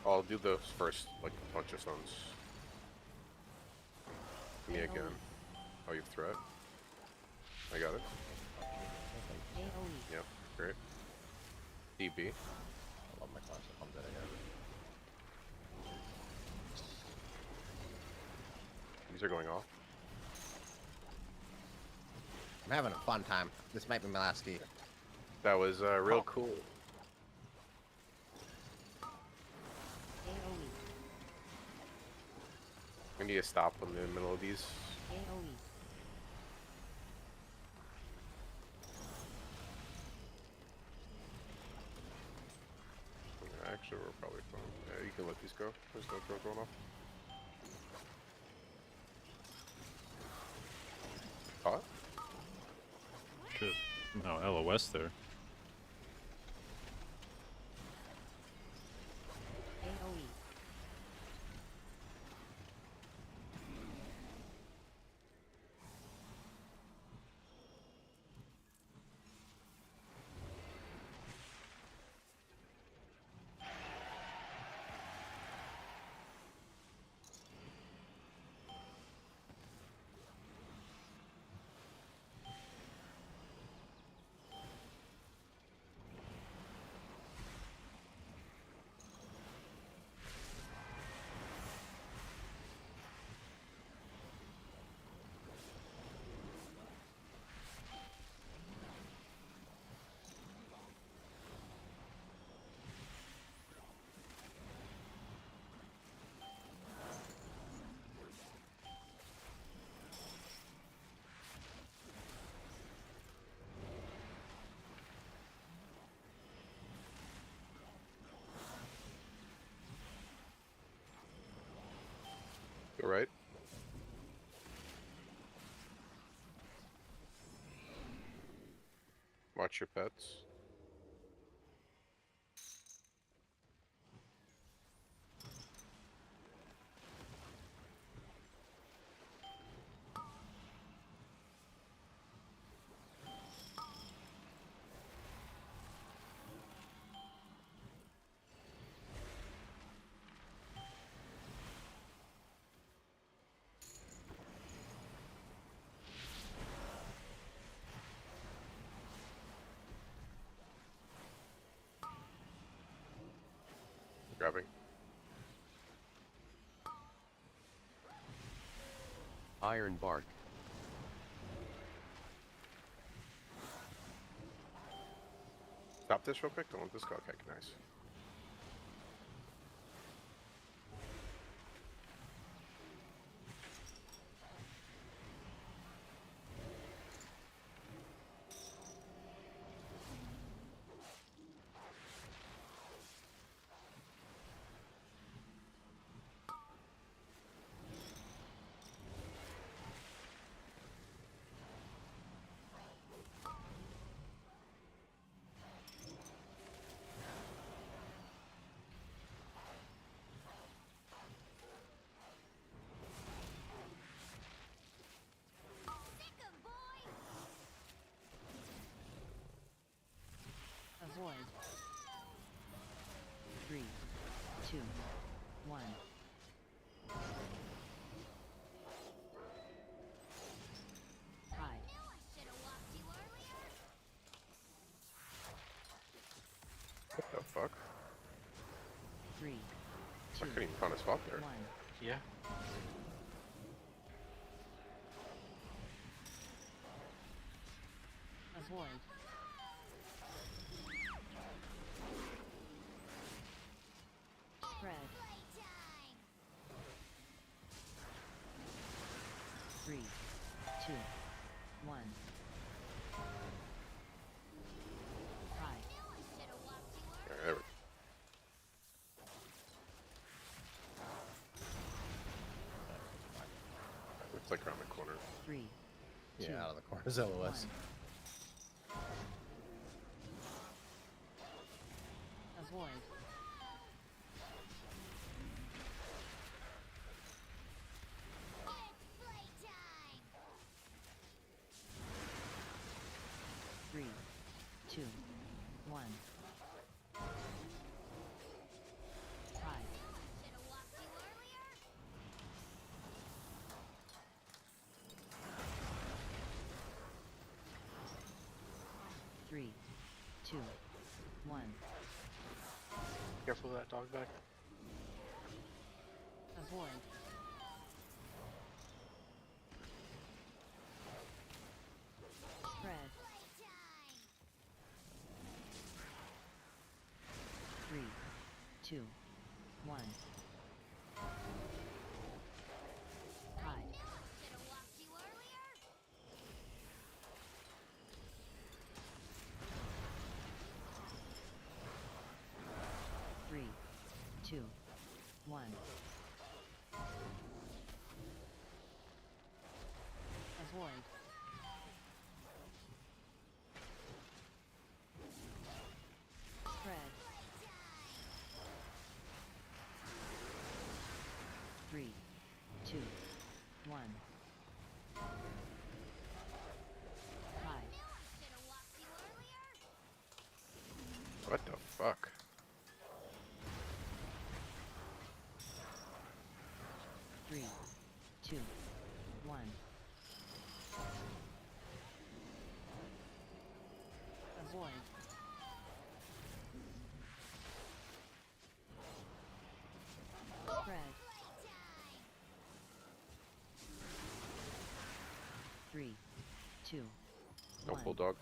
I'll do the first, like, bunch of stones. Me again. Oh, you have threat? I got it. AoE. Yep, great. DB. I love my classic. I'm dead again. These are going off. I'm having a fun time. This might be my last key. That was real cool. AoE. We need to stop in the middle of these. AoE. Actually, we're probably fine. Yeah, you can let these go. There's no drill going off. Caught? Shit. No, LOS there. AoE. Go right. Watch your pets. Iron bark. Stop this real quick. Don't want this guy. Okay, nice. Avoid. 3, 2, 1. Hide. What the fuck? 3, I 2, couldn't even find a spot there. 1. Yeah. Avoid. Spread. 3, 2, 1. Hide. Alright, there we go. Looks like around the corner. 3, Yeah, 2, out of the corner. ZOS. 1. Avoid. Three, 2, 1. Hide. 3, 2, 1. Careful of that dog back. Avoid. Spread. 3, 2, 1. Hide. 3, 2, 1. Avoid. Spread. 3, 2, 1. Hide. What the fuck? 3, 2, 1. Avoid. Spread. 3, 2, No 1. bulldog.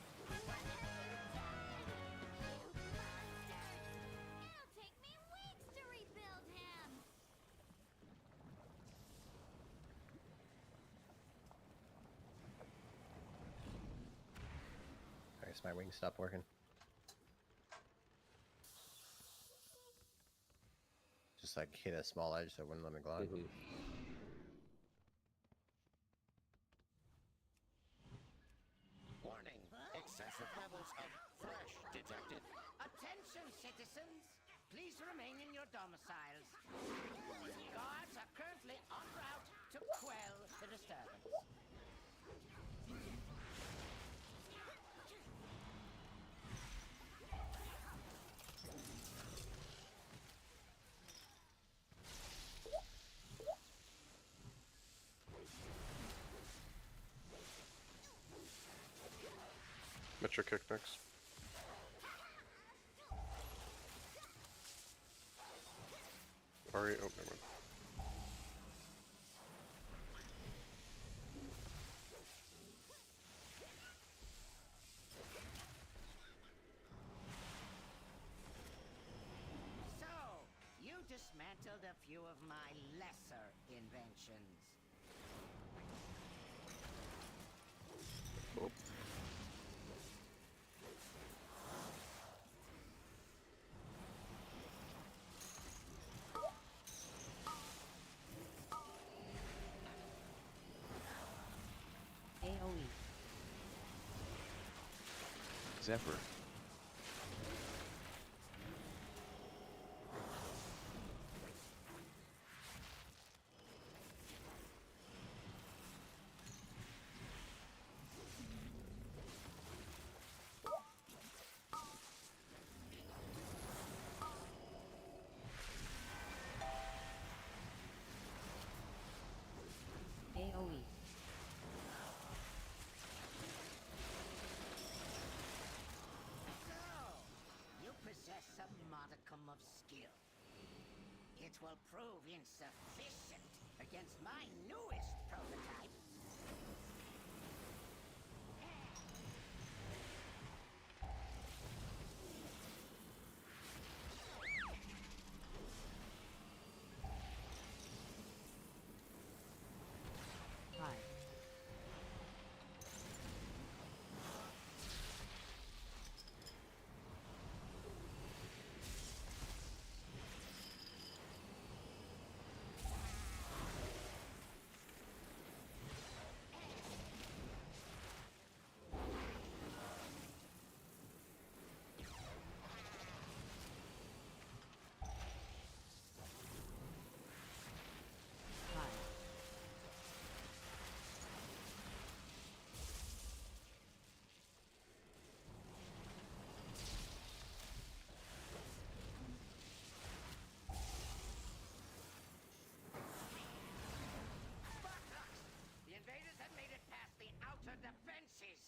I guess my wings stopped working. Just like hit a small edge so it wouldn't let me glide. Warning! Excessive levels of fresh detected. Attention, citizens! Please remain in your domiciles. Guards are currently en route to quell the disturbance. Metro kick next. Alright, oh, never mind. few of my lesser inventions. Oh. AoE. Zephyr. AoE. So, you possess a modicum of skill. It will prove insufficient against my newest prototype. Hi. Hi. The invaders have made it past the outer defenses.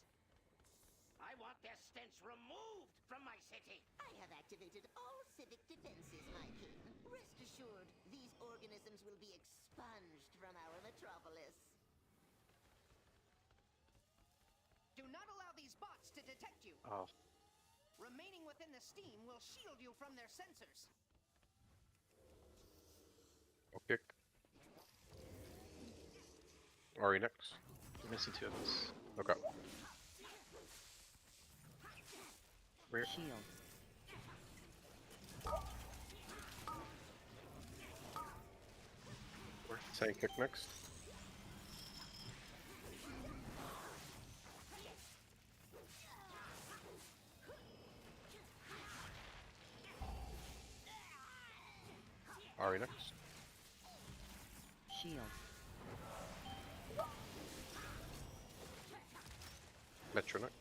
I want their stench removed from my city. I have activated all civic defenses, my king. Rest assured, these organisms will be expunged from our metropolis. Do not allow these bots to detect you. Oh, Remaining within the steam will shield you from their sensors. I'll kick. Ari next. you're missing 2 of us. Okay. Rear. Shield. Tank kick next. Ari next. Shield. Metro next.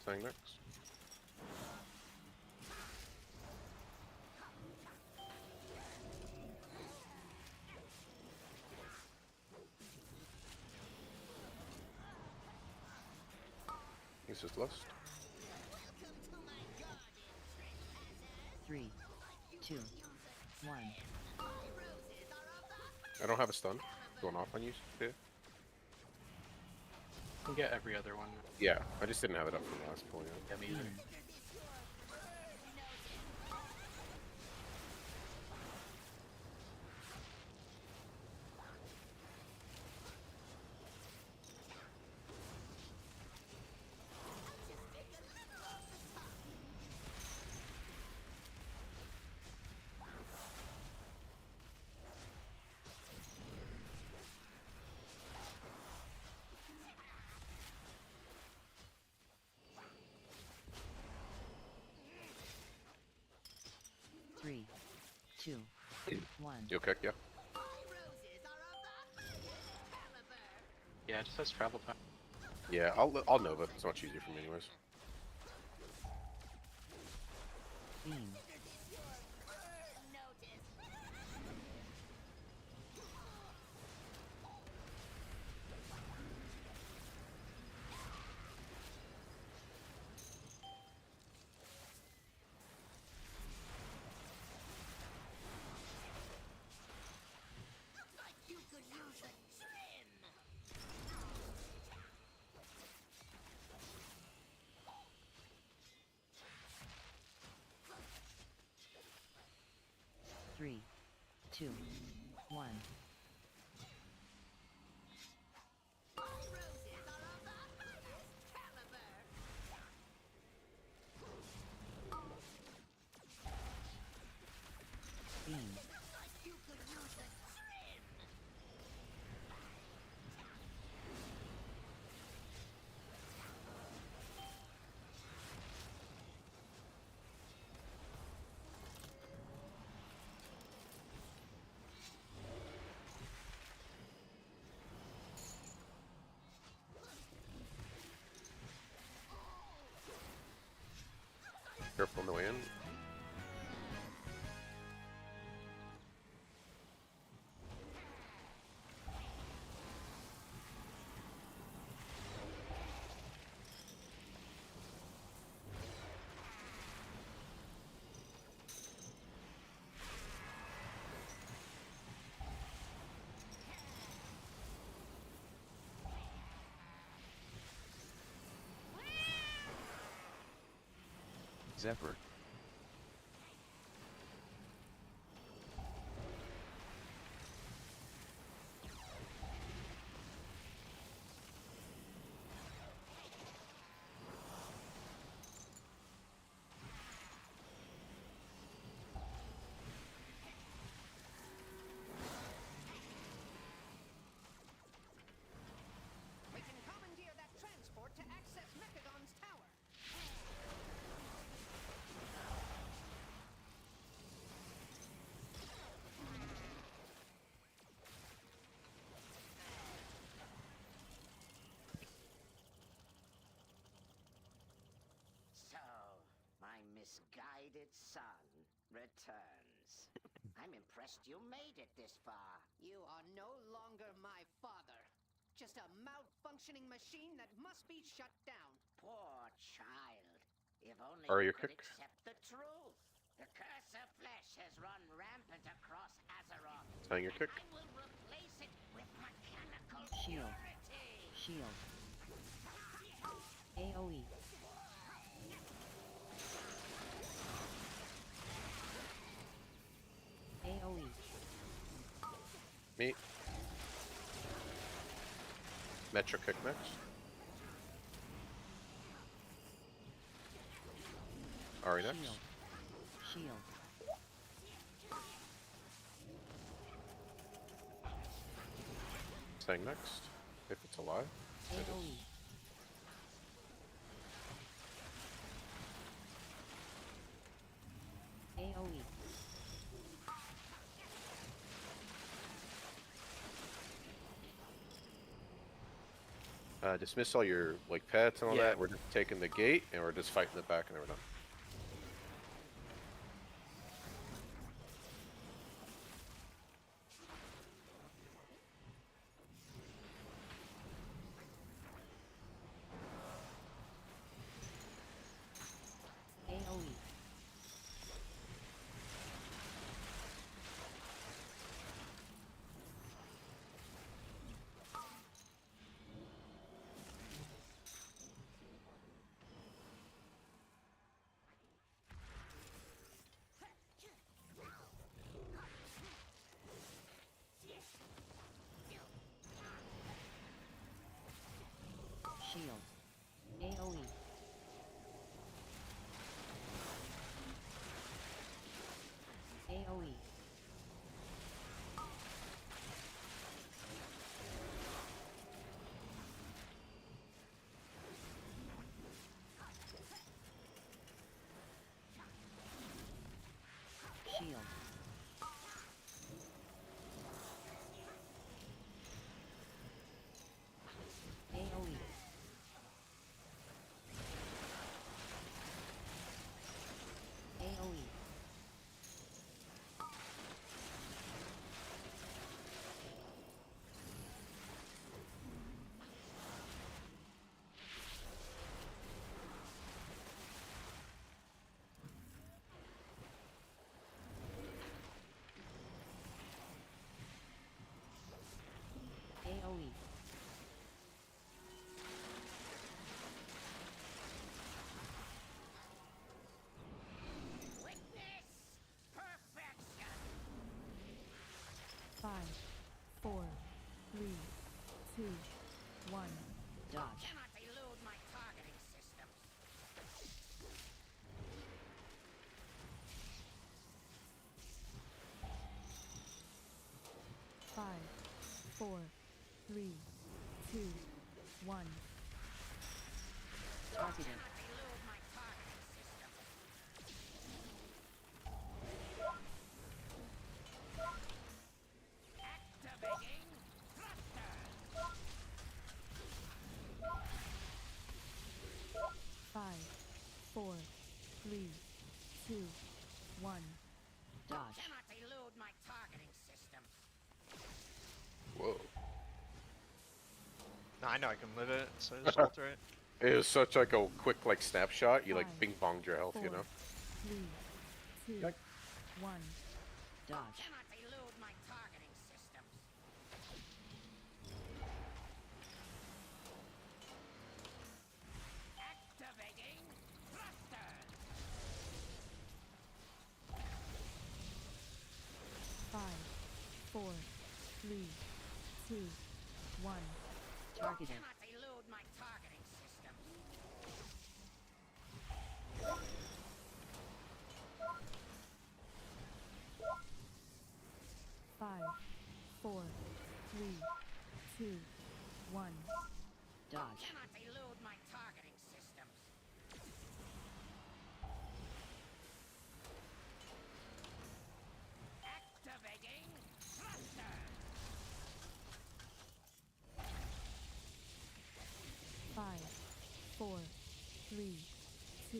Sang next. This is Lust. 3, 2, 1. I don't have a stun going off on you, Dave. You can get every other one. Yeah, I just didn't have it up from the last pull. Yeah. Yeah, me either. Three, 2, 1. You okay? Yeah. Yeah, it just has travel time. Yeah, I'll Nova. It's much easier for me anyways. Beam. You could use a trim. 3, 2, 1. Beam. Careful on the way in. Zephyr. We can commandeer that transport to access Mechagon's tower. So, my misguided son returns. I'm impressed you made it this far. You are no longer my father. Just a malfunctioning machine that must be shut down. Poor child. If only Are you your could kick? accept the truth. The curse of flesh has run rampant across Azeroth. Saying your kick. I will replace it with mechanical Shield. purity. Shield. AoE. AoE. Me. Metro kick next. Ari next. Shield. Shield. Saying next. If it's alive. It is. AoE. AoE. Dismiss all your like pets and all Yeah. that. We're just taking the gate and we're just fighting the back and we're done. AoE. Shield. AoE. AoE. Shield. AoE. AoE. 3, 2, 1. Dodge. Cannot elude my targeting system. Whoa. No, I know I can live it, so just alter it. It was such like a quick like snapshot. You like 5, ping ponged your health, you 4, know. 3, 2, 1. Dodge. Cannot elude my targeting systems. Activating thrusters. 5, 4, 3, 2, 1. Targeted. Cannot elude my targeting systems. 5, 4, 3, 2, 1. Dodge. Cannot elude my targeting systems. Activating thrusters. 5, 4, 3, 2.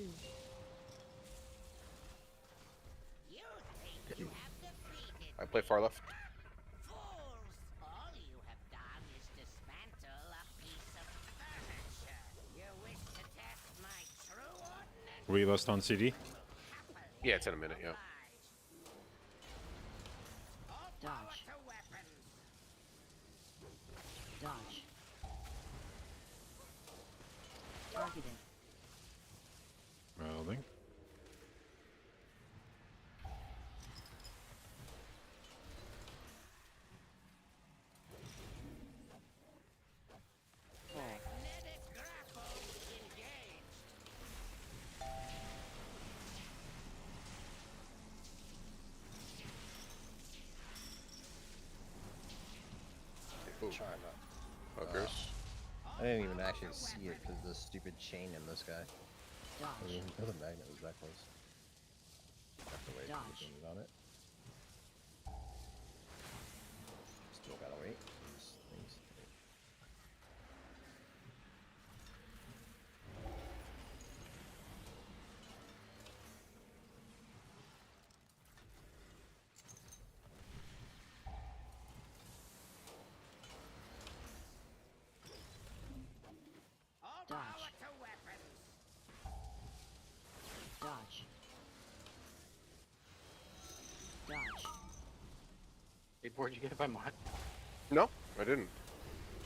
You think you have defeated I play far left. fools. All you have done is dismantle a piece of furniture. You wish to test my true ordnance? We lost on CD. Yeah, it's in a minute. Yeah. Dodge. To weapons. Dodge. Targeted. Welding. Magnetic grapple engaged. Ooh. China. Hookers. I didn't even actually see it because the stupid chain in this guy. I Dodge. didn't even know the magnet was that close. Have to wait Dodge. to get on it. Still gotta wait. These things. All Dodge. power to weapons. Dodge. Dodge. Hey, board, you get it by mod? No, I didn't.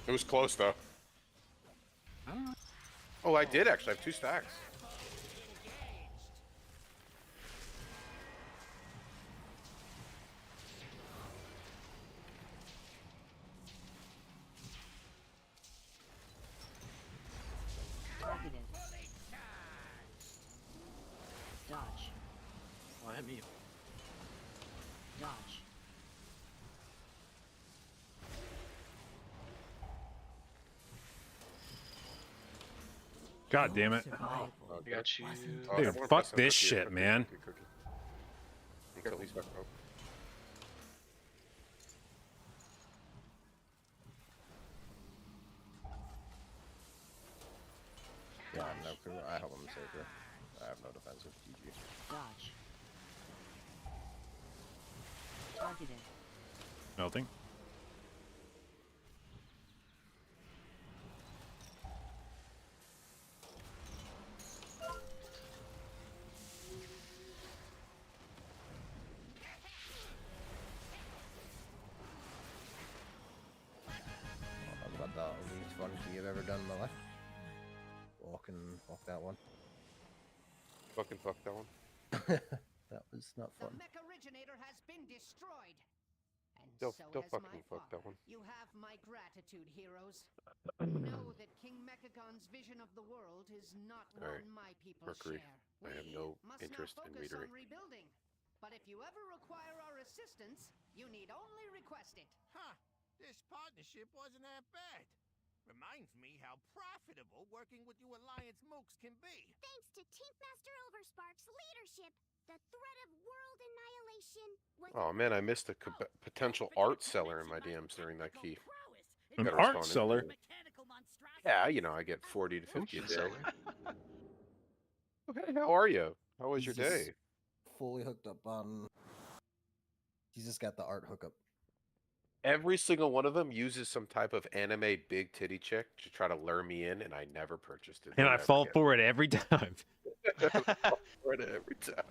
It was close though. Oh. Oh, I did actually. I have 2 stacks. Targeted. Dodge. Oh, hit me. Dodge. God damn it. Survival. I got you. Oh, Dude, everyone fuck press on this cookie, shit, cookie, man. cookie. Kill these back up. Yeah, I have no clue. I hope I'm safer. I have no defensive. GG. Dodge. Targeted. Melting. That was about the least fun thing I've ever done in my life. Walk that one. Fucking fuck that one. That was not The fun. mech originator has been destroyed. And Don't so has fucking my fuck that father. one. You have my gratitude, heroes. Know that King Mechagon's vision of the world is not Alright, one my people Mercury, share. I have We no must interest now in focus reading. on rebuilding. But if you ever require our assistance, you need only request it. Huh. This partnership wasn't that bad. Reminds me how profitable working with you Alliance mooks can be. Thanks to Team Master Overspark's leadership, the threat of world annihilation was Oh man, I missed a potential art seller in my DMs during that key. An Gotta art respond seller? Yeah, you know, I get 40 to 50 a day. Seller. Okay, how are you? How was He's your just day? Fully hooked up on. He's just got the art hookup. Every single one of them uses some type of anime big titty chick to try to lure me in, and I never purchased it. And They'll I never fall get for it every time. I fall for it every time.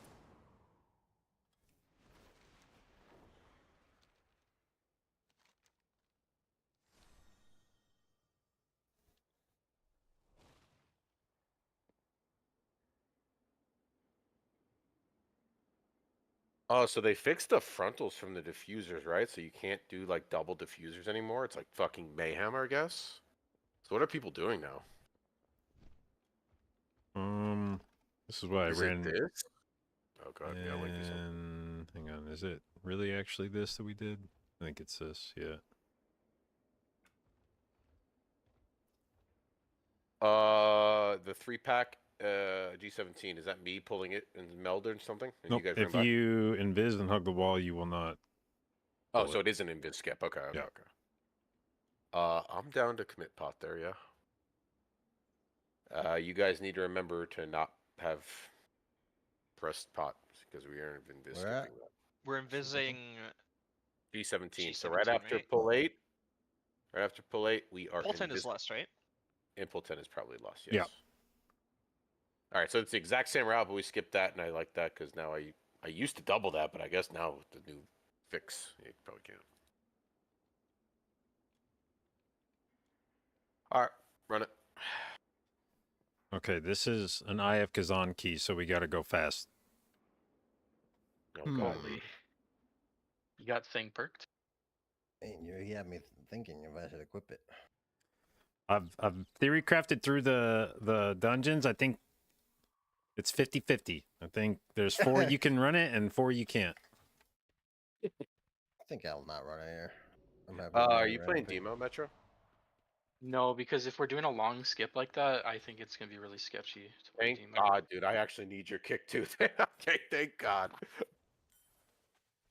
Oh, so they fixed the frontals from the diffusers, right? So you can't do like double diffusers anymore. It's like fucking mayhem, I guess. So what are people doing now? This is what I Is it ran. this? Oh god, yeah, it might be something. And hang on, is it really actually this that we did? I think it's this. Yeah. The 3-pack G17, is that me pulling it and Melder and something? And Nope. you guys run If by? you invis and hug the wall, you will not. Oh, pull so it. it is an invis skip. Okay, okay, Yeah. okay. I'm down to commit pot there, yeah. You guys need to remember to not have pressed pot because we are invis Where at? skipping that. We're envisaging G17. So G17, right after right? pull 8, right after pull 8, we are Pull 10 is invis. less, right? And pull 10 is probably less, yes. Yeah. All right, so it's the exact same route, but we skipped that, and I like that because now I used to double that, but I guess now with the new fix, you probably can't. All right, run it. Okay, this is an IF Kazan key, so we got to go fast. Oh, God. You got thing perked? And he had me thinking if I should equip it. I've theory crafted through the dungeons. I think it's 50-50. I think there's 4 you can run it and 4 you can't. I think I'll not run it here. I'm happy Are running you it playing right. Demo, Metro? No, because if we're doing a long skip like that, I think it's gonna be really sketchy to play Thank Demo. God, dude. I actually need your kick, too. Okay, thank God.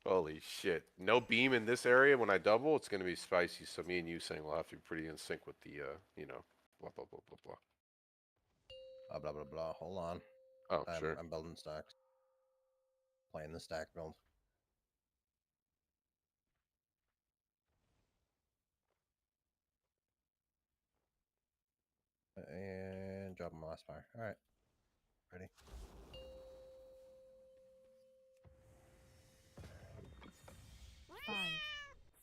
Holy shit. No beam in this area when I double, it's going to be spicy. So me and you saying we'll have to be pretty in sync with the, you know, blah, blah, blah, blah, blah. Blah, blah, blah. Hold on. Oh, sure. I'm building stacks. Playing the stack build. And drop my last fire. All right. Ready. Five,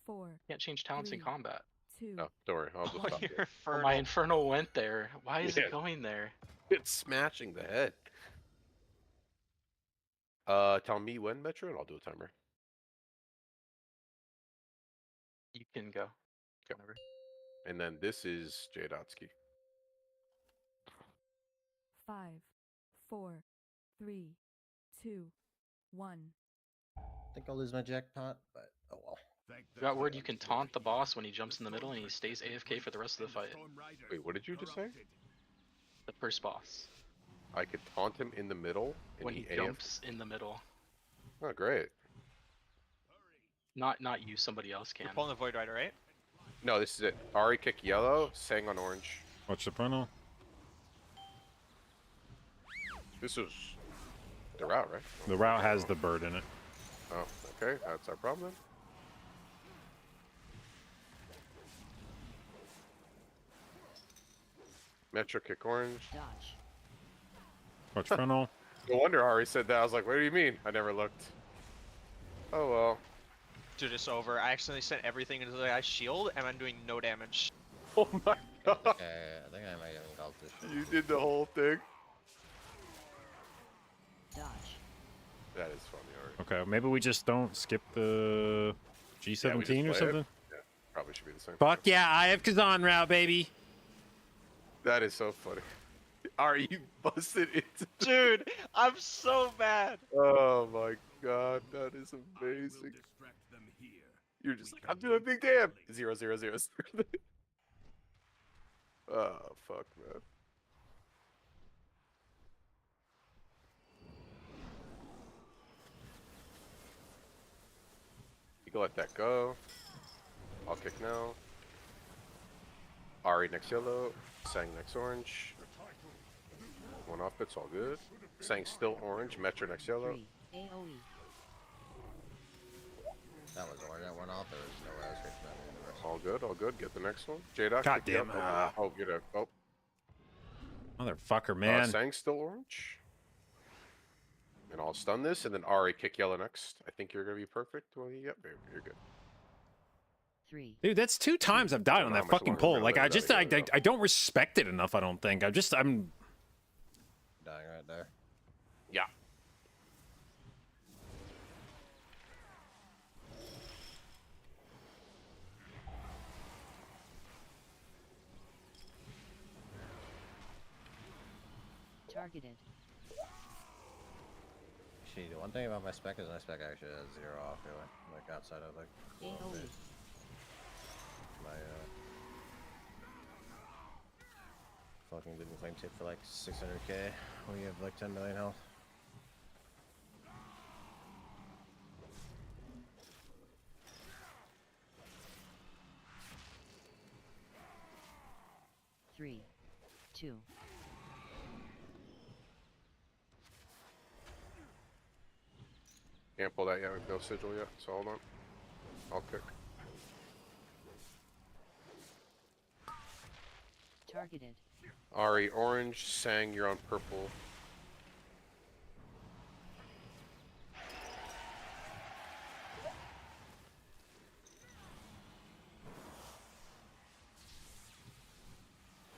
four. Can't change talents in 3, combat. 2. No, don't worry. I'll just Oh, stop your there. Oh, my Infernal went there. Why is Yeah. it going there? It's smashing the head. Tell me when, Metro, and I'll do a timer. You can go. Okay. Whenever. And then this is Jadotsky. 5, 4, 3, 2, 1. I think I'll lose my jackpot, but oh well. You got word you can taunt the boss when he jumps in the middle and he stays AFK for the rest of the fight. Wait, what did you just say? The first boss. I could taunt him in the middle and When he AF? jumps in the middle. Oh, great. Not you, somebody else can. You're pulling the Void Rider, right? No, this is it. Ari kick yellow, Sang on orange. Watch the frontal. This is the route, right? The route has the bird in it. Oh, okay. That's our problem then. Metro kick orange. Dodge. Watch frontal. No wonder Ari said that. I was like, what do you mean? I never looked. Oh, well. Dude, it's over. I accidentally sent everything into the guy's shield, and I'm doing no damage. Oh my god. I think I might have called this. You did the whole thing? Dodge. That is funny, Ari. Okay, maybe we just don't skip the G17 Yeah, we just or play it. something. Yeah, probably should be the same. Fuck yeah, I have Kazan route, baby. That is so funny. Ari, you busted into. Dude, I'm so mad. Oh my god, that is amazing. You're just like, I'm doing big damn. 0, 0, 0, 0. Oh, fuck, man. You can let that go. I'll kick now. Ari next yellow. Sang next orange. one off bit's all good. Saying still orange, Metro next yellow. 3. AoE. That was orange. That went off. There was no res for that in the rest. All good, all good. Get the next one. J-Doc. God pick you damn, up. Oh, get a. Oh, Motherfucker, man. Sang still orange. And I'll stun this, and then Ari kick yellow next. I think you're gonna be perfect. Well, yep, you're good. 3. Dude, that's 2 times I've died Don't on know that how much fucking longer pole. we're Like, gonna I live just, without it, I don't respect it enough, I don't think. I'm Dying right there. Yeah. Targeted. See, the one thing about my spec is my spec actually has 0 off, really. Like, outside of, like, AoE. my, fucking didn't claim tip for like 600k when you have like 10 million health. Three, 2. Can't pull that yet. No sigil yet. So hold on. I'll kick. Targeted. Ari orange. Sang you're on purple.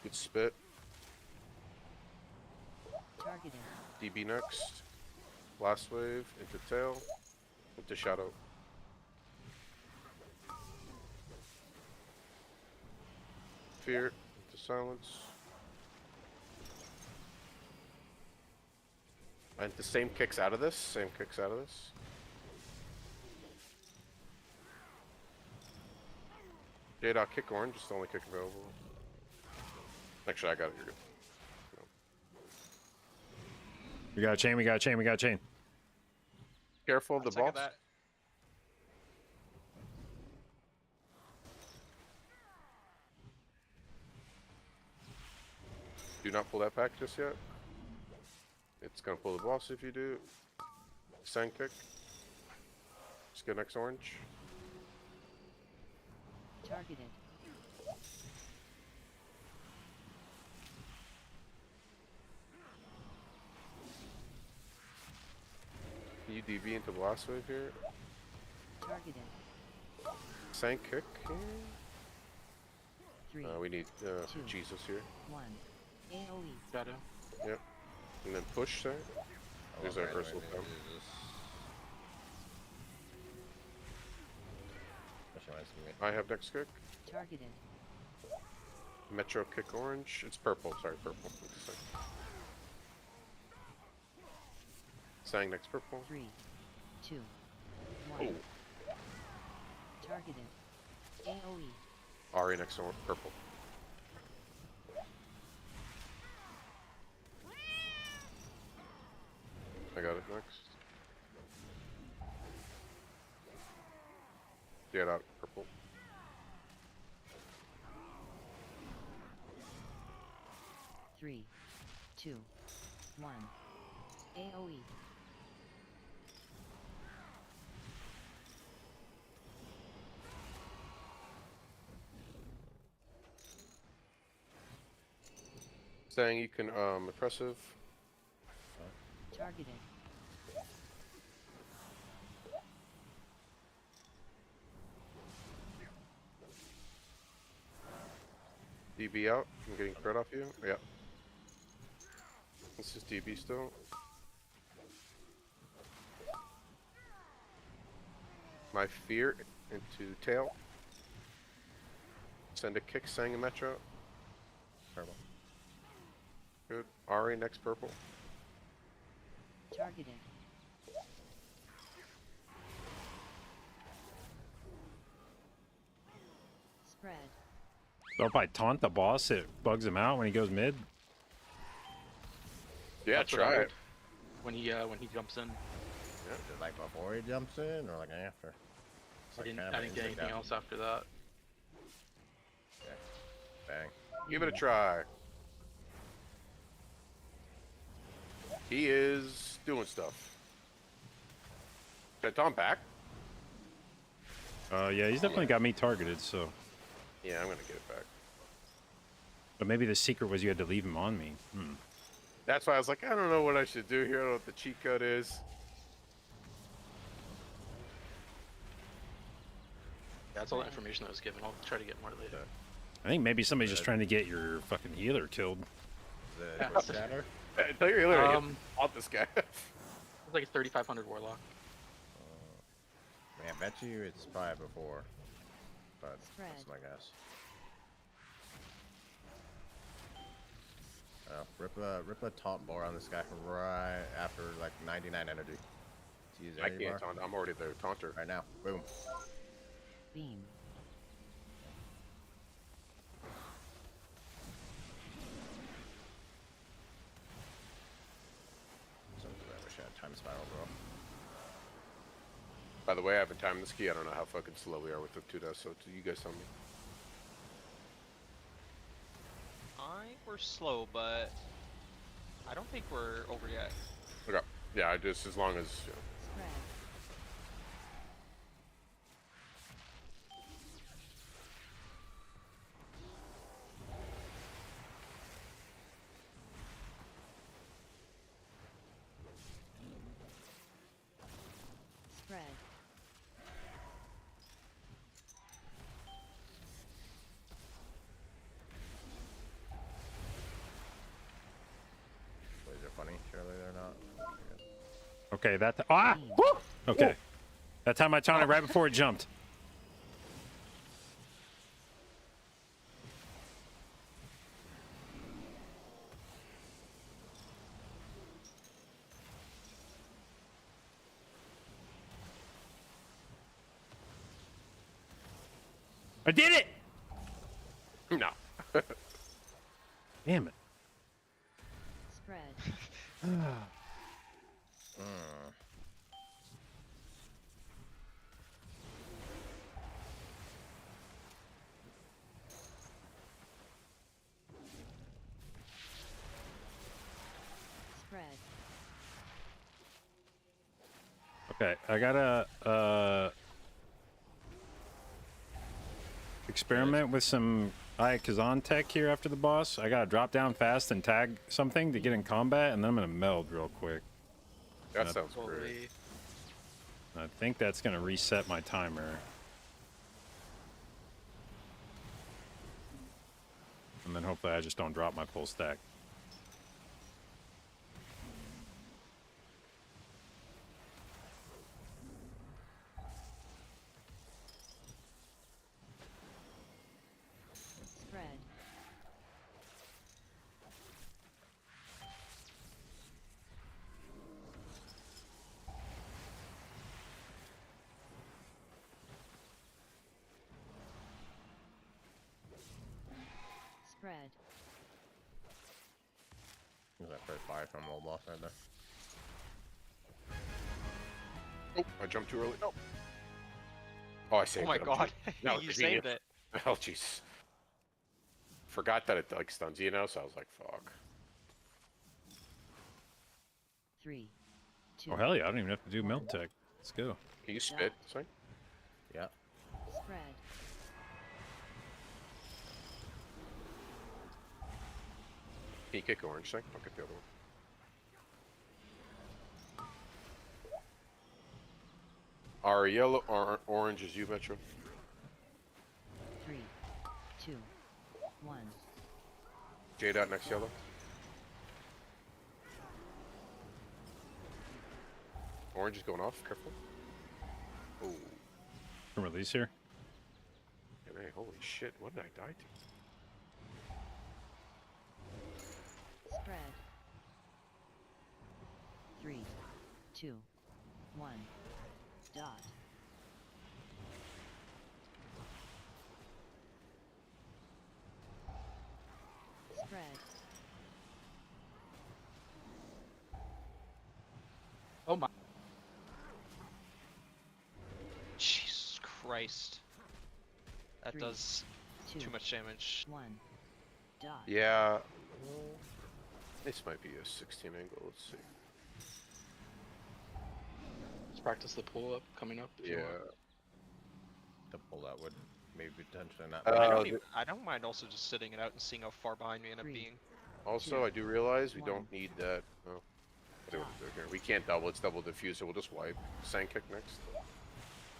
Good spit. Targeted. DB next. Last wave. Into tail. Into shadow. Fear. Into silence. And the same kicks out of this. Same kicks out of this. J-Dot kick orange. It's the only kick available. Actually, I got it. You're good. We got a chain, we got a chain, we got a chain. Careful of the boss. That. Do not pull that pack just yet. It's gonna pull the boss if you do. Sand kick. Just get next orange. Targeted. Can you DB into the last wave here? Targeted. Sand kick here. 3. We need 2, Jesus here. 1. AoE. Shadow. Yep. And then push there. There's our versatile thumb. I have next kick. Targeted. Metro kick orange. It's purple. Sorry, purple. Sang next purple. 3, 2, 1. Oh. Targeted. AoE. Ari next purple. I got it next. Get out purple. Three, 2, 1. AoE. Saying you can oppressive. Targeted. DB out. I'm getting crit off you. Yep. This is DB still. My fear into tail. Send a kick, Sang a Metro. Purple. Good. Ari next purple. Targeted. Spread. So if I taunt the boss, it bugs him out when he goes mid. Yeah, That's what try I it. heard. When he jumps in. Yeah, is it like before he jumps in or like after? It's I like didn't, kind of I didn't get instant anything down. else after that. Bang. Give it a try. He is doing stuff. Is Tom back? Yeah, he's definitely got me targeted, so. Yeah, I'm gonna get it back. But maybe the secret was you had to leave him on me. Hmm. That's why I was like, I don't know what I should do here. I don't know what the cheat code is. That's all the information that was given. I'll try to get more later. I think maybe somebody's just trying to get your fucking healer killed. Tell your healer to off this guy. It's like a 3,500 warlock. Man, I bet you it's probably before. But Spread. that's my guess. Rip a taunt bar on this guy right after like 99 energy. To use I energy can't bar. taunt. I'm already there. Taunter. Right now. Boom. Beam. I wish I had time spiral, bro. By the way, I haven't timed this key. I don't know how fucking slow we are with the 2 deaths, so you guys tell me. We're slow, but I don't think we're over yet. Okay. Yeah, I just as long as. You know. Spread. Spread. Boys are funny. Surely they're not. Okay, that. Ah! Woo! Okay. That time I taunted right before it jumped. I did it! No. Damn it. Spread. Spread. Okay, I gotta experiment with some Kazan tech here after the boss. I gotta drop down fast and tag something to get in combat, and then I'm gonna meld real quick. That sounds great. I think that's gonna reset my timer. And then hopefully I just don't drop my full stack. Spread. Spread. There's that first fire from old boss right there. Oh, I jumped too early. No. Oh, I saved Oh my it. god. No, You saved it. Oh, jeez. Forgot that it like stuns you now, so I was like, fuck. 3, 2. Oh, hell yeah, I don't even have to do meld tech. Let's go. Can you spit? Sorry? Yeah. Spread. Can you kick orange thing? I'll get the other one. Are yellow or orange is you, Metro? 3, 2, 1. J dot next yellow. Orange is going off. Careful. Oh. Can release here. Hey, holy shit! What did I die to? Spread. 3, 2, 1. Dot. Spread. Oh my. Jesus Christ. That 3, does 2, too much damage. 1. Dot. Yeah. This might be a 16 angle. Let's see. Let's practice the pull up coming up. If you want. To pull that would maybe potentially not. I don't mind also just sitting it out and seeing how far behind we end up being. Also, I do realize we don't need that. Oh, I do what I'm doing here. We can't double. It's double diffuser. We'll just wipe. Sand kick next.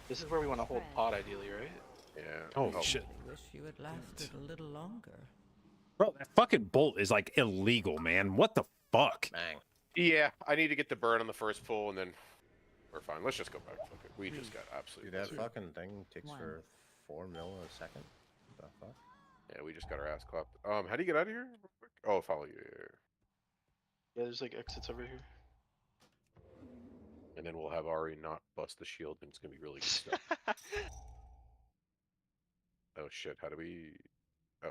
This is where we want to hold pot ideally, right? Yeah. Holy help. shit. Wish you had lasted a little longer. Bro, that fucking bolt is like illegal, man. What the fuck? Bang. Yeah, I need to get the burn on the first pull, and then we're fine. Let's just go back. Fuck it. We just got absolutely. Dude, that fucking thing takes for 4 mil a second. What the fuck? Yeah, we just got our ass clapped. How do you get out of here? Real quick? Oh, follow you. Yeah, there's like exits over here. And then we'll have Ari not bust the shield, and it's gonna be really good stuff. Oh shit! How do we? Oh,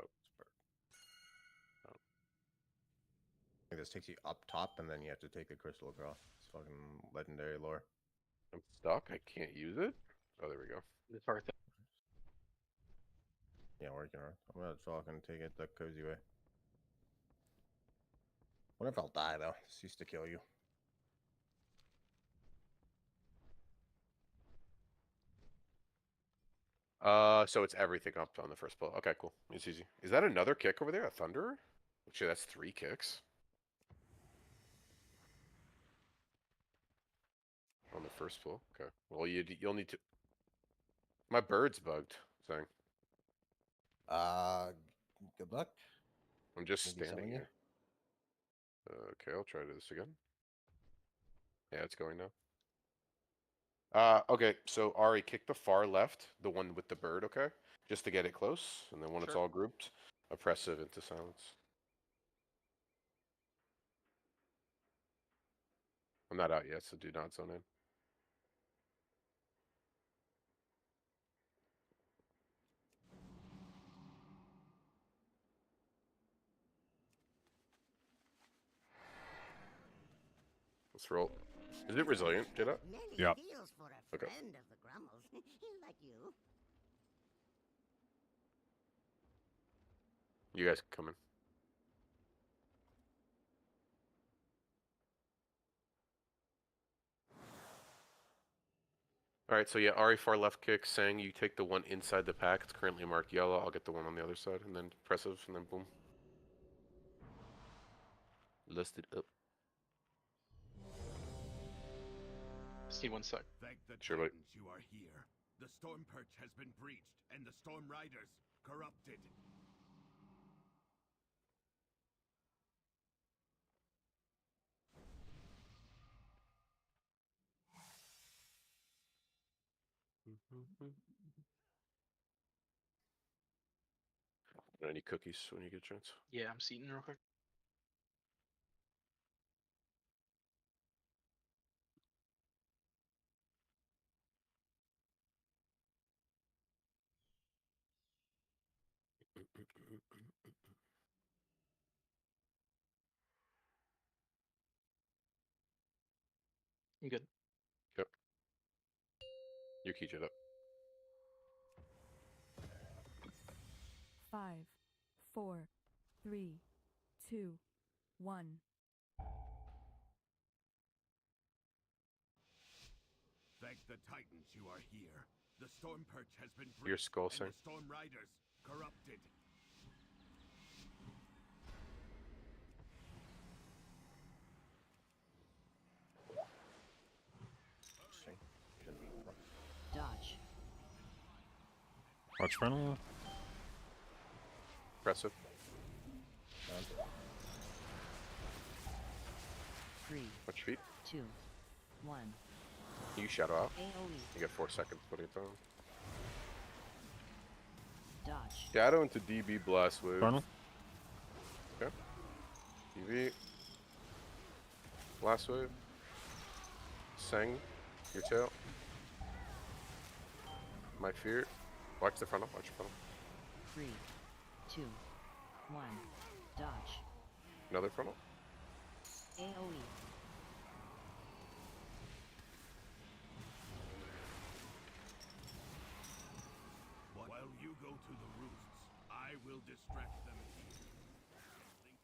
I think this takes you up top, and then you have to take the crystal across. It's fucking legendary lore. I'm stuck. I can't use it. Oh, there we go. It's our thing. Yeah, working on it. I'm gonna fucking take it the cozy way. Wonder if I'll die though. This used to kill you. So it's everything up on the first pull. Okay, cool. It's easy. Is that another kick over there? A Thunderer? Actually, that's 3 kicks. On the first pull. Okay. Well, you'll need to. My bird's bugged. Saying. Good luck. I'm just Maybe standing selling you? here. Okay, I'll try this again. Yeah, it's going now. Okay, so Ari, kick the far left, the one with the bird, okay? Just to get it close, and then when it's Sure. all grouped, oppressive into silence. I'm not out yet, so do not zone in. Let's roll. Is it resilient? Did it? Yeah. Feels for a Okay. friend of the Grummels. Like you. You guys can come in. Alright, so yeah, Ari far left kick, Sang, you take the one inside the pack. It's currently marked yellow. I'll get the one on the other side, and then oppressive, and then boom. Listed up. Just need 1 sec. Thank the Sure, buddy. Titans you are here. The Storm Perch has been breached, and the Storm Riders corrupted. Any cookies when you get a chance? Yeah, I'm seating real quick. You good? Yep. Your key jet up. 5, 4, 3, 2, 1. Thank the Titans you are here. The Storm Perch has been breached, Your skull, and Sang. the Storm Riders corrupted. Dodge. Watch frontal. Oppressive. 3, Watch feet. 2, 1. You shadow out. AoE. You get 4 seconds putting it down. Dodge. Shadow into DB blast wave. Frontal. Okay. DB. Blast wave. Sang. Your tail. My fear. Watch the frontal. Watch the frontal. 3, 2, 1. Dodge. Another frontal. AoE. While you go to the roosts, I will distract them here. Link up, link.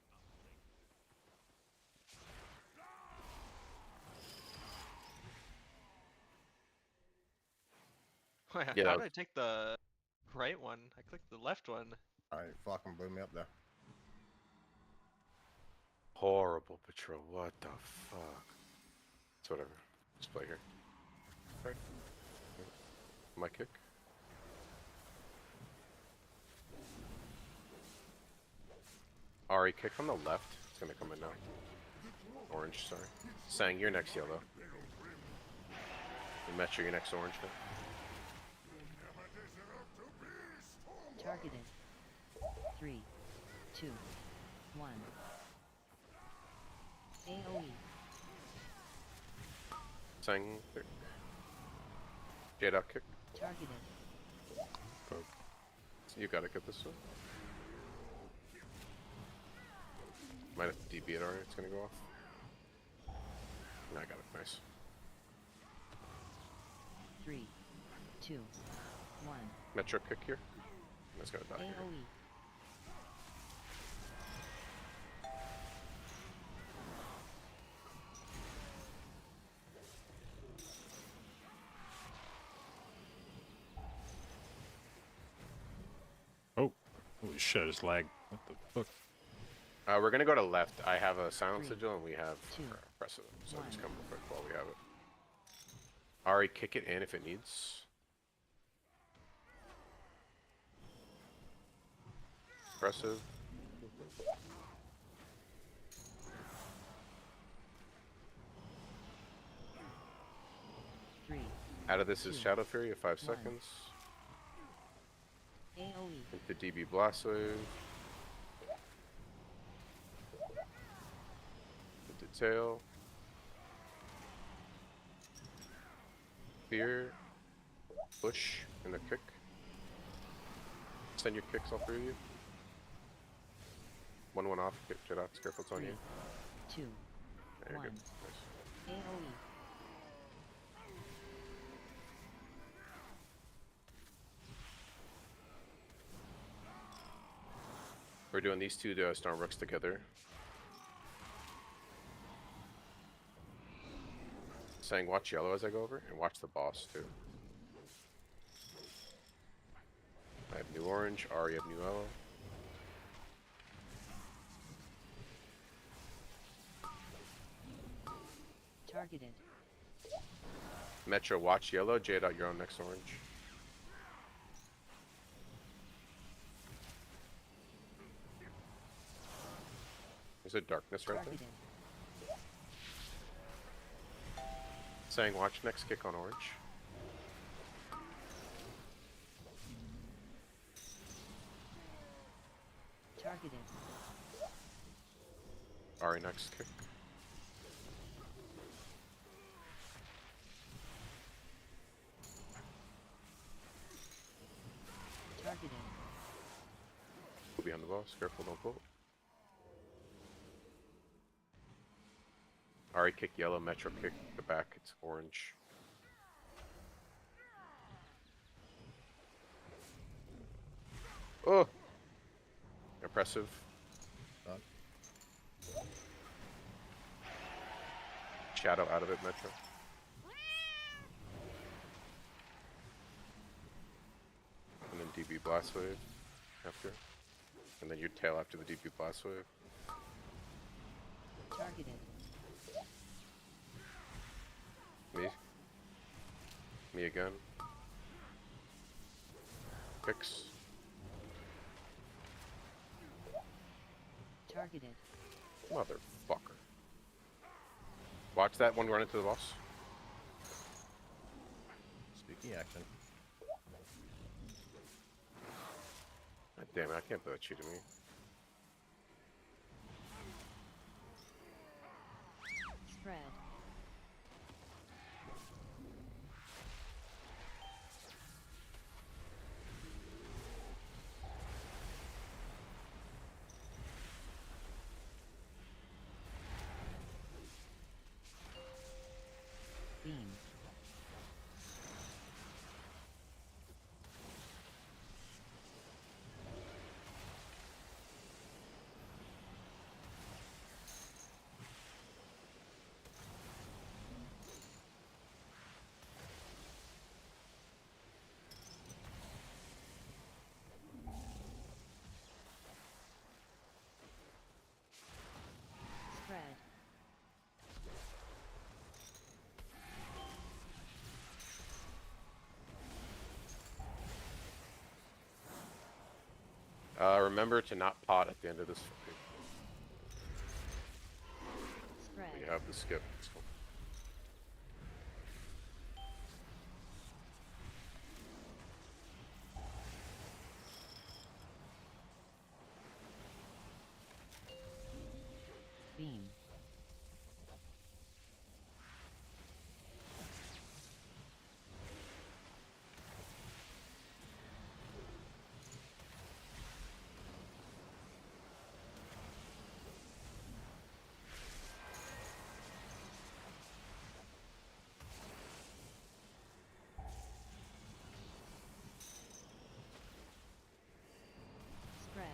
Yeah, How that did I take the right one? I clicked the left one. Alright, fucking blew me up there. horrible patrol. What the fuck? It's whatever. Just play here. Right. My kick. Ari, kick on the left. It's gonna come in now. Orange, sorry. Sang, you're next yellow. And Metro, you're next orange now. Targeted. 3, 2, 1. AoE. Sang, kick. J-Dot kick. Targeted. You gotta get this one. Might have to DB it already, it's gonna go off. I got it, nice. 3, 2, 1. Metro kick here. That's gonna die here. AoE. Oh, holy shit! I just lagged. What the fuck? We're gonna go to left. I have a silent 3, sigil and we have 2, precedent, so 1. just come real quick while we have it. Ari, kick it in if it needs. Impressive. 3. Out of this is 2, Shadow Fury at 5 1. seconds. AoE. Into DB Blast Wave. Into Tail. Fear. Push. And a kick. Send your kicks, all three of you. 1-1 off. Kick it out. Careful, it's on 3, you. 2, Yeah, you're 1. good. Nice. AoE. We're doing these two Storm Rooks together. Saying watch yellow as I go over, and watch the boss too. I have new orange, Ari have new yellow. Targeted. Metro, watch yellow, Jade out, you're on next orange. There's a darkness right there. Targeted. Saying watch next kick on orange. Targeted. Ari next kick. Targeted. Go behind the boss, careful, don't pull. Ari kick yellow, Metro kick the back, it's orange. Oh! Impressive. Done. Shadow out of it, Metro. And then DB Blast Wave after. And then your tail after the DB Blast Wave. Targeted. Me. Me again. Fix. Targeted. Motherfucker. Watch that one run into the boss. Spooky action. God damn it, I can't believe that cheated me. Spread. Beam. Remember to not pot at the end of this fight. Spread. We have the skip. So. Beam. Spread.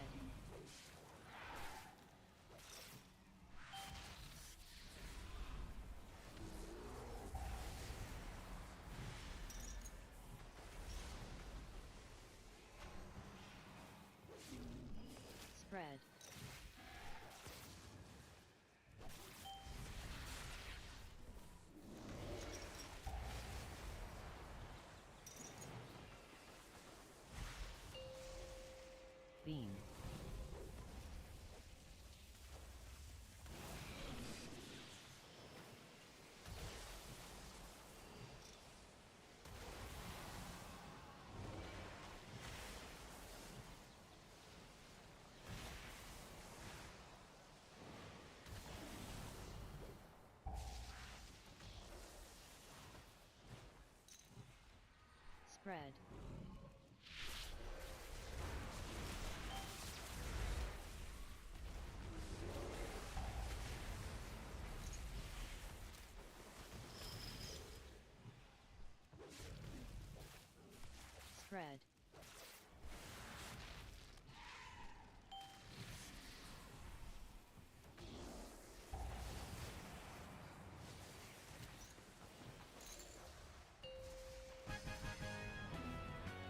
Spread. Beam. Spread. Spread.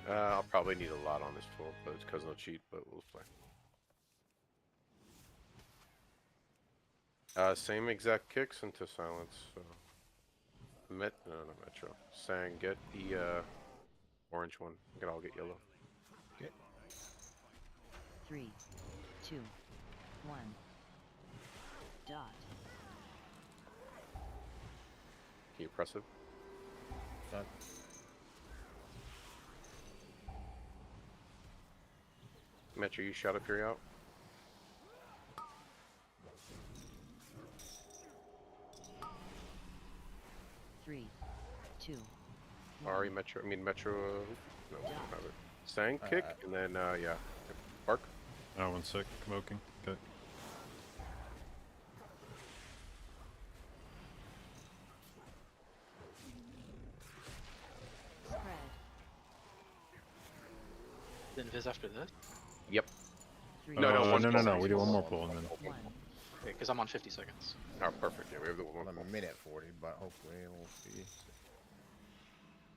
I'll probably need a lot on this tool, but it's because no cheat, but we'll play. Same exact kicks into silence. So. No, not Metro. Sang, get the orange one. I'll get yellow. 3, 2, 1. Dot. Can you press it? Done. Metro, you shot if you're out. Three, two. Ari, Metro. I mean Metro. No, we don't have it. Sang kick, and then yeah, bark. Oh, 1 sec. Smoking. Okay. Spread. Then Viz after this? Yep. Three, No, one no, pull. no. We do one more pull and then. One. Okay, because I'm on 50 seconds. Oh, perfect. Yeah, we have the one. On a minute 40, but hopefully we'll see.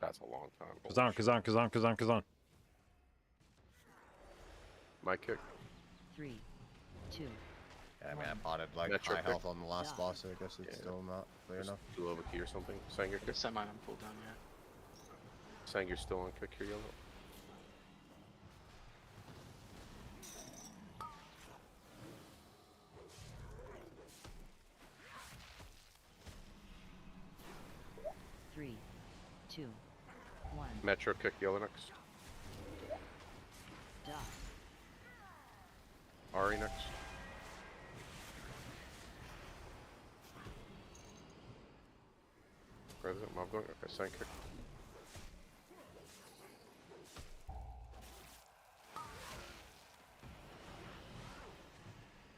That's a long time. Kazan. My kick. 3, 2. Yeah, I mean, I potted like Metro high pick. health on the last boss, so I guess it's still not clear Just enough. do over key or something. Sang your kick. Set mine on cooldown, yeah. Sang you're still on kick here, yellow. Three, two, one. Metro kick yellow next. Dot. Ari next. Where is it? Mob going? Okay, sang kick.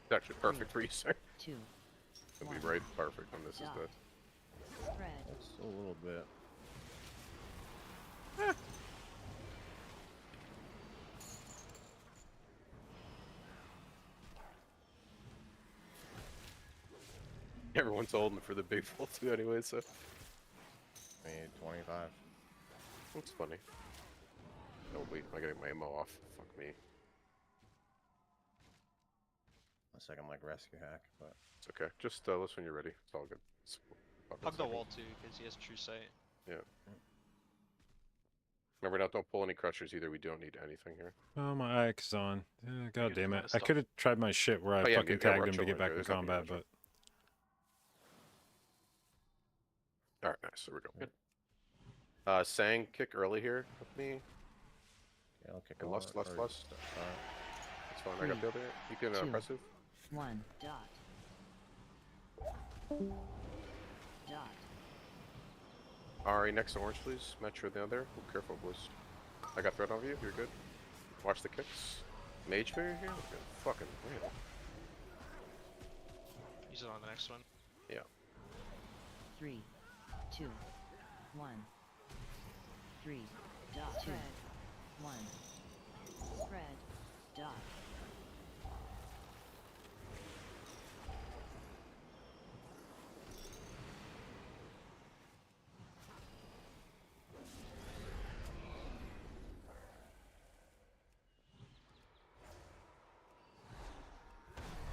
It's actually perfect for you, sir. 2. It'll be right perfect when this is Dot. dead. Spread. That's a little bit. Everyone's holding for the big full too anyway, so. I need 25. That's funny. Oh wait, I gotta get my ammo off. Fuck me. A second like rescue hack, but It's okay. Just listen when you're ready. It's all good. It's Hug the wall too, because he has true sight. Yeah. Remember, don't pull any crushers either. We don't need anything here. Oh, my Ike's on. God Good damn it. fast I stuff. could have tried my shit where I Oh, yeah, fucking yeah, tagged rush him to over get back there. in There's nothing to combat, rush but All right, nice. There we go. Sang kick early here with me. Yeah, I'll kick And him lust. or- That's fine. I got the other. You can Two. pressive. 1 dot. Dot. Ari, next to orange, please. Metro down there. Oh, careful, boys. I got threat on you. You're good. Watch the kicks. Mage barrier here. Okay, fucking real. Use it on the next one. Yeah. 3 2 1 3 dot. 2 1 spread dot.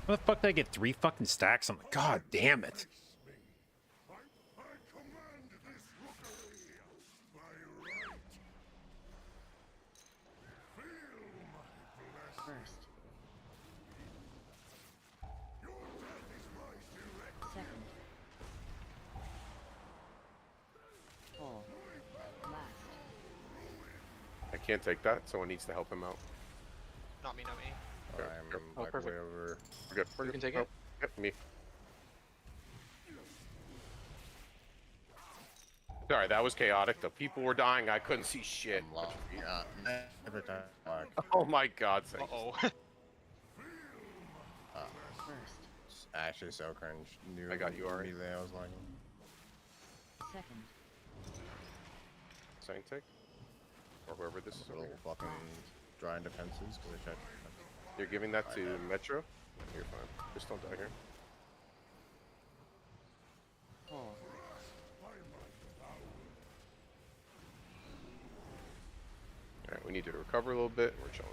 how the fuck did I get 3 fucking stacks on the... God damn it. First. Second. Full. Last. I can't take that. Someone needs to help him out. Not me, not me. Okay, I'm go. Oh, like perfect. way over. We're good. We're You good. can take it? Yep, me. Sorry, that was chaotic. The people were dying. I couldn't see shit. I'm lost. Yeah, every time. Like, Oh my god, thank you. Uh-oh. First. it's actually so cringe. Knew I got you, Ari. immediately I was like, Second. Sang take? Or whoever this is. little fucking drawing defenses because I tried. You're giving that to Metro? You're fine. Just don't die here. Full. Alright, we need to recover a little bit. We're chilling.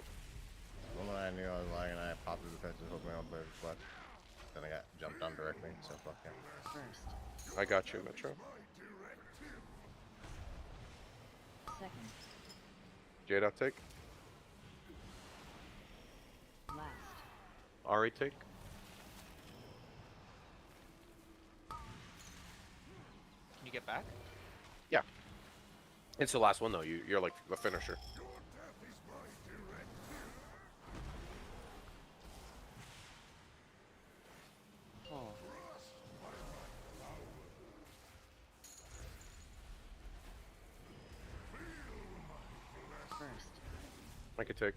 The moment I knew I was lagging, I popped the defenses, hoping I'll play reflect. Then I got jumped on directly, so fuck yeah. First. I got you, Metro. Second. Jade, I'll take. Last. Ari, take. Can you get back? Yeah. It's the last one, though. You're like the finisher. Full. First. I could take.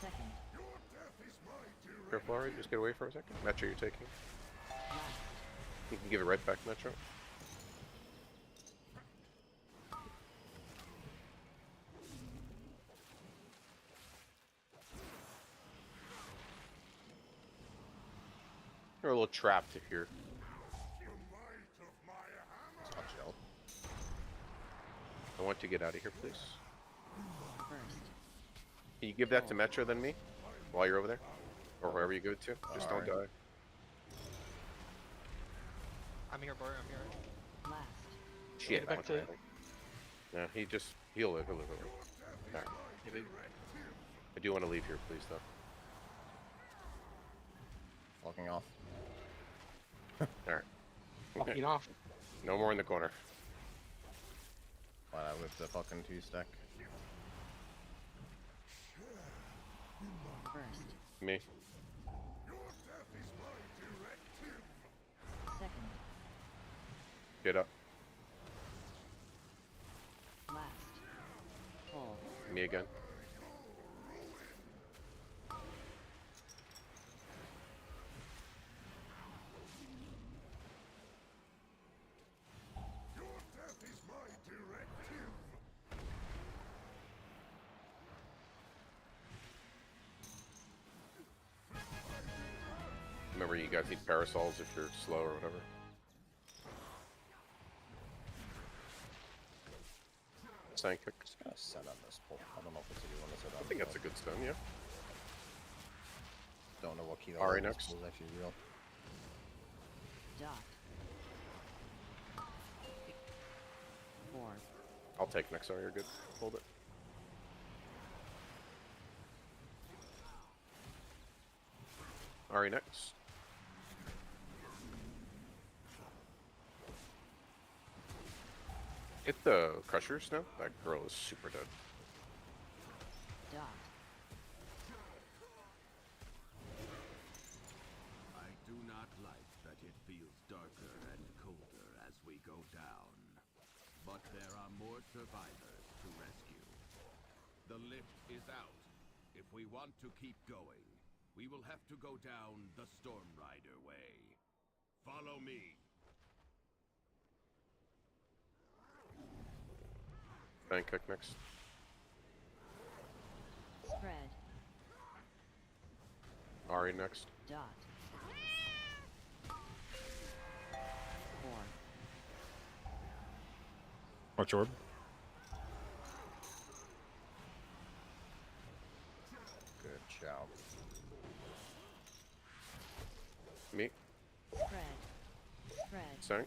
Second. Careful, Ari. Just get away for a second. Metro, you're taking. Last. You can give it right back, Metro. You're a little trapped here. I'll chill. I want to get out of here, please. First. Can you give that to Metro then me? While you're over there? Or wherever you give it to? Just don't die. I'm here, boy. I'm here. Last. Shit. Back to- Yeah, he'll live. He'll live. Alright. Maybe. I do want to leave here, please, though. Walking off. Alright. Walking off. No more in the corner. Why not with the fucking 2-stack? First. Me. Second. Get up. Last. Full. Me again. Remember, you guys need parasols if you're slow or whatever. Sank kick. Just gonna set on this pull. I don't know if it's a good one to set on. I think that's a good stun, yeah. Don't know what key Ari this next. pull is actually real. Dot. take next. Sorry, you're good. Hold it. Ari next. Hit the crushers now. That girl is super dead. Dot. I do not like that it feels darker and colder as we go down. But there are more survivors to rescue. The lift is out. If we want to keep going, we will have to go down the Storm Rider way. Follow me. Bang kick next. Spread. Ari next. Dot. 4. Watch orb. Good job. Me. Spread. Spread. Sang.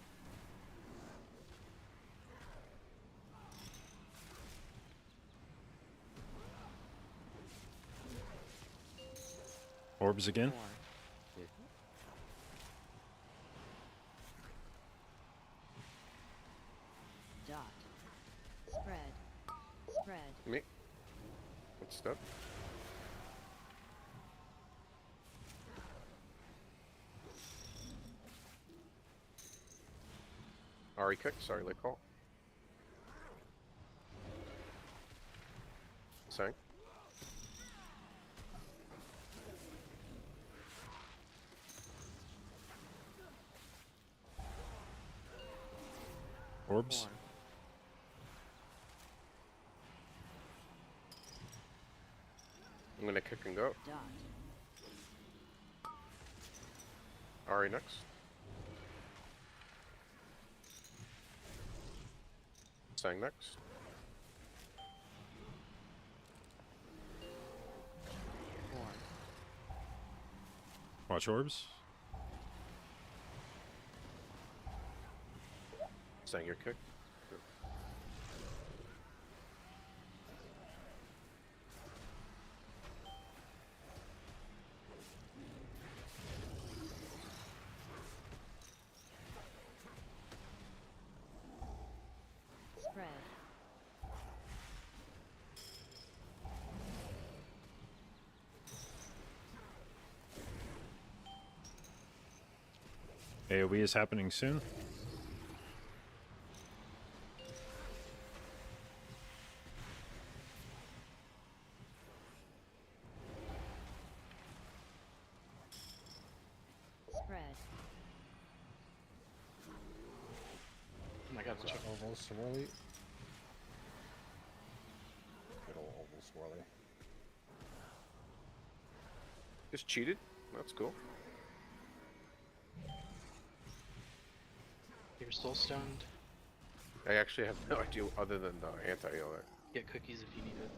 Orbs again. 4. Dot. Spread. Spread. Me. Good step. Ari kick. Sorry, late call. Sang. Orbs. 4. I'm gonna kick and go. Dot. Ari next. Sang next. 4. Watch orbs. Sang your kick. Good. Spread. AoE is happening soon. Spread. Oh my god, watch out. Oval swirly. Good old oval swirly. Just cheated. That's cool. You're still stoned. I actually have no idea other than the anti-heal there. Get cookies if you need it.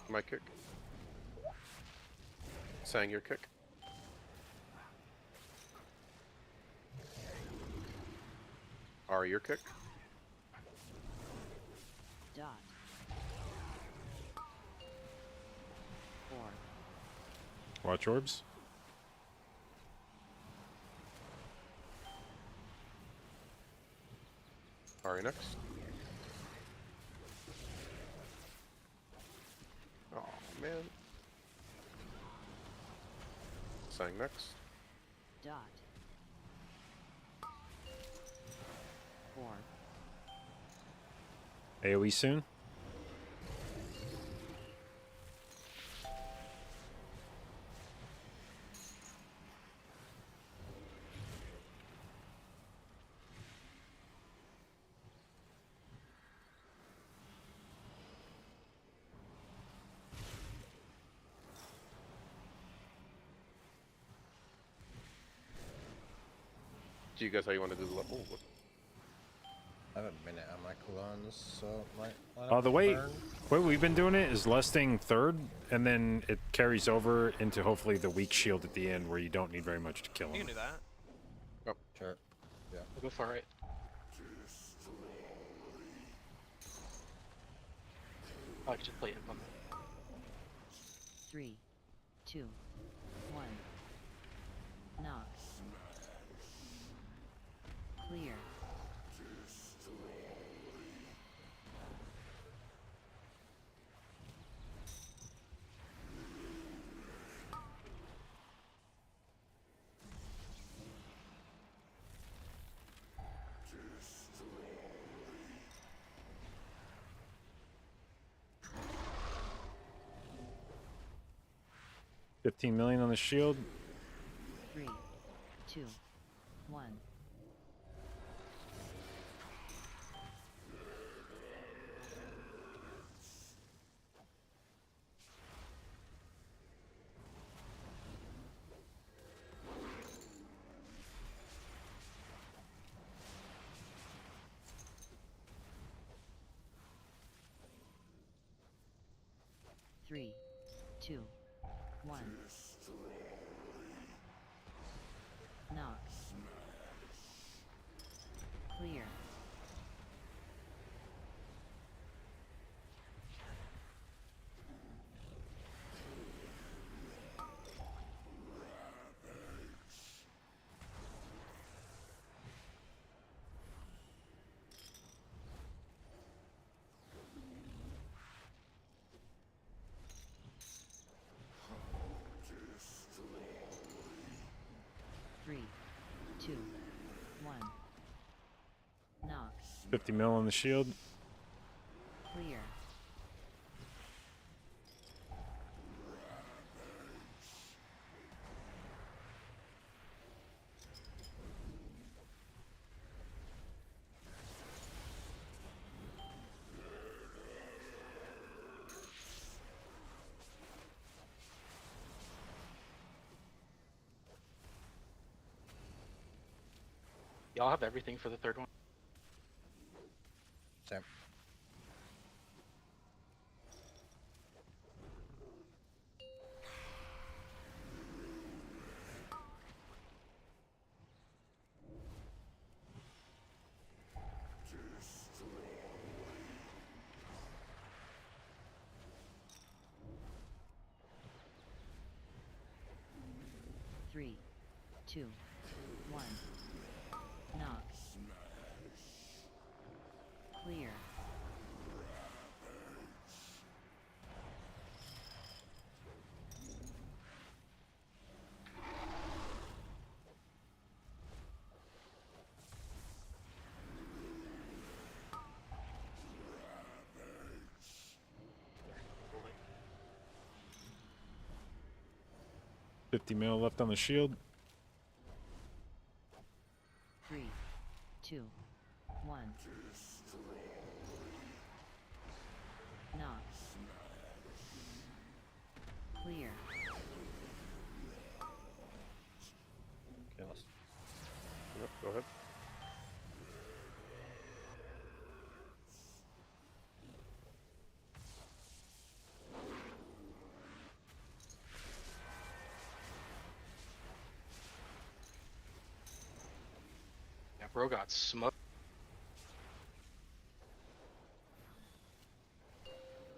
My kick. Sang your kick. Ari your kick. Dot. 4. Watch orbs. Ari next. Oh man. Sang next. Dot. 4. AoE soon. Do you guys how you want to do the level? I have a minute on my cooldowns, so might. The way we've been doing it is Lusting third, and then it carries over into hopefully the weak shield at the end, where you don't need very much to kill You him. can do that. Oh, sure. Yeah. We'll go far right. I could just play imp on that. 3, 2, 1. Knock. Clear. $15 million on the shield. 3, 2, 1. Three, 2, 1. Knock. Clear. Three, 2, 1. Knock. 50 mil on the shield. Clear. Y'all have everything for the third one. Same. Three, 2, 1. Knock. Clear. $50 mil left on the shield. 3, 2, 1. Knock. Clear. Chaos. Yep, go ahead. Yeah, bro got smoked.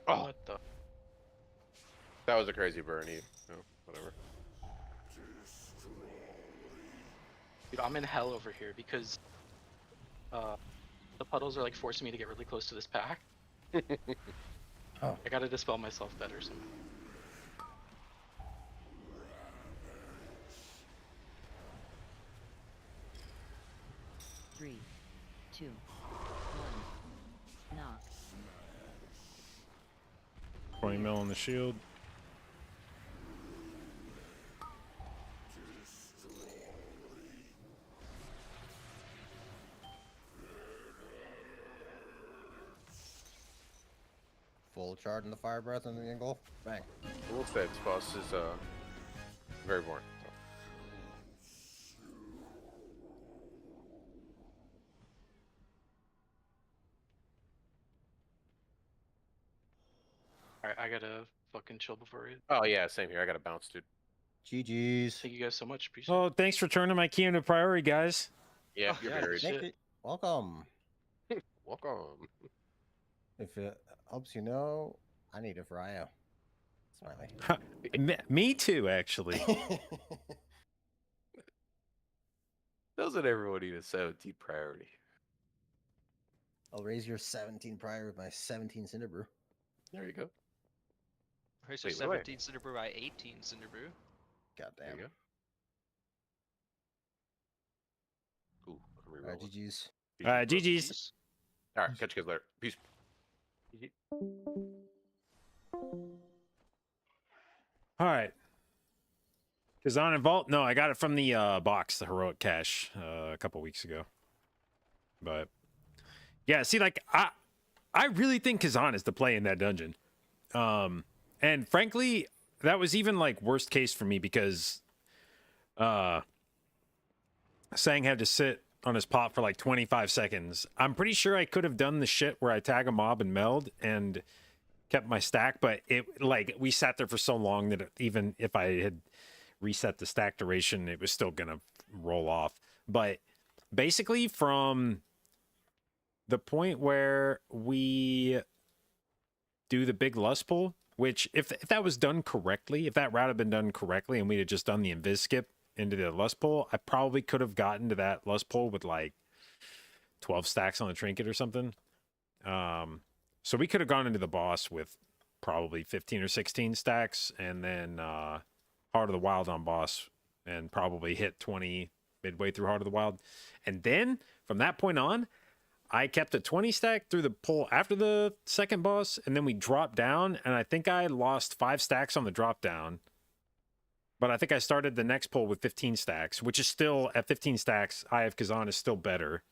Oh, What the? that was a crazy Bernie. No, whatever. Dude, I'm in hell over here because the puddles are like forcing me to get really close to this pack. Oh. I gotta dispel myself better somehow. Three, 2, 1. Knock. 20 mil on the shield. Full charge in the fire breath and the engulf. Bang. I will say this boss is very boring. Alright, I gotta fucking chill before we. Oh yeah, same here. I got to bounce, dude. GG's. Thank you guys so much. Appreciate Oh, thanks for turning my key into priority, guys. Yeah, Oh, you're yeah, buried. shit. Thank you. Welcome. Welcome. If it helps you know, I need it for IO. Smiley. Me too, actually. Doesn't everyone need a 17 priority? I'll raise your 17 prior with my 17 Cinderbrew. There you go. Raise your Wait, wait, wait. 17 Cinderbrew by 18 Cinderbrew. Goddamn. There you go. Ooh, I'm Alright, rerolling. GG's. GG's. Alright, catch you guys later. Peace. All right. Kazan and Vault? No, I got it from the box, the Heroic Cache, a couple weeks ago. But yeah, see, like I really think Kazan is the play in that dungeon. And frankly, that was even like worst case for me because Sang had to sit on his pot for like 25 seconds. I'm pretty sure I could have done the shit where I tag a mob and meld and kept my stack, but it like we sat there for so long that even if I had reset the stack duration, it was still gonna roll off. But basically from the point where we do the big lust pull, which if that was done correctly, if that route had been done correctly and we had just done the invis skip into the lust pull, I probably could have gotten to that lust pull with like 12 stacks on the trinket or something. So we could have gone into the boss with probably 15 or 16 stacks and then Heart of the Wild on boss and probably hit 20 midway through Heart of the Wild. And then from that point on, I kept a 20 stack through the pull after the second boss, and then we dropped down, and I think I lost 5 stacks on the drop down. But I think I started the next pull with 15 stacks, which is still, at 15 stacks, Eye of Kazan is still better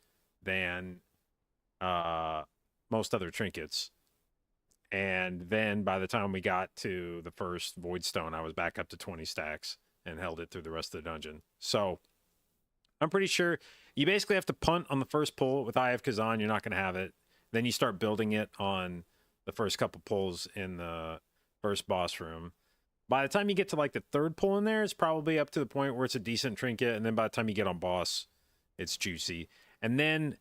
than most other trinkets. And then by the time we got to the first Void Stone, I was back up to 20 stacks and held it through the rest of the dungeon. So I'm pretty sure you basically have to punt on the first pull with Eye of Kazan. You're not going to have it. Then you start building it on the first couple pulls in the first boss room. By the time you get to like the third pull in there, it's probably up to the point where it's a decent trinket. And then by the time you get on boss, it's juicy. And then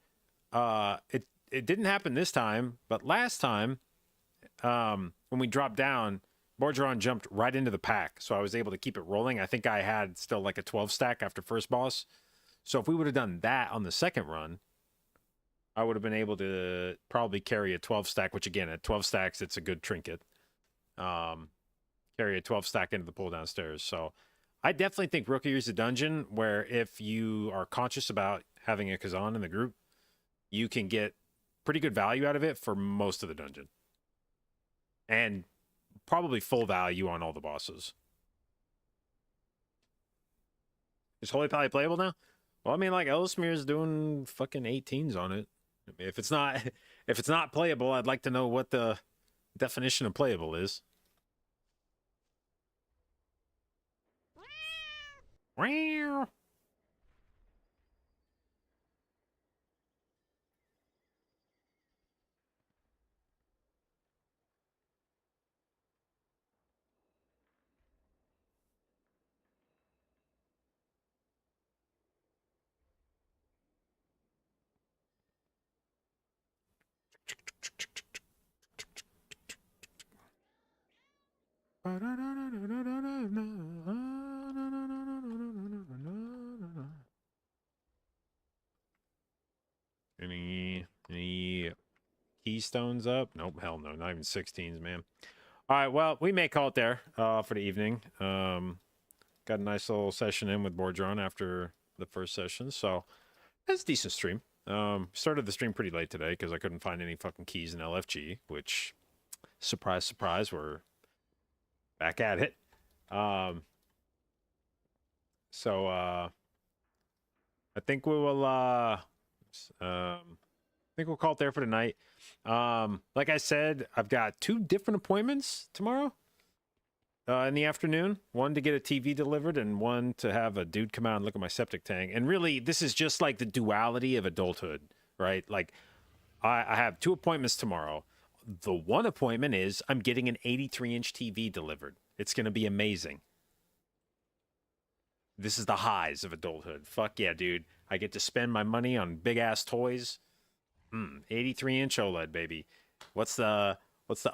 it didn't happen this time, but last time, when we dropped down, Borgeron jumped right into the pack, so I was able to keep it rolling. I think I had still like a 12 stack after first boss. So if we would have done that on the second run, I would have been able to probably carry a 12 stack, which again, at 12 stacks, it's a good trinket. Carry a 12 stack into the pull downstairs. So I definitely think Rookie is a dungeon where if you are conscious about having a Kazan in the group, you can get pretty good value out of it for most of the dungeon. And probably full value on all the bosses. Is Holy Pally playable now? Well, I mean, like Ellesmere's doing fucking 18s on it. If it's not playable, I'd like to know what the definition of playable is. Wow. Any keystones up? Nope, hell no, not even 16s, man. All right, well, we may call it there for the evening. Got a nice little session in with Borgeron after the first session, so that's a decent stream. Started the stream pretty late today because I couldn't find any fucking keys in LFG, which, surprise, surprise, we're back at it. So I think we will I think we'll call it there for tonight. Like I said, I've got 2 different appointments tomorrow in the afternoon. One to get a TV delivered and one to have a dude come out and look at my septic tank. And really, this is just like the duality of adulthood, right? Like I have 2 appointments tomorrow. The one appointment is I'm getting an 83-inch TV delivered. It's going to be amazing. This is the highs of adulthood. Fuck yeah, dude. I get to spend my money on big-ass toys. 83-inch OLED, baby. What's the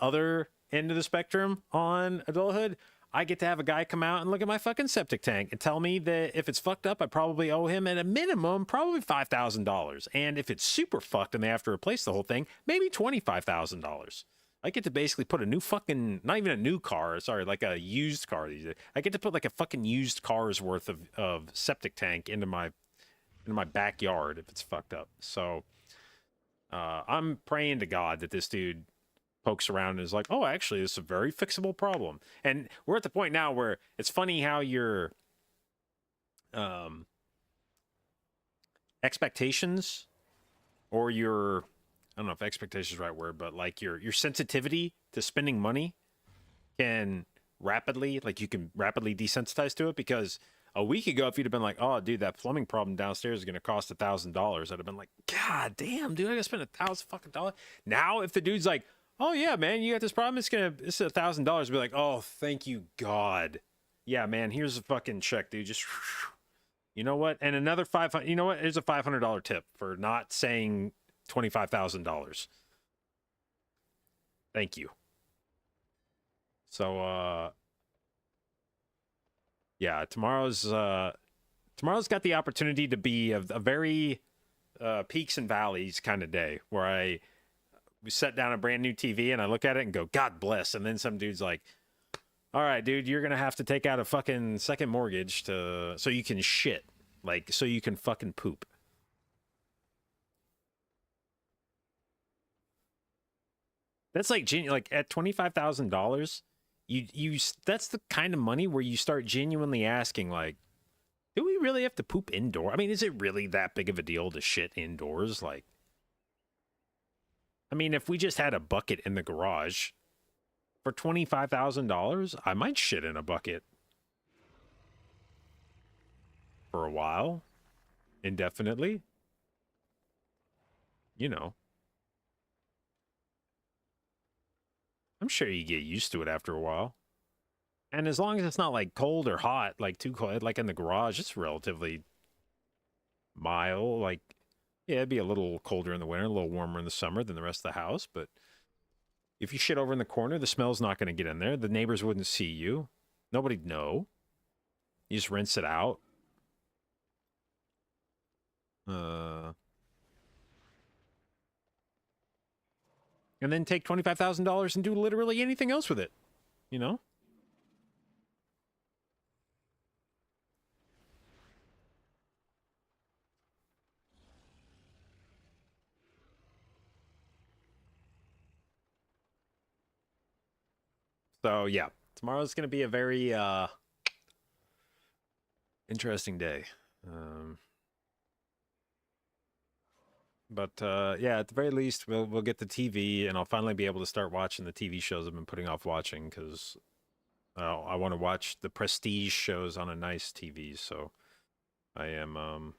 other end of the spectrum on adulthood, I get to have a guy come out and look at my fucking septic tank and tell me that if it's fucked up, I probably owe him at a minimum probably $5,000. And if it's super fucked and they have to replace the whole thing, maybe $25,000. I get to basically put a new fucking, not even a new car, sorry, like a used car. I get to put like a fucking used car's worth of septic tank into my backyard if it's fucked up. So I'm praying to God that this dude pokes around and is like, oh, actually, this is a very fixable problem. And we're at the point now where it's funny how your expectations or your, I don't know if expectation is the right word, but like your sensitivity to spending money can rapidly, like you can rapidly desensitize to it. Because a week ago, if you'd have been like, oh, dude, that plumbing problem downstairs is going to cost $1,000, I'd have been like, God damn, dude, I got to spend $1,000 fucking dollars. Now, if the dude's like, oh yeah, man, you got this problem, it's $1,000, be like, oh, thank you, God. Yeah, man, here's a fucking check, dude. Just, you know what? And another $500, you know what? Here's a $500 tip for not saying $25,000. Thank you. So, yeah, tomorrow's got the opportunity to be a very peaks and valleys kind of day where we set down a brand new TV and I look at it and go, God bless. And then some dude's like, all right, dude, you're going to have to take out a fucking second mortgage so you can shit. Like, so you can fucking poop. That's like at $25,000, you that's the kind of money where you start genuinely asking, like, do we really have to poop indoor? I mean, is it really that big of a deal to shit indoors? Like, I mean, if we just had a bucket in the garage for $25,000, I might shit in a bucket for a while, indefinitely. You know. I'm sure you get used to it after a while. And as long as it's not like cold or hot, like too cold, like in the garage, it's relatively mild. Like, yeah, it'd be a little colder in the winter, a little warmer in the summer than the rest of the house. But if you shit over in the corner, the smell's not going to get in there. The neighbors wouldn't see you. Nobody'd know. You just rinse it out. And then take $25,000 and do literally anything else with it. You know? So, yeah. Tomorrow's going to be a very interesting day. But yeah, at the very least, we'll get the TV, and I'll finally be able to start watching the TV shows I've been putting off watching, because I want to watch the prestige shows on a nice TV. So I am.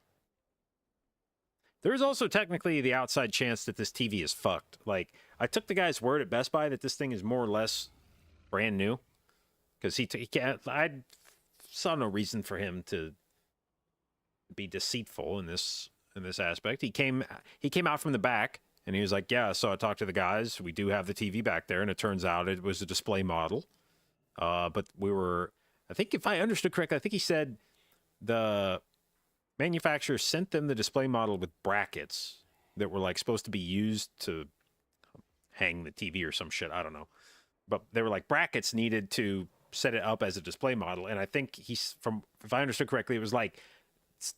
There's also technically the outside chance that this TV is fucked. Like, I took the guy's word at Best Buy that this thing is more or less brand new, because I saw no reason for him to be deceitful in this aspect. He came out from the back and he was like, yeah, so I talked to the guys. We do have the TV back there, and it turns out it was a display model. But I think if I understood correctly, I think he said the manufacturer sent them the display model with brackets that were like supposed to be used to hang the TV or some shit. I don't know. But they were like brackets needed to set it up as a display model. And I think if I understood correctly, it was like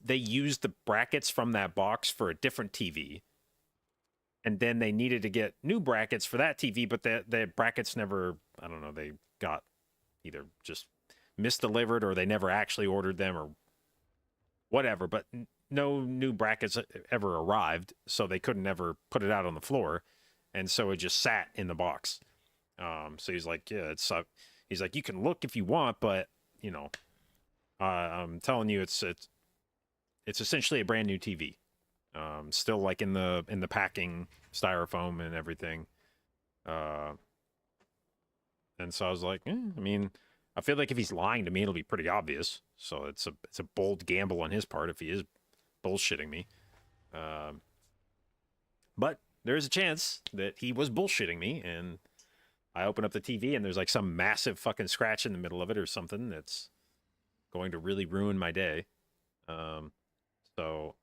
they used the brackets from that box for a different TV. And then they needed to get new brackets for that TV, but the brackets never, I don't know, they got either just misdelivered or they never actually ordered them or whatever. But no new brackets ever arrived, so they couldn't ever put it out on the floor. And so it just sat in the box. So he's like, yeah, he's like, you can look if you want, but you know, I'm telling you, it's essentially a brand new TV. Still like in the packing, styrofoam and everything. And so I was like, I mean, I feel like if he's lying to me, it'll be pretty obvious. So it's a bold gamble on his part if he is bullshitting me. But there's a chance that he was bullshitting me, and I open up the TV and there's like some massive fucking scratch in the middle of it or something that's going to really ruin my day. So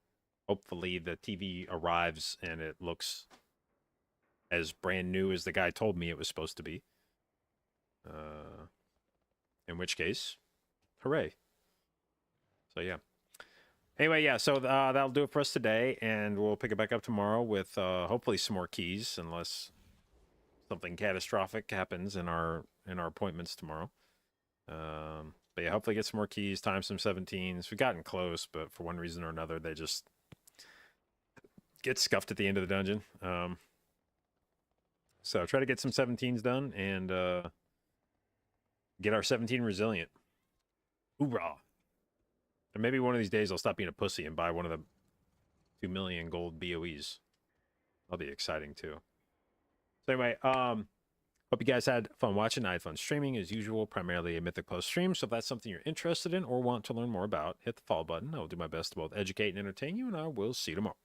hopefully the TV arrives and it looks as brand new as the guy told me it was supposed to be. In which case, hooray. So yeah. Anyway, yeah, so that'll do it for us today, and we'll pick it back up tomorrow with hopefully some more keys, unless something catastrophic happens in our appointments tomorrow. But yeah, hopefully get some more keys, time some 17s. We've gotten close, but for one reason or another, they just get scuffed at the end of the dungeon. So try to get some 17s done and get our 17 resilient. Hoorah! And maybe one of these days I'll stop being a pussy and buy one of the 2 million gold BOEs. That'll be exciting too. So anyway, hope you guys had fun watching. I had fun streaming as usual, primarily a Mythic Plus stream. So if that's something you're interested in or want to learn more about, hit the follow button. I will do my best to both educate and entertain you, and I will see you tomorrow.